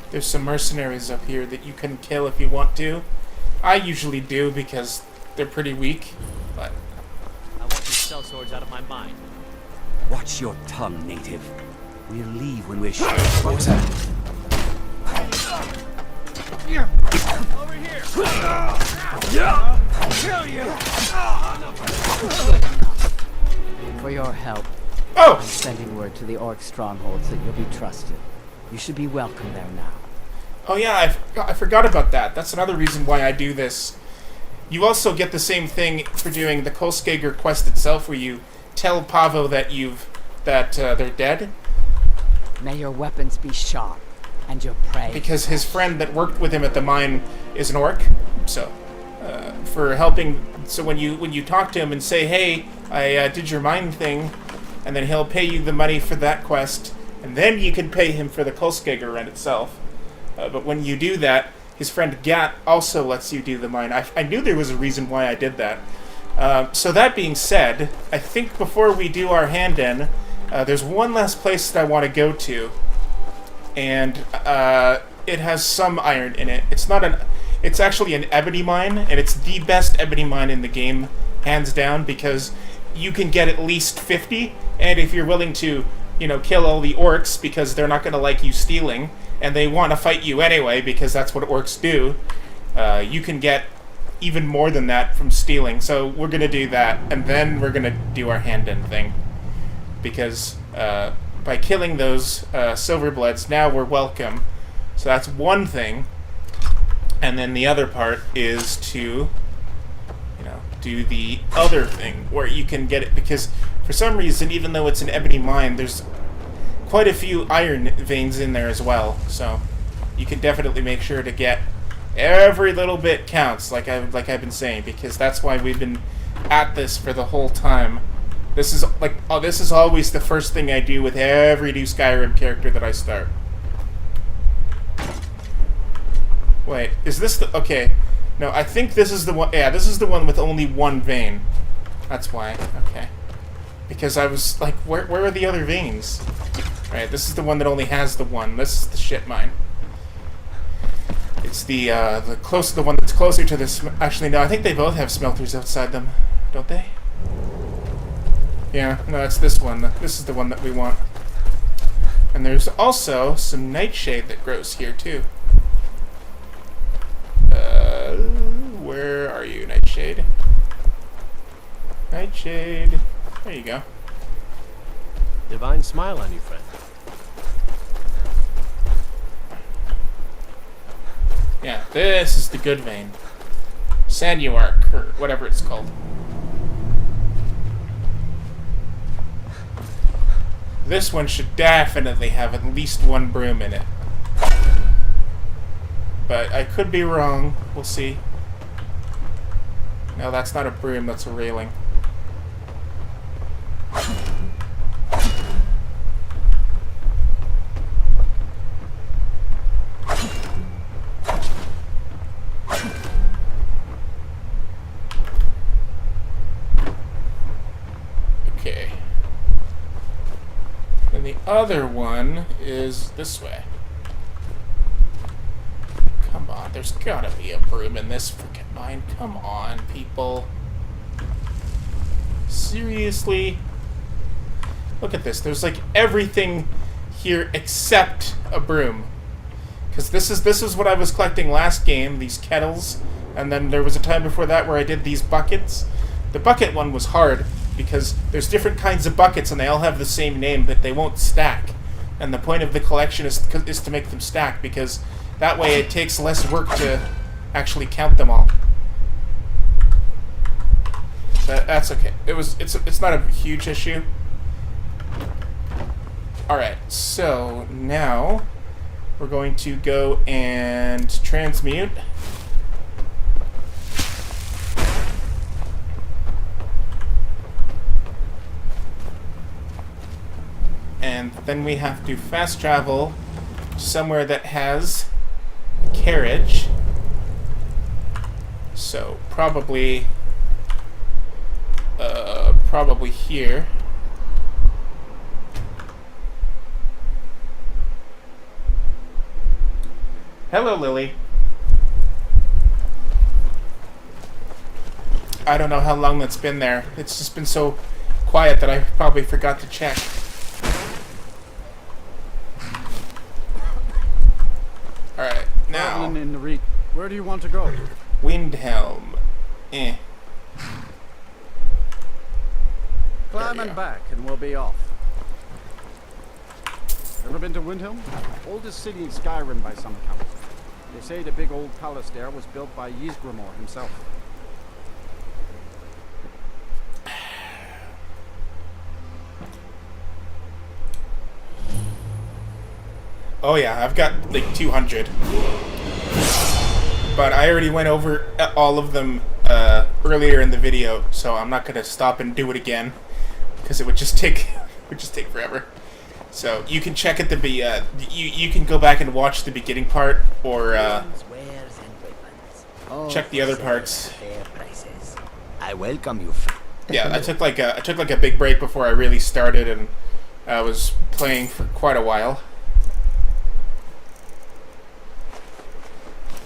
There's some mercenaries up here that you can kill if you want to. I usually do because they're pretty weak, but I want these cell swords out of my mind. Watch your tongue, native. We'll leave when we're sure. What's that? Over here! Kill you! For your help, oh! I'm sending word to the orc strongholds that you'll be trusted. You should be welcome there now. Oh yeah, I forgot about that. That's another reason why I do this. You also get the same thing for doing the Kolskager quest itself, where you tell Pavo that they're dead. May your weapons be sharp, and your prey. Because his friend that worked with him at the mine is an orc, so for helping. So when you talk to him and say, "Hey, I did your mine thing," and then he'll pay you the money for that quest, and then you can pay him for the Kolskegger rent itself. But when you do that, his friend Gat also lets you do the mine. I knew there was a reason why I did that. So that being said, I think before we do our hand-in, there's one last place that I want to go to, and it has some iron in it. It's actually an ebony mine, and it's the best ebony mine in the game, hands down, because you can get at least 50, and if you're willing to, kill all the orcs, because they're not going to like you stealing, and they want to fight you anyway, because that's what orcs do, you can get even more than that from stealing. So we're going to do that, and then we're going to do our hand-in thing. Because by killing those Silverbloods, now we're welcome. So that's one thing. And then the other part is to, do the other thing, where you can get it, because for some reason, even though it's an ebony mine, there's quite a few iron veins in there as well. So you can definitely make sure to get every little bit counts, like I've been saying, because that's why we've been at this for the whole time. This is always the first thing I do with every new Skyrim character that I start. Wait, is this the... Okay. No, I think this is the one... Yeah, this is the one with only one vein. That's why. Okay. Because I was like, where are the other veins? Right, this is the one that only has the one. This is the shit mine. It's the one that's closer to this... Actually, no, I think they both have smelters outside them. Don't they? Yeah, no, it's this one. This is the one that we want. And there's also some nightshade that grows here, too. Where are you, Nightshade? Nightshade. There you go. Divine smile on you, friend. Yeah, this is the good vein. Sanuark, or whatever it's called. This one should definitely have at least one broom in it. But I could be wrong. We'll see. No, that's not a broom, that's a railing. Okay. And the other one is this way. Come on, there's gotta be a broom in this freaking mine. Come on, people. Seriously? Look at this. There's like everything here except a broom. Because this is what I was collecting last game, these kettles. And then there was a time before that where I did these buckets. The bucket one was hard because there's different kinds of buckets and they all have the same name, but they won't stack. And the point of the collection is to make them stack, because that way it takes less work to actually count them all. That's okay. It's not a huge issue. Alright, so now we're going to go and transmute. And then we have to fast travel somewhere that has carriage. So probably here. Hello, Lily. I don't know how long that's been there. It's just been so quiet that I probably forgot to check. Alright, now... In the reek. Where do you want to go? Windhelm. Climb and back, and we'll be off. Ever been to Windhelm? Oldest city in Skyrim by some accounts. They say the big old palace there was built by Ysgramor himself. Oh yeah, I've got like 200. But I already went over all of them earlier in the video, so I'm not gonna stop and do it again, because it would just take forever. So you can check at the you can go back and watch the beginning part, or check the other parts. I welcome you. Yeah, I took like a big break before I really started, and I was playing for quite a while.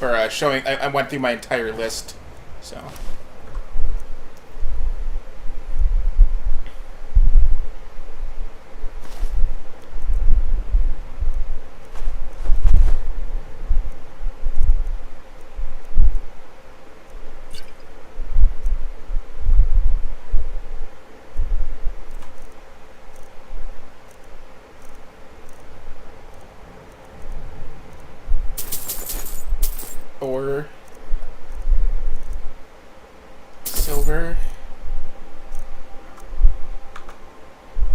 Or showing, I went through my entire list, so. Or silver.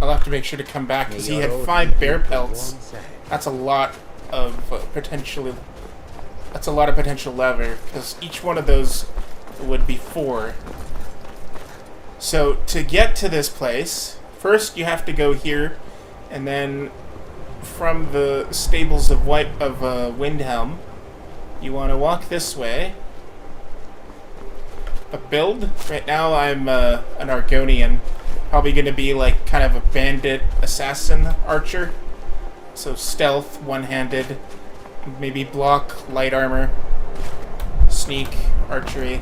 I'll have to make sure to come back because he had 5 bear pelts. That's a lot of potential. That's a lot of potential lever because each one of those would be 4. So to get to this place, first you have to go here, and then from the stables of Windhelm. You want to walk this way. A build? Right now I'm an Argonian. Probably going to be like kind of a bandit assassin archer. So stealth, one-handed, maybe block, light armor, sneak, archery.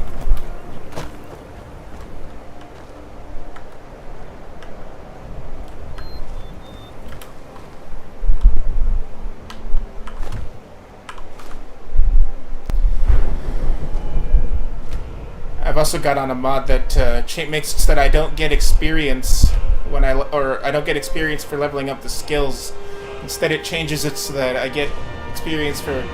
I've also got on a mod that makes it so that I don't get experience when I don't get experience for leveling up the skills. Instead, it changes it so that I get experience for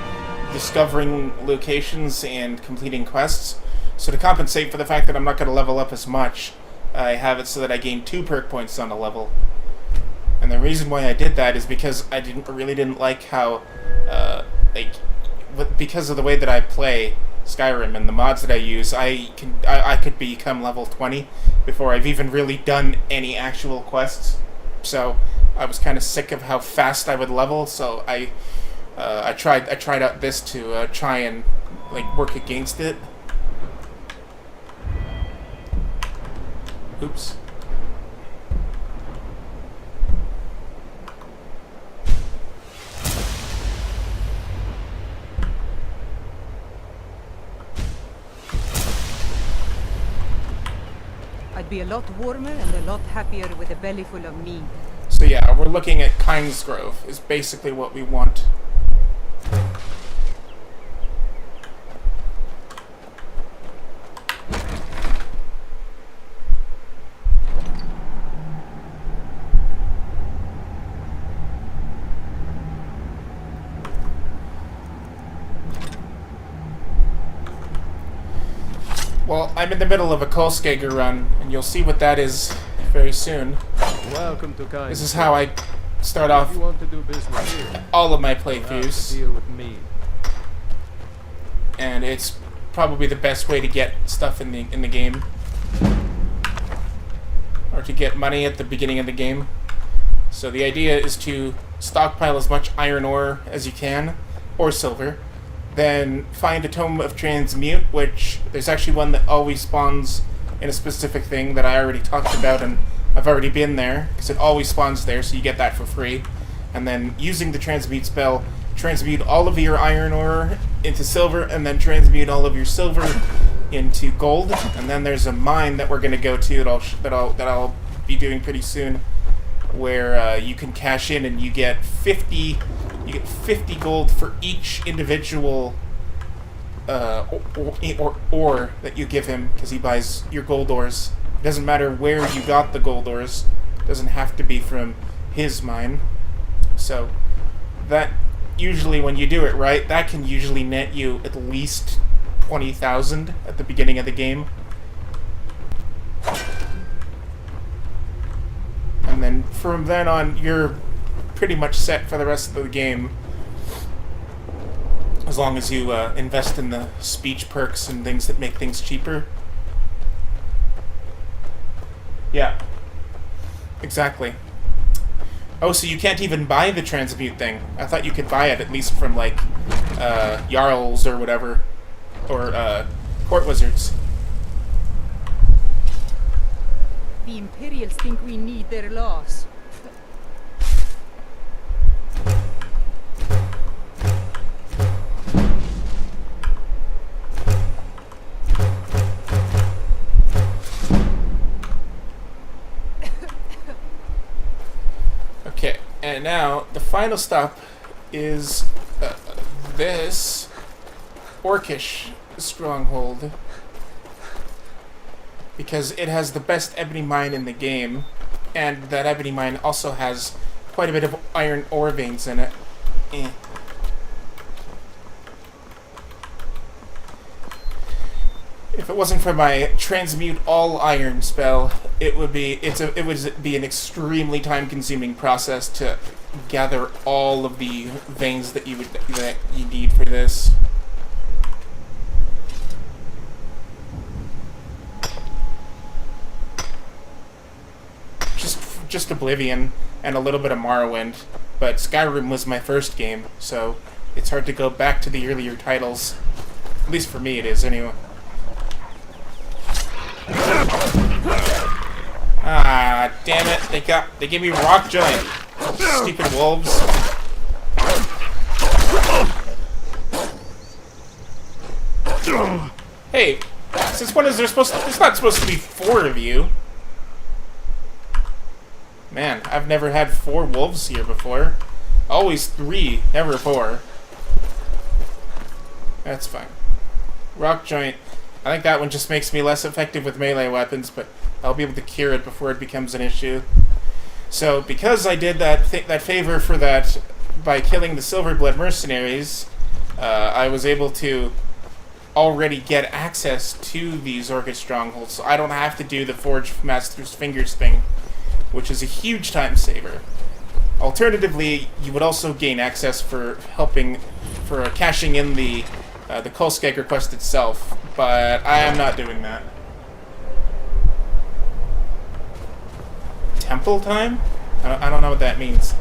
discovering locations and completing quests. So to compensate for the fact that I'm not going to level up as much, I have it so that I gain 2 perk points on a level. And the reason why I did that is because I really didn't like how, because of the way that I play Skyrim and the mods that I use, I could become level 20 before I've even really done any actual quests. So I was kind of sick of how fast I would level. So I tried out this to try and like work against it. Oops. I'd be a lot warmer and a lot happier with a belly full of meat. So yeah, we're looking at Kingsgrove is basically what we want. Well, I'm in the middle of a Kolskager run, and you'll see what that is very soon. Welcome to Kind. This is how I start off you want to do business here, all of my you have to playthroughs, deal with me. and it's probably the best way to get stuff in the game, or to get money at the beginning of the game. So the idea is to stockpile as much iron ore as you can, or silver. Then find a Tome of Transmute, which there's actually one that always spawns in a specific thing that I already talked about, and I've already been there, because it always spawns there, so you get that for free. And then using the Transmute spell, transmute all of your iron ore into silver, and then transmute all of your silver into gold. And then there's a mine that we're going to go to that I'll be doing pretty soon, where you can cash in and you get 50 gold for each individual ore that you give him, because he buys your gold ores. It doesn't matter where you got the gold ores. It doesn't have to be from his mine. So that usually, when you do it right, that can usually net you at least 20,000 at the beginning of the game. And then from then on, you're pretty much set for the rest of the game, as long as you invest in the speech perks and things that make things cheaper. Yeah, exactly. Oh, so you can't even buy the transmute thing. I thought you could buy it, at least from, like, Jarls or whatever. Or, Court Wizards. The Imperials think we need their laws. Okay, and now the final stop is this Orcish stronghold, because it has the best ebony mine in the game, and that ebony mine also has quite a bit of iron ore veins in it. If it wasn't for my transmute all iron spell, it would be an extremely time-consuming process to gather all of the veins that you need for this. Just Oblivion and a little bit of Morrowind, but Skyrim was my first game, so it's hard to go back to the earlier titles. At least for me, it is anyway. Ah, damn it! They gave me rock giant. Stupid wolves. Hey, since when is there supposed to? There's not supposed to be 4 of you. Man, I've never had 4 wolves here before. Always 3, never 4. That's fine. Rock joint. I think that one just makes me less effective with melee weapons, but I'll be able to cure it before it becomes an issue. So, because I did that favor for that by killing the Silverblood mercenaries, I was able to already get access to these Orcish strongholds, so I don't have to do the Forge Master's Fingers thing, which is a huge time saver. Alternatively, you would also gain access for cashing in the Kullskegger quest itself, but I am not doing that. Temple time? I don't know what that means.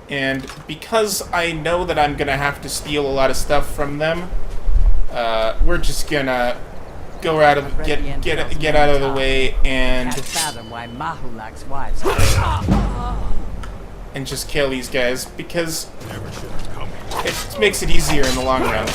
And because I know that I'm gonna have to steal a lot of stuff from them, we're just gonna go out of get out of the way and just kill these guys, because it makes it easier in the long run.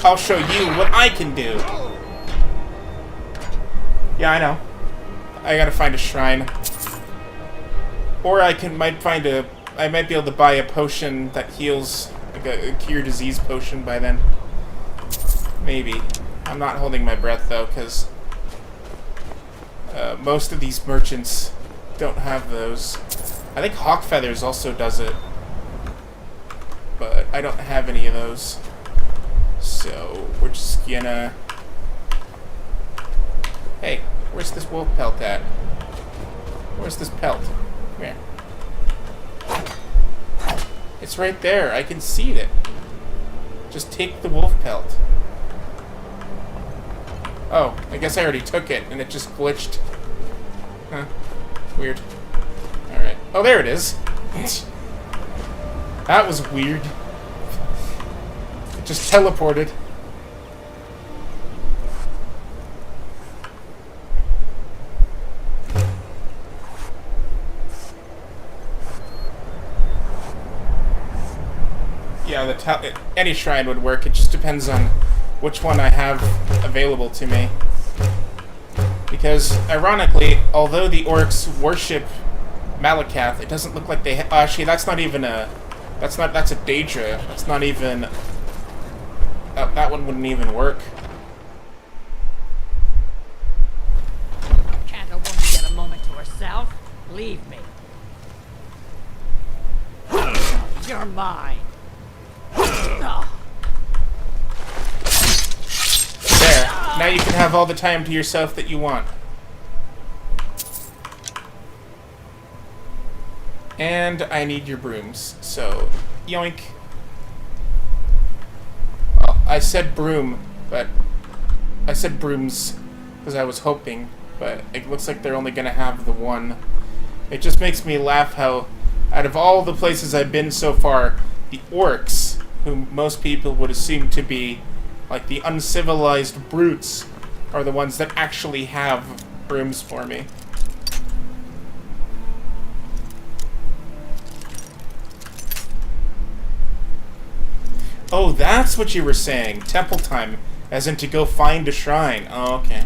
I'll show you what I can do. Yeah, I know. I gotta find a shrine. Or I might be able to buy a potion that heals, like a cure disease potion by then. Maybe. I'm not holding my breath though, because most of these merchants don't have those. I think Hawk Feathers also does it, but I don't have any of those. So we're just gonna... Hey, where's this wolf pelt at? Where's this pelt? Come here. It's right there. I can see it. Just take the wolf pelt. Oh, I guess I already took it and it just glitched. Huh. Weird. Alright. Oh, there it is. That was weird. It just teleported. Yeah, any shrine would work. It just depends on which one I have available to me. Because, ironically, although the orcs worship Malakath, it doesn't look like they... actually, that's not even a... That's a Daedra. That's not even... that one wouldn't even work. Can't a woman get a moment to herself? Leave me. You're mine. There. Now you can have all the time to yourself that you want. And I need your brooms. So, yoink. Well, I said broom, but I said brooms because I was hoping, but it looks like they're only going to have the one. It just makes me laugh how, out of all the places I've been so far, the orcs, whom most people would assume to be like the uncivilized brutes, are the ones that actually have brooms for me. Oh, that's what you were saying. Temple time. As in to go find a shrine. Oh, okay.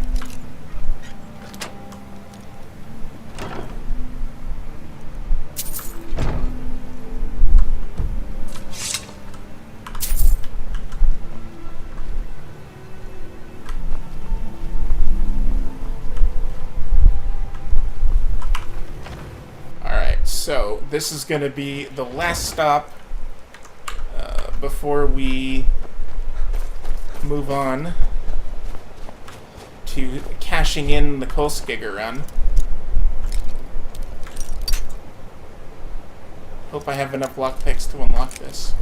Alright, so this is going to be the last stop before we move on to cashing in the Kolskigger run. Hope I have enough lockpicks to unlock this.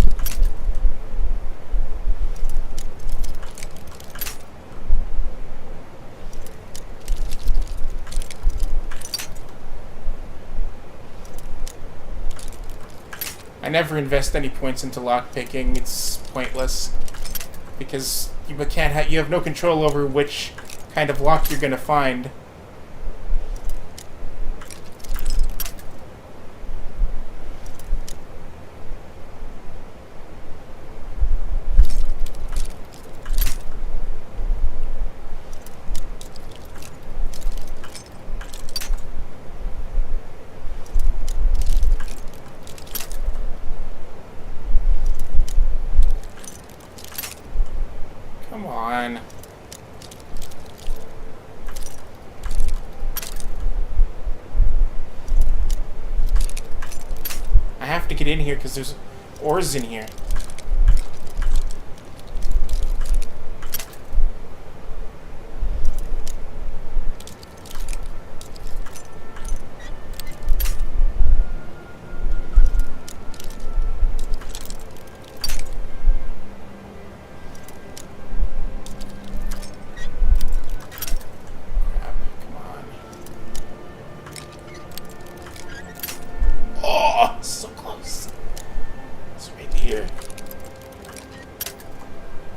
I never invest any points into lockpicking. It's pointless because you can't you have no control over which kind of lock you're gonna find. Come on. I have to get in here because there's ores in here. So close. It's right here.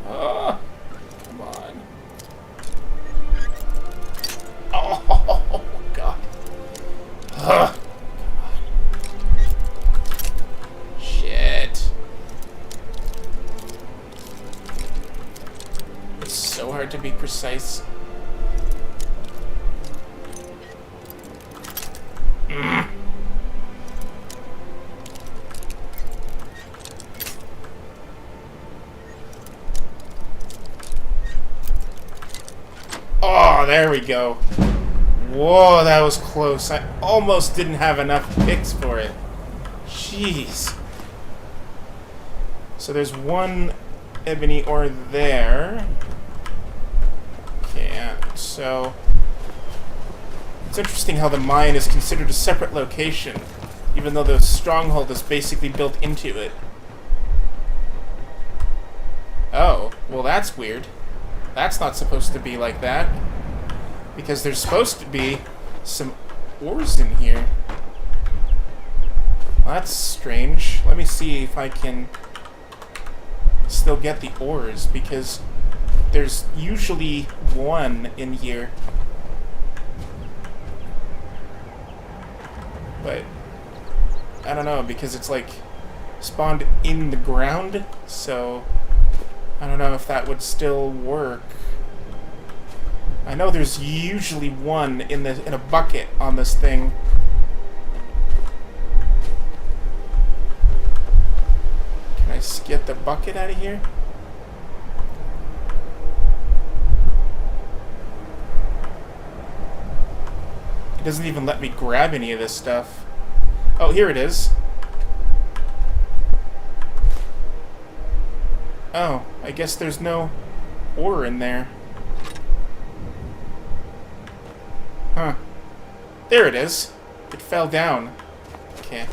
Oh, come on. Oh, God. Come on. Shit. It's so hard to be precise. Oh, there we go. Whoa, that was close. I almost didn't have enough picks for it. Jeez. So there's one ebony ore there. Okay, yeah. So it's interesting how the mine is considered a separate location, even though the stronghold is basically built into it. Oh, well that's weird. That's not supposed to be like that. Because there's supposed to be some ores in here. Well, that's strange. Let me see if I can still get the ores, because there's usually one in here. But I don't know, because it's like spawned in the ground, so I don't know if that would still work. I know there's usually one in a bucket on this thing. Can I get the bucket out of here? It doesn't even let me grab any of this stuff. Oh, here it is. Oh, I guess there's no ore in there. Huh. There it is. It fell down. Okay.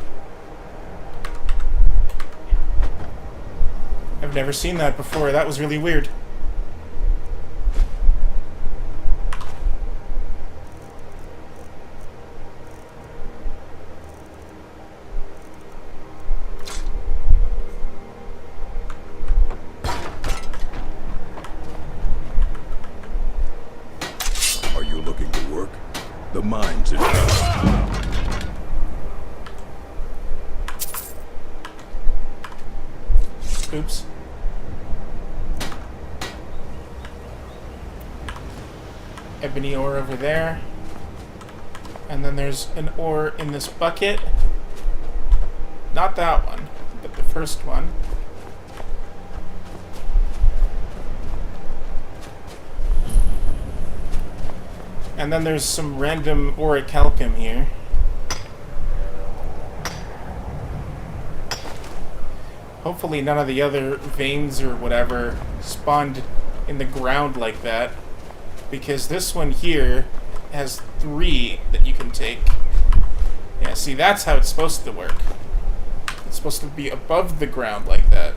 I've never seen that before. That was really weird. Are you looking to work? The mine's in Oops. Ebony ore over there. And then there's an ore in this bucket. Not that one, but the first one. And then there's some random orichalcum here. Hopefully none of the other veins or whatever spawned in the ground like that. Because this one here has 3 that you can take. Yeah, see, that's how it's supposed to work. It's supposed to be above the ground like that.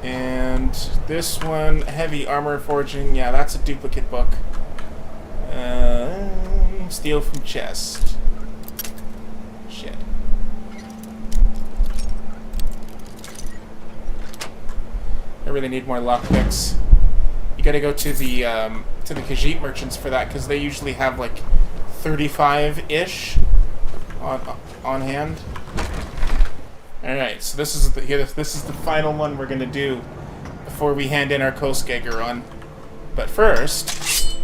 And this one, heavy armor forging, yeah, that's a duplicate book. Steal from chest. Shit. I really need more lockpicks. You gotta go to the Khajiit merchants for that, because they usually have like 35-ish on hand. Alright, so this is the final one we're gonna do before we hand in our Kostganger on. But first,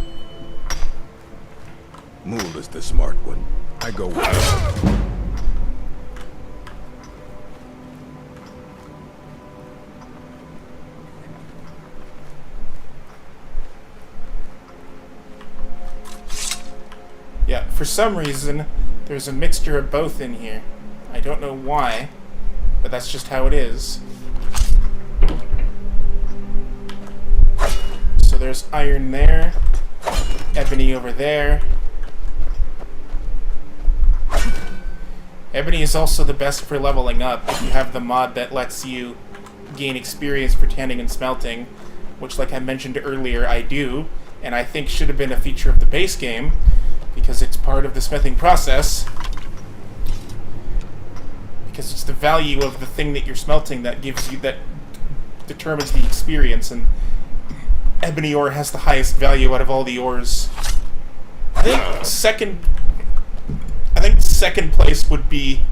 Mool is the smart one. I go with him. yeah, for some reason, there's a mixture of both in here. I don't know why, but that's just how it is. So there's iron there, ebony over there. Ebony is also the best for leveling up if you have the mod that lets you gain experience for tanning and smelting, which, like I mentioned earlier, I do, and I think should have been a feature of the base game, because it's part of the smithing process. Because it's the value of the thing that you're smelting that determines the experience, and ebony ore has the highest value out of all the ores. I think second place would be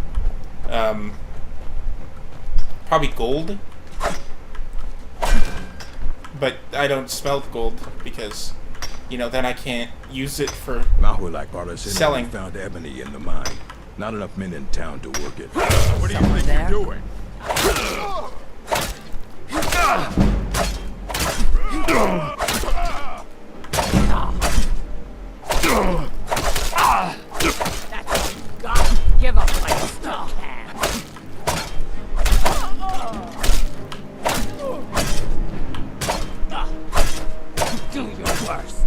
probably gold, but I don't smelt gold because, you know, then I can't use it for selling. Found ebony in the mine. Not enough men in town to work it. What do you think there? you're doing? Give up like a strong hand. Do your worst.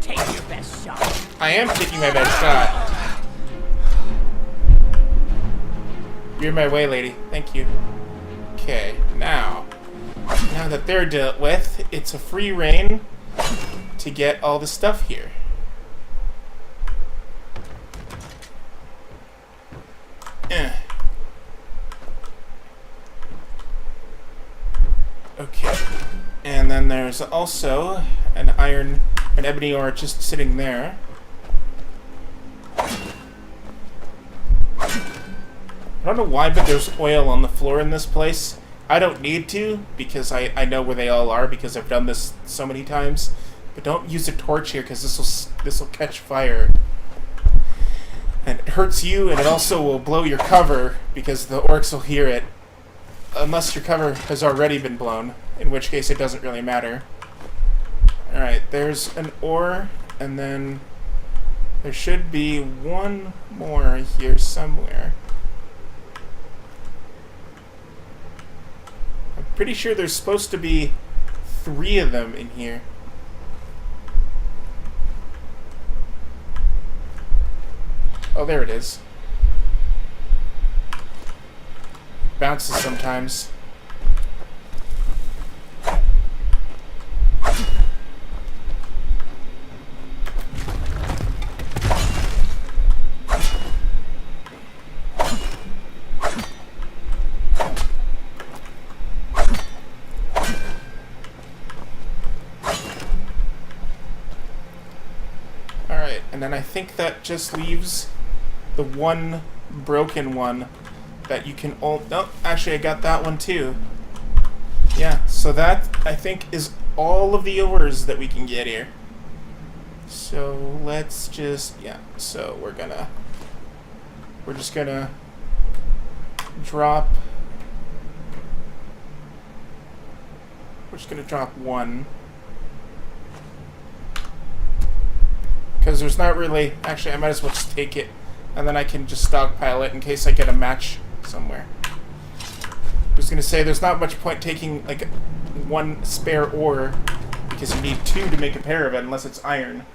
Take your best shot. I am taking my best shot. You're in my way, lady. Thank you. Okay, now that they're dealt with, it's a free reign to get all the stuff here. Okay, and then there's also an ebony ore just sitting there. I don't know why, but there's oil on the floor in this place. I don't need to, because I know where they all are, because I've done this so many times. But don't use a torch here, because this will catch fire. And it hurts you, and it also will blow your cover, because the orcs will hear it. Unless your cover has already been blown, in which case it doesn't really matter. Alright, there's an ore, and then there should be one more here somewhere. pretty sure there's supposed to be 3 of them in here. Oh, there it is. Bounces sometimes. Alright, and then I think that just leaves the one broken one that you can all... Oh, actually I got that one too. Yeah, so that, I think, is all of the ores that we can get here. So, let's just... Yeah, so we're just gonna drop... We're just gonna drop 1. Because there's not really... Actually, I might as well just take it. And then I can just stockpile it in case I get a match somewhere. I was going to say, there's not much point taking, like, 1 spare ore. Because you need 2 to make a pair of it, unless it's iron.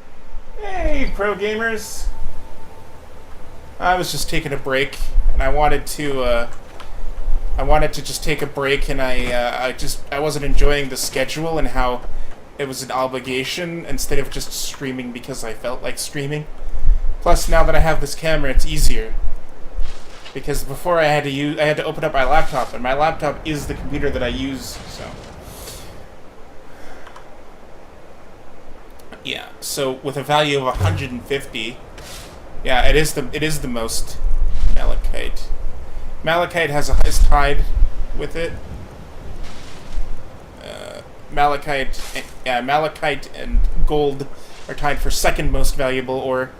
Hey, pro gamers! I was just taking a break. And I wanted to just take a break, and I wasn't enjoying the schedule and how it was an obligation instead of just streaming because I felt like streaming. Plus, now that I have this camera, it's easier. Because before I had to open up my laptop, and my laptop is the computer that I use, so. Yeah, so with a value of 150, yeah, it is the most malachite. Malachite has a highest tide with it. Malachite and gold are tied for second most valuable ore.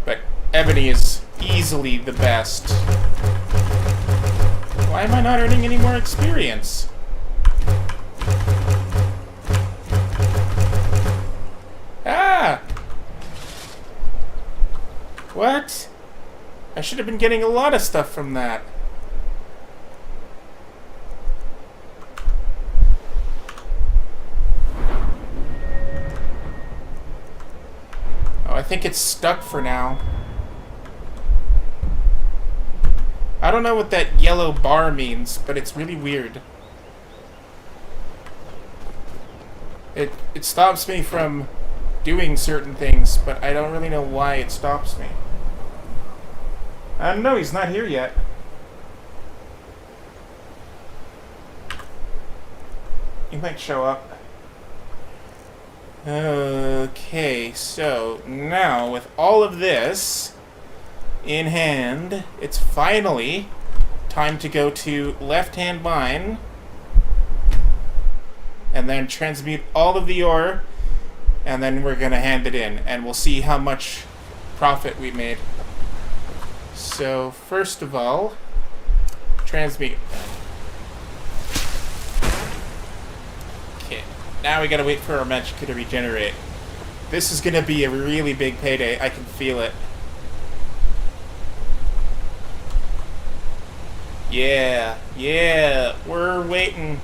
But ebony is easily the best. Why am I not earning any more experience? Ah! What? I should have been getting a lot of stuff from that. Oh, I think it's stuck for now. I don't know what that yellow bar means, but it's really weird. It stops me from doing certain things, but I don't really know why it stops me. I don't know, he's not here yet. He might show up. Okay, so now with all of this in hand, it's finally time to go to left-hand mine and then transmute all of the ore, and then we're gonna hand it in, and we'll see how much profit we made. So, first of all, transmute. Okay, now we gotta wait for our magic to regenerate. This is gonna be a really big payday, I can feel it. Yeah, yeah, we're waiting.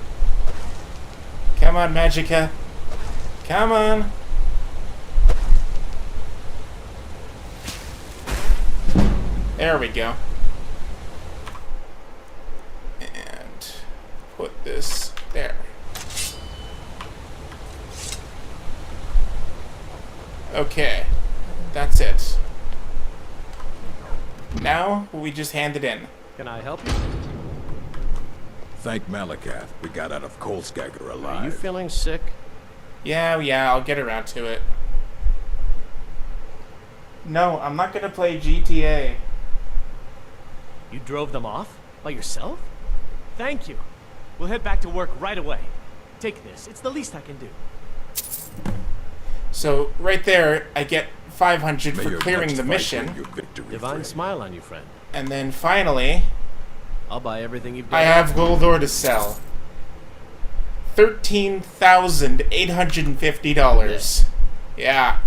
Come on, Magica. Come on. There we go. And put this there. Okay, that's it. Now we just hand it in. Can I help you? Thank Malakath, we got out of Kolskagger alive. Are you feeling sick? Yeah, I'll get around to it. No, I'm not gonna play GTA. You drove them off? By yourself? Thank you. We'll head back to work right away. Take this. It's the least I can do. So, right there, I get 500 for clearing the mission. Divine smile on you, friend. And then finally, I'll buy everything you've done. I have gold ore to sell. $13,850. Yeah.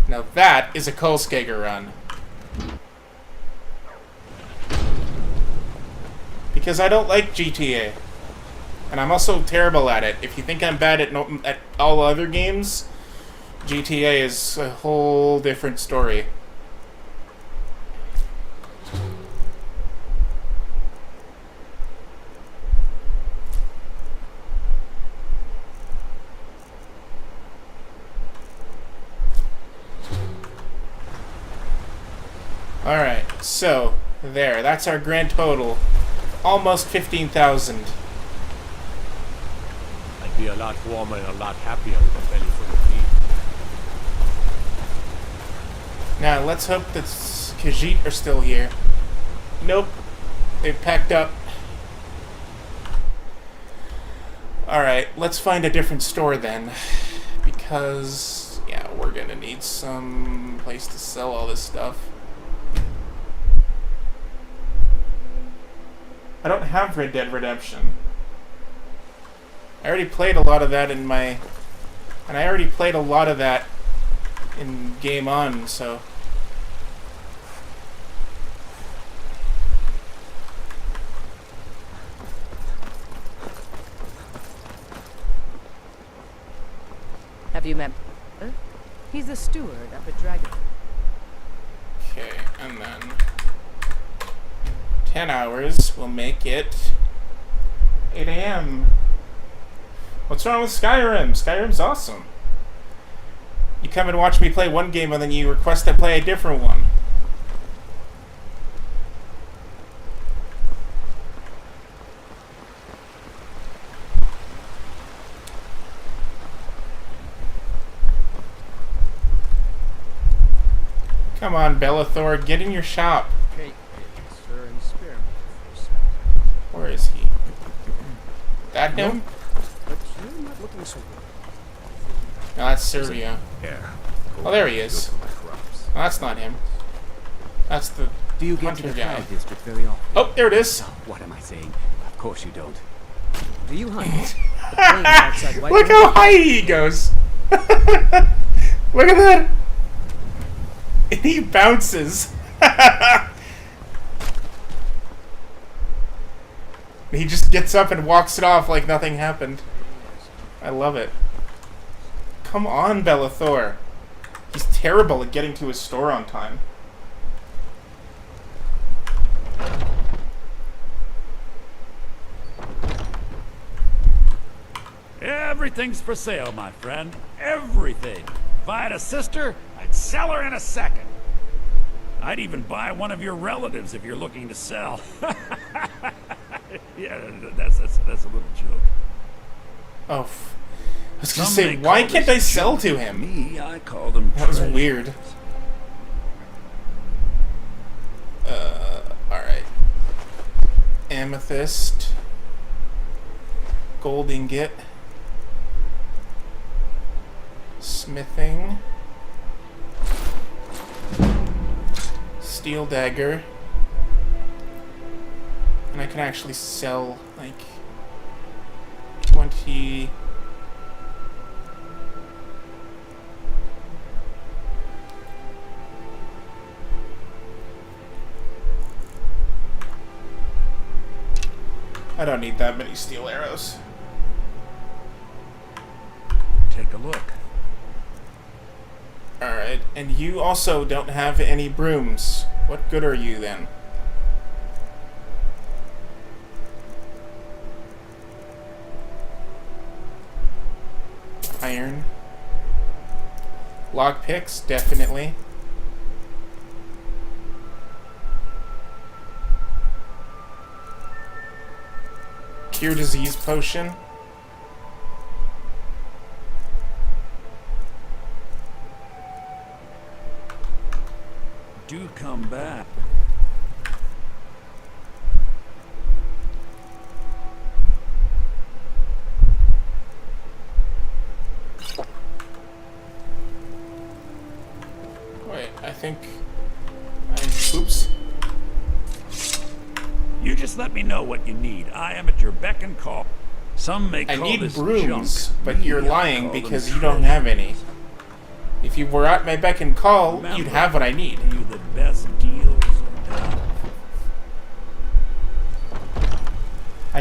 Now that is a Kolskagger run. Because I don't like GTA. And I'm also terrible at it. If you think I'm bad at all other games, GTA is a whole different story. Alright, so, there. That's our grand total. Almost 15,000. I'd be a lot warmer and a lot happier with a belly full of meat. Now, let's hope that Khajiit are still here. Nope. They've packed up. Alright, let's find a different store then. Because, yeah, we're gonna need some place to sell all this stuff. I don't have Red Dead Redemption. I already played a lot of that in my... And I already played a lot of that in Game On, so... Have you met her? He's a steward up at Dragon. Okay, and then 10 hours will make it 8 a.m. What's wrong with Skyrim? Skyrim's awesome. You come and watch me play one game and then you request I play a different one. Come on, Bellathor, get in your shop. Okay, sir, and spare me for a second. Where is he? That him? But you're not looking so good. No, that's Servio. Yeah. Oh, there he is. Oh, that's not him. That's the Do you get hunter to the guy. Cloud District very often? Oh, there it is. Oh, what am I saying? Of course you don't. Do you hunt? The plains outside White Look how high he goes. Look at that. And he bounces. He just gets up and walks it off like nothing happened. I love it. Come on, Bellathor. He's terrible at getting to his store on time. Everything's for sale, my friend. Everything. If I had a sister, I'd sell her in a second. I'd even buy one of your relatives if you're looking to sell. Yeah, that's a little joke. Oh, I was gonna say, why can't I sell to him? Me, I call them. That was weird. Alright. Amethyst. Gold ingot. Smithing. Steel dagger. And I can actually sell, like, 20... I don't need that many steel arrows. Take a look. Alright, and you also don't have any brooms. What good are you then? Iron. Lockpicks, definitely. Cure disease potion. Do come back. Wait, I think... oops. You just let me know what you need. I am at your beck and call. Some may call I need this brooms, junk. but you're Me, I lying call them because you don't have any. If you were at my beck and call, Remember, you'd have what I need. You the best deals.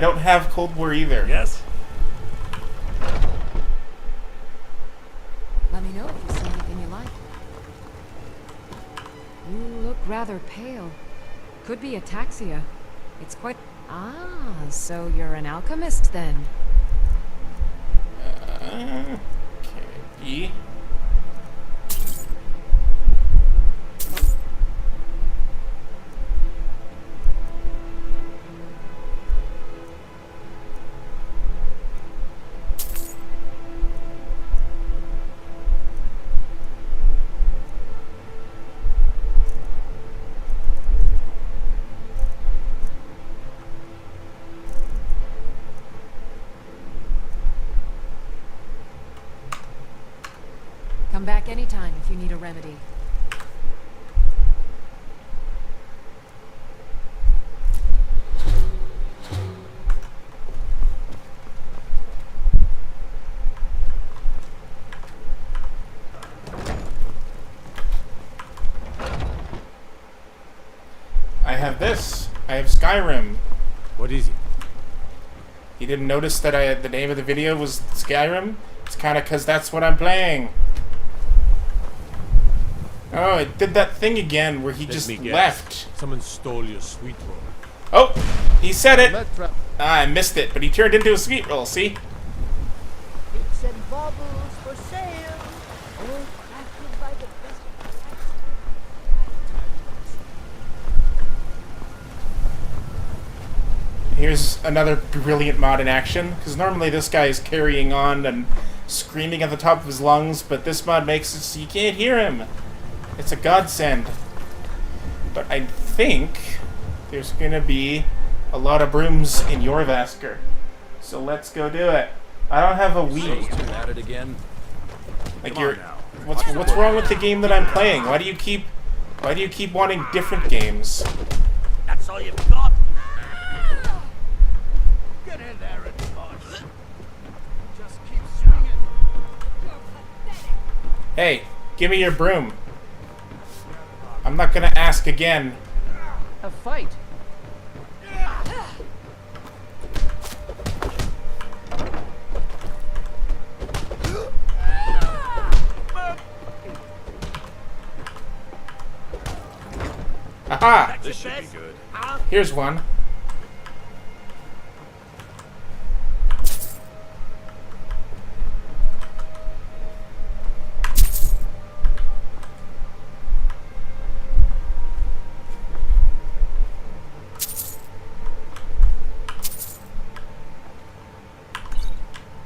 I don't have Cold War either. Yes? Let me know if you see anything you like. You look rather pale. Could be ataxia. It's quite... Ah, so you're an alchemist then? Okay. Come back anytime if you need a remedy. I have this. I have Skyrim. What is it? You didn't notice that the name of the video was Skyrim? It's kind of because that's what I'm playing. Oh, it did that thing again where he just left. Someone stole your sweet roll. Oh, he said it. I missed it, but he turned into a sweet roll, see? Bits and baubles for sale. All crafted by the best. Here's another brilliant mod in action, because normally this guy is carrying on and screaming at the top of his lungs, but this mod makes it so you can't hear him. It's a godsend. But I think there's gonna be a lot of brooms in your Vasker. So let's go do it. I don't have a Wii. At it again. Like what's wrong with the game that I'm playing? Why do you keep wanting different games? That's all you've got? Get in there and push. Just keep swinging. Hey, give me your broom. I'm not gonna ask again. A fight. Aha! This should be good. Here's one.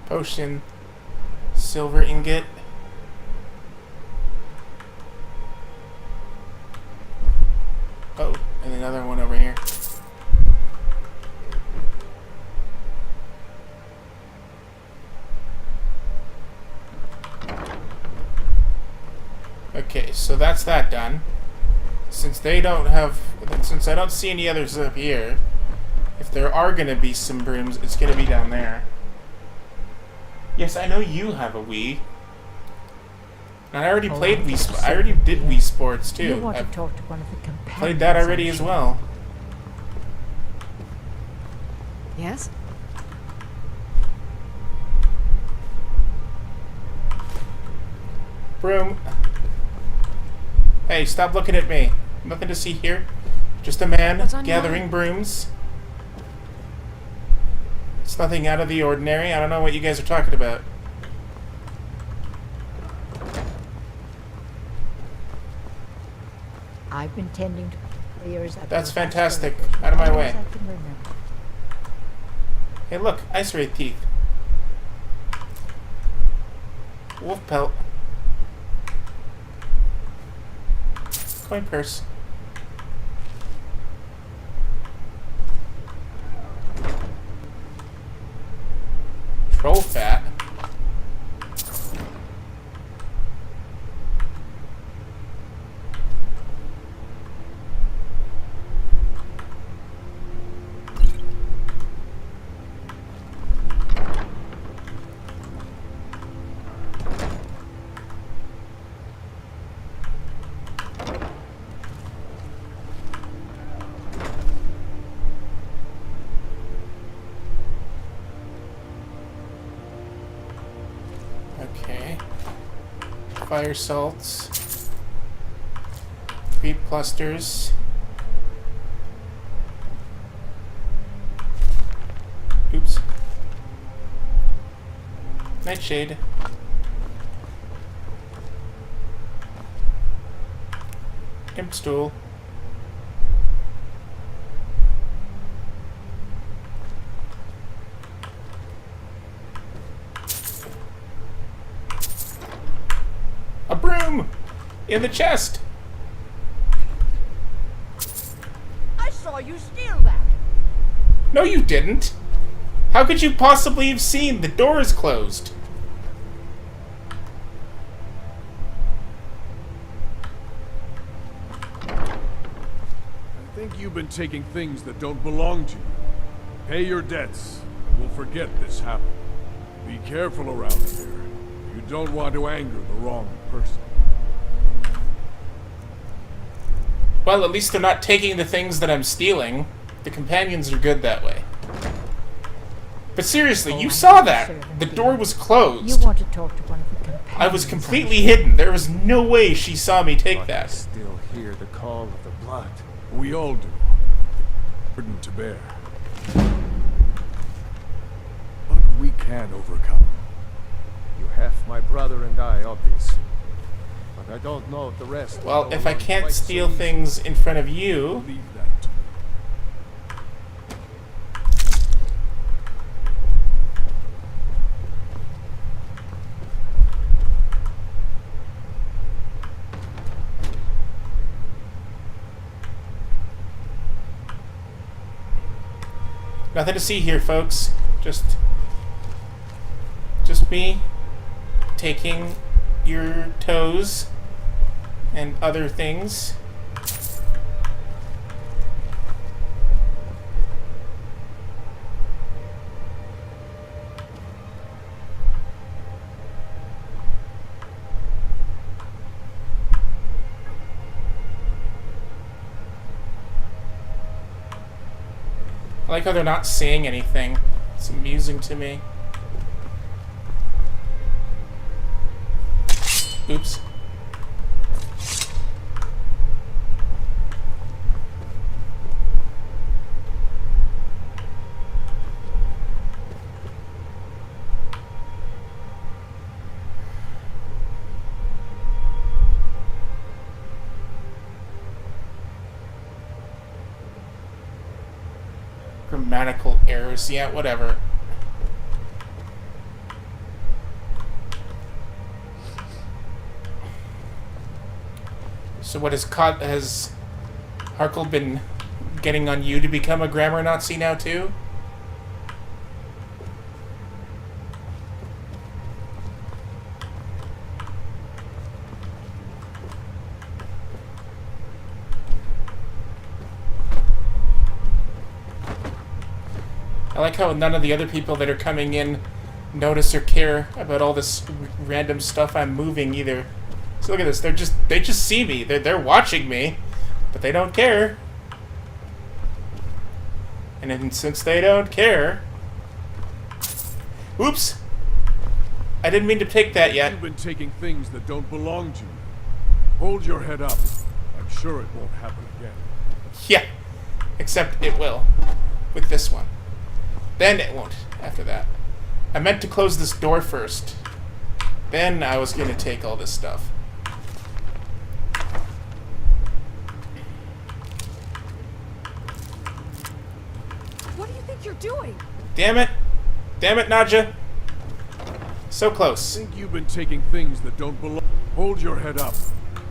Potion. Silver ingot. Oh, and another one over here. Okay, so that's that done. Since I don't see any others up here, if there are gonna be some brooms, it's gonna be down there. Yes, I know you have a Wii. And I already played Wii. I already did Wii Sports too. You want I've to talk to one of the companions? played that already as well. Yes? Broom. Hey, stop looking at me. Nothing to see here. Just a man gathering brooms. It's nothing out of the ordinary. I don't know what you guys are talking about. I've been tending to players. That's fantastic. Out of my way. Hey, look, ice wraith teeth. Wolf pelt. Coin purse. Troll fat. Okay. Fire salts. Creep clusters. Oops. Nightshade. Imp stool. A broom! In the chest! I saw you steal that. No, you didn't. How could you possibly have seen? The door is closed. I think you've been taking things that don't belong to you. Pay your debts. We'll forget this happened. Be careful around here. You don't want to anger the wrong person. Well, at least they're not taking the things that I'm stealing. The companions are good that way. But seriously, you saw that! The door was closed. You want to talk to one of the companions. I was completely hidden. There was no way she saw me take that. I still hear the call of the blood. We all do. Burden to bear. But we can overcome. You have my brother and I, obviously. But I don't know if the rest... Well, if I can't steal things in front of you... Leave that to me. Nothing to see here, folks. Just me taking your toes and other things. I like how they're not saying anything. It's amusing to me. Oops. Grammatical errors, yeah, whatever. So what has Harkle been getting on you to become a grammar Nazi now too? I like how none of the other people that are coming in notice or care about all this random stuff I'm moving either. So look at this. They just see me. They're watching me, but they don't care. And then since they don't care, oops! I didn't mean to take that yet. You've been taking things that don't belong to you. Hold your head up. I'm sure it won't happen again. Yeah, except it will with this one. Then it won't after that. I meant to close this door first. Then I was going to take all this stuff. What do you think you're doing? Damn it. Damn it, Nadja. So close. I think you've been taking things that don't belong. Hold your head up.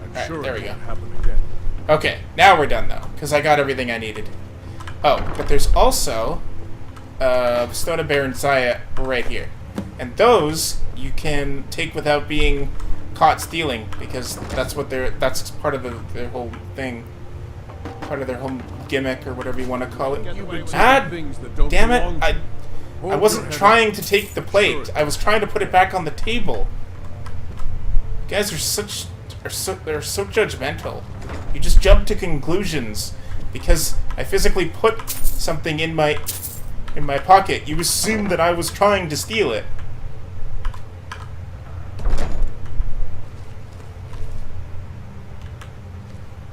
I'm sure there it we won't go. happen again. Okay, now we're done though, because I got everything I needed. Oh, but there's also Stone of Baron Zaya right here. And those you can take without being caught stealing, because that's part of their whole thing. Part of their whole gimmick, or whatever you want to call it. Damn it! I wasn't trying to take the plate. I was trying to put it back on the table. You guys are so judgmental. You just jump to conclusions because I physically put something in my pocket. You assume that I was trying to steal it.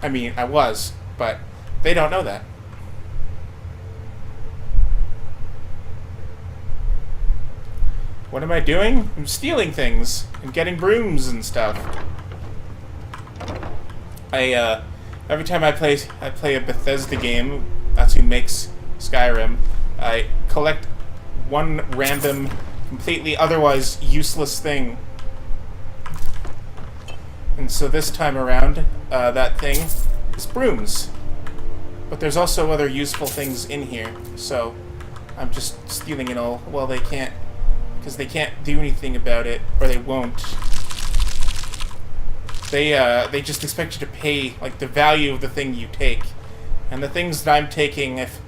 I mean, I was, but they don't know that. What am I doing? I'm stealing things and getting brooms and stuff. Every time I play a Bethesda game, that's who makes Skyrim, I collect one random, completely otherwise useless thing. And so this time around, that thing is brooms. But there's also other useful things in here, so I'm just stealing it all. Well, they can't, because they can't do anything about it, or they won't. They just expect you to pay, like, the value of the thing you take. And the things that I'm taking, if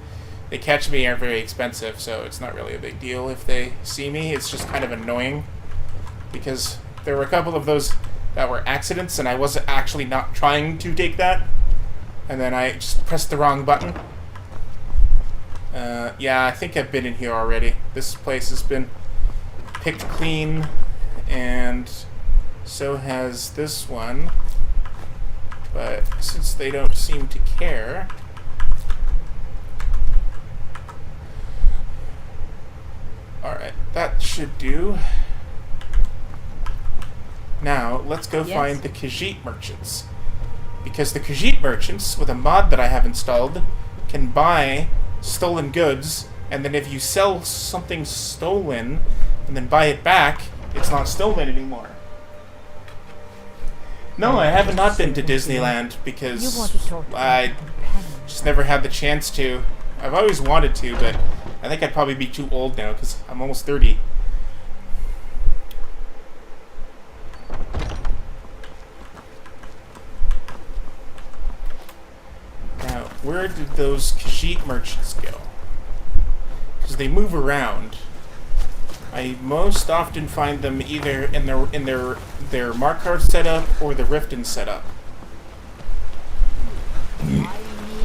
they catch me, are very expensive, so it's not really a big deal if they see me. It's just kind of annoying, because there were a couple of those that were accidents, and I wasn't actually not trying to take that. And then I just pressed the wrong button. Yeah, I think I've been in here already. This place has been picked clean, and so has this one. But since they don't seem to care... Alright, that should do. Now, let's go find the Khajiit merchants. Because the Khajiit merchants, with a mod that I have installed, can buy stolen goods, and then if you sell something stolen and then buy it back, it's not stolen anymore. No, I have not been to Disneyland because I just never had the chance to. I've always wanted to, but I think I'd probably be too old now because I'm almost 30. Now, where did those Khajiit merchants go? Because they move around. I most often find them either in their Markarth setup or the Riften setup.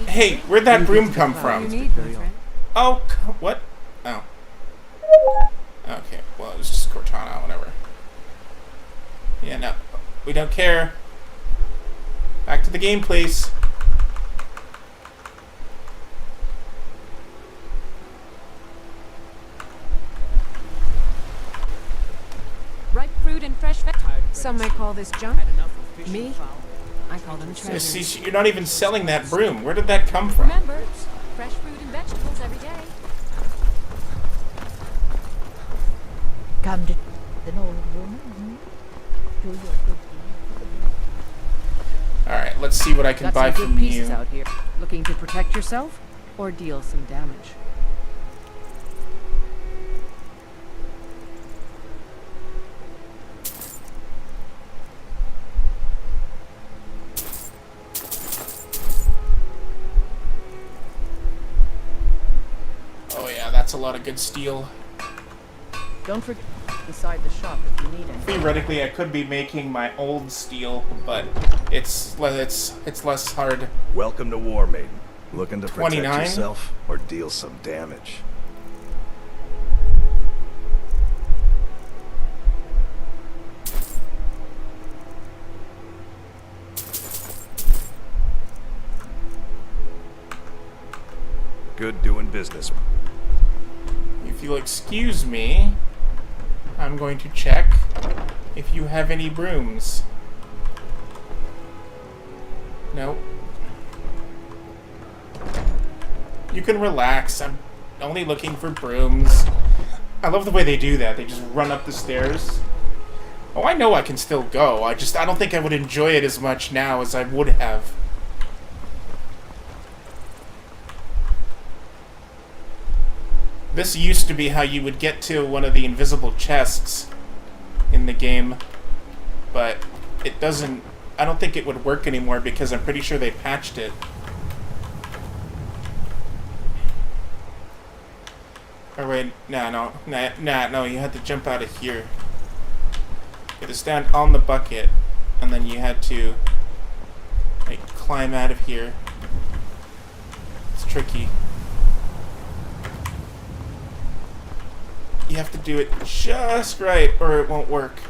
Hey, where'd that broom come from? Oh, what? Oh. Okay, well, it was just Cortana, whatever. Yeah, no. We don't care. Back to the game, please. Ripe fruit and fresh veg. Some may call this junk. Me, I call them treasures. See, you're not even selling that broom. Where did that come from? Remember, fresh fruit and vegetables every day. Come to an old woman. Do your good deed. Alright, let's see what I can Got buy some good from pieces you. out here. Looking to protect yourself or deal some damage? Oh yeah, that's a lot of good steel. Don't forget inside the shop if you need it. Theoretically, I could be making my old steel, but it's less hard. Welcome to War, Maiden. Looking to protect 29? yourself or deal some damage? Good doing business. If you'll excuse me, I'm going to check if you have any brooms. Nope. You can relax. I'm only looking for brooms. I love the way they do that. They just run up the stairs. Oh, I know I can still go. I don't think I would enjoy it as much now as I would have. This used to be how you would get to one of the invisible chests in the game, but it doesn't... I don't think it would work anymore because I'm pretty sure they patched it. Or wait, no, you had to jump out of here. You had to stand on the bucket, and then you had to, like, climb out of here. It's tricky. You have to do it just right, or it won't work.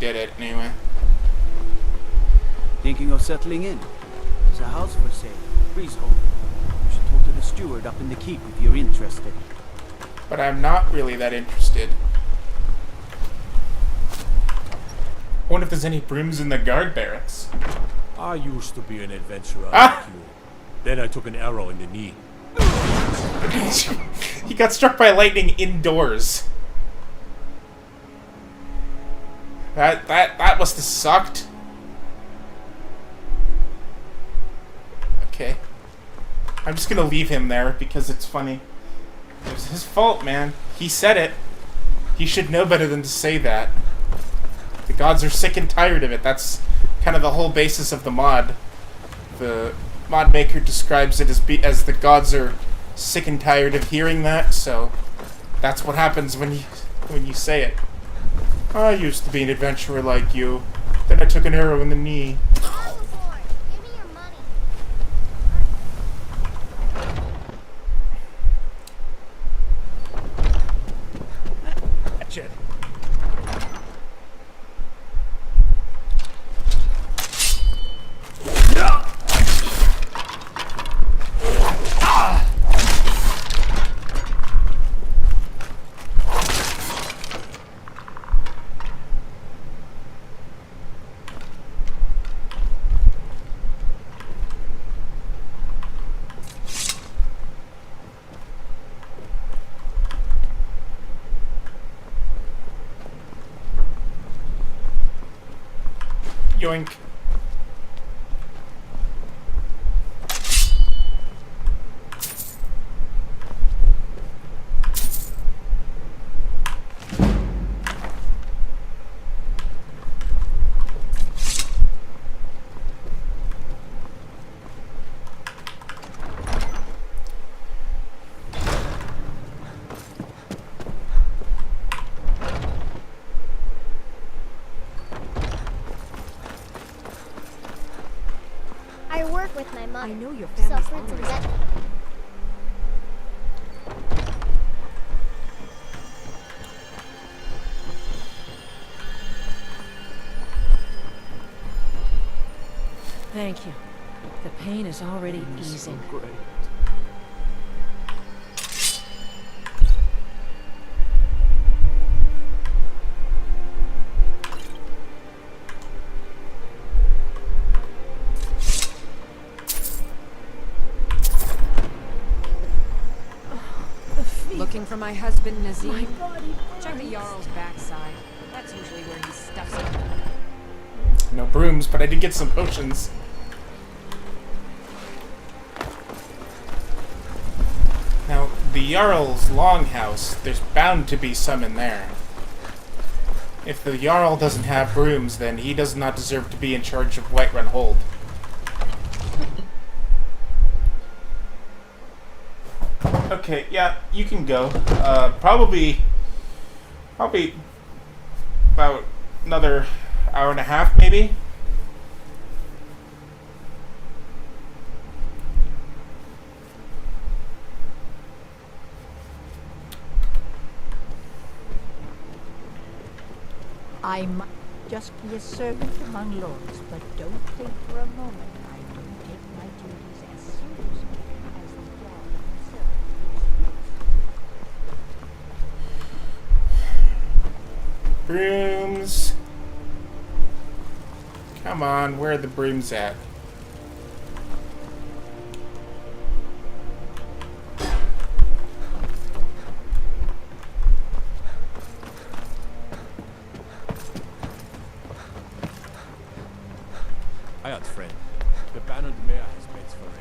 did it anyway. Thinking of settling in? There's a house for sale. Freehold. You should talk to the steward up in the keep if you're interested. But I'm not really that interested. I wonder if there's any brooms in the guard barracks. I used to be an adventurer like you. Then I took an arrow in the knee. He got struck by lightning indoors. That must have sucked. Okay. I'm just gonna leave him there because it's funny. It was his fault, man. He said it. He should know better than to say that. The gods are sick and tired of it. That's kind of the whole basis of the mod. The mod maker describes it as the gods are sick and tired of hearing that, so that's what happens when you say it. I used to be an adventurer like you. Then I took an arrow in the knee. Shit. Yoink. With my mother. I know your family's Suffered from owners. that. Thank you. The pain is already easing. Great. Looking for my husband, Nazim? Check the Jarl's backside. That's usually where he stuffs it. No brooms, but I did get some potions. Now, the Jarl's longhouse, there's bound to be some in there. If the Jarl doesn't have brooms, then he does not deserve to be in charge of Whiterun Hold. Okay, yeah, you can go. Probably about another hour and a half, maybe. I might just be a servant among lords, but don't think for a moment I don't take my duties as seriously as the Jarl himself. Brooms. Come on, where are the brooms at? I got friend. The bannered mare has beds for it.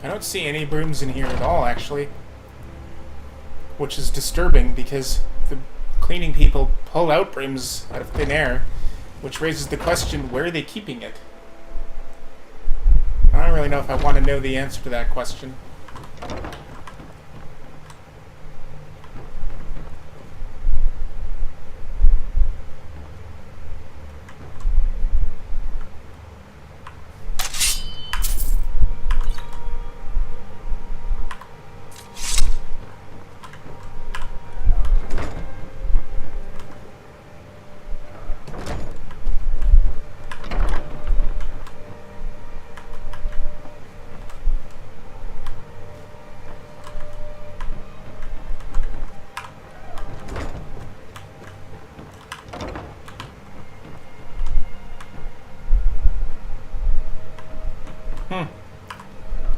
I don't see any brooms in here at all, actually. Which is disturbing, because cleaning people pull out brooms out of thin air, which raises the question, where are they keeping it? I don't really know if I want to know the answer to that question.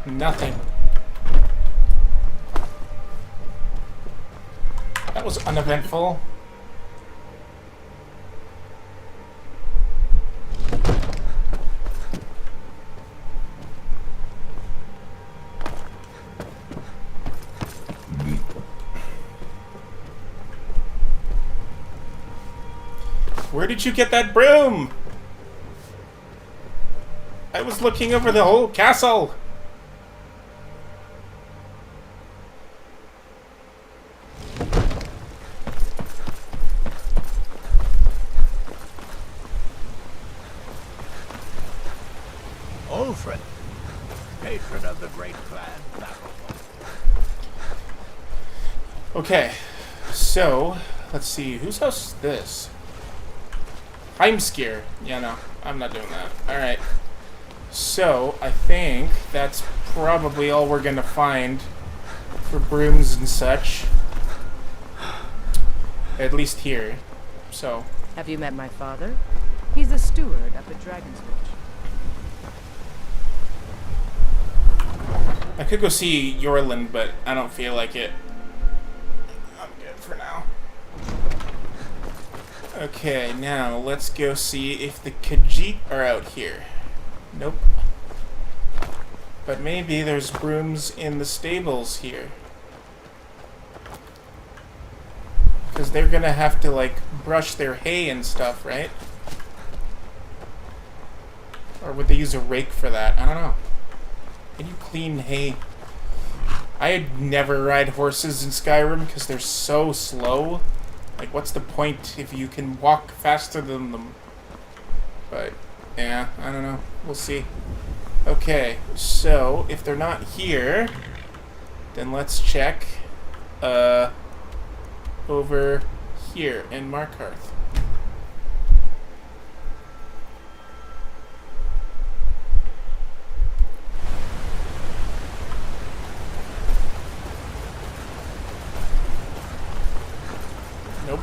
Nothing. That was uneventful. Where did you get that broom? I was looking over the whole castle. Ulfred, patron of the great clan battle. Okay, so let's see, whose house is this? Heimskir. Yeah, no, I'm not doing that. Alright. So, I think that's probably all we're gonna find for brooms and such. At least here. So. Have you met my father? He's the steward up at Dragon's Reach. I could go see Yorland, but I don't feel like it. I'm good for now. Okay, now let's go see if the Khajiit are out here. Nope. But maybe there's brooms in the stables here. Because they're gonna have to, like, brush their hay and stuff, right? Or would they use a rake for that? I don't know. Can you clean hay? I'd never ride horses in Skyrim because they're so slow. Like, what's the point if you can walk faster than them? But, yeah, I don't know. We'll see. Okay, so, if they're not here, then let's check, over here in Markarth. Nope.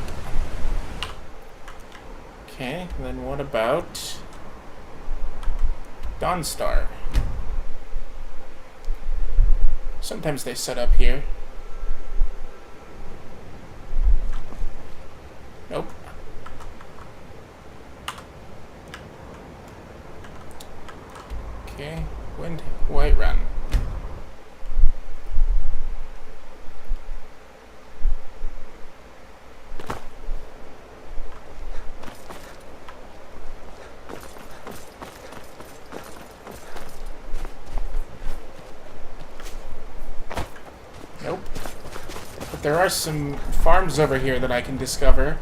Okay, then what about Dawnstar? Sometimes they set up here. Nope. Okay, Whiterun. Nope. But there are some farms over here that I can discover.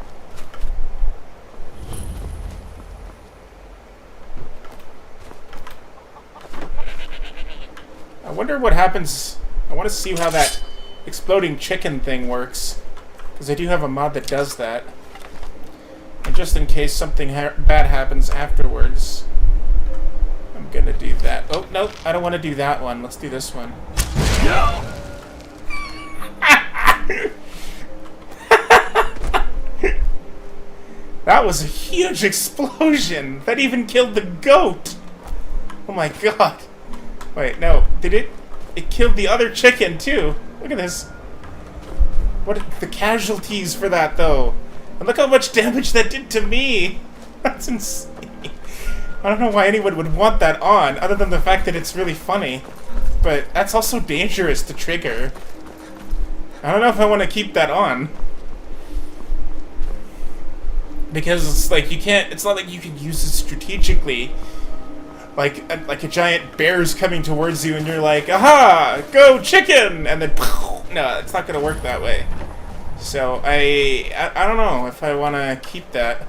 I wonder what happens. I want to see how that exploding chicken thing works. Because I do have a mod that does that. And just in case something bad happens afterwards, I'm gonna do that. Oh, no, I don't want to do that one. Let's do this one. No! That was a huge explosion! That even killed the goat! Oh my god. Wait, no. Did it? It killed the other chicken, too. Look at this. What are the casualties for that, though? And look how much damage that did to me! That's insane. I don't know why anyone would want that on, other than the fact that it's really funny. But that's also dangerous to trigger. I don't know if I want to keep that on. Because it's like you can't. It's not like you can use it strategically. Like a giant bear's coming towards you, and you're like, "Aha! Go chicken!" And then, no, it's not gonna work that way. So I don't know if I want to keep that.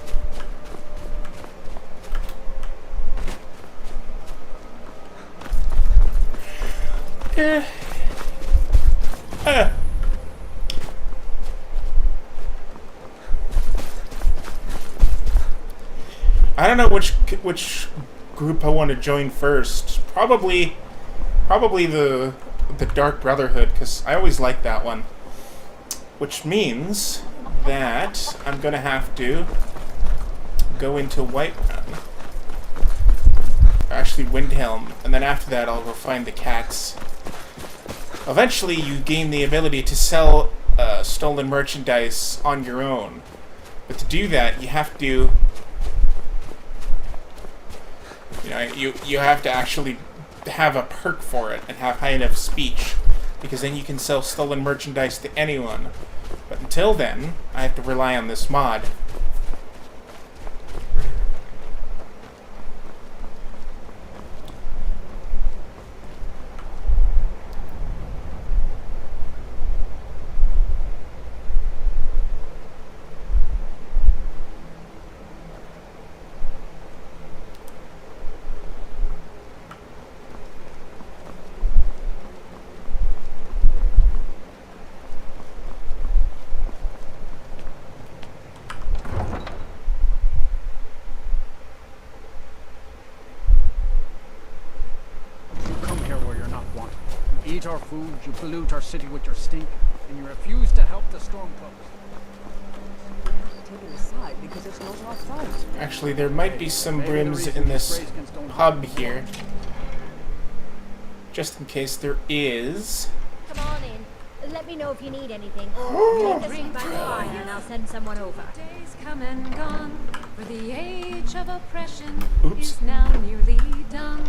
I don't know which group I want to join first. Probably the Dark Brotherhood, because I always like that one. Which means that I'm gonna have to go into Whiterun. Actually, Windhelm, and then after that I'll go find the cats. Eventually, you gain the ability to sell stolen merchandise on your own. But to do that, you have to... You have to actually have a perk for it and have high enough speech, because then you can sell stolen merchandise to anyone. But until then, I have to rely on this mod. Eat our food, you pollute our city with your stink, and you refuse to help the Stormcloaks. Take it aside because it's not our fight. Actually, there might be some brims in this pub here. Just in case there is. Come on in. Let me know if you need anything. Or take a seat by the fire and I'll send someone over. Days come and gone, for the age of oppression Oops. is now nearly done.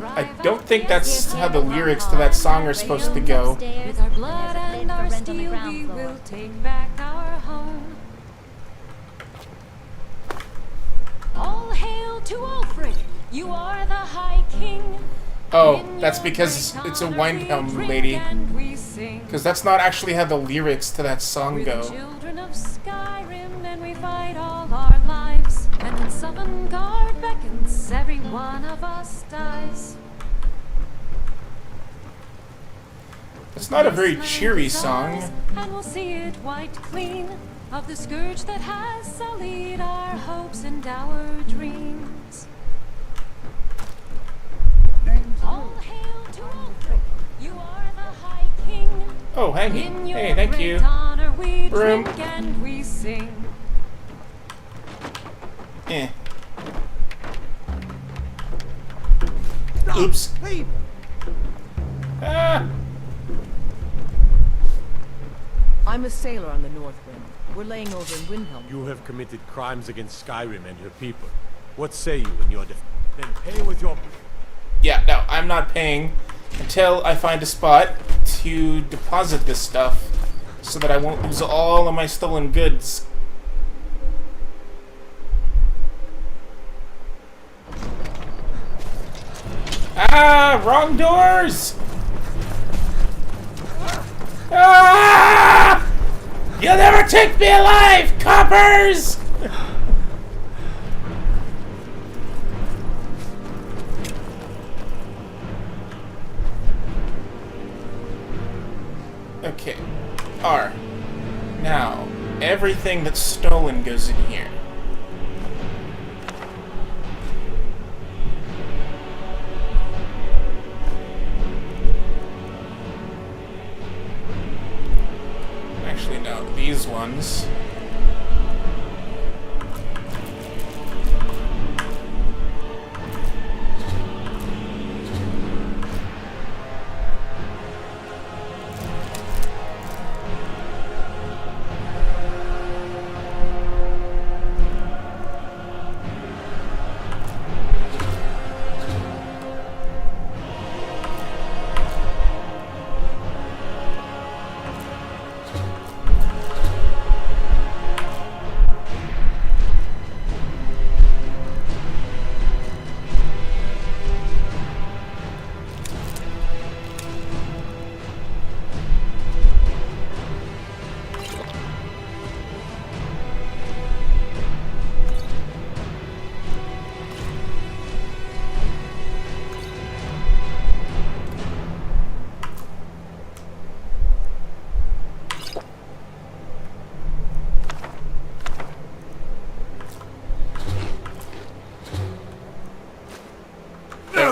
I don't think that's how the lyrics to that song are supposed to go. With our blood and our steel, we will take back our home. All hail to Ulfric, you are the High King. Oh, that's because it's a Windhelm lady. Because that's not actually how the lyrics to that song We're go. the children of Skyrim, and we fight all our lives. And when Sovngarde beckons, every one of us dies. It's not a very cheery song. And we'll see it wiped clean of the scourge that has sullied our hopes and our dreams. All hail to Ulfric, you are the High King. Oh, hanging. In your Hey, thank great you. honor we Broom. drink and we sing. Eh. Oops. Ah! I'm a sailor on the North Wind. We're laying over in Windhelm. You have committed crimes against Skyrim and your people. What say you in your defense? Then pay with your... Yeah, no, I'm not paying until I find a spot to deposit this stuff so that I won't lose all of my stolen goods. Ah! Wrong doors! Ah! You'll never take me alive, coppers! Okay. R. Now, everything that's stolen goes in here. Actually, no, these ones.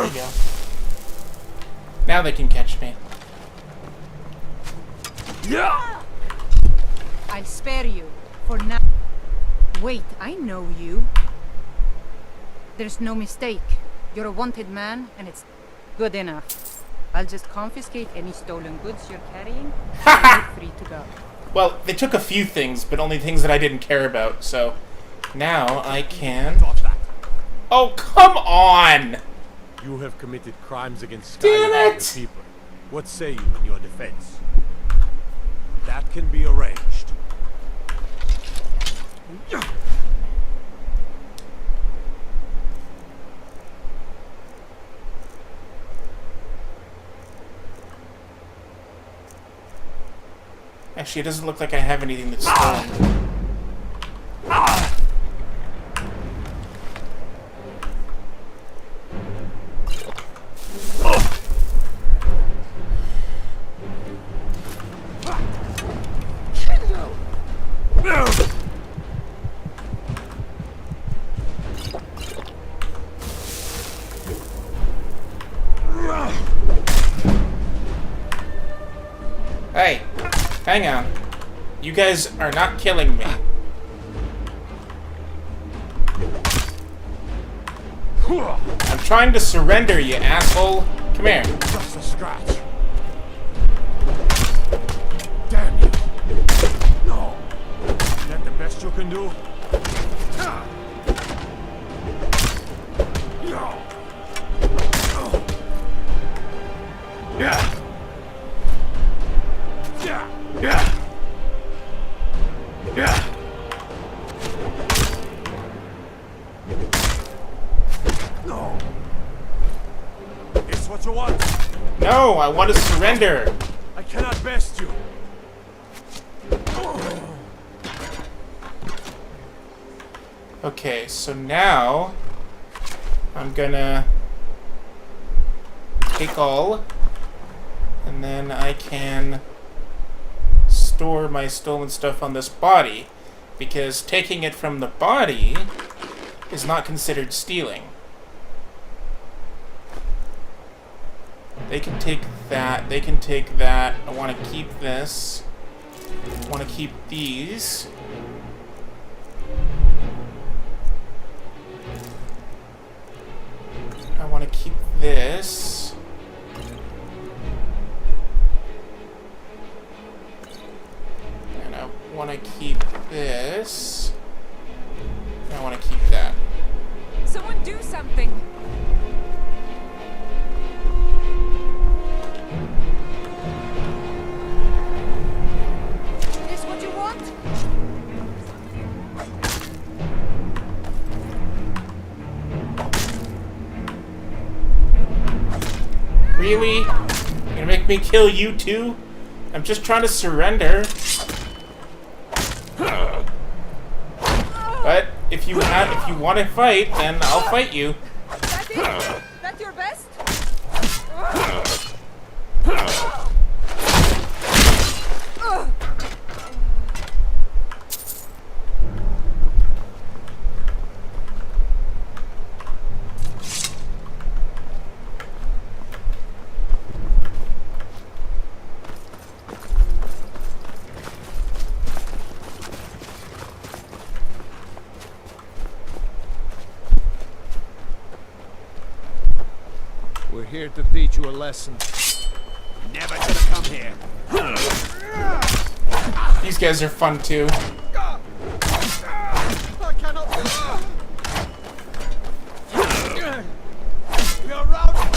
we go. Now they can catch me. Yeah! I'll spare you for now. Wait, I know you. There's no mistake. You're a wanted man, and it's good enough. I'll just confiscate any stolen goods you're carrying, and you're free to go. Well, they took a few things, but only things that I didn't care about, so now I can... Oh, come on! You have committed crimes against Damn Skyrim and it! the people. What say you in your defense? That can be arranged. Actually, it doesn't look like I have anything that's stolen. Hey, hang on. You guys are not killing me. I'm trying to surrender, you asshole. Come here. Just a scratch. Damn you. No. Is that the best you can do? Yeah. Yeah. Yeah. No. It's what you want. No, I want to surrender. I cannot best you. Okay, so now I'm gonna take all, and then I can store my stolen stuff on this body, because taking it from the body is not considered stealing. They can take that, they can take that. I want to keep this. I want to keep these. I want to keep this. And I want to keep this. And I want to keep that. Someone do something! Is this what you want? Really? You're gonna make me kill you too? I'm just trying to surrender. But if you want to fight, then I'll fight you. That it? That's your best? We're here to teach you a lesson. Never should have come here. These guys are fun too. I cannot. We are routed.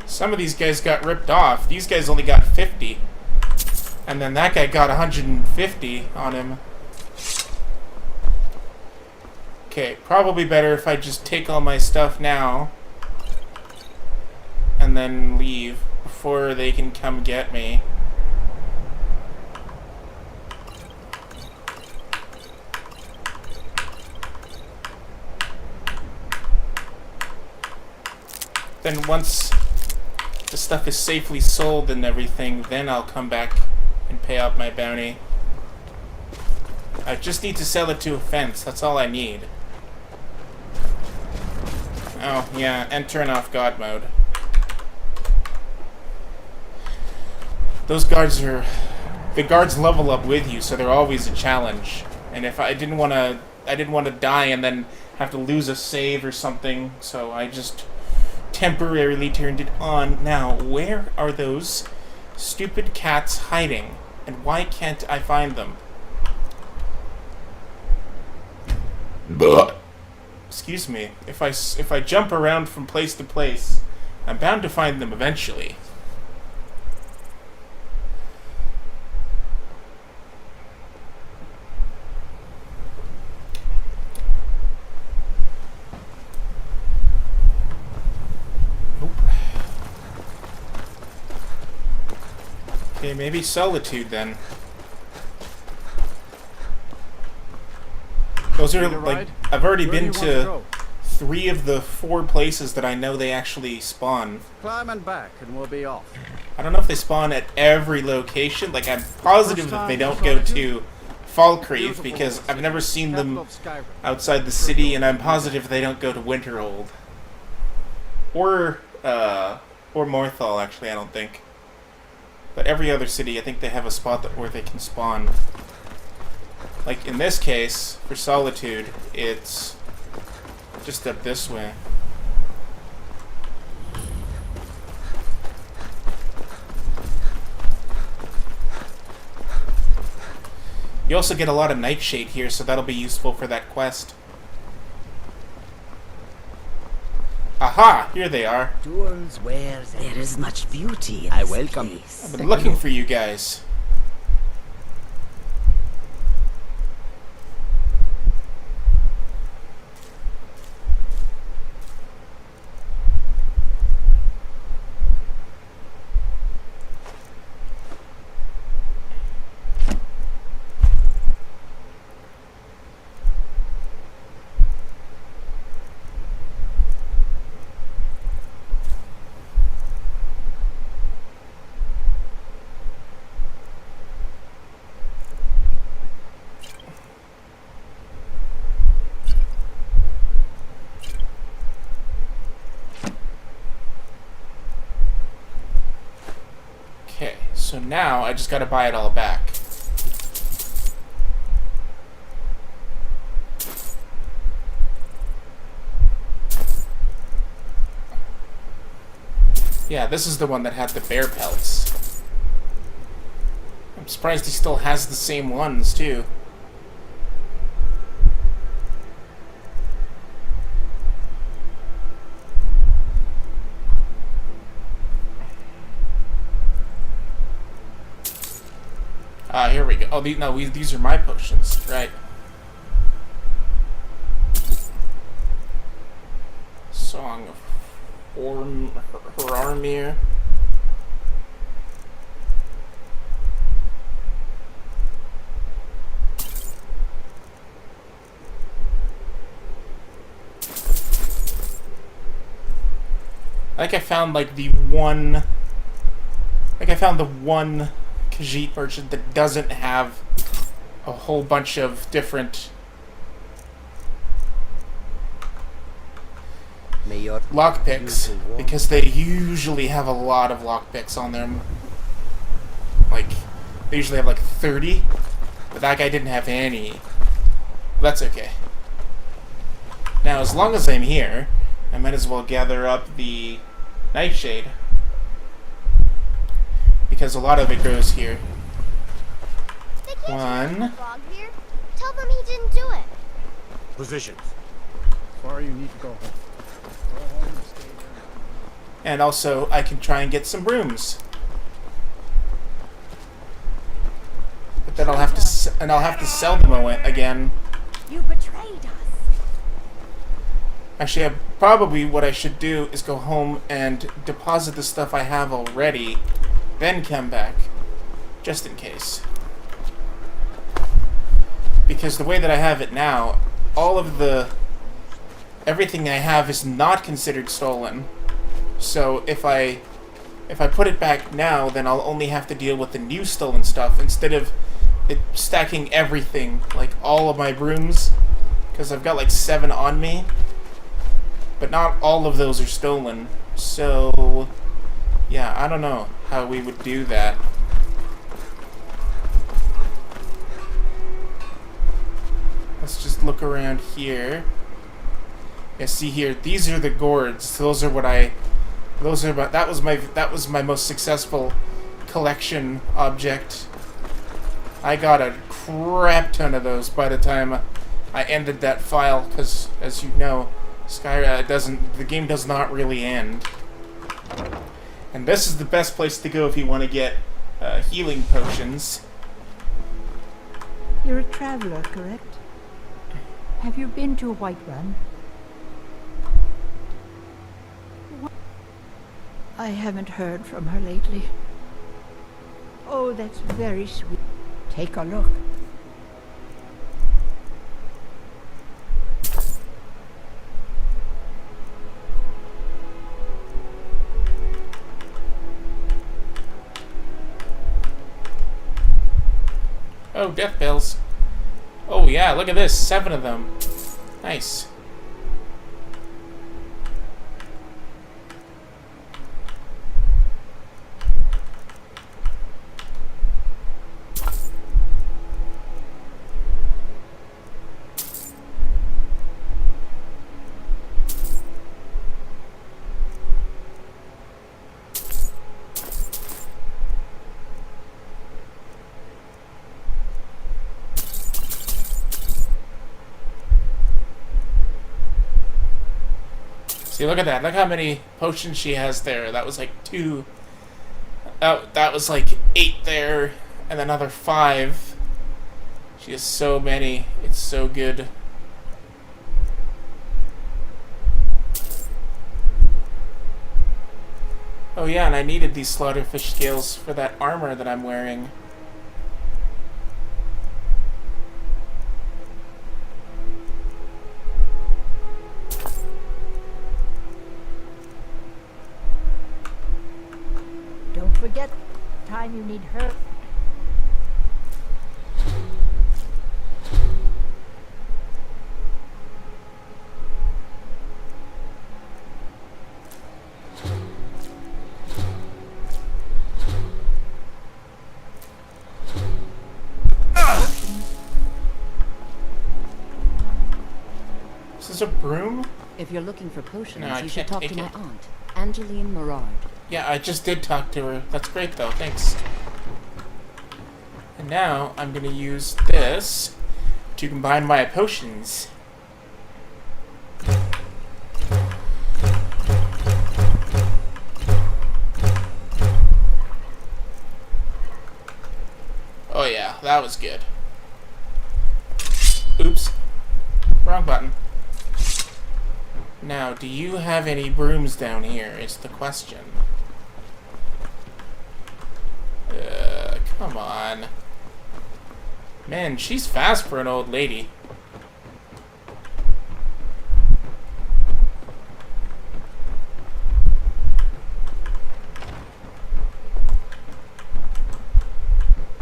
Some of these guys got ripped off. These guys only got 50. And then that guy got 150 on him. Okay, probably better if I just take all my stuff now. And then leave before they can come get me. then once the stuff is safely sold and everything, then I'll come back and pay out my bounty. I just need to sell it to a fence. That's all I need. Oh, yeah, and turn off God mode. Those guards are... The guards level up with you, so they're always a challenge. And if I didn't want to die and then have to lose a save or something, so I just temporarily turned it on. Now, where are those stupid cats hiding? And why can't I find them? Excuse me. If I jump around from place to place, I'm bound to find them eventually. Okay, maybe Solitude then. Those are like, I've already been to 3 of the 4 places that I know they actually spawn. Climb and back and we'll be off. I don't know if they spawn at every location. Like, I'm positive that they don't go to Falkreath because I've never seen them outside the city, and I'm positive they don't go to Winterhold. Or Morthal, actually, I don't think. But every other city, I think they have a spot where they can spawn. Like, in this case, for Solitude, it's just up this way. You also get a lot of Nightshade here, so that'll be useful for that quest. Aha! Here they are. Jewels where there is much beauty in this place. I've been looking for you guys. So now, I just gotta buy it all back. Yeah, this is the one that had the bear pelts. I'm surprised he still has the same ones, too. Here we go. Oh, these are my potions, right? Song of Horarmir. I think I found like the one Khajiit merchant that doesn't have a whole bunch of different lockpicks, because they usually have a lot of lockpicks on them. Like, they usually have like 30, but that guy didn't have any. That's okay. Now, as long as I'm here, I might as well gather up the Nightshade, because a lot of it grows here. One. Tell them he didn't do it. Positions. Sorry, you need to go home. Go home and stay there. And also, I can try and get some brooms. But then I'll have to sell them again. You betrayed us. Actually, probably what I should do is go home and deposit the stuff I have already, then come back, just in case. Because the way that I have it now, everything I have is not considered stolen. So if I put it back now, then I'll only have to deal with the new stolen stuff instead of it stacking everything, like all of my brooms, because I've got like 7 on me, but not all of those are stolen. So yeah, I don't know how we would do that. Let's just look around here. Yeah, see here, these are the gourds. Those are what that was my most successful collection object. I got a crap ton of those by the time I ended that file, because as you know, the game does not really end. And this is the best place to go if you want to get healing potions. You're a traveler, correct? Have you been to Whiterun? I haven't heard from her lately. Oh, that's very sweet. Take a look. Oh, death bells. Oh yeah, look at this, 7 of them. Nice. See, look at that. Look how many potions she has there. That was like 2. That was like 8 there, and another 5. She has so many. It's so good. Oh yeah, and I needed these slaughterfish scales for that armor that I'm wearing. Don't forget the time you need her. Is this a broom? If you're looking for potions, No, I you should can't talk to take my it. aunt, Angeline Morard. Yeah, I just did talk to her. That's great, though. Thanks. And now I'm going to use this to combine my potions. Oh yeah, that was good. Oops. Wrong button. Now, do you have any brooms down here, is the question. Come on. Man, she's fast for an old lady.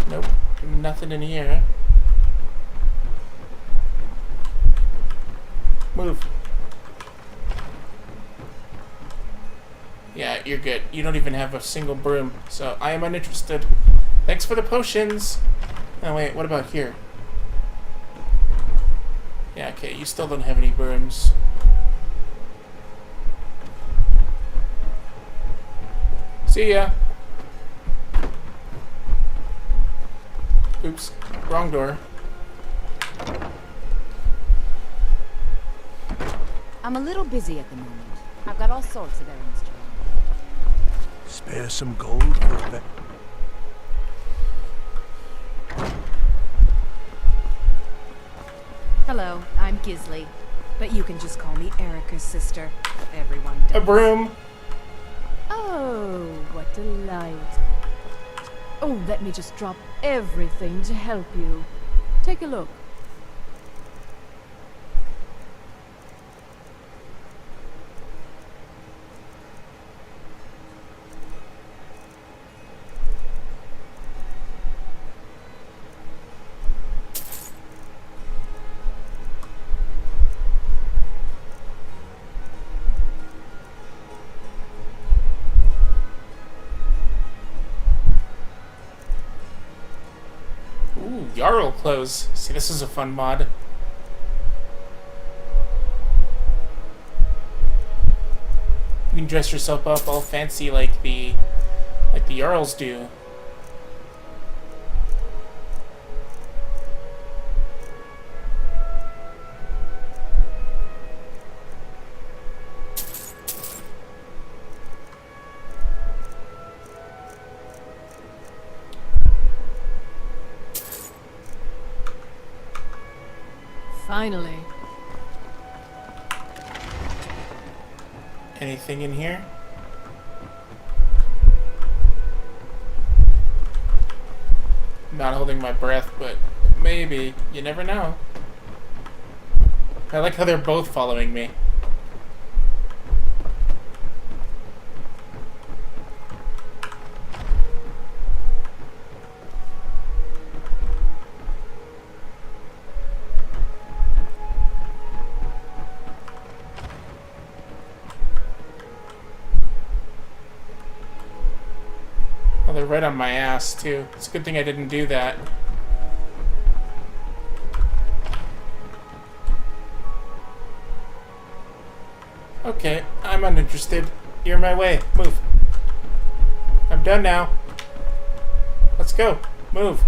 Nope, nothing in here. Move. Yeah, you're good. You don't even have a single broom, so I am uninterested. Thanks for the potions! Oh wait, what about here? Yeah, okay, you still don't have any brooms. See ya! Oops, wrong door. I'm a little busy at the moment. I've got all sorts of errands to run. Spare some gold for a bet. Hello, I'm Gisley, but you can just call me Erica's sister. Everyone does. A broom! Oh, what delight. Oh, let me just drop everything to help you. Take a look. Jarl clothes. See, this is a fun mod. You can dress yourself up all fancy like the Jarls do. Finally. Anything in here? Not holding my breath, but maybe. You never know. I like how they're both following me. Oh, they're right on my ass, too. It's a good thing I didn't do that. Okay, I'm uninterested. You're in my way. Move. I'm done now. Let's go. Move.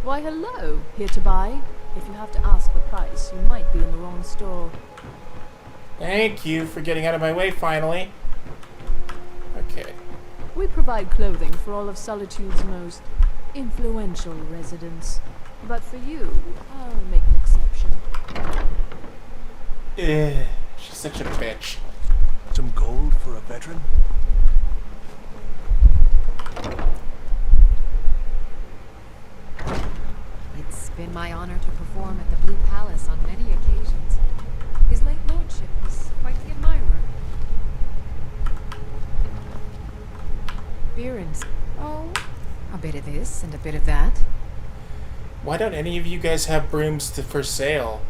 Why, hello. Here to buy? If you have to ask the price, you might be in the wrong store. Thank you for getting out of my way, finally. Okay. We provide clothing for all of Solitude's most influential residents. But for you, I'll make an exception. She's such a bitch. Some gold for a veteran? It's been my honor to perform at the Blue Palace on many occasions. His late lordship was quite the admirer. Beer and... oh, a bit of this and a bit of that. Why don't any of you guys have brooms for sale?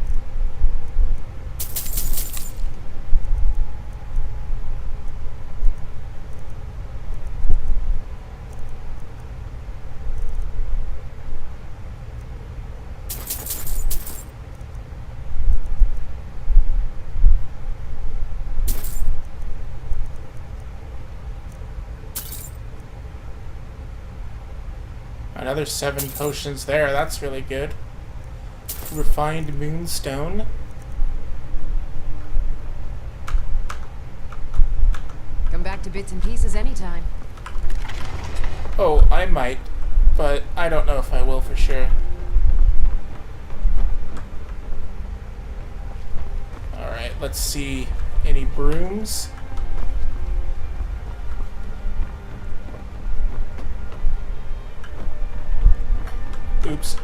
Another 7 potions there. That's really good. Refined moonstone. Come back to bits and pieces anytime. Oh, I might, but I don't know if I will for sure. Alright, let's see. Any brooms? Oops.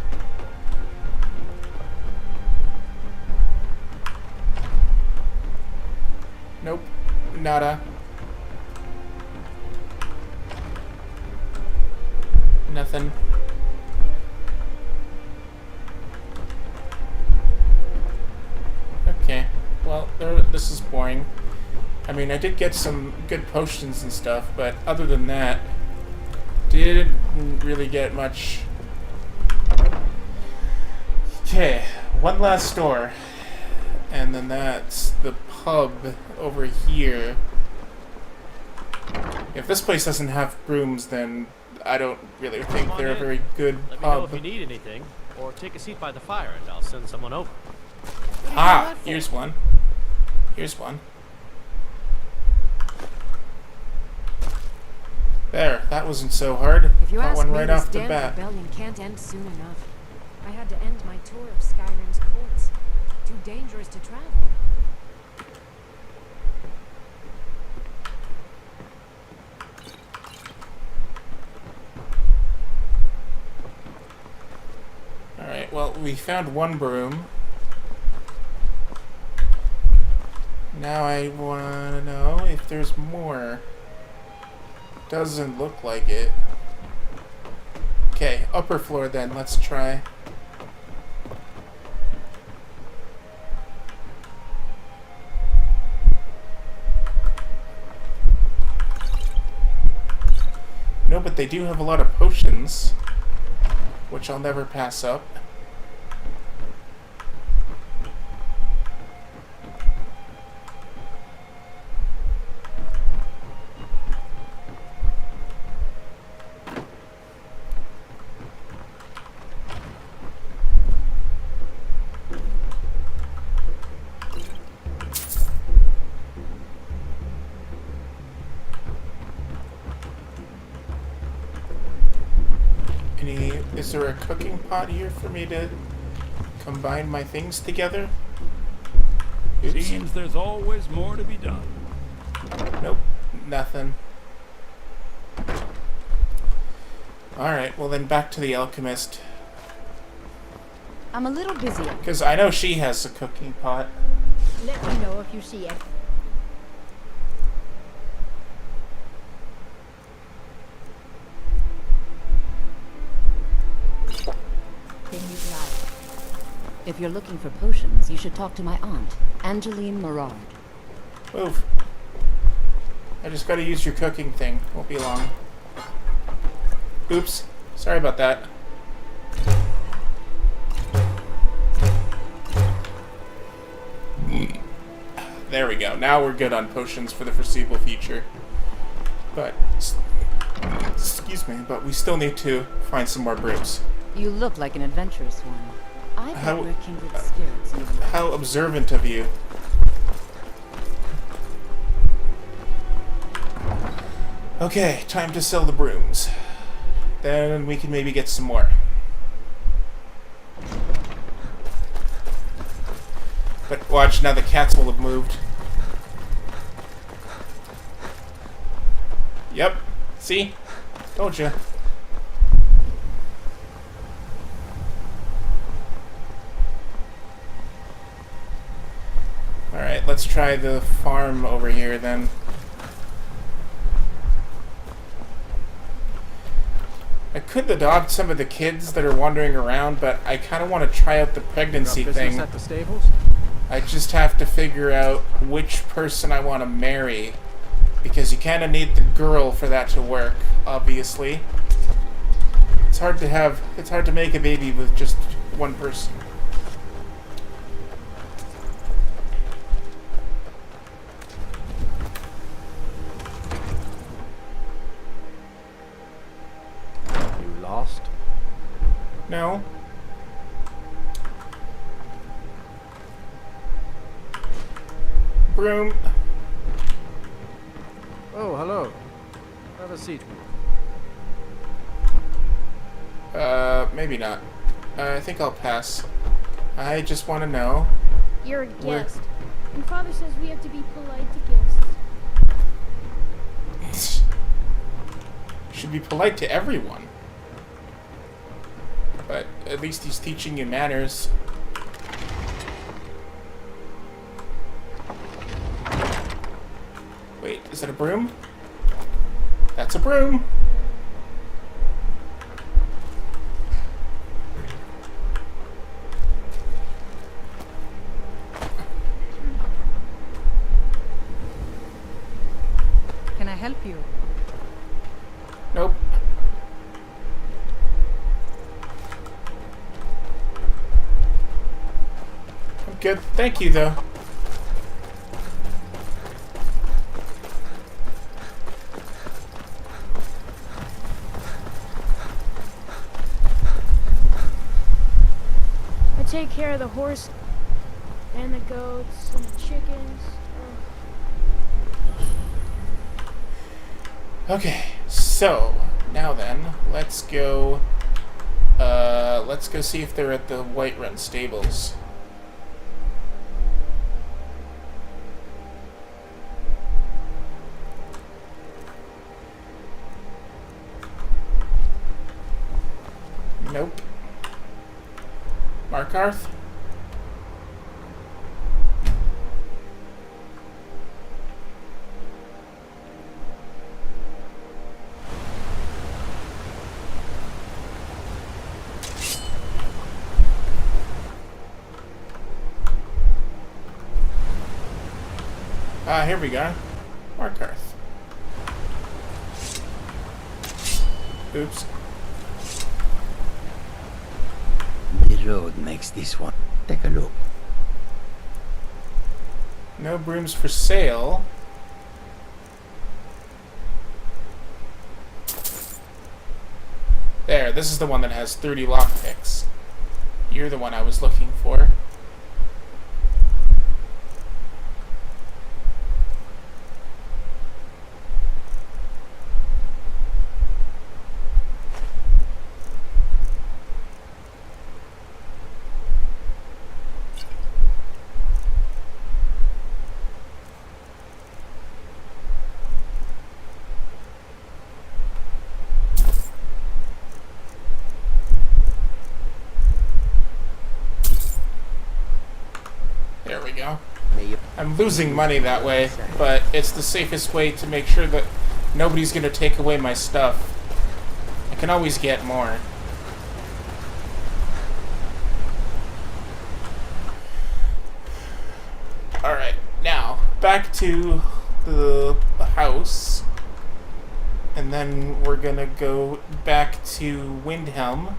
Nope. Nada. Nothing. Okay. Well, this is boring. I mean, I did get some good potions and stuff, but other than that, didn't really get much. Okay, one last store, and then that's the pub over here. If this place doesn't have brooms, then I don't really think they're a very good Let me know pub. if you need anything, or take a seat by the fire and I'll send someone over. Ah, here's one. Here's one. There, that wasn't so hard. If you Got ask one me, right this off the damn bat. rebellion can't end soon enough. I had to end my tour of Skyrim's courts. Too dangerous to travel. Alright, well, we found one broom. Now I want to know if there's more. Doesn't look like it. Okay, upper floor then, let's try. No, but they do have a lot of potions. which I'll never pass up. Is there a cooking pot here for me to combine my things together? Oops. Seems there's always more to be done. Nope, nothing. Alright, well then back to the alchemist. I'm a little busy. Because I know she has a cooking pot. Let me know if you see it. If you're looking for potions, you should talk to my aunt, Angeline Morard. Move. I just gotta use your cooking thing. Won't be long. Oops. Sorry about that. There we go. Now we're good on potions for the foreseeable future. But, excuse me, but we still need to find some more brooms. You look like an adventurous one. I bet we're kindred spirits. How observant of you. Okay, time to sell the brooms. Then we can maybe get some more. But watch, now the cats will have moved. Yep. See? Told you. Alright, let's try the farm over here then. I could adopt some of the kids that are wandering around, but I kind of want to try out the pregnancy thing. At the stables? I just have to figure out which person I want to marry, because you kind of need the girl for that to work, obviously. It's hard to make a baby with just one person. Lost? No. Broom. Oh, hello. Have a seat. Maybe not. I think I'll pass. I just want to know. You're a where... guest. And Father says we have to be polite to guests. Should be polite to everyone. But at least he's teaching you manners. Wait, is that a broom? That's a broom! Can I help you? Nope. I'm good. Thank you, though. I take care of the horse and the goats and the chickens. Okay, so now then, let's go see if they're at the Whiterun stables. Nope. Markarth? Ah, here we go. Markarth. Oops. Claude makes this one. Take a look. No brooms for sale. There, this is the one that has 30 lockpicks. You're the one I was looking for. There we go. I'm losing money that way, but it's the safest way to make sure that nobody's going to take away my stuff. I can always get more. Alright, now, back to the house. And then we're going to go back to Windhelm.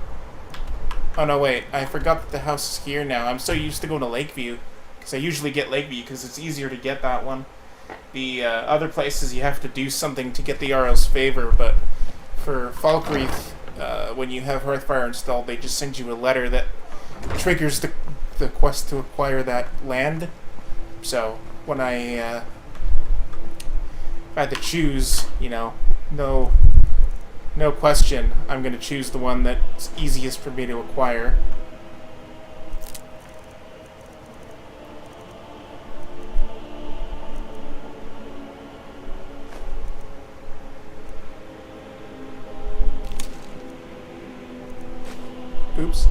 Oh no, wait, I forgot that the house is here now. I'm so used to going to Lakeview. Because I usually get Lakeview because it's easier to get that one. The other places you have to do something to get the Jarl's favor, but for Falkreath, when you have Hearthfire installed, they just send you a letter that triggers the quest to acquire that land. So when I had to choose, you know, no question, I'm going to choose the one that's easiest for me to acquire. Oops.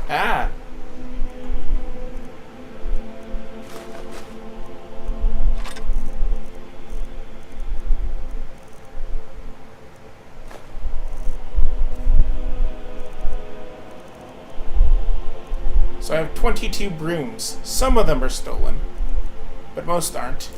Ah! So I have 22 brooms. Some of them are stolen, but most aren't.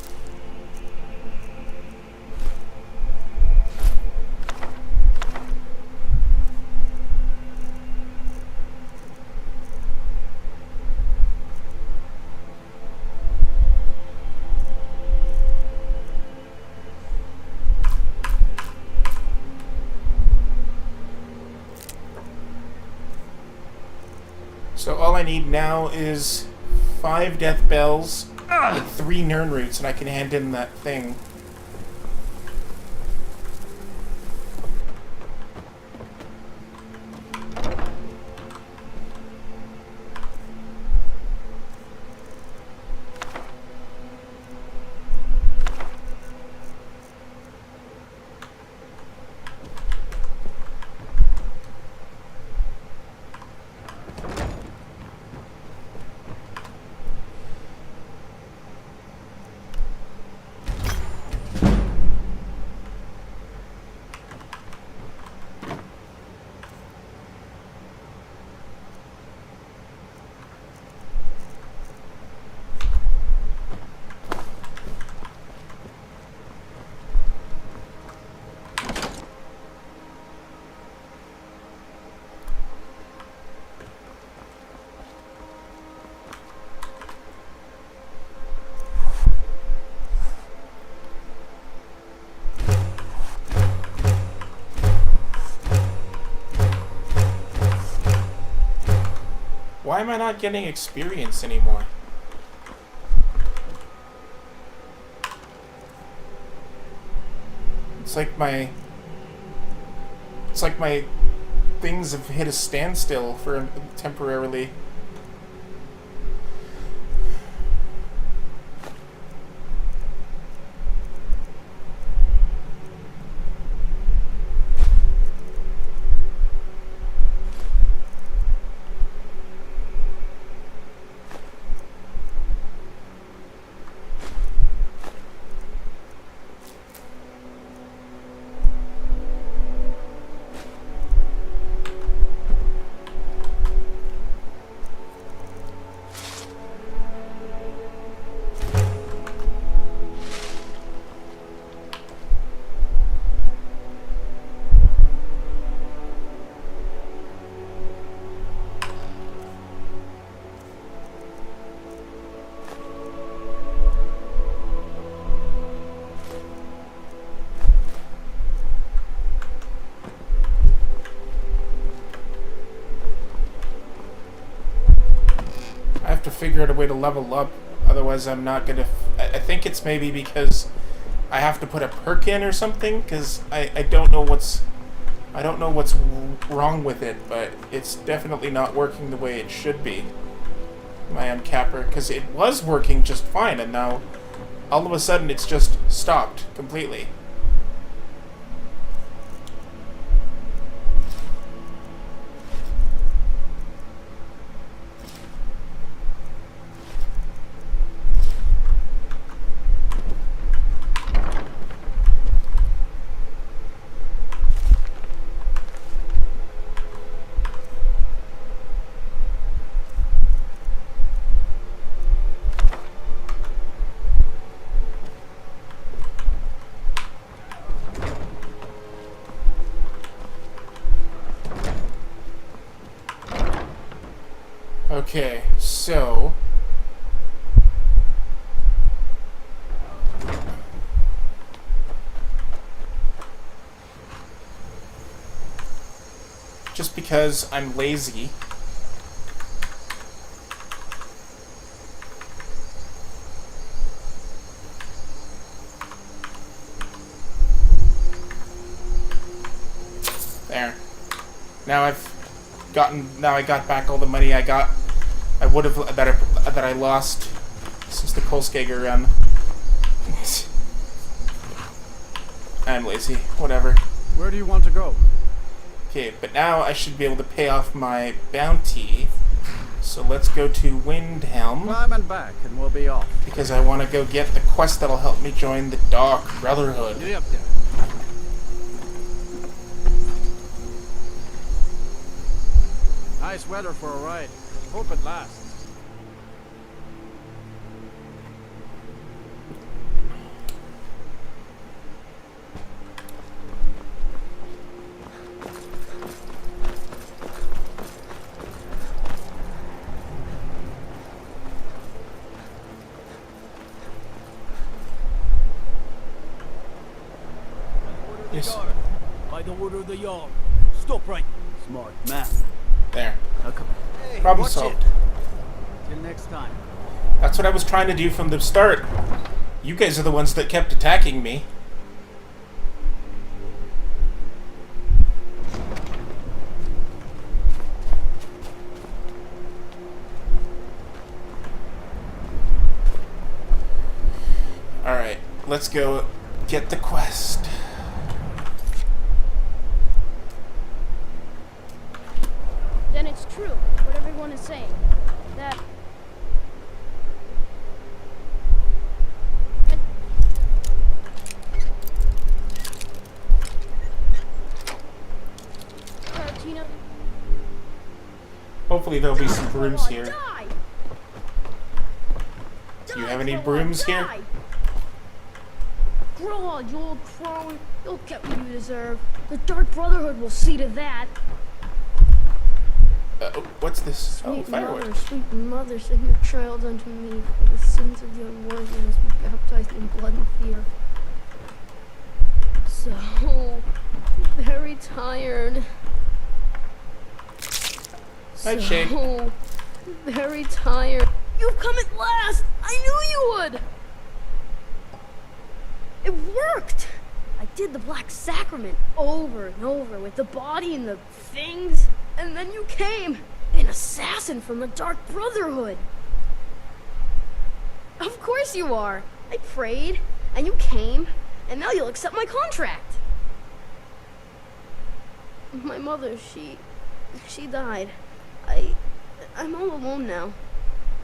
So all I need now is 5 death bells and 3 Nirn roots, and I can hand in that thing. Why am I not getting experience anymore? It's like my things have hit a standstill for temporarily. figure out a way to level up. Otherwise, I'm not gonna. I think it's maybe because I have to put a perk in or something. Because I don't know what's wrong with it, but it's definitely not working the way it should be. My uncapper, because it was working just fine, and now all of a sudden it's just stopped completely. Okay, so just because I'm lazy, there. Now I got back all the money I would have that I lost since the Kolskager run. I'm lazy. Whatever. Where do you want to go? Okay, but now I should be able to pay off my bounty. So let's go to Windhelm. Climb and back, and we'll be off. Because I want to go get the quest that'll help me join the Dark Brotherhood. Get up there. Nice weather for a ride. Hope it lasts. Yes. By the order of the Jarl. Stop right. Smart man. There. Now come on. Hey, Problem watch solved. it. Till next time. That's what I was trying to do from the start. You guys are the ones that kept attacking me. Alright, let's go get the quest. Then it's true, what everyone is saying. That... Tarantino... Hopefully there'll be some brooms here. Do you have any brooms here? Grow on, you old crone. You'll get what you deserve. The Dark Brotherhood will see to that. What's this? Sweet fireworks. sweet mother, send your child unto me, for the sins of the unworthy must be baptized in blood and fear. So very tired. Hi, Shane. So very tired. You've come at last! I knew you would! It worked! I did the Black Sacrament over and over with the body and the things. And then you came, an assassin from the Dark Brotherhood. Of course you are. I prayed, and you came, and now you'll accept my contract. My mother, she died. I'm all alone now.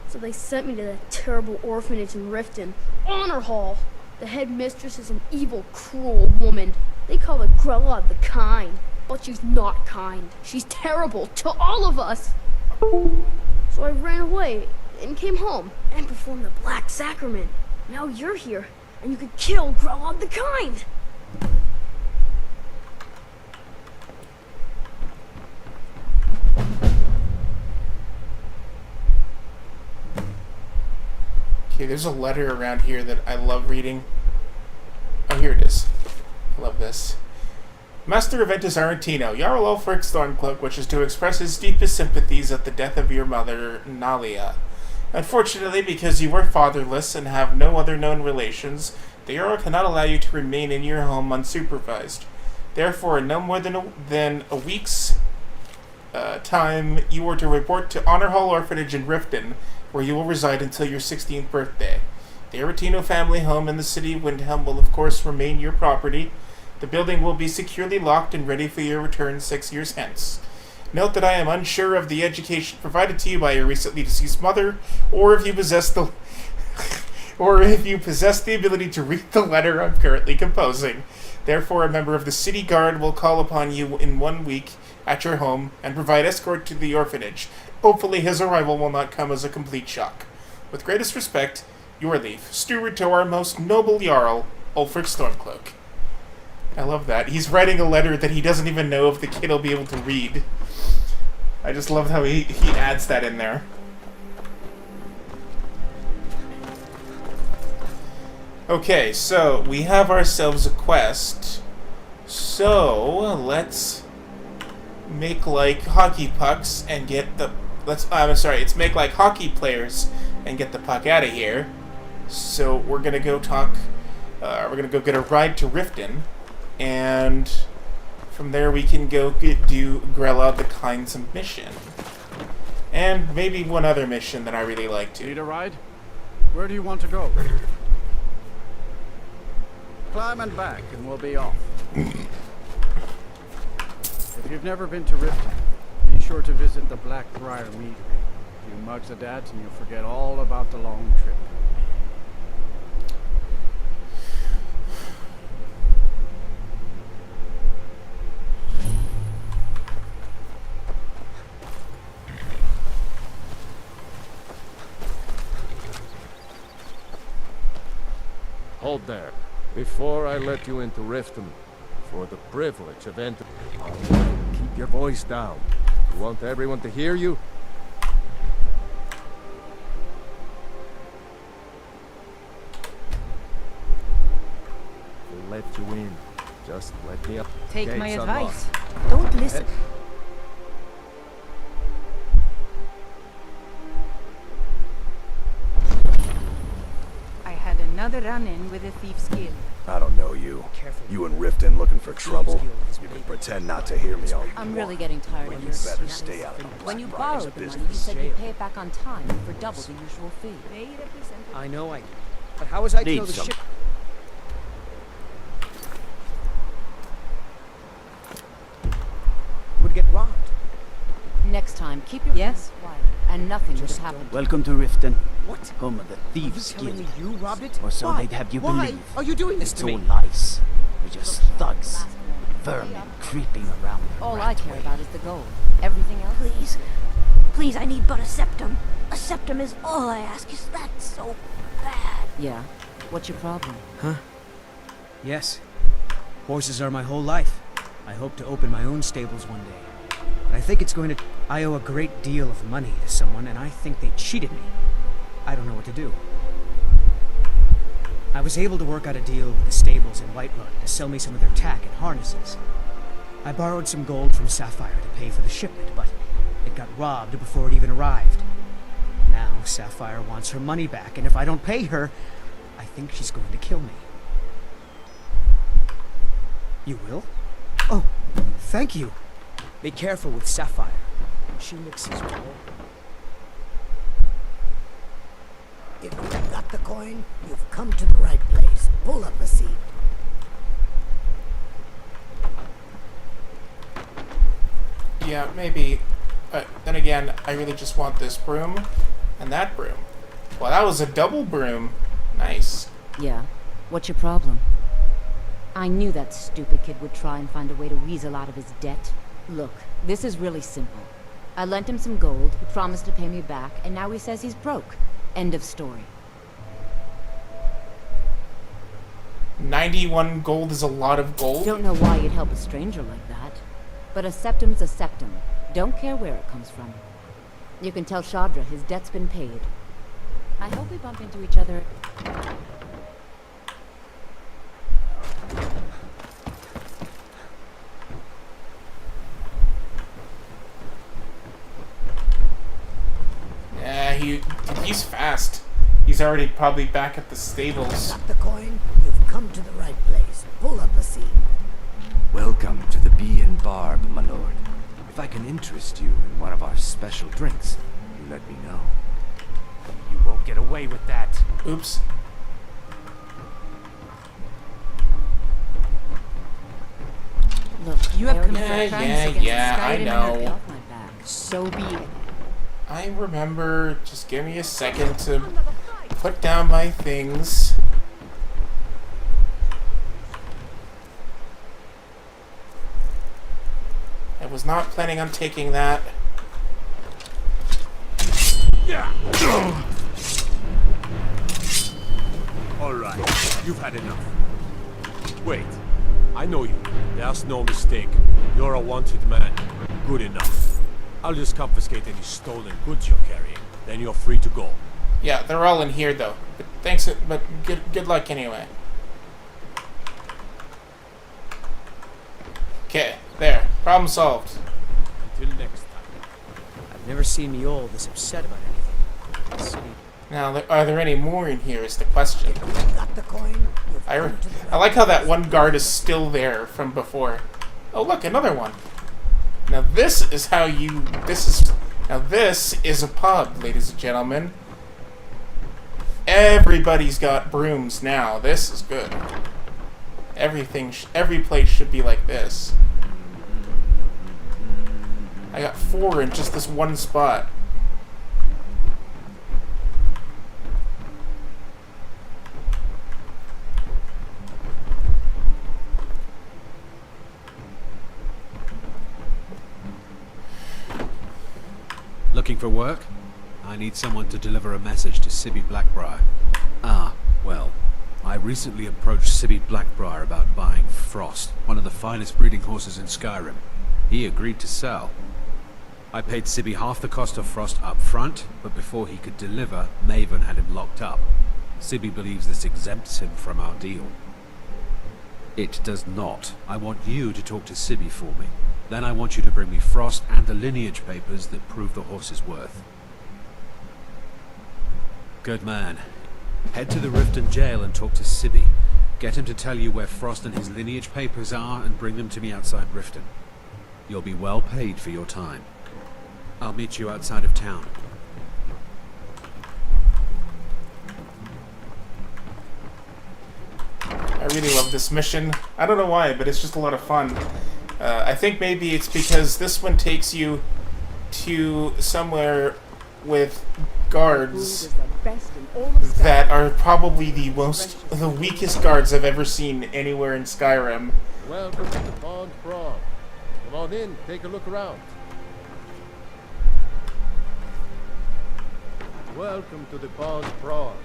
So they sent me to that terrible orphanage in Riften, Honor Hall. The headmistress is an evil, cruel woman. They call her Grella the Kind. But she's not kind. She's terrible to all of us. So I ran away and came home and performed the Black Sacrament. Now you're here, and you can kill Grella the Kind. Okay, there's a letter around here that I love reading. Oh, here it is. I love this. Master of Ventus Arantino, Jarl Ulfric Stormcloak wishes to express his deepest sympathies at the death of your mother, Nalia. Unfortunately, because you are fatherless and have no other known relations, the Earl cannot allow you to remain in your home unsupervised. Therefore, in no more than a week's time, you are to report to Honor Hall Orphanage in Riften, where you will reside until your 16th birthday. The Aretino family home in the city of Windhelm will of course remain your property. The building will be securely locked and ready for your return 6 years hence. Note that I am unsure of the education provided to you by your recently deceased mother, or if you possess the ability to read the letter I'm currently composing. Therefore, a member of the city guard will call upon you in 1 week at your home and provide escort to the orphanage. Hopefully his arrival will not come as a complete shock. With greatest respect, your leaf, steward to our most noble Jarl, Ulfric Stormcloak. I love that. He's writing a letter that he doesn't even know if the kid will be able to read. I just love how he adds that in there. Okay, so we have ourselves a quest. So let's make like hockey pucks and get the let's make like hockey players and get the puck out of here. So we're gonna go talk. We're gonna go get a ride to Riften, and from there we can go do Grella the Kind's mission, and maybe one other mission that I really like to. Need a ride? Where do you want to go? Climb and back, and we'll be off. If you've never been to Riften, be sure to visit the Blackbriar Meadery. A few mugs of that, and you'll forget all about the long trip. Hold there. Before I let you into Riften, for the privilege of entering, keep your voice down. You want everyone to hear you? I'll let you in. Just let me up. Take my Gates advice. unlocked. Don't listen. I had another run-in with a thief's guild. I don't know you. You in Riften looking for trouble? You can pretend not to hear me all you I'm want. really getting tired But of you your better sweetness. stay out of When you Blackbriar's borrowed the money, you business. said you'd pay it back on time for double the usual fee. I know I did. But how was I to Need know the some. ship would get robbed? Next time, keep your Yes? quiet, and nothing would have happened. Welcome to Riften. What? Home of the Are you Thieves telling Guild. me you robbed it? Or so Why? they'd have you Why believe. are you doing this It's to all me? lies. We're just thugs. Vermin creeping around. the All I rat care way. about is the gold. Everything else? Please. Please, I need but a septum. A septum is all I ask. Is that so bad? Yeah. What's your problem? Huh? Yes. Horses are my whole life. I hope to open my own stables one day. But I think it's going to... I owe a great deal of money to someone, and I think they cheated me. I don't know what to do. I was able to work out a deal with the stables in Whiterun to sell me some of their tack and harnesses. I borrowed some gold from Sapphire to pay for the shipment, but it got robbed before it even arrived. Now Sapphire wants her money back, and if I don't pay her, I think she's going to kill me. You will? Oh, thank you. Be careful with Sapphire. She mixes well. If you've got the coin, you've come to the right place. Pull up a seat. Yeah, maybe. But then again, I really just want this broom and that broom. Well, that was a double broom. Nice. Yeah. What's your problem? I knew that stupid kid would try and find a way to weasel out of his debt. Look, this is really simple. I lent him some gold, he promised to pay me back, and now he says he's broke. End of story. 91 gold is a lot of gold. Don't know why you'd help a stranger like that. But a septum's a septum. Don't care where it comes from. You can tell Shadra his debt's been paid. I hope we bump into each other. Yeah, he he's fast. He's already probably back at the stables. Got the coin? You've come to the right place. Pull up a seat. Welcome to the Bee and Barb, my lord. If I can interest you in one of our special drinks, you let me know. You won't get away with that. Oops. Look, you have committed Yeah, crimes yeah, against yeah, I Skyrim know. and off my back. So be it. I remember. Just give me a second to put down my things. I was not planning on taking that. Alright, you've had enough. Wait, I know you. There's no mistake. You're a wanted man. Good enough. I'll just confiscate any stolen goods you're carrying. Then you're free to go. Yeah, they're all in here though. But thanks, but good luck anyway. Okay, there. Problem solved. Until next time. I've never seen Mule this upset about anything. The city. Now, are there any more in here is the question. Got the coin? I like how that one guard is still there from before. Oh, look, another one. Now this is how you... Now this is a pub, ladies and gentlemen. Everybody's got brooms now. This is good. Every place should be like this. I got 4 in just this one spot. Looking for work? I need someone to deliver a message to Sibby Blackbriar. Ah, well, I recently approached Sibby Blackbriar about buying Frost, one of the finest breeding horses in Skyrim. He agreed to sell. I paid Sibby half the cost of Frost up front, but before he could deliver, Maven had him locked up. Sibby believes this exempts him from our deal. It does not. I want you to talk to Sibby for me. Then I want you to bring me Frost and the lineage papers that prove the horse's worth. Good man. Head to the Riften jail and talk to Sibby. Get him to tell you where Frost and his lineage papers are and bring them to me outside Riften. You'll be well paid for your time. I'll meet you outside of town. I really love this mission. I don't know why, but it's just a lot of fun. I think maybe it's because this one takes you to somewhere with guards that are probably the weakest guards I've ever seen anywhere in Skyrim. Welcome to the Pond Prawn. Come on in, take a look around. Welcome to the Pond Prawn.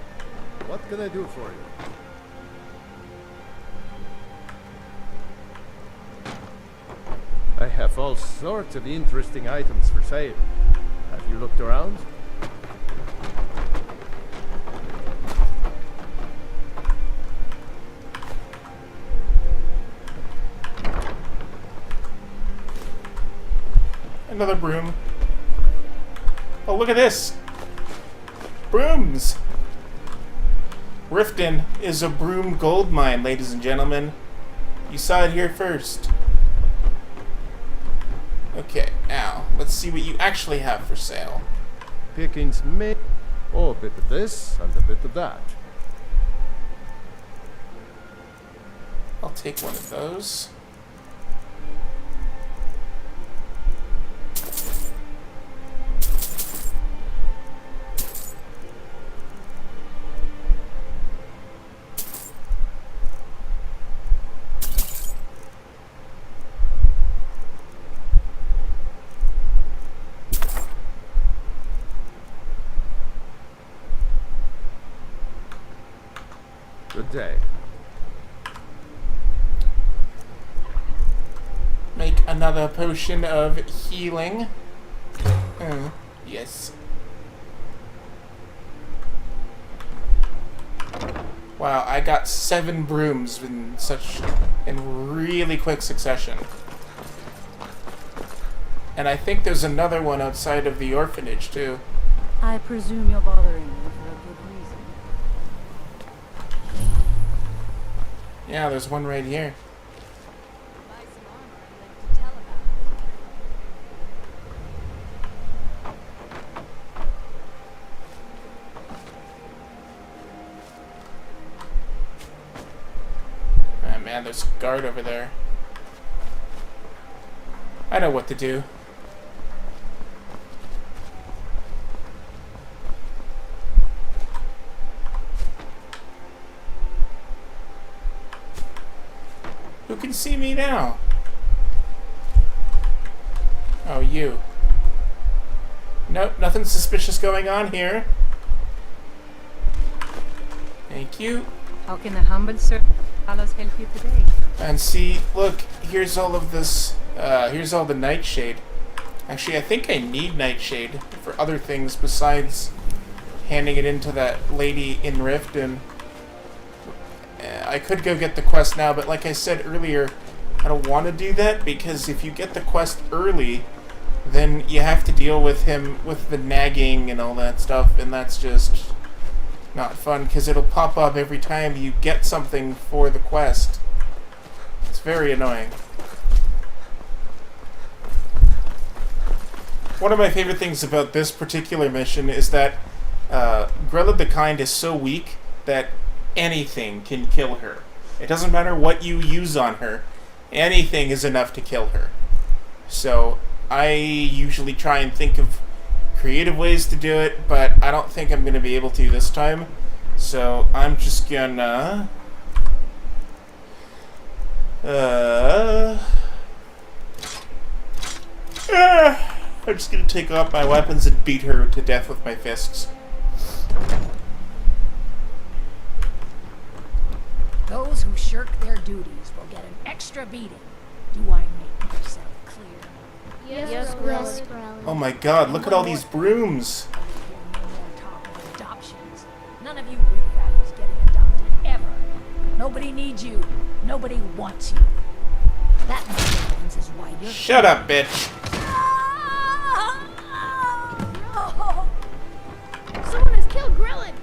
What can I do for you? I have all sorts of interesting items for sale. Have you looked around? Another broom. Oh, look at this! Brooms! Riften is a broom gold mine, ladies and gentlemen. You saw it here first. Okay, now, let's see what you actually have for sale. Pickings may... Oh, a bit of this and a bit of that. I'll take one of those. Good day. Make another potion of healing. Yes. Wow, I got 7 brooms in really quick succession. And I think there's another one outside of the orphanage too. I presume you're bothering me for a good reason. Yeah, there's one right here. Oh man, there's a guard over there. I know what to do. Who can see me now? Oh, you. Nope, nothing suspicious going on here. Thank you. How can a humble servant help you today? And see, look, here's all of this, here's all the nightshade. Actually, I think I need nightshade for other things besides handing it into that lady in Riften. I could go get the quest now, but like I said earlier, I don't want to do that because if you get the quest early, then you have to deal with him with the nagging and all that stuff, and that's just not fun because it'll pop up every time you get something for the quest. It's very annoying. One of my favorite things about this particular mission is that Grella the Kind is so weak that anything can kill her. It doesn't matter what you use on her. Anything is enough to kill her. So I usually try and think of creative ways to do it, but I don't think I'm going to be able to this time. So I'm just gonna... I'm just gonna take off my weapons and beat her to death with my fists. Those who shirk their duties will get an extra beating. Do I make myself clear? Yes, Grella. Oh my god, look at all these brooms! Adoptions. None of you riffraff is getting adopted, ever. Nobody needs you. Nobody wants you. That means is why you're... Shut up, bitch! Someone has killed Grillin!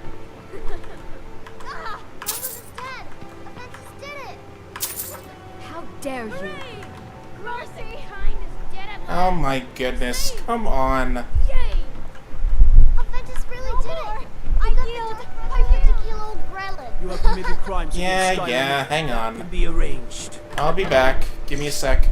How dare you? Mercy! Kind is dead at Oh my goodness, come on. Yay! Aventus really did it! I killed to kill old Grellin. You have committed crimes. Yeah, hang on. Can be arranged. I'll be back. Give me a sec.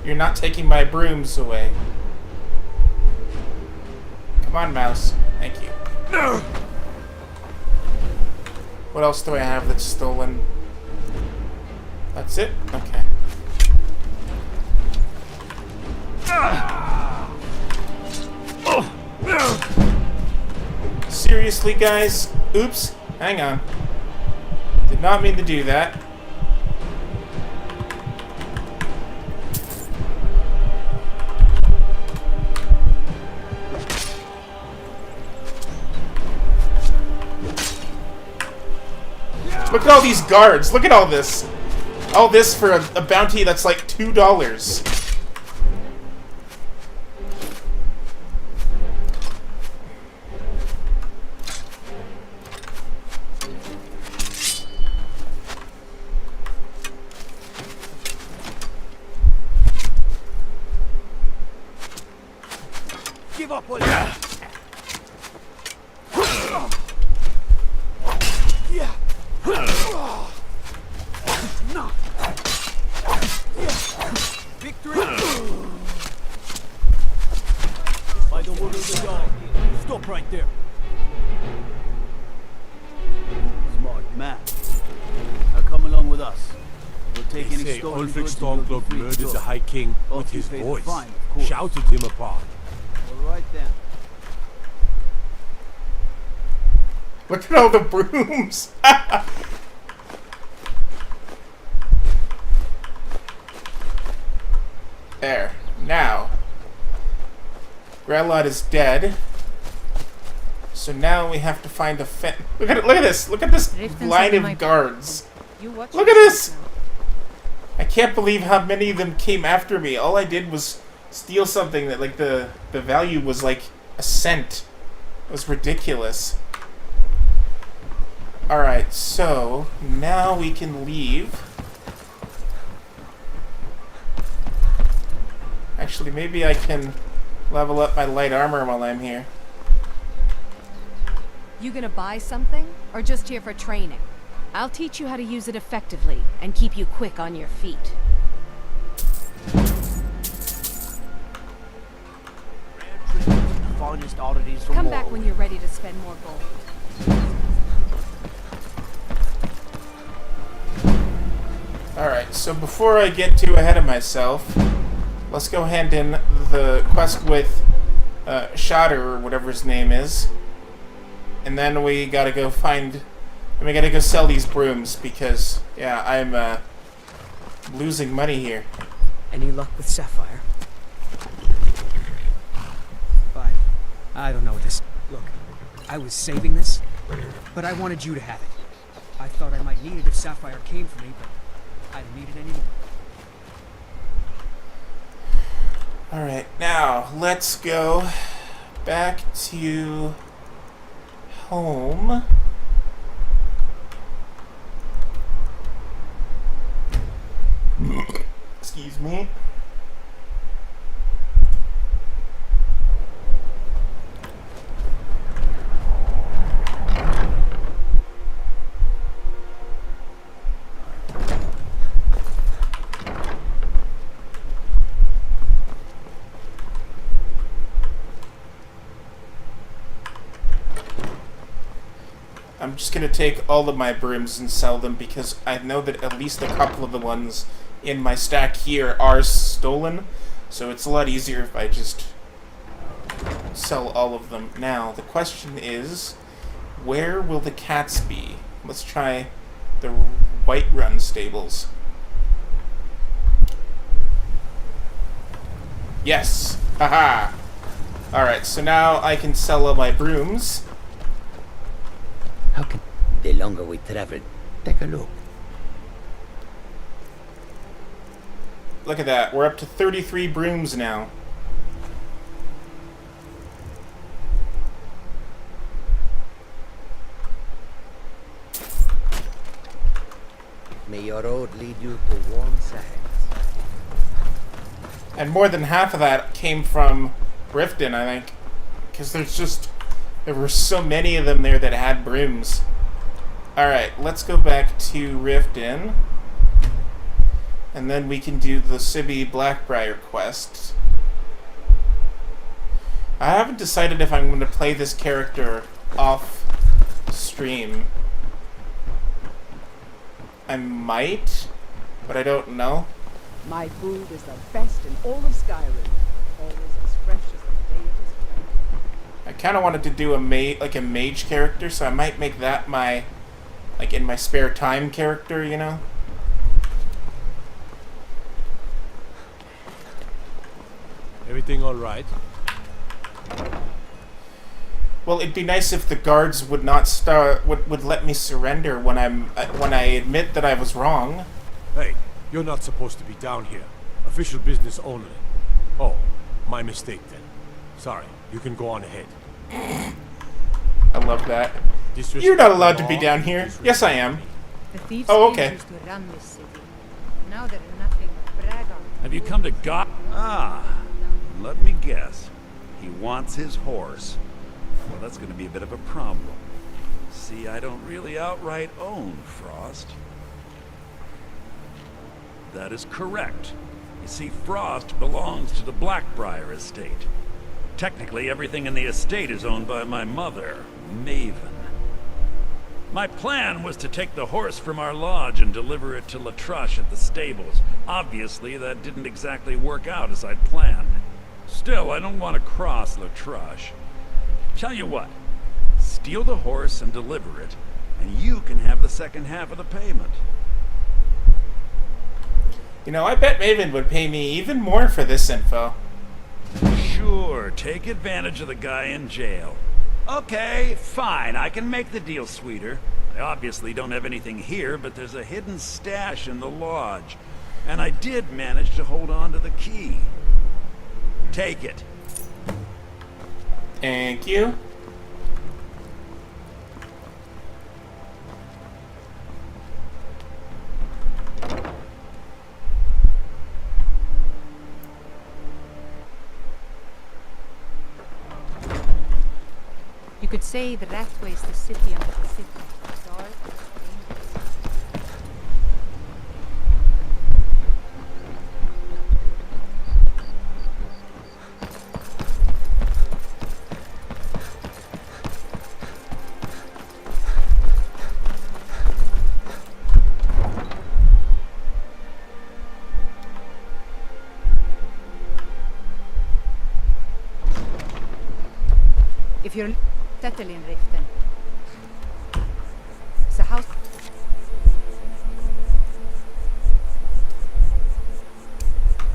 You're not taking my brooms away. Come on, mouse. Thank you. What else do I have that's stolen? That's it? Okay. Seriously, guys? Oops. Hang on. Did not mean to do that. Look at all these guards. Look at all this. All this for a bounty that's like $2. Give up, will you? Yeah. No. Victory. By the word of the dog. Stop right there. Smart man. Now come along with us. We'll take They any say stolen Ulfric goods and you'll be Stormcloak free to murders go. the High King with After his you pay the voice. fine, of course. Shouted him apart. All right then. Look at all the brooms. Grelot is dead. So now we have to find a Look at it! Look at this! Look at this line of guards! Look at this! I can't believe how many of them came after me. All I did was steal something that, like, the value was like a cent. It was ridiculous. Alright, so now we can leave. Actually, maybe I can level up my light armor while I'm here. You gonna buy something, or just here for training? I'll teach you how to use it effectively, and keep you quick on your feet. Come back when you're ready to spend more gold. Alright, so before I get too ahead of myself, let's go hand in the quest with Shatter, or whatever his name is. And then we gotta go sell these brooms, because, yeah, I'm losing money here. Any luck with Sapphire? Fine. I don't know what this... Look, I was saving this, but I wanted you to have it. I thought I might need it if Sapphire came for me, but I don't need it anymore. Alright, now, let's go back to home. Excuse me. I'm just gonna take all of my brooms and sell them, because I know that at least a couple of the ones in my stack here are stolen, so it's a lot easier if I just sell all of them. Now, the question is, where will the cats be? Let's try the Whiterun stables. Yes! Haha! Alright, so now I can sell all my brooms. How can... The longer we travel, take a look. Look at that, we're up to 33 brooms now. May your road lead you to warm sands. And more than half of that came from Riften, I think. Because there were so many of them there that had brooms. Alright, let's go back to Riften. And then we can do the Sibby Blackbriar quest. I haven't decided if I'm going to play this character off stream. I might, but I don't know. My food is the best in all of Skyrim. Always as fresh as the day it is fresh. I kind of wanted to do a mage character, so I might make that my, like, in my spare time character, you know? Everything all right? Well, it'd be nice if the guards would not would let me surrender when I admit that I was wrong. Hey, you're not supposed to be down here. Official business only. Oh, my mistake then. Sorry, you can go on ahead. I love that. You're not allowed to be down here. Yes, I am. The thieves okay. used to run this city. Now there are nothing to brag on. Have you come to God? Let me guess. He wants his horse. Well, that's going to be a bit of a problem. See, I don't really outright own Frost. That is correct. You see, Frost belongs to the Blackbriar estate. Technically, everything in the estate is owned by my mother, Maven. My plan was to take the horse from our lodge and deliver it to Latrush at the stables. Obviously, that didn't exactly work out as I'd planned. Still, I don't want to cross Latrush. Tell you what, steal the horse and deliver it, and you can have the second half of the payment. You know, I bet Maven would pay me even more for this info. Sure, take advantage of the guy in jail. Okay, fine, I can make the deal sweeter. I obviously don't have anything here, but there's a hidden stash in the lodge. And I did manage to hold on to the key. Take it. Thank you. You could say the rat waste the city under the city. Dark, if you're settling Riften, it's a house.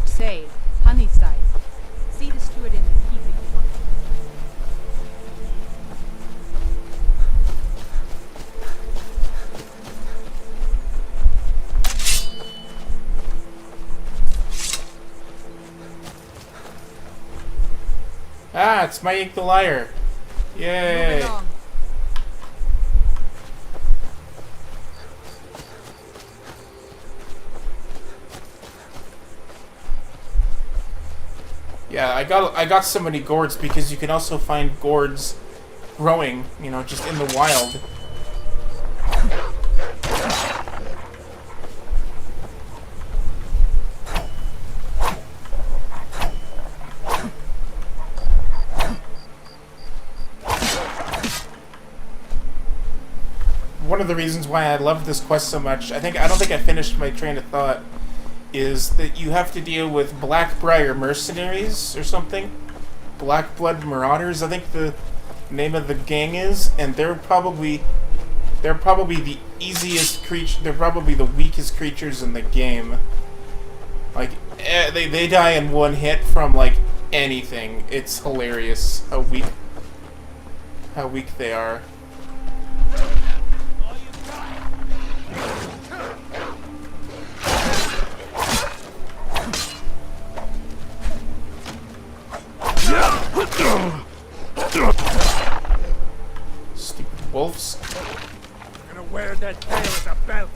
Say, Honeyside. See the steward in the keep if you want. Ah, it's Mike the Liar. Yay. Move along. Yeah, I got so many gourds because you can also find gourds growing, you know, just in the wild. One of the reasons why I love this quest so much, I don't think I finished my train of thought, is that you have to deal with Blackbriar mercenaries or something. Black Blood Marauders, I think the name of the gang is, and they're probably the easiest creature. They're probably the weakest creatures in the game. Like they die in one hit from like anything. It's hilarious how weak they are. Stupid wolves. I'm gonna wear that tail as a belt.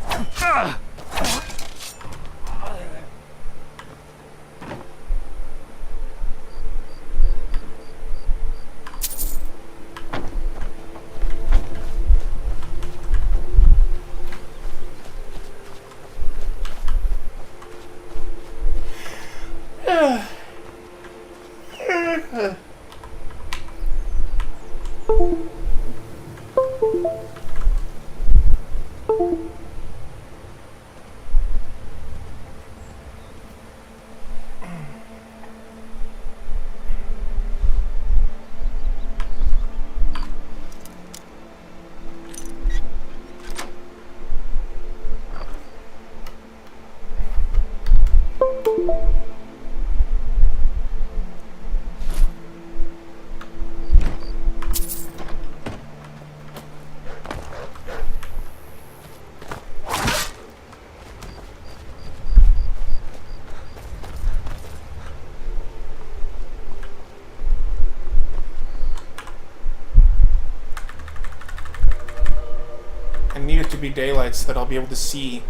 Need it to be daylight so that I'll be able to see.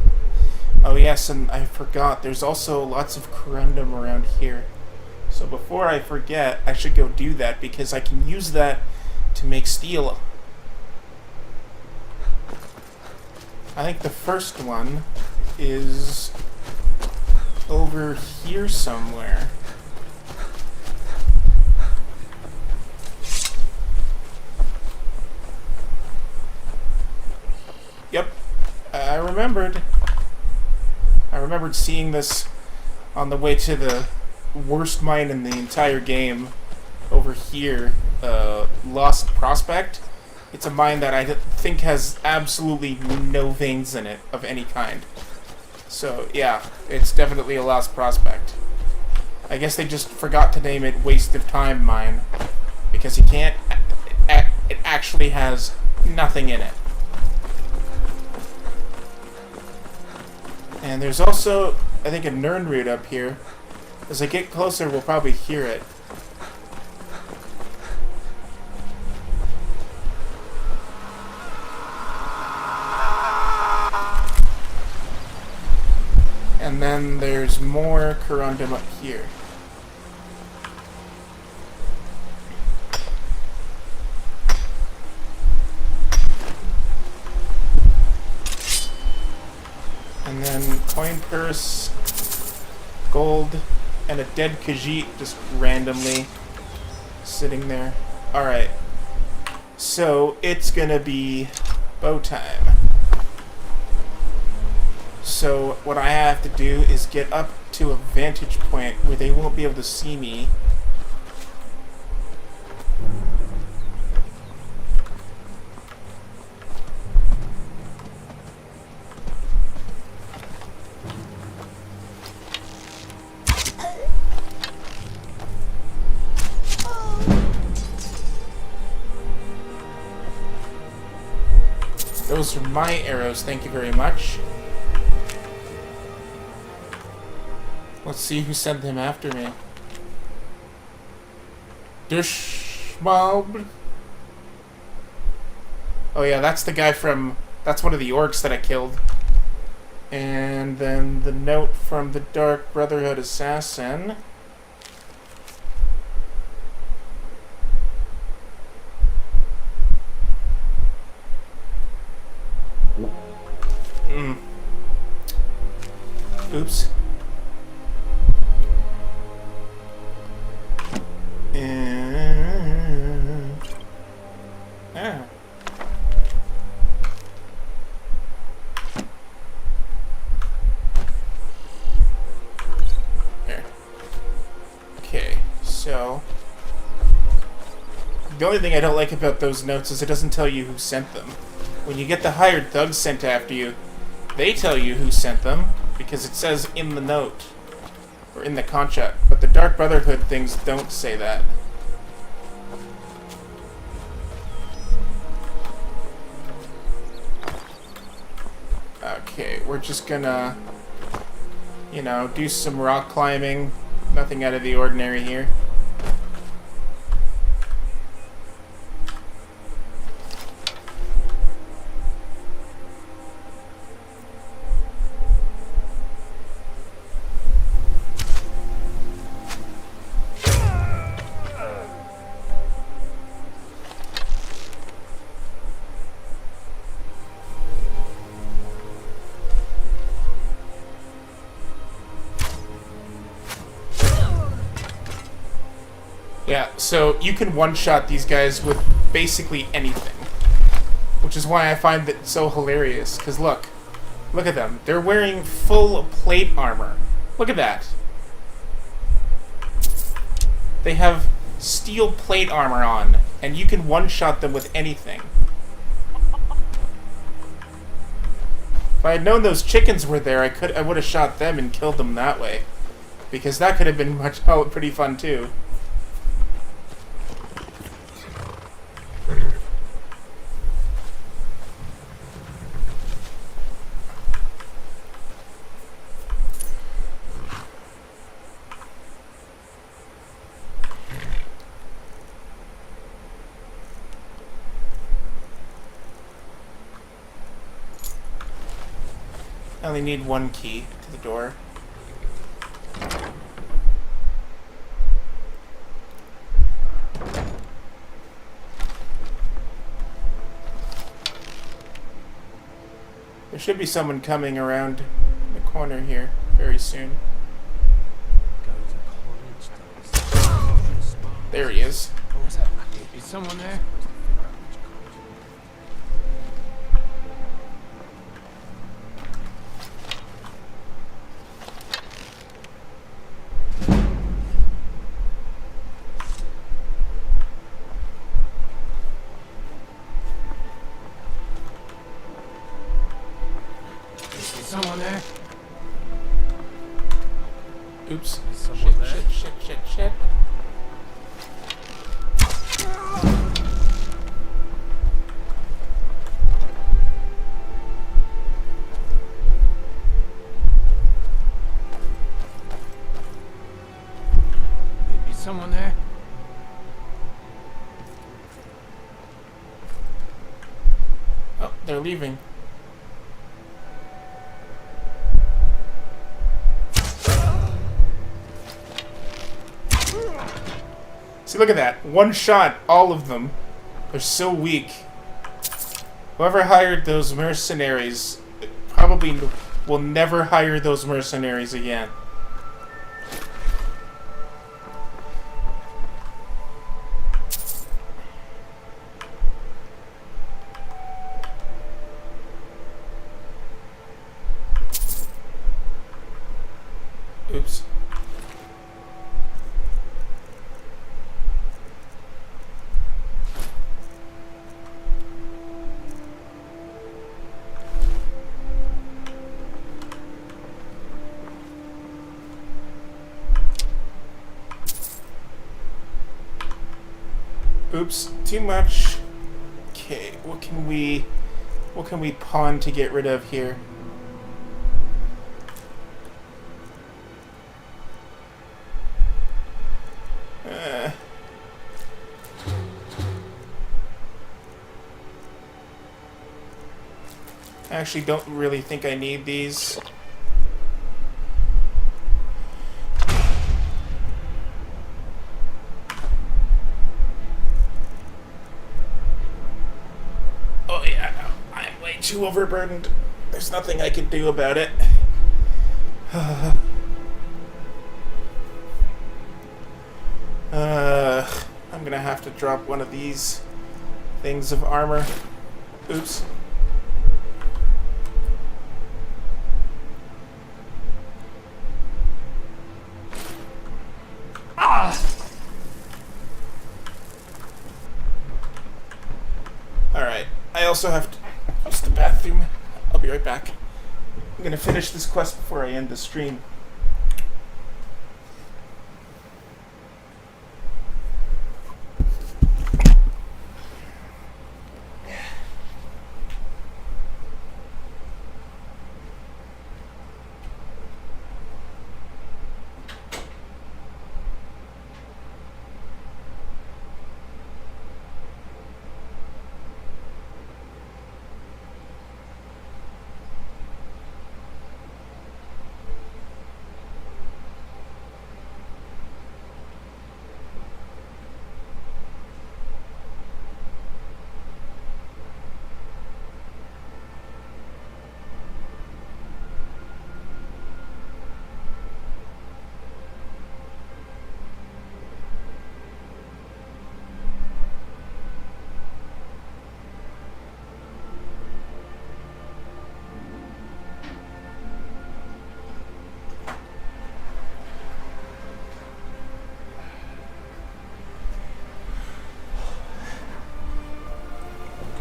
Oh yes, and I forgot, there's also lots of corundum around here. So before I forget, I should go do that because I can use that to make steel. I think the first one is over here somewhere. Yep, I remembered. I remembered seeing this on the way to the worst mine in the entire game over here, Lost Prospect. It's a mine that I think has absolutely no veins in it of any kind. So, yeah, it's definitely a Lost Prospect. I guess they just forgot to name it Waste of Time Mine. Because you can't... It actually has nothing in it. And there's also, I think, a Nernroot up here. As I get closer, we'll probably hear it. And then there's more corundum up here. And then coin purse, gold, and a dead Khajiit just randomly sitting there. Alright. So it's gonna be bow time. So what I have to do is get up to a vantage point where they won't be able to see me. Those are my arrows, thank you very much. Let's see who sent them after me. Dushmalb. Oh yeah, that's the guy from... That's one of the orcs that I killed. And then the note from the Dark Brotherhood Assassin. Oops. And... Ah. There. Okay, so... The only thing I don't like about those notes is it doesn't tell you who sent them. When you get the hired thugs sent after you, they tell you who sent them, because it says in the note, or in the contract, but the Dark Brotherhood things don't say that. Okay, we're just gonna, you know, do some rock climbing, nothing out of the ordinary here. Yeah, so you can one-shot these guys with basically anything. Which is why I find that so hilarious. Because look at them. They're wearing full plate armor. Look at that. They have steel plate armor on, and you can one-shot them with anything. If I had known those chickens were there, I would have shot them and killed them that way. Because that could have been pretty fun too. I only need one key to the door. There should be someone coming around the corner here very soon. There he is. Is someone there? Oops. Someone Shit, there? shit, shit, shit, shit. Maybe someone there? Oh, they're leaving. See, look at that. One shot, all of them. They're so weak. Whoever hired those mercenaries probably will never hire those mercenaries again. Oops. Oops, too much. Okay, what can we pawn to get rid of here? I actually don't really think I need these. Oh yeah, I'm way too overburdened. There's nothing I can do about it. I'm gonna have to drop one of these things of armor. Oops. Alright, I also have to use the bathroom. I'll be right back. I'm gonna finish this quest before I end the stream.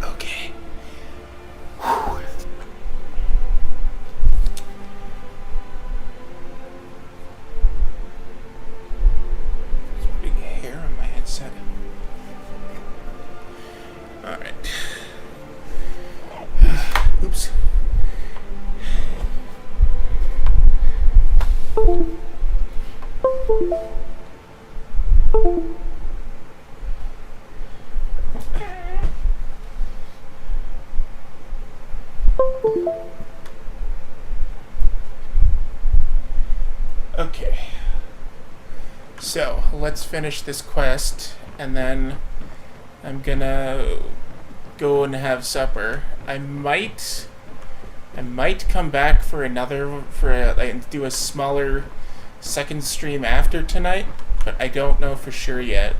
Okay. Whew. There's a big hair on my headset. Alright. Oops. Okay. So, let's finish this quest, and then I'm gonna go and have supper. I might come back for do a smaller second stream after tonight, but I don't know for sure yet.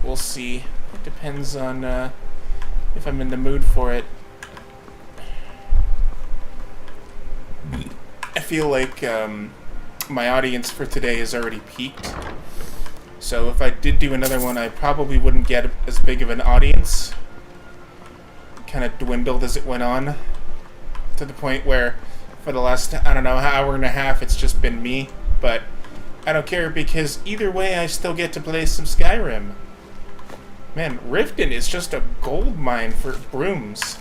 We'll see. It depends on if I'm in the mood for it. I feel like my audience for today is already peaked. So if I did do another one, I probably wouldn't get as big of an audience. It kind of dwindled as it went on, to the point where For the last, I don't know, hour and a half, it's just been me. But I don't care because either way, I still get to play some Skyrim. Man, Riften is just a gold mine for brooms.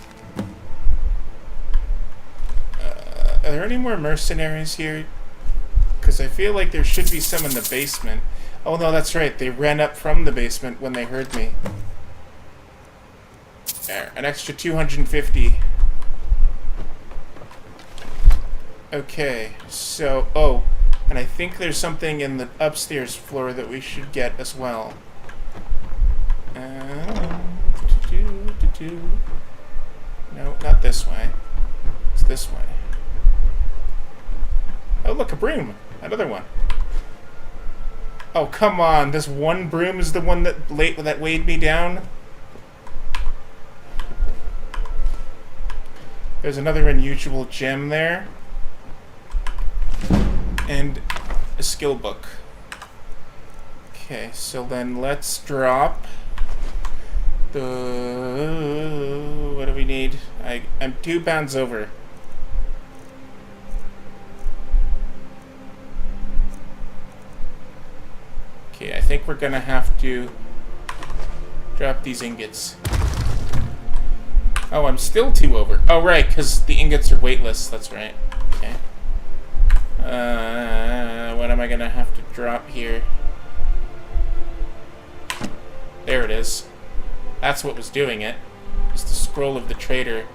Are there any more mercenaries here? Because I feel like there should be some in the basement. Oh no, that's right. They ran up from the basement when they heard me. There, an extra 250. Okay, so... Oh, and I think there's something in the upstairs floor that we should get as well. No, not this way. It's this way. Oh, look, a broom. Another one. Oh, come on. This one broom is the one that weighed me down? There's another unusual gem there. And a skill book. Okay, so then let's drop the... What do we need? I'm 2 pounds over. Okay, I think we're gonna have to drop these ingots. Oh, I'm still 2 over. Oh, right, because the ingots are weightless. That's right. Okay. What am I gonna have to drop here? There it is. That's what was doing it. It's the scroll of the trader.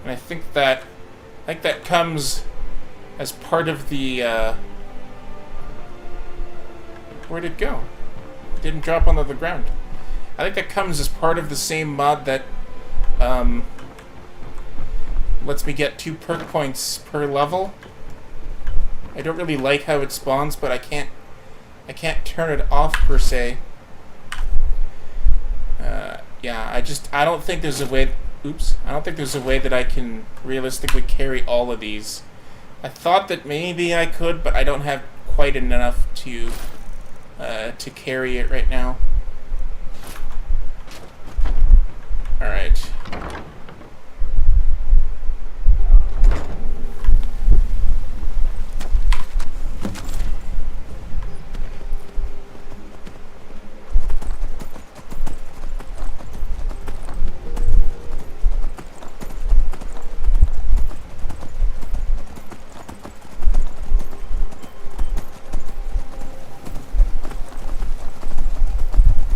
And I think that comes as part of the, where'd it go? It didn't drop onto the ground. I think that comes as part of the same mod that, lets me get 2 perk points per level. I don't really like how it spawns, but I can't turn it off per se. Yeah, I don't think there's a way... Oops. I don't think there's a way that I can realistically carry all of these. I thought that maybe I could, but I don't have quite enough to carry it right now. Alright.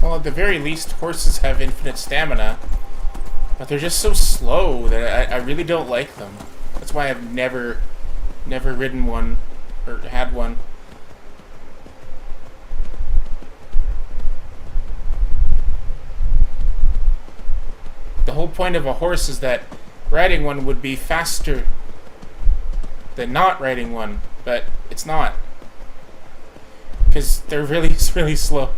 Well, at the very least, horses have infinite stamina, but they're just so slow that I really don't like them. That's why I've never ridden one, or had one. The whole point of a horse is that riding one would be faster than not riding one, but it's not. Because they're really slow.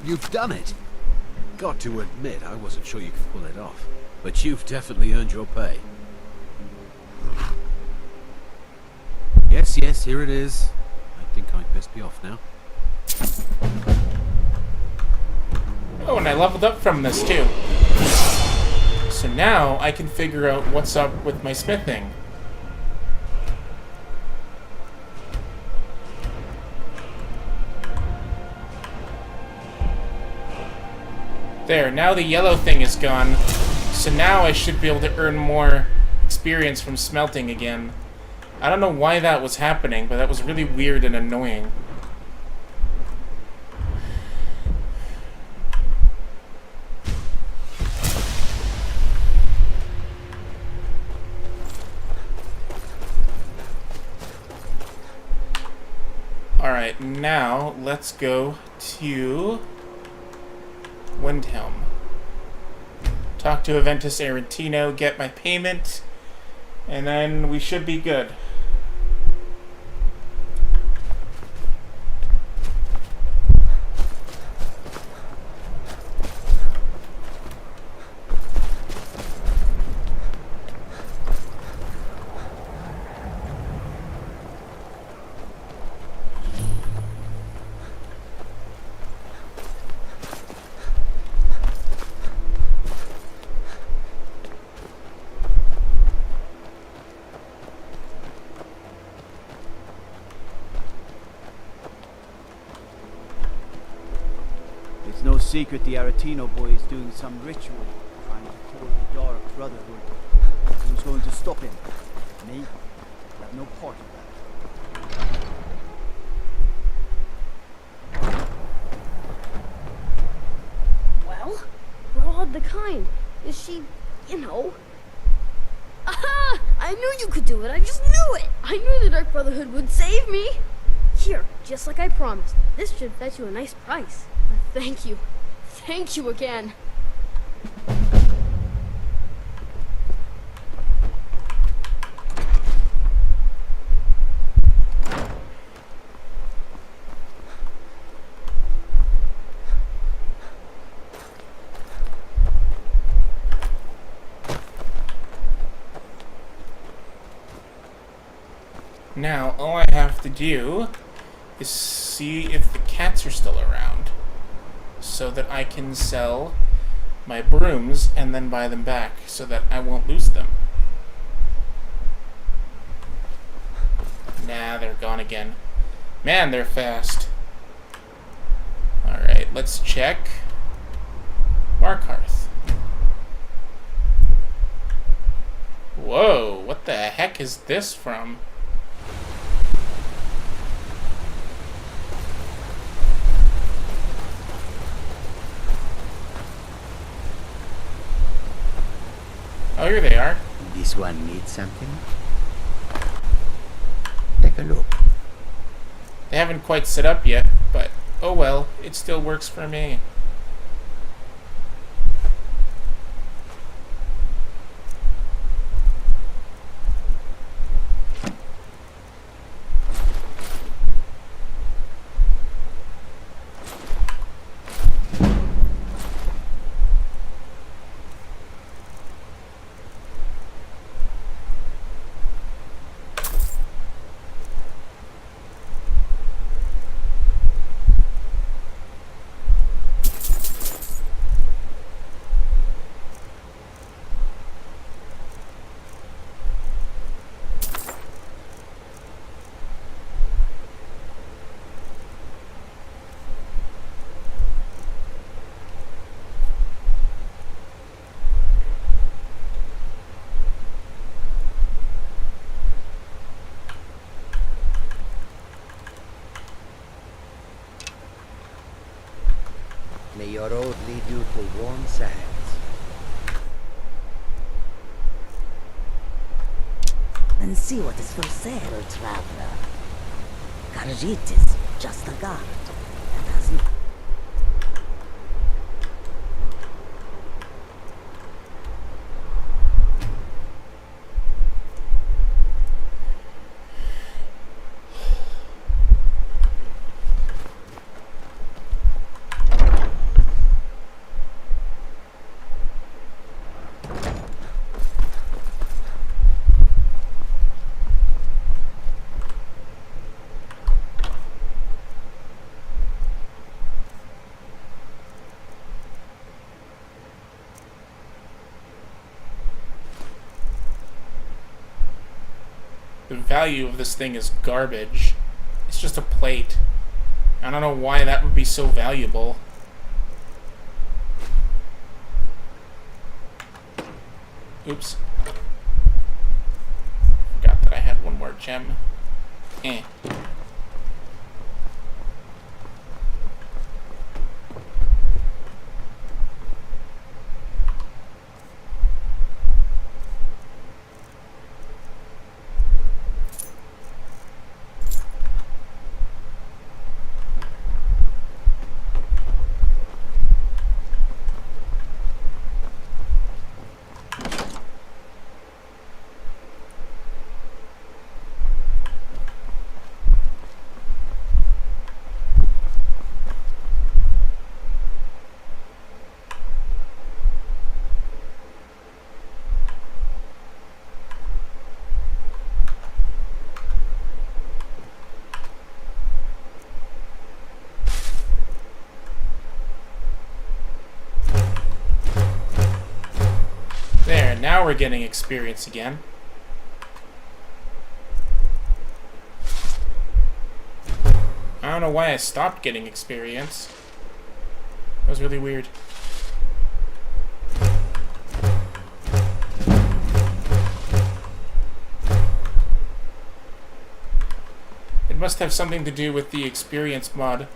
You've done it! Got to admit, I wasn't sure you could pull it off. But you've definitely earned your pay. Yes, here it is. I think I'd best be off now. Oh, and I leveled up from this too. So now I can figure out what's up with my smithing. There, now the yellow thing is gone. So now I should be able to earn more experience from smelting again. I don't know why that was happening, but that was really weird and annoying. Alright, now let's go to Windhelm. Talk to Aventus Arentino, get my payment, and then we should be good. secret the Aretino boy is doing some ritual, trying to call the Dark Brotherhood. Who's going to stop him? Me? I have no part of that. Well, Broad the Kind. Is she, you know... Aha! I knew you could do it. I just knew it. I knew the Dark Brotherhood would save me. Here, just like I promised. This should fetch you a nice price. Thank you. Thank you again. Now, all I have to do is see if the cats are still around, so that I can sell my brooms and then buy them back, so that I won't lose them. Nah, they're gone again. Man, they're fast. Alright, let's check Barkhearth. Whoa, what the heck is this from? Oh, here they are. This one needs something? Take a look. They haven't quite set up yet, but oh well, it still works for me. May your road lead you to warm sands. And see what is for sale, traveler. Karjit is just a guard and has no... The value of this thing is garbage. It's just a plate. I don't know why that would be so valuable. Oops. Forgot that I had one more gem. Eh. There, now we're getting experience again. I don't know why I stopped getting experience. was really weird. It must have something to do with the experience mod.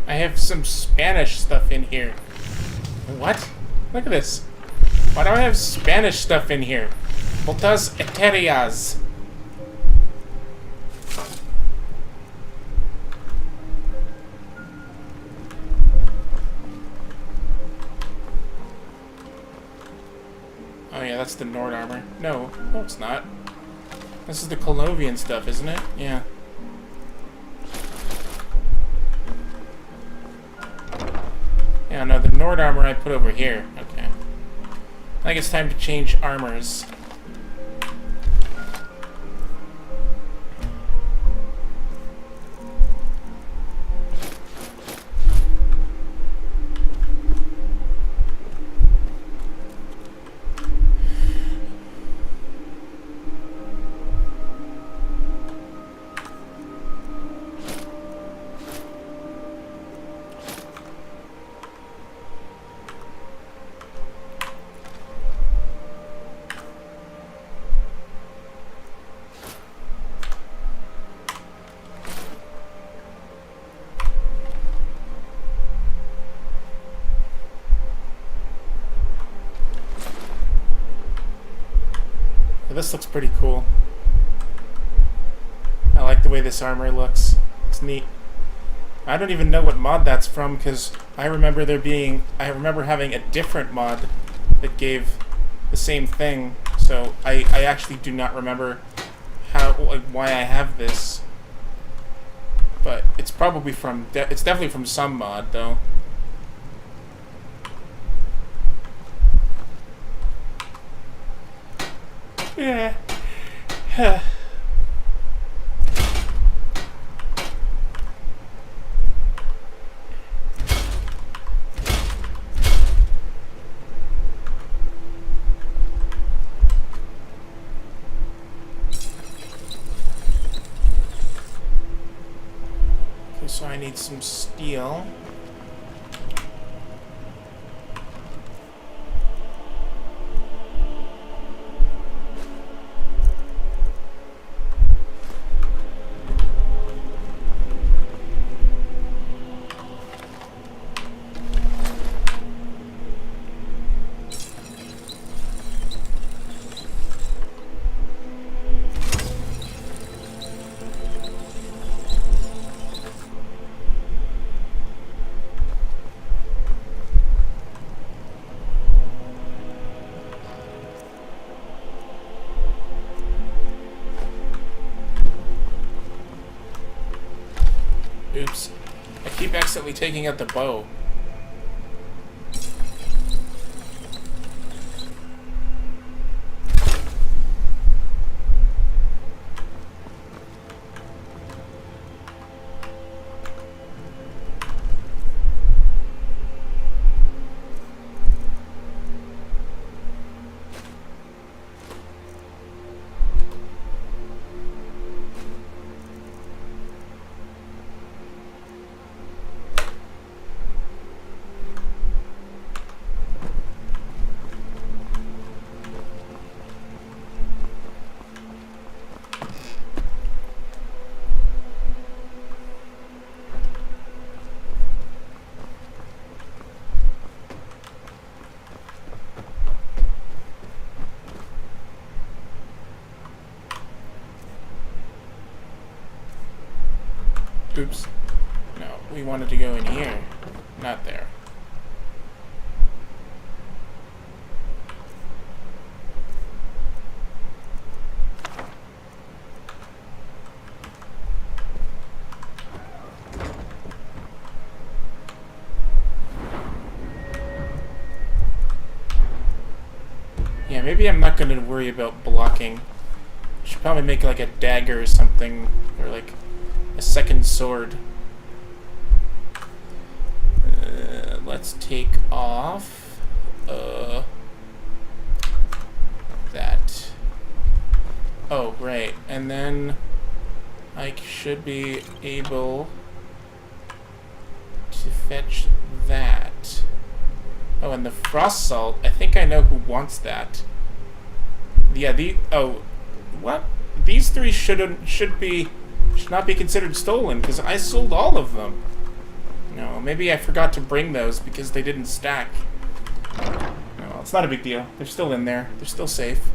I have some Spanish stuff in here. What? Look at this. Why do I have Spanish stuff in here? Multas eterias. Oh yeah, that's the Nord armor. No, it's not. This is the Colovian stuff, isn't it? Yeah. Yeah, no, the Nord armor I put over here. Okay. I think it's time to change armors. This looks pretty cool. I like the way this armor looks. It's neat. I don't even know what mod that's from because I remember having a different mod that gave the same thing. So I actually do not remember why I have this. But it's probably from it's definitely from some mod though. Yeah. Okay, so I need some steel. Oops. I keep accidentally taking out the bow. Oops. No, we wanted to go in here, not there. Yeah, maybe I'm not going to worry about blocking. I should probably make like a dagger or something, or like a second sword. Let's take off that. Oh, right. And then I should be able to fetch that. Oh, and the frost salt. I think I know who wants that. Yeah, what? These three should not be considered stolen because I sold all of them. No, maybe I forgot to bring those because they didn't stack. No, it's not a big deal. They're still in there. They're still safe.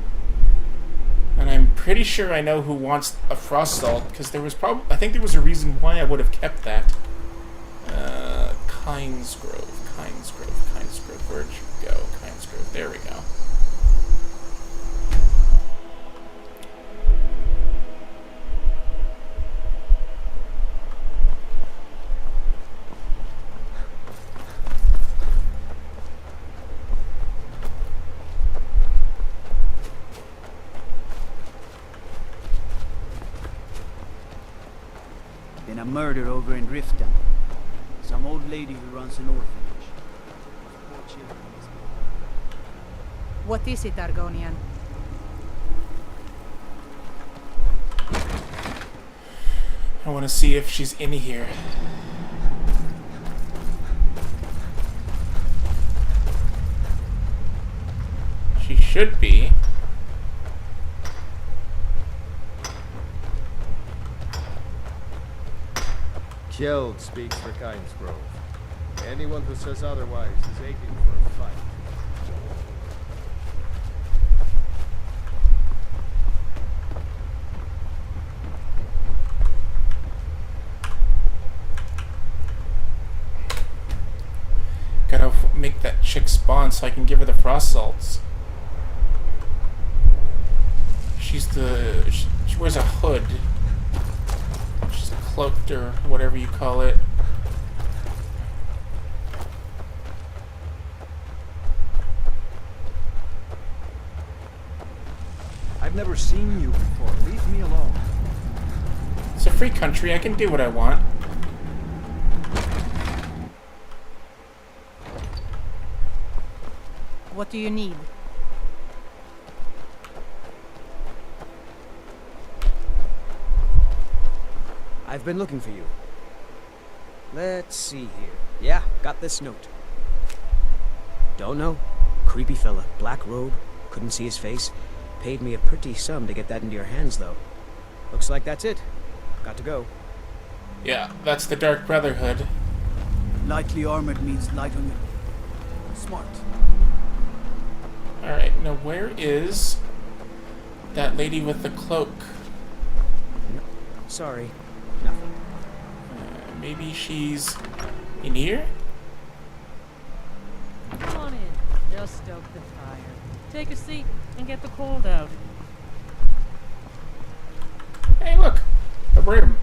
And I'm pretty sure I know who wants a frost salt because I think there was a reason why I would have kept that. Kinesgrove. Where'd you go? Kinesgrove. There we go. Been a murder over in Riften. Some old lady who runs an orphanage. Poor children. What is it, Argonian? I want to see if she's in here. She should be. Kjeld speaks for Kinesgrove. Anyone who says otherwise is aching for a fight. Gotta make that chick spawn so I can give her the frost salts. She wears a hood. She's cloaked or whatever you call it. I've never seen you before. Leave me alone. It's a free country. I can do what I want. What do you need? I've been looking for you. Let's see here. Yeah, got this note. Don't know. Creepy fella. Black robe. Couldn't see his face. Paid me a pretty sum to get that into your hands, though. Looks like that's it. Got to go. Yeah, that's the Dark Brotherhood. Lightly armored means light on you. Smart. Alright, now where is that lady with the cloak? No, sorry. Nothing. Maybe she's in here? Come on in. Just stoke the fire. Take a seat and get the cold out. Hey, look! A broom.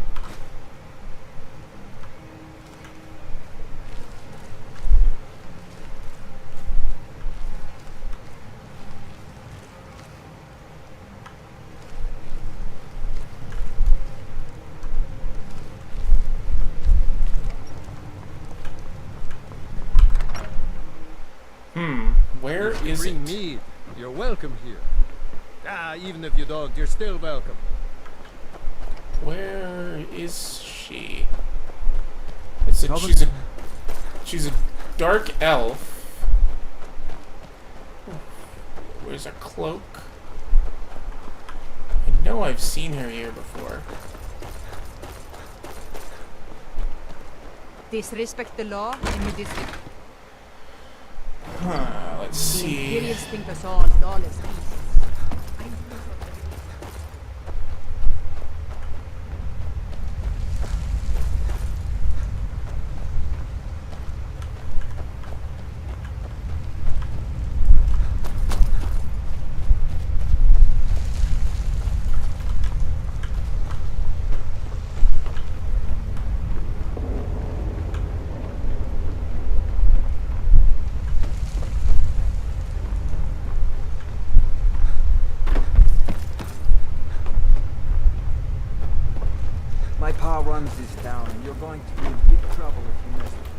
Where is it? Bring mead. You're welcome here. Even if you don't, you're still welcome. Where is she? She's a dark elf. Where's a cloak? I know I've seen her here before. Disrespect the law and you disrespect. Let's see. The Imperials think us all lawless beasts. My pa runs this town, and you're going to be in big trouble if you mess with him.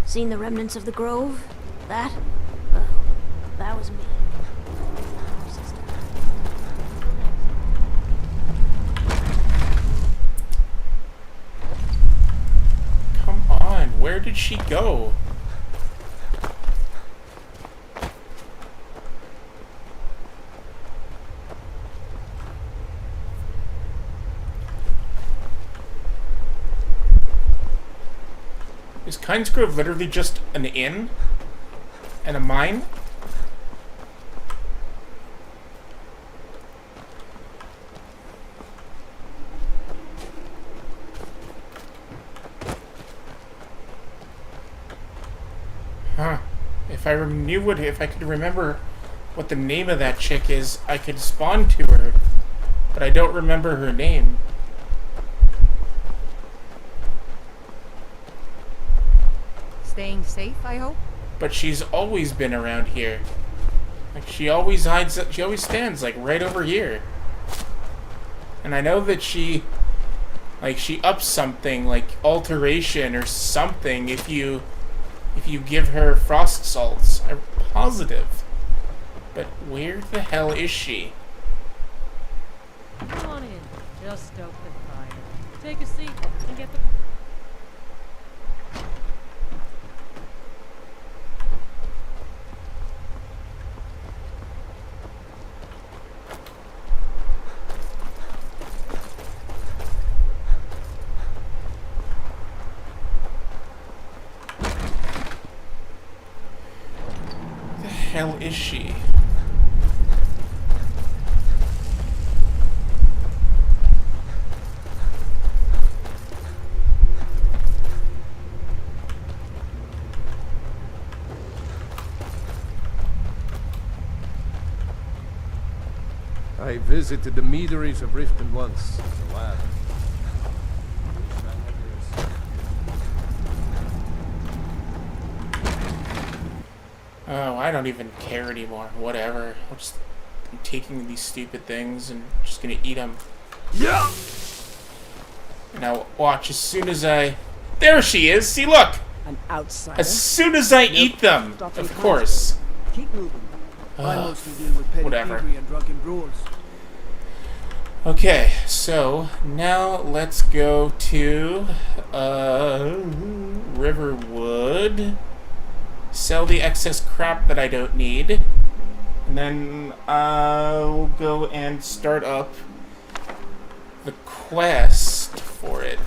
Seen the remnants of the grove? That? Well, that was me. Come on, where did she go? Is Kynes Grove literally just an inn? And a mine? Huh. If I could remember what the name of that chick is, I could spawn to her. But I don't remember her name. Staying safe, I hope? But she's always been around here. Like, she always stands, like, right over here. And I know that she ups something, like, alteration or something, if you give her frost salts. I'm positive. But where the hell is she? Come on in. Just stoke the fire. Take a seat and get the... Hell is she? I visited the meaderies of Riften once, as a lad. Oh, I don't even care anymore. Whatever. I'm taking these stupid things and just gonna eat them. Yeah. Now watch. As soon as there she is. See, look. An outsider. As soon as I eat them, of course. Keep moving. I mostly deal with petty Whatever. thievery and drunken brawls. Okay, so now let's go to Riverwood. Sell the excess crap that I don't need. And then I'll go and start up the quest for it.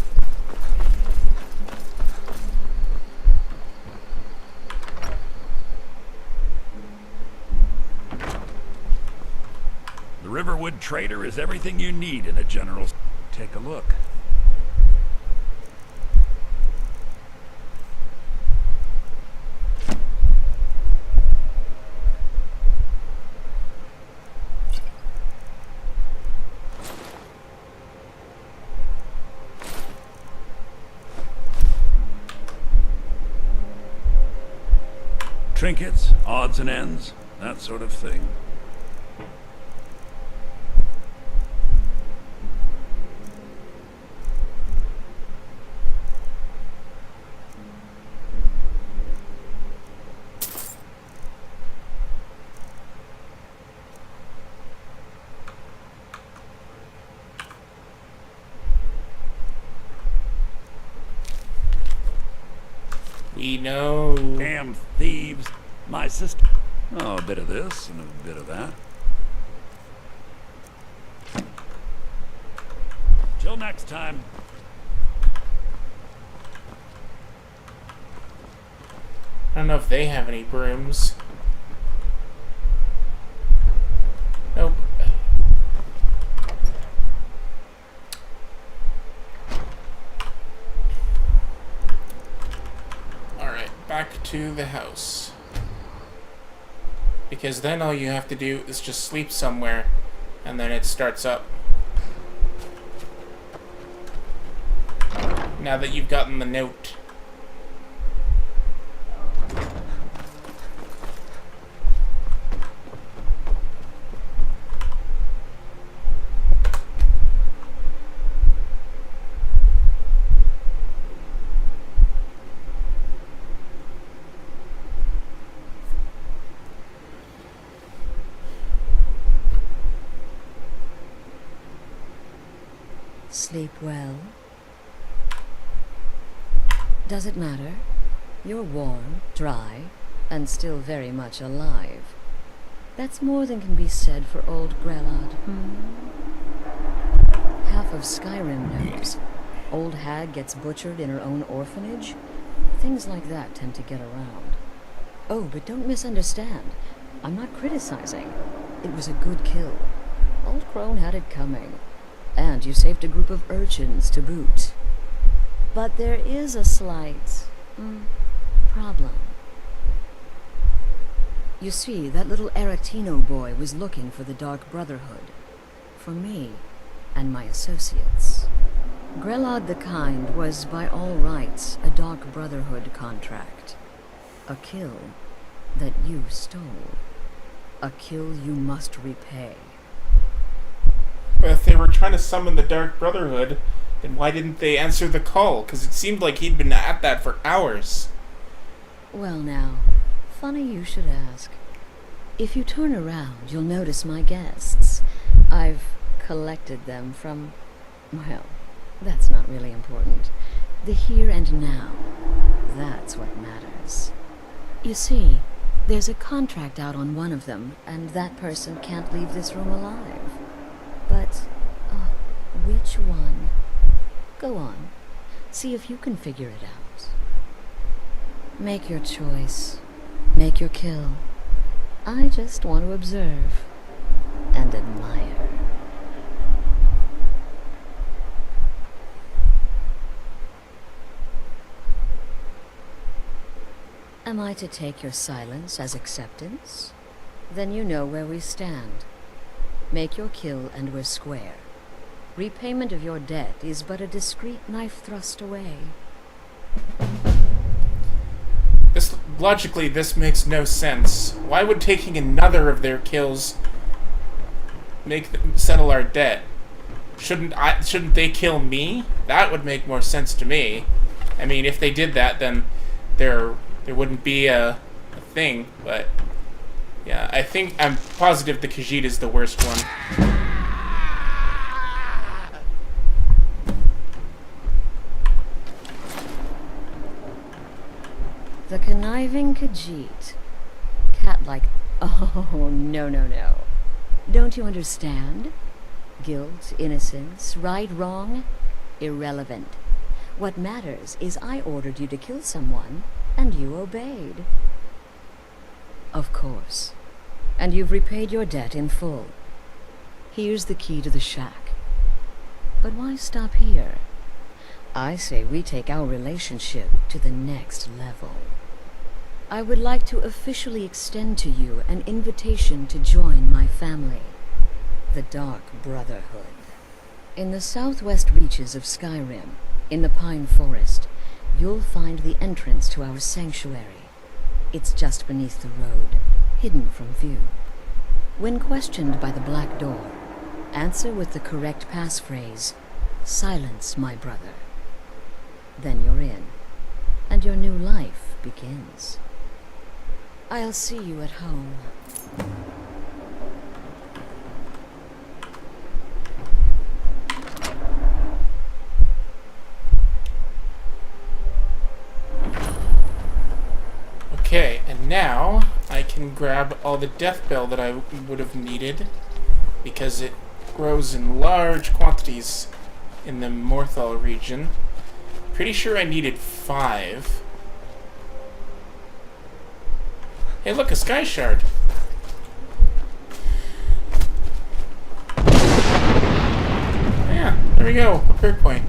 The Riverwood Trader is everything you need in a general... Take a look. Trinkets, odds and ends, that sort of thing. We know. Damn thieves. My sister. Oh, a bit of this and a bit of that. Till next time. I don't know if they have any brooms. Nope. Alright, back to the house. Because then all you have to do is just sleep somewhere, and then it starts up. Now that you've gotten the note. Sleep well? Does it matter? You're warm, dry, and still very much alive. That's more than can be said for old Grelod. Half of Skyrim knows. Old hag gets butchered in her own orphanage. Things like that tend to get around. Oh, but don't misunderstand. I'm not criticizing. It was a good kill. Old Crone had it coming. And you saved a group of urchins to boot. But there is a slight problem. You see, that little Aretino boy was looking for the Dark Brotherhood. For me and my associates. Grelod the Kind was, by all rights, a Dark Brotherhood contract. A kill that you stole. A kill you must repay. But if they were trying to summon the Dark Brotherhood, then why didn't they answer the call? Because it seemed like he'd been at that for hours. Well now, funny you should ask. If you turn around, you'll notice my guests. I've collected them from, well, that's not really important. The here and now. That's what matters. You see, there's a contract out on one of them, and that person can't leave this room alive. But, which one? Go on. See if you can figure it out. Make your choice. Make your kill. I just want to observe and admire. Am I to take your silence as acceptance? Then you know where we stand. Make your kill and we're square. Repayment of your debt is but a discreet knife thrust away. Logically, this makes no sense. Why would taking another of their kills make them settle our debt? Shouldn't they kill me? That would make more sense to me. I mean, if they did that, then there wouldn't be a thing. But yeah, I'm positive the Khajiit is the worst one. The conniving Khajiit. Cat-like. Oh, no. Don't you understand? Guilt, innocence, right, wrong, irrelevant. What matters is I ordered you to kill someone, and you obeyed. Of course. And you've repaid your debt in full. Here's the key to the shack. But why stop here? I say we take our relationship to the next level. I would like to officially extend to you an invitation to join my family, the Dark Brotherhood. In the southwest reaches of Skyrim, in the Pine Forest, you'll find the entrance to our sanctuary. It's just beneath the road, hidden from view. When questioned by the Black Door, answer with the correct passphrase, "Silence, my brother." Then you're in, and your new life begins. I'll see you at home. Okay, and now I can grab all the death bell that I would have needed because it grows in large quantities in the Morthal region. Pretty sure I needed 5. Hey, look, a sky shard. Yeah, there we go, a perk point.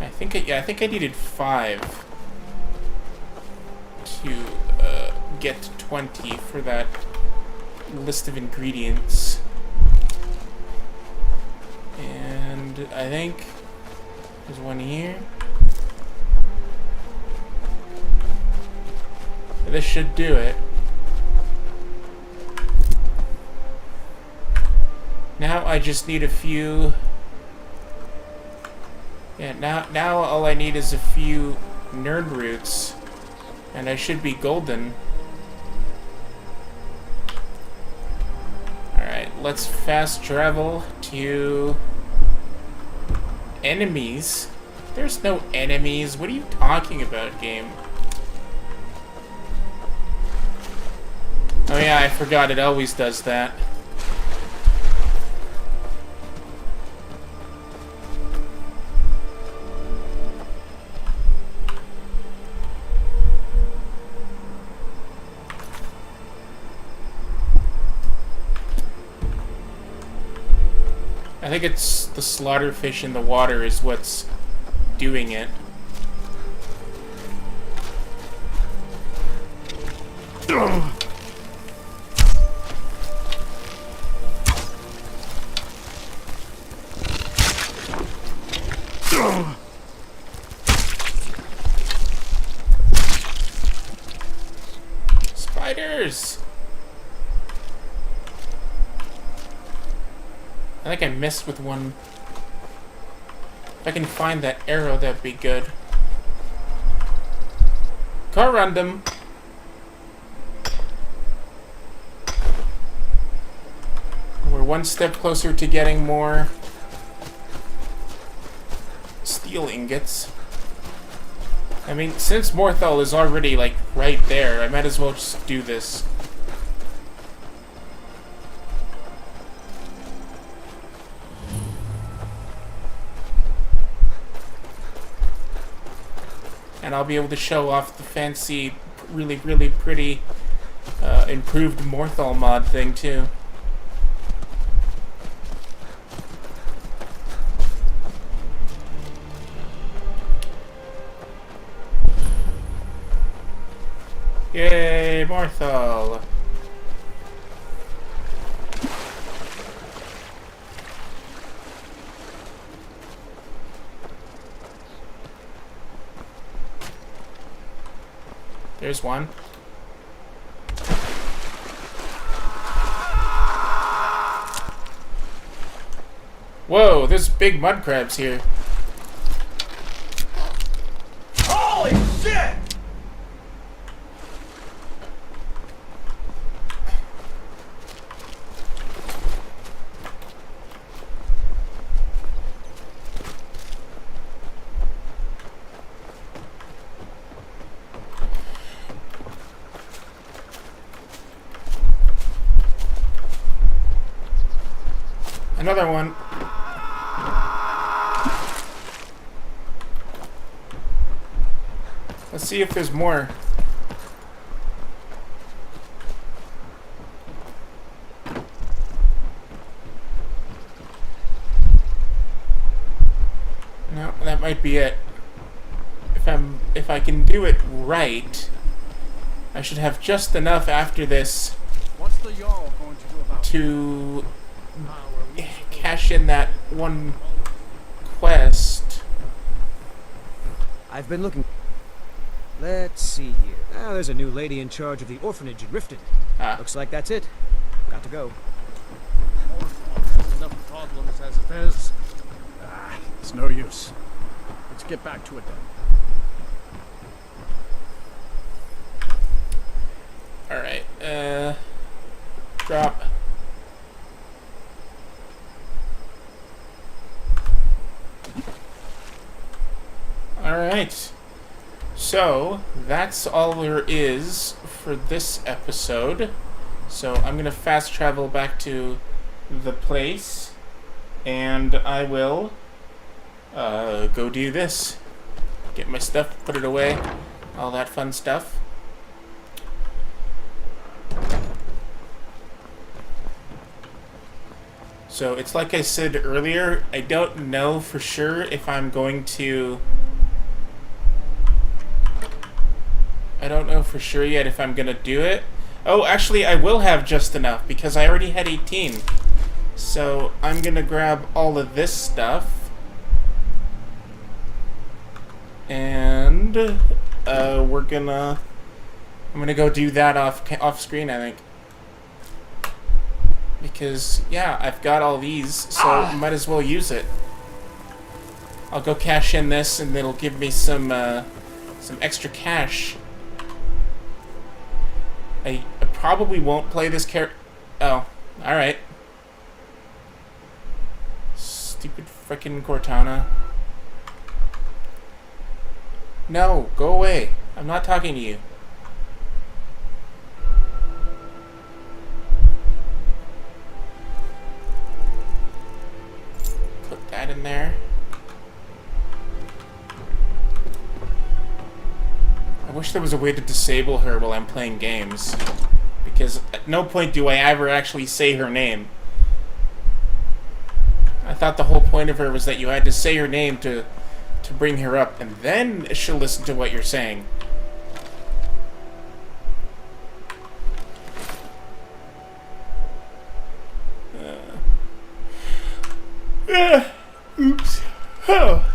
I think I needed 5 to get 20 for that list of ingredients. And I think there's one here. This should do it. Now I just need a few. Yeah, now all I need is a few nerd roots, and I should be golden. Alright, let's fast travel to enemies. There's no enemies. What are you talking about, game? Oh yeah, I forgot it always does that. I think it's the slaughterfish in the water is what's doing it. Spiders! I think I missed with one. If I can find that arrow, that'd be good. Car random. We're one step closer to getting more steel ingots. I mean, since Morthal is already, like, right there, I might as well just do this. And I'll be able to show off the fancy, really, really pretty, improved Morthal mod thing, too. Yay, Morthal! There's one. Whoa, there's big mud crabs here. Holy shit! Another one. Let's see if there's more. No, that might be it. If I can do it right, I should have just enough after this What's the Jarl going to do about to cash in that one quest. I've been looking. Let's see here. Ah, there's a new lady in charge of the orphanage in Riften. Looks like that's it. Got to go. enough problems as it is? It's no use. Let's get back to it then. Alright, drop. Alright, so that's all there is for this episode. So I'm gonna fast travel back to the place, and I will go do this. Get my stuff, put it away, all that fun stuff. So it's like I said earlier, I don't know for sure if I'm going to... I don't know for sure yet if I'm going to do it. Oh, actually I will have just enough because I already had 18. So I'm going to grab all of this stuff. And I'm going to go do that off screen, I think. Because, yeah, I've got all these, so might as well use it. I'll go cash in this, and it'll give me some extra cash. I probably won't play this character. Oh, alright. Frickin' Cortana. No, go away. I'm not talking to you. Put that in there. I wish there was a way to disable her while I'm playing games. Because at no point do I ever actually say her name. I thought the whole point of her was that you had to say her name to bring her up, and then she'll listen to what you're saying. Oops. Oh.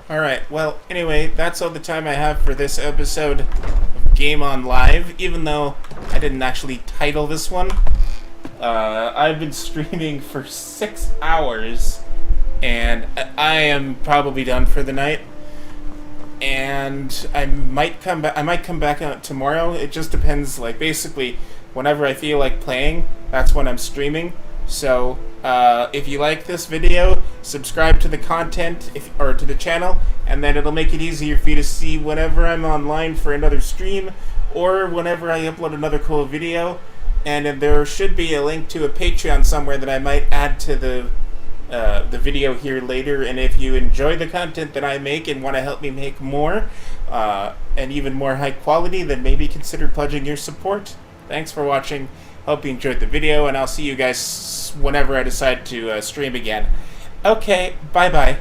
Alright, well, anyway, that's all the time I have for this episode of Game On Live, even though I didn't actually title this one. I've been streaming for 6 hours, and I am probably done for the night. And I might come back out tomorrow. It just depends, like, basically, whenever I feel like playing, that's when I'm streaming. So, if you like this video, subscribe to the content, or to the channel, and then it'll make it easier for you to see whenever I'm online for another stream, or whenever I upload another cool video. And there should be a link to a Patreon somewhere that I might add to the video here later. And if you enjoy the content that I make and want to help me make more, and even more high quality, then maybe consider pledging your support. Thanks for watching. Hope you enjoyed the video, and I'll see you guys whenever I decide to stream again. Okay, bye-bye.